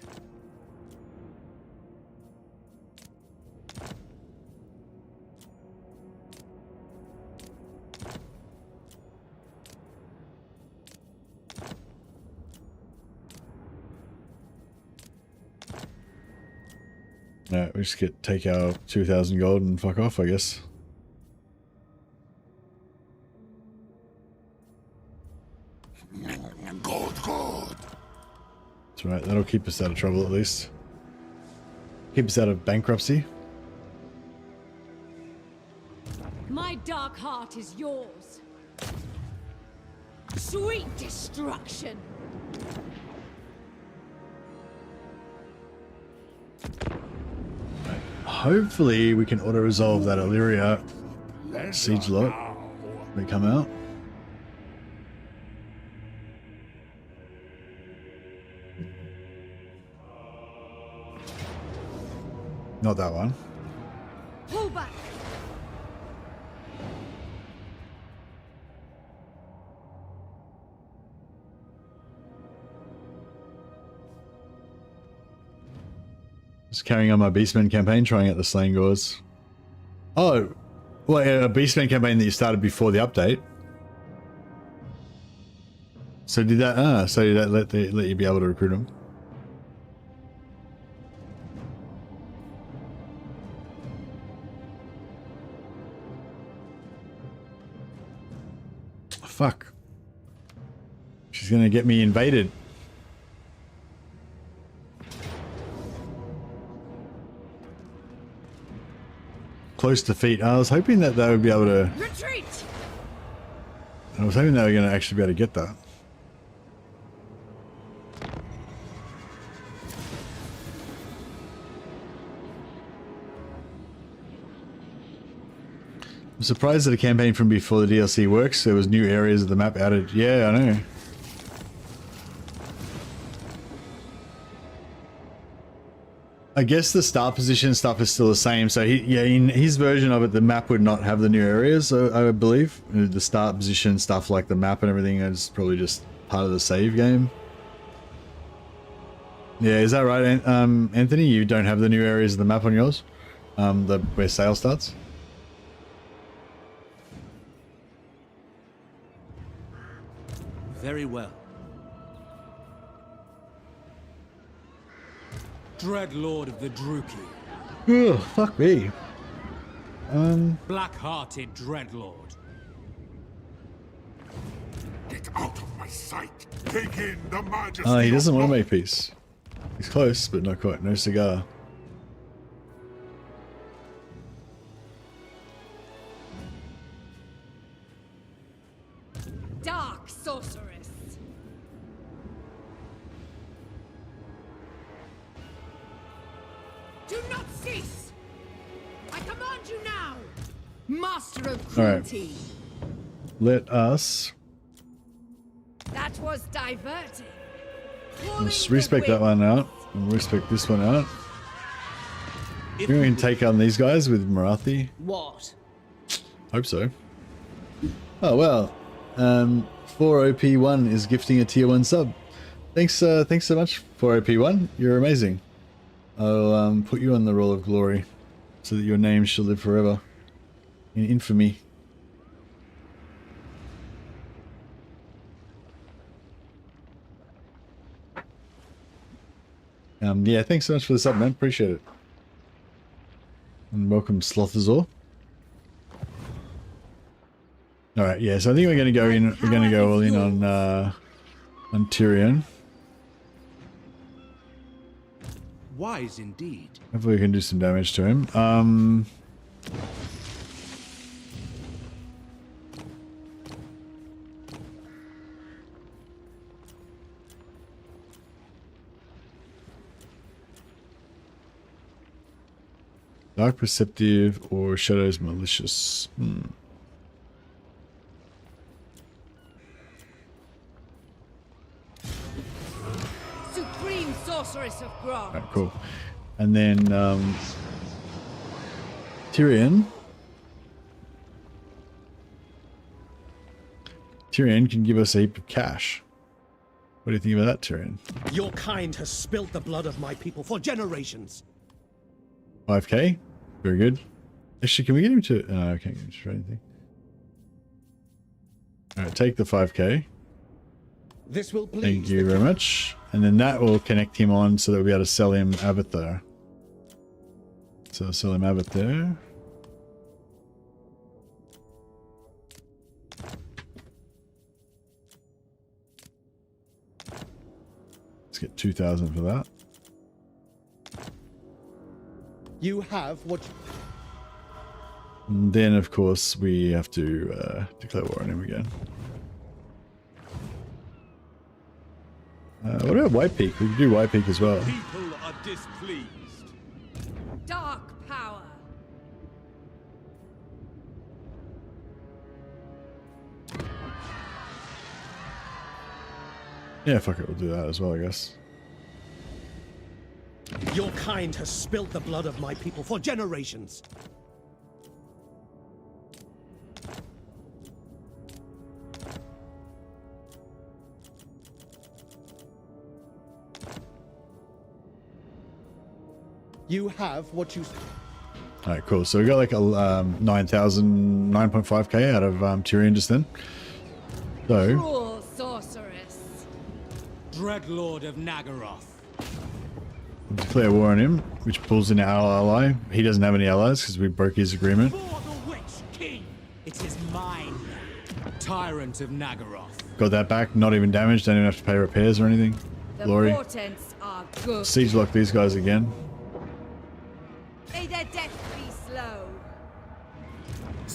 Speaker 1: No, we just take our 2,000 gold and fuck off, I guess.
Speaker 7: Good.
Speaker 1: That's right, that'll keep us out of trouble at least. Keep us out of bankruptcy.
Speaker 6: My dark heart is yours. Sweet destruction.
Speaker 1: Hopefully we can auto-resolve that Illyria siege lot when they come out. Not that one.
Speaker 6: Pull back.
Speaker 1: Just carrying on my Beastman campaign, trying out the Slain Gores. Oh, well, a Beastman campaign that you started before the update. So did that? So did that let you be able to recruit them? Fuck. She's gonna get me invaded. Close defeat. I was hoping that they would be able to...
Speaker 6: Retreat!
Speaker 1: I was hoping they were going to actually be able to get that. I'm surprised that a campaign from before the DLC works. There was new areas of the map added. Yeah, I know. I guess the start position stuff is still the same. So in his version of it, the map would not have the new areas, I believe. The start position stuff like the map and everything is probably just part of the save game. Yeah, is that right, Anthony? You don't have the new areas of the map on yours? Where sale starts?
Speaker 2: Very well. Dreadlord of the Druki.
Speaker 1: Ugh, fuck me.
Speaker 2: Black-hearted Dreadlord.
Speaker 13: Get out of my sight. Take in the majesty.
Speaker 1: He doesn't want to make peace. He's close, but not quite. No cigar.
Speaker 6: Dark sorceress. Do not cease. I command you now. Master of cruelty.
Speaker 1: Let us...
Speaker 6: That was diverting.
Speaker 1: Let's respect that one out. And respect this one out. We can take on these guys with Marathi.
Speaker 4: What?
Speaker 1: Hope so. Oh well. 4OP1 is gifting a tier 1 sub. Thanks so much, 4OP1. You're amazing. I'll put you on the Roll of Glory so that your name shall live forever in infamy. Yeah, thanks so much for the sub, man. Appreciate it. And welcome, Slothazor. All right, yeah. So I think we're going to go in. We're going to go all in on Tyrion.
Speaker 2: Wise indeed.
Speaker 1: Hopefully we can do some damage to him. Dark Perceptive or Shadows Malicious.
Speaker 6: Supreme sorceress of Grog.
Speaker 1: Alright, cool. And then Tyrion. Tyrion can give us a heap of cash. What do you think about that, Tyrion?
Speaker 18: Your kind has spilt the blood of my people for generations.
Speaker 1: 5k? Very good. Actually, can we get him to... I can't get him to trade anything. Alright, take the 5k.
Speaker 18: This will please.
Speaker 1: Thank you very much. And then that will connect him on so that we'll be able to sell him Avatar. So sell him Abbott there. Let's get 2,000 for that.
Speaker 18: You have what...
Speaker 1: And then, of course, we have to declare war on him again. What about White Peak? We can do White Peak as well.
Speaker 2: People are displeased.
Speaker 6: Dark power.
Speaker 1: Yeah, fuck it, we'll do that as well, I guess.
Speaker 18: Your kind has spilt the blood of my people for generations. You have what you...
Speaker 1: Alright, cool. So we got like a 9,500 out of Tyrion just then. So...
Speaker 6: Cruel sorceress.
Speaker 2: Dreadlord of Nagaroth.
Speaker 1: declare war on him, which pulls in our ally. He doesn't have any allies because we broke his agreement.
Speaker 2: For the Witch King, it is mine. Tyrant of Nagaroth.
Speaker 1: Got that back, not even damaged, don't even have to pay repairs or anything.
Speaker 6: The
Speaker 1: Glory.
Speaker 6: portents are good.
Speaker 1: Siege lock these guys again.
Speaker 6: May their death be slow.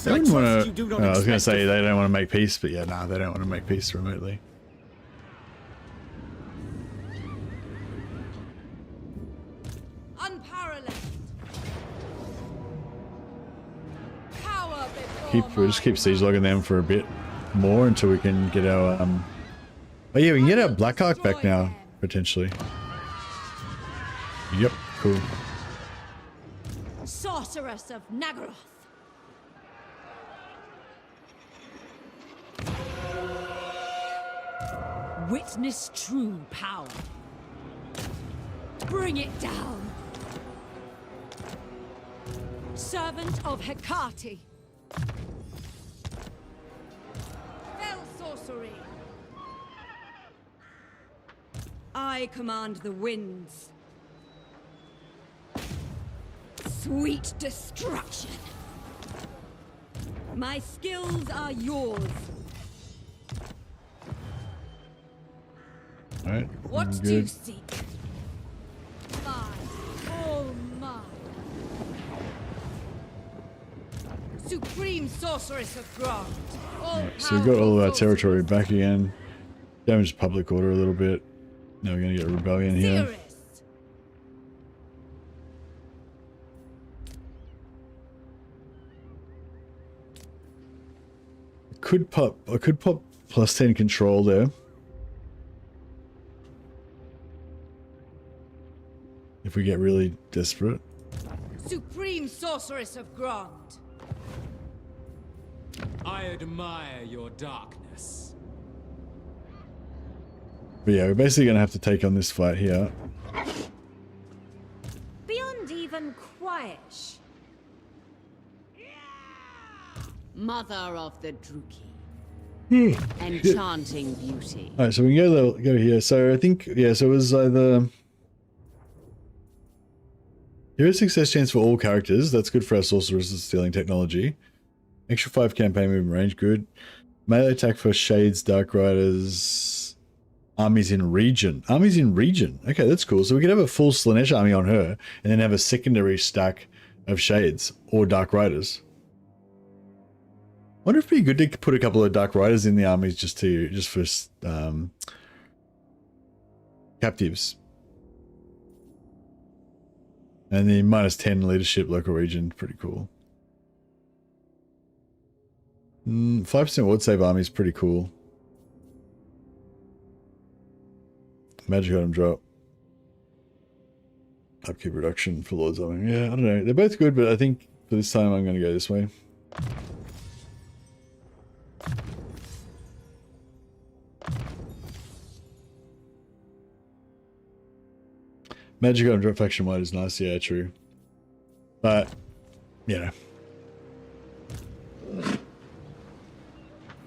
Speaker 1: They wouldn't want to... I was going to say they don't want to make peace, but yeah, nah, they don't want to make peace remotely.
Speaker 6: Unparalleled. Power
Speaker 1: We'll just keep siege logging them for a bit more until we can get our... Oh yeah, we can get our Blackhawk back now, potentially. Yep, cool.
Speaker 6: Sorceress of Nagaroth. Witness true power. Bring it down. Servant of Hecate. Fell sorcery. I command the winds. Sweet destruction. My skills are yours.
Speaker 1: Alright.
Speaker 6: What do you seek? Mine. All mine. Supreme sorceress of Grant.
Speaker 1: Right, so we got all of our territory back again. Damaged public order a little bit. Now we're gonna get a rebellion here. I could pop plus 10 control there. If we get really desperate.
Speaker 6: Supreme sorceress of Grant.
Speaker 2: I admire your darkness.
Speaker 1: But yeah, we're basically gonna have to take on this fight here.
Speaker 6: Beyond even quietish.
Speaker 4: Mother of the Druki.
Speaker 1: Hmm.
Speaker 4: Enchanting beauty.
Speaker 1: Alright, so we can go here. So I think, yeah, so it was either... Hero success chance for all characters. That's good for our sorceresses stealing technology. Extra 5 campaign movement range, good. Melee attack for Shades, Dark Riders, armies in region. Armies in region. Okay, that's cool. So we could have a full Slaanesh army on her, and then have a secondary stack of Shades or Dark Riders. Wonder if it'd be good to put a couple of Dark Riders in the armies just for captives. And the -10 leadership local region, pretty cool. 5% ward save army is pretty cool. Magic item drop. Upkeep reduction for Lord's Army. Yeah, I don't know. They're both good, but I think for this time I'm going to go this way. Magic item drop faction wide is nice. Yeah, true. But, you know.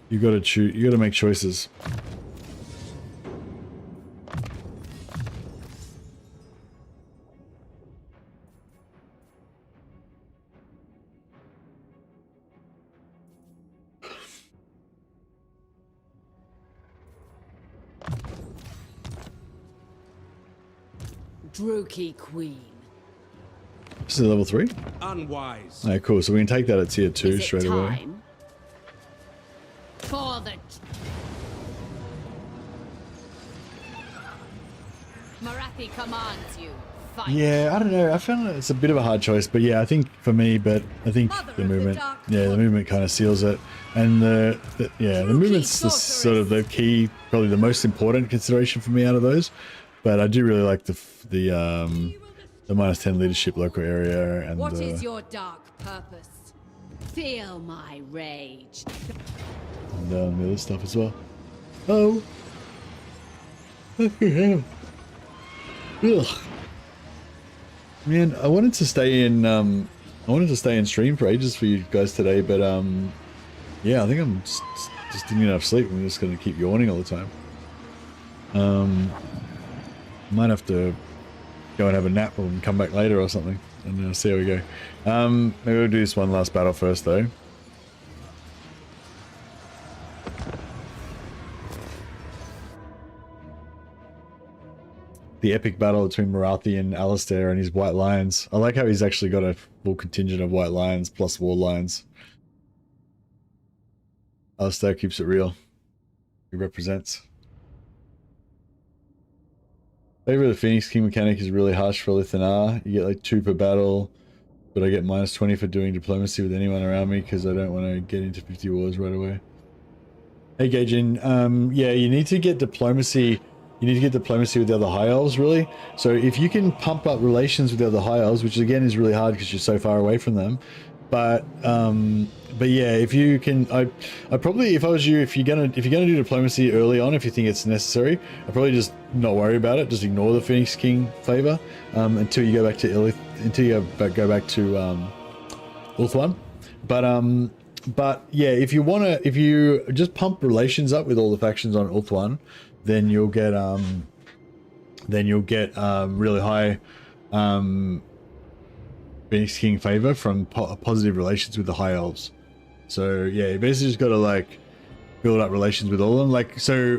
Speaker 1: You gotta choose. You gotta make choices.
Speaker 4: Drookie Queen.
Speaker 1: This is level 3?
Speaker 18: Unwise.
Speaker 1: Alright, cool. So we can take that at tier 2
Speaker 4: Is it
Speaker 1: straight away.
Speaker 4: time? For the... Marathi commands you. Fight.
Speaker 1: Yeah, I don't know. I found it's a bit of a hard choice, but yeah, I think for me, but I think the movement, the movement kind of seals it, and the movement's the sort of the key, probably the most important consideration for me out of those. But I do really like the -10 leadership local area and
Speaker 6: What is your dark purpose?
Speaker 4: Feel my rage.
Speaker 1: and the other stuff as well. Oh, hell. Ugh. Man, I wanted to stay in stream for ages for you guys today, but yeah, I think I'm just didn't get enough sleep. I'm just gonna keep yawning all the time. Might have to go and have a nap and come back later or something, and see how we go. Maybe we'll do this one last battle first, though. The epic battle between Morathi and Alistair and his white lions. I like how he's actually got a full contingent of white lions plus war lions. Alistair keeps it real. He represents. Favor of the Phoenix King mechanic is really harsh for Lithanar. You get like 2 per battle, but I get -20 for doing diplomacy with anyone around me because I don't want to get into 50 wars right away. Hey Gaijin, yeah, you need to get diplomacy. You need to get diplomacy with the other High Elves, really. So if you can pump up relations with the other High Elves, which again is really hard because you're so far away from them, but yeah, if you can, I probably, if I was you, if you're gonna do diplomacy early on, if you think it's necessary, I'd probably just not worry about it. Just ignore the Phoenix King favor until you go back to go back to Ulthuan. But yeah, if you just pump relations up with all the factions on Ulthuan, then you'll get really high Phoenix King favor from positive relations with the High Elves. So yeah, you basically just got to like build up relations with all of them. Like so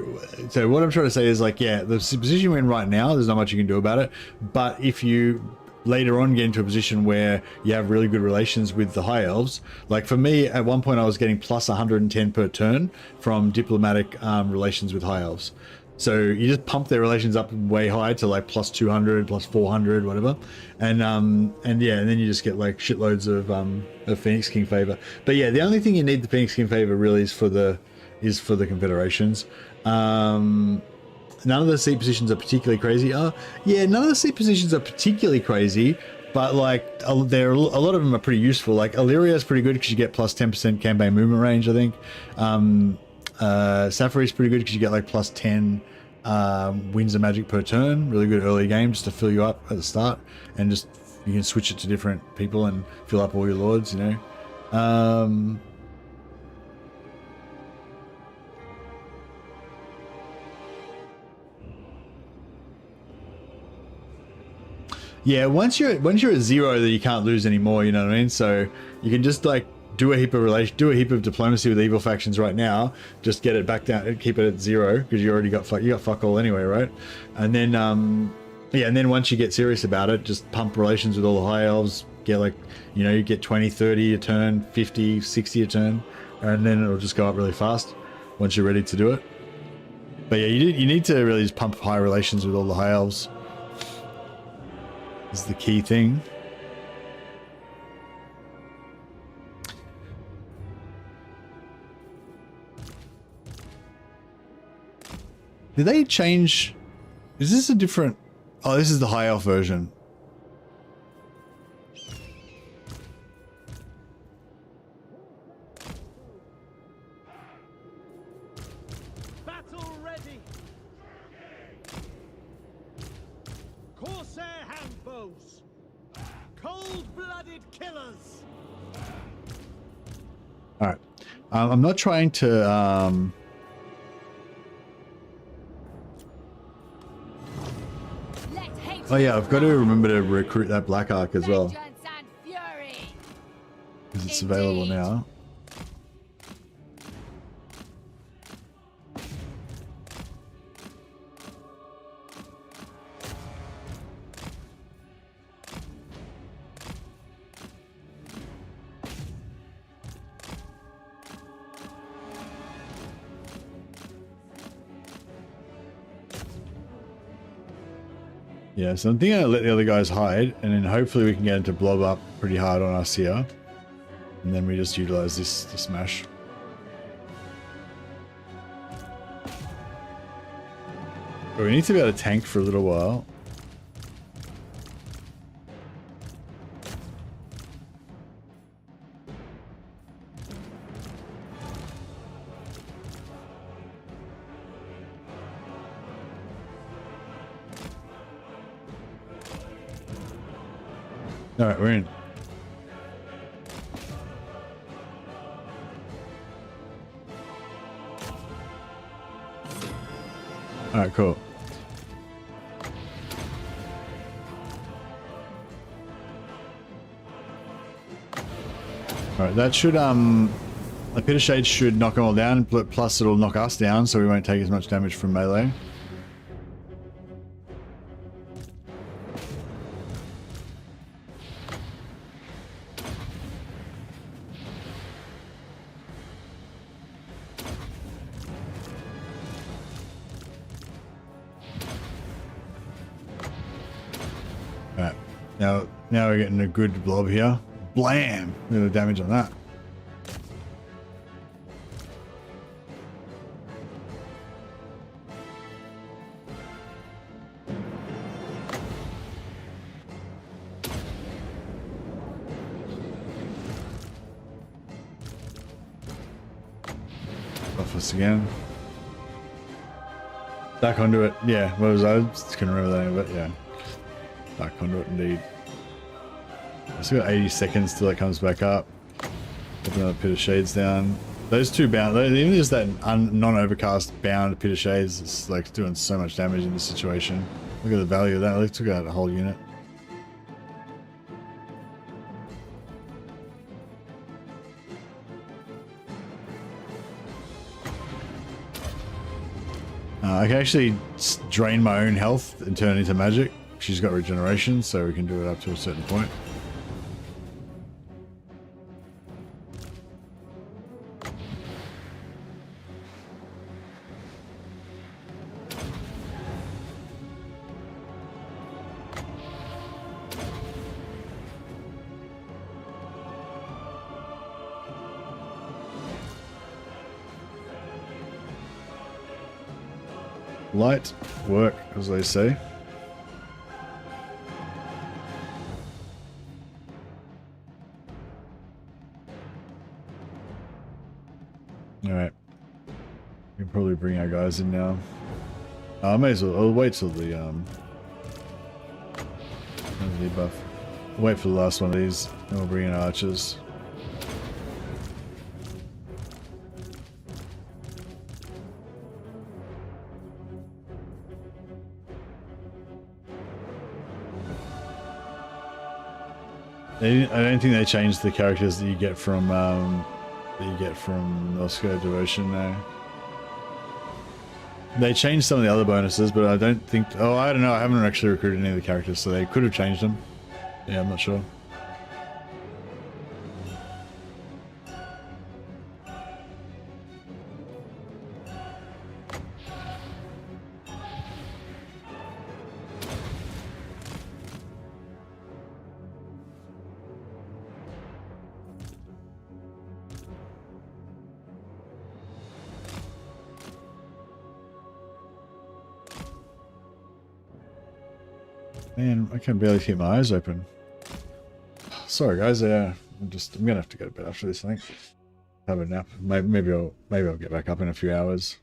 Speaker 1: what I'm trying to say is like, yeah, the position we're in right now, there's not much you can do about it. But if you later on get into a position where you have really good relations with the High Elves, like for me at one point I was getting plus 110 per turn from diplomatic relations with High Elves. So you just pump their relations up way high to like plus 200, plus 400, whatever, and yeah, and then you just get like shitloads of Phoenix King favor. But yeah, the only thing you need the Phoenix King favor really is for the confederations. None of the seat positions are particularly crazy. Yeah, none of the seat positions are particularly crazy, but like a lot of them are pretty useful. Like Illyria is pretty good because you get plus 10% campaign movement range, I think. Safari is pretty good because you get like plus 10 winds of magic per turn. Really good early game just to fill you up at the start, and just you can switch it to different people and fill up all your lords, you know. Yeah, once you're at 0, that you can't lose anymore. You know what I mean? So you can just like do a heap of diplomacy with evil factions right now. Just get it back down, keep it at 0 because you already got fuck all anyway, right? And then yeah, and then once you get serious about it, just pump relations with all the High Elves. Get like, you know, you get 20, 30 a turn, 50, 60 a turn, and then it'll just go up really fast once you're ready to do it. But yeah, you need to really just pump high relations with all the High Elves. Is the key thing. Did they change? Is this a different? Oh, this is the High Elf version.
Speaker 2: Battle ready. Corsair handbows. Cold-blooded killers.
Speaker 1: All right. I'm not trying to. Oh yeah, I've got to remember to recruit that Black Ark as well, because it's available now. Yeah, so I'm thinking I'll let the other guys hide, and then hopefully we can get them to blob up pretty hard on us here. And then we just utilize this to smash. But we need to be able to tank for a little while. Alright, we're in. Alright, cool. Alright, that should, the Pit of Shades should knock them all down, plus it'll knock us down, so we won't take as much damage from melee. Alright, now we're getting a good blob here. Blam! Look at the damage on that. Buff us again. Dark Conduit, yeah, what was I? I just couldn't remember that name, but yeah. Dark Conduit indeed. I've still got 80 seconds till it comes back up. Open another Pit of Shades down. Those two bound, even just that non-overcast bound Pit of Shades, it's like doing so much damage in this situation. Look at the value of that. They took out a whole unit. I can actually drain my own health and turn it into magic. She's got regeneration, so we can do it up to a certain point. Light work, as they say. Alright. We can probably bring our guys in now. I may as well, I'll wait till the debuff. I'll wait for the last one of these, and we'll bring in archers. I don't think they changed the characters that you get from Nosko Devotion now. They changed some of the other bonuses, but I don't think. Oh, I don't know. I haven't actually recruited any of the characters, so they could have changed them. Yeah, I'm not sure. Man, I can barely keep my eyes open. Sorry, guys. I'm gonna have to go to bed after this. I think. Have a nap. Maybe I'll get back up in a few hours.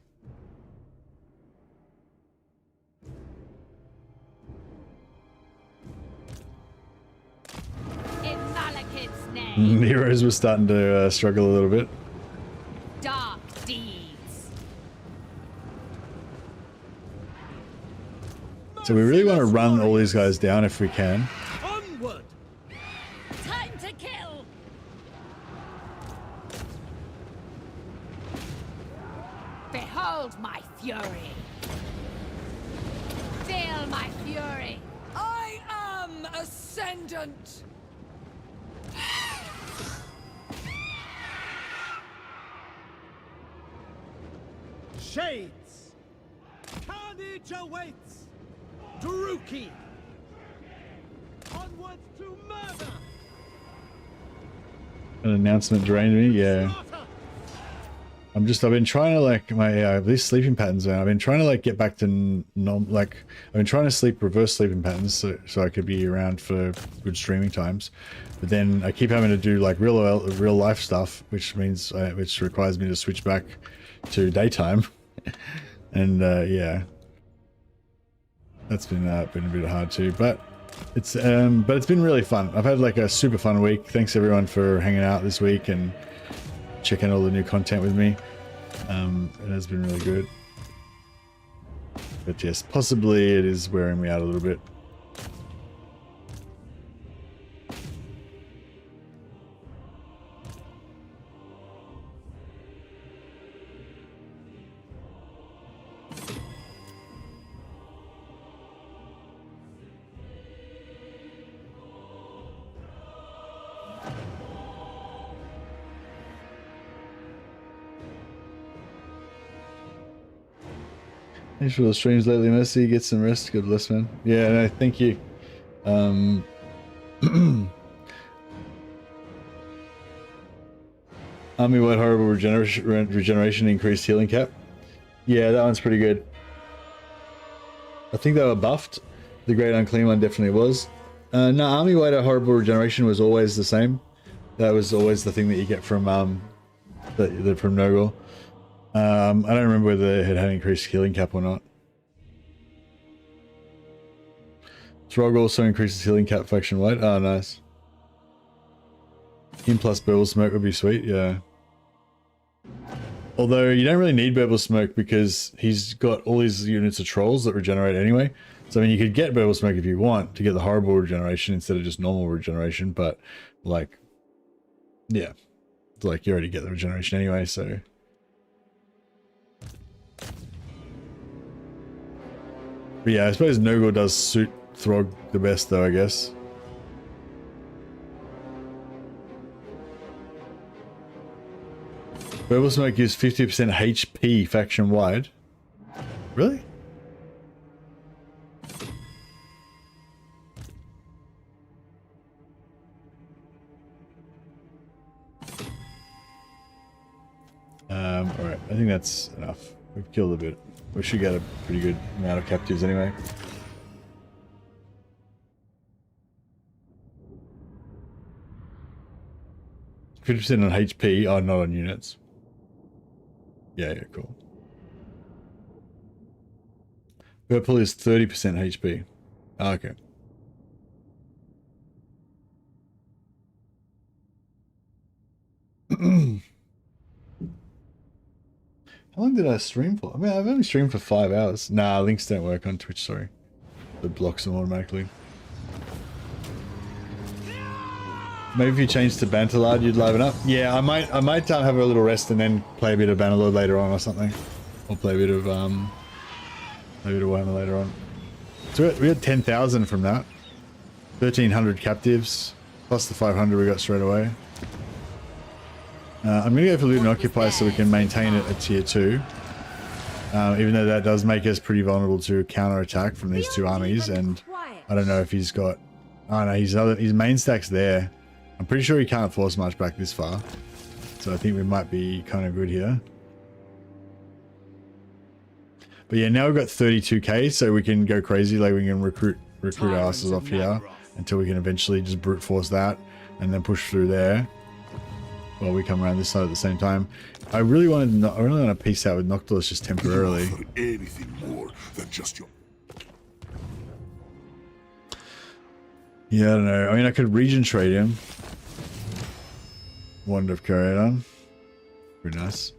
Speaker 6: In Malekith's name.
Speaker 1: Heroes were starting to struggle a little bit.
Speaker 6: Dark deeds.
Speaker 1: So we really want to run all these guys down if we can.
Speaker 2: Onward!
Speaker 6: Time to kill. Behold my fury. Feel my fury. I am ascendant.
Speaker 2: Shades! Carnage awaits! Druki!
Speaker 1: An announcement drained me, yeah. I've been trying to like these sleeping patterns, man. I've been trying to like get back to I've been trying to sleep reverse sleeping patterns so I could be around for good streaming times. But then I keep having to do like real life stuff, which means which requires me to switch back to daytime. And yeah, that's been a bit hard too, but it's been really fun. I've had like a super fun week. Thanks everyone for hanging out this week and checking all the new content with me. It has been really good. But yes, possibly it is wearing me out a little bit. Thanks for the streams lately, Messi. Get some rest. Good bless, man. Yeah, no, thank you. Army Wide Horrible Regeneration increased healing cap. Yeah, that one's pretty good. I think they were buffed. The Great Unclean one definitely was. No, Army Wide Horrible Regeneration was always the same. That was always the thing that you get from from Nogor. I don't remember whether it had increased healing cap or not. Throg also increases healing cap faction wide. Oh, nice. Him plus Burble Smoke would be sweet, yeah. Although you don't really need Burble Smoke because he's got all his units of trolls that regenerate anyway. So I mean, you could get Burble Smoke if you want to get the horrible regeneration instead of just normal regeneration, but like, yeah, like you already get the regeneration anyway, so. But yeah, I suppose Nogor does suit Throg the best though, I guess. Burble Smoke gives 50% HP faction wide. Really? Alright, I think that's enough. We've killed a bit. We should get a pretty good amount of captives anyway. %50 on HP, oh, not on units. Yeah, cool. Purple is 30% HP. Oh, okay. How long did I stream for? I mean, I've only streamed for 5 hours. Nah, links don't work on Twitch, sorry. It blocks them automatically. Maybe if you change to Bantalard, you'd liven up. Yeah, I might have a little rest and then play a bit of Bantalard later on or something. Or play a bit of Warhammer later on. So we had 10,000 from that. 1,300 captives, plus the 500 we got straight away. I'm going to go for Loot and Occupy so we can maintain it at tier 2. Even though that does make us pretty vulnerable to counter-attack from these two armies, and I don't know if he's got... Oh no, his main stack's there. I'm pretty sure he can't force march back this far. So I think we might be kind of good here. But yeah, now we've got 32k, so we can go crazy, like we can recruit our asses off here until we can eventually just brute force that and then push through there. While we come around this side at the same time. I really want to peace out with Noctilus just temporarily.
Speaker 13: Anything more than just your...
Speaker 1: Yeah, I don't know. I mean, I could region trade him. Wand of Caradon. Pretty nice.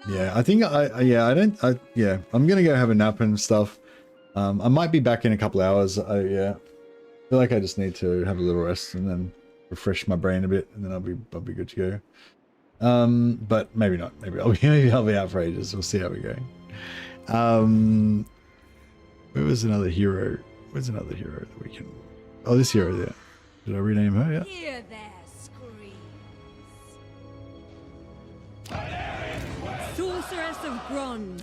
Speaker 1: Yeah, I think I'm gonna go have a nap and stuff. I might be back in a couple hours. Yeah, I feel like I just need to have a little rest and then refresh my brain a bit, and then I'll be good to go. But maybe not. Maybe I'll be out for ages. We'll see how we go. Where was another hero? Where's another hero that we can... Oh, this hero there. Did I rename her? Yeah.
Speaker 6: Hear their screams.
Speaker 19: Sorceress of Grond.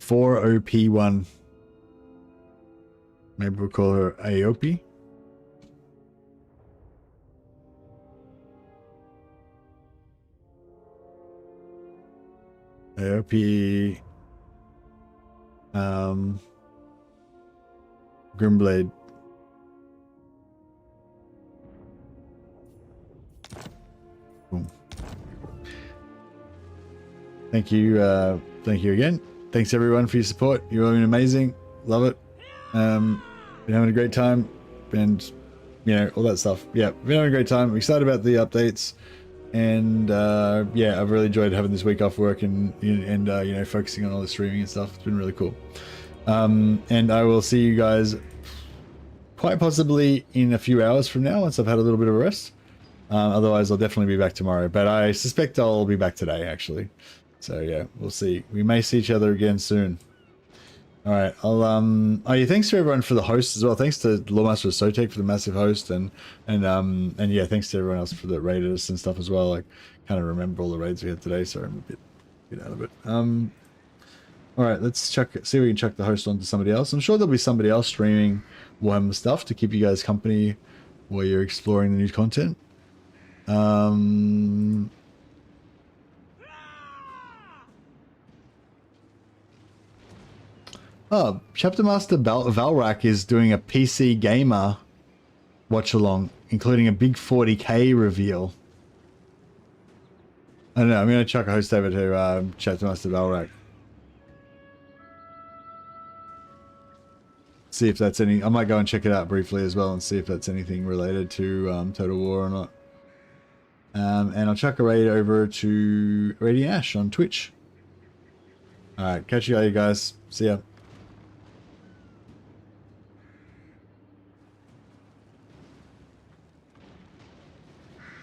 Speaker 1: 4OP1. Maybe we'll call her AOP. AOP. Grimblade. Boom. Thank you again. Thanks everyone for your support. You've all been amazing. Love it. Been having a great time, and you know, all that stuff. Yeah, been having a great time. I'm excited about the updates, and yeah, I've really enjoyed having this week off work and you know, focusing on all the streaming and stuff. It's been really cool. And I will see you guys quite possibly in a few hours from now once I've had a little bit of a rest. Otherwise, I'll definitely be back tomorrow, but I suspect I'll be back today actually. So yeah, we'll see. We may see each other again soon. All right, I'll oh yeah, thanks to everyone for the host as well. Thanks to Lawmaster Sotek for the massive host, and yeah, thanks to everyone else for the raided us and stuff as well. I kind of remember all the raids we had today, so I'm a bit out of it. All right, let's see if we can chuck the host on to somebody else. I'm sure there'll be somebody else streaming Warhammer stuff to keep you guys company while you're exploring the new content. Oh, Chapter Master Valrak is doing a PC Gamer watch-along, including a big 40k reveal. I don't know, I'm going to chuck a host over to Chapter Master Valrak. See if that's any... I might go and check it out briefly as well and see if that's anything related to Total War or not. And I'll chuck a raid over to Radiant Ash on Twitch. Alright, catch you later guys. See ya.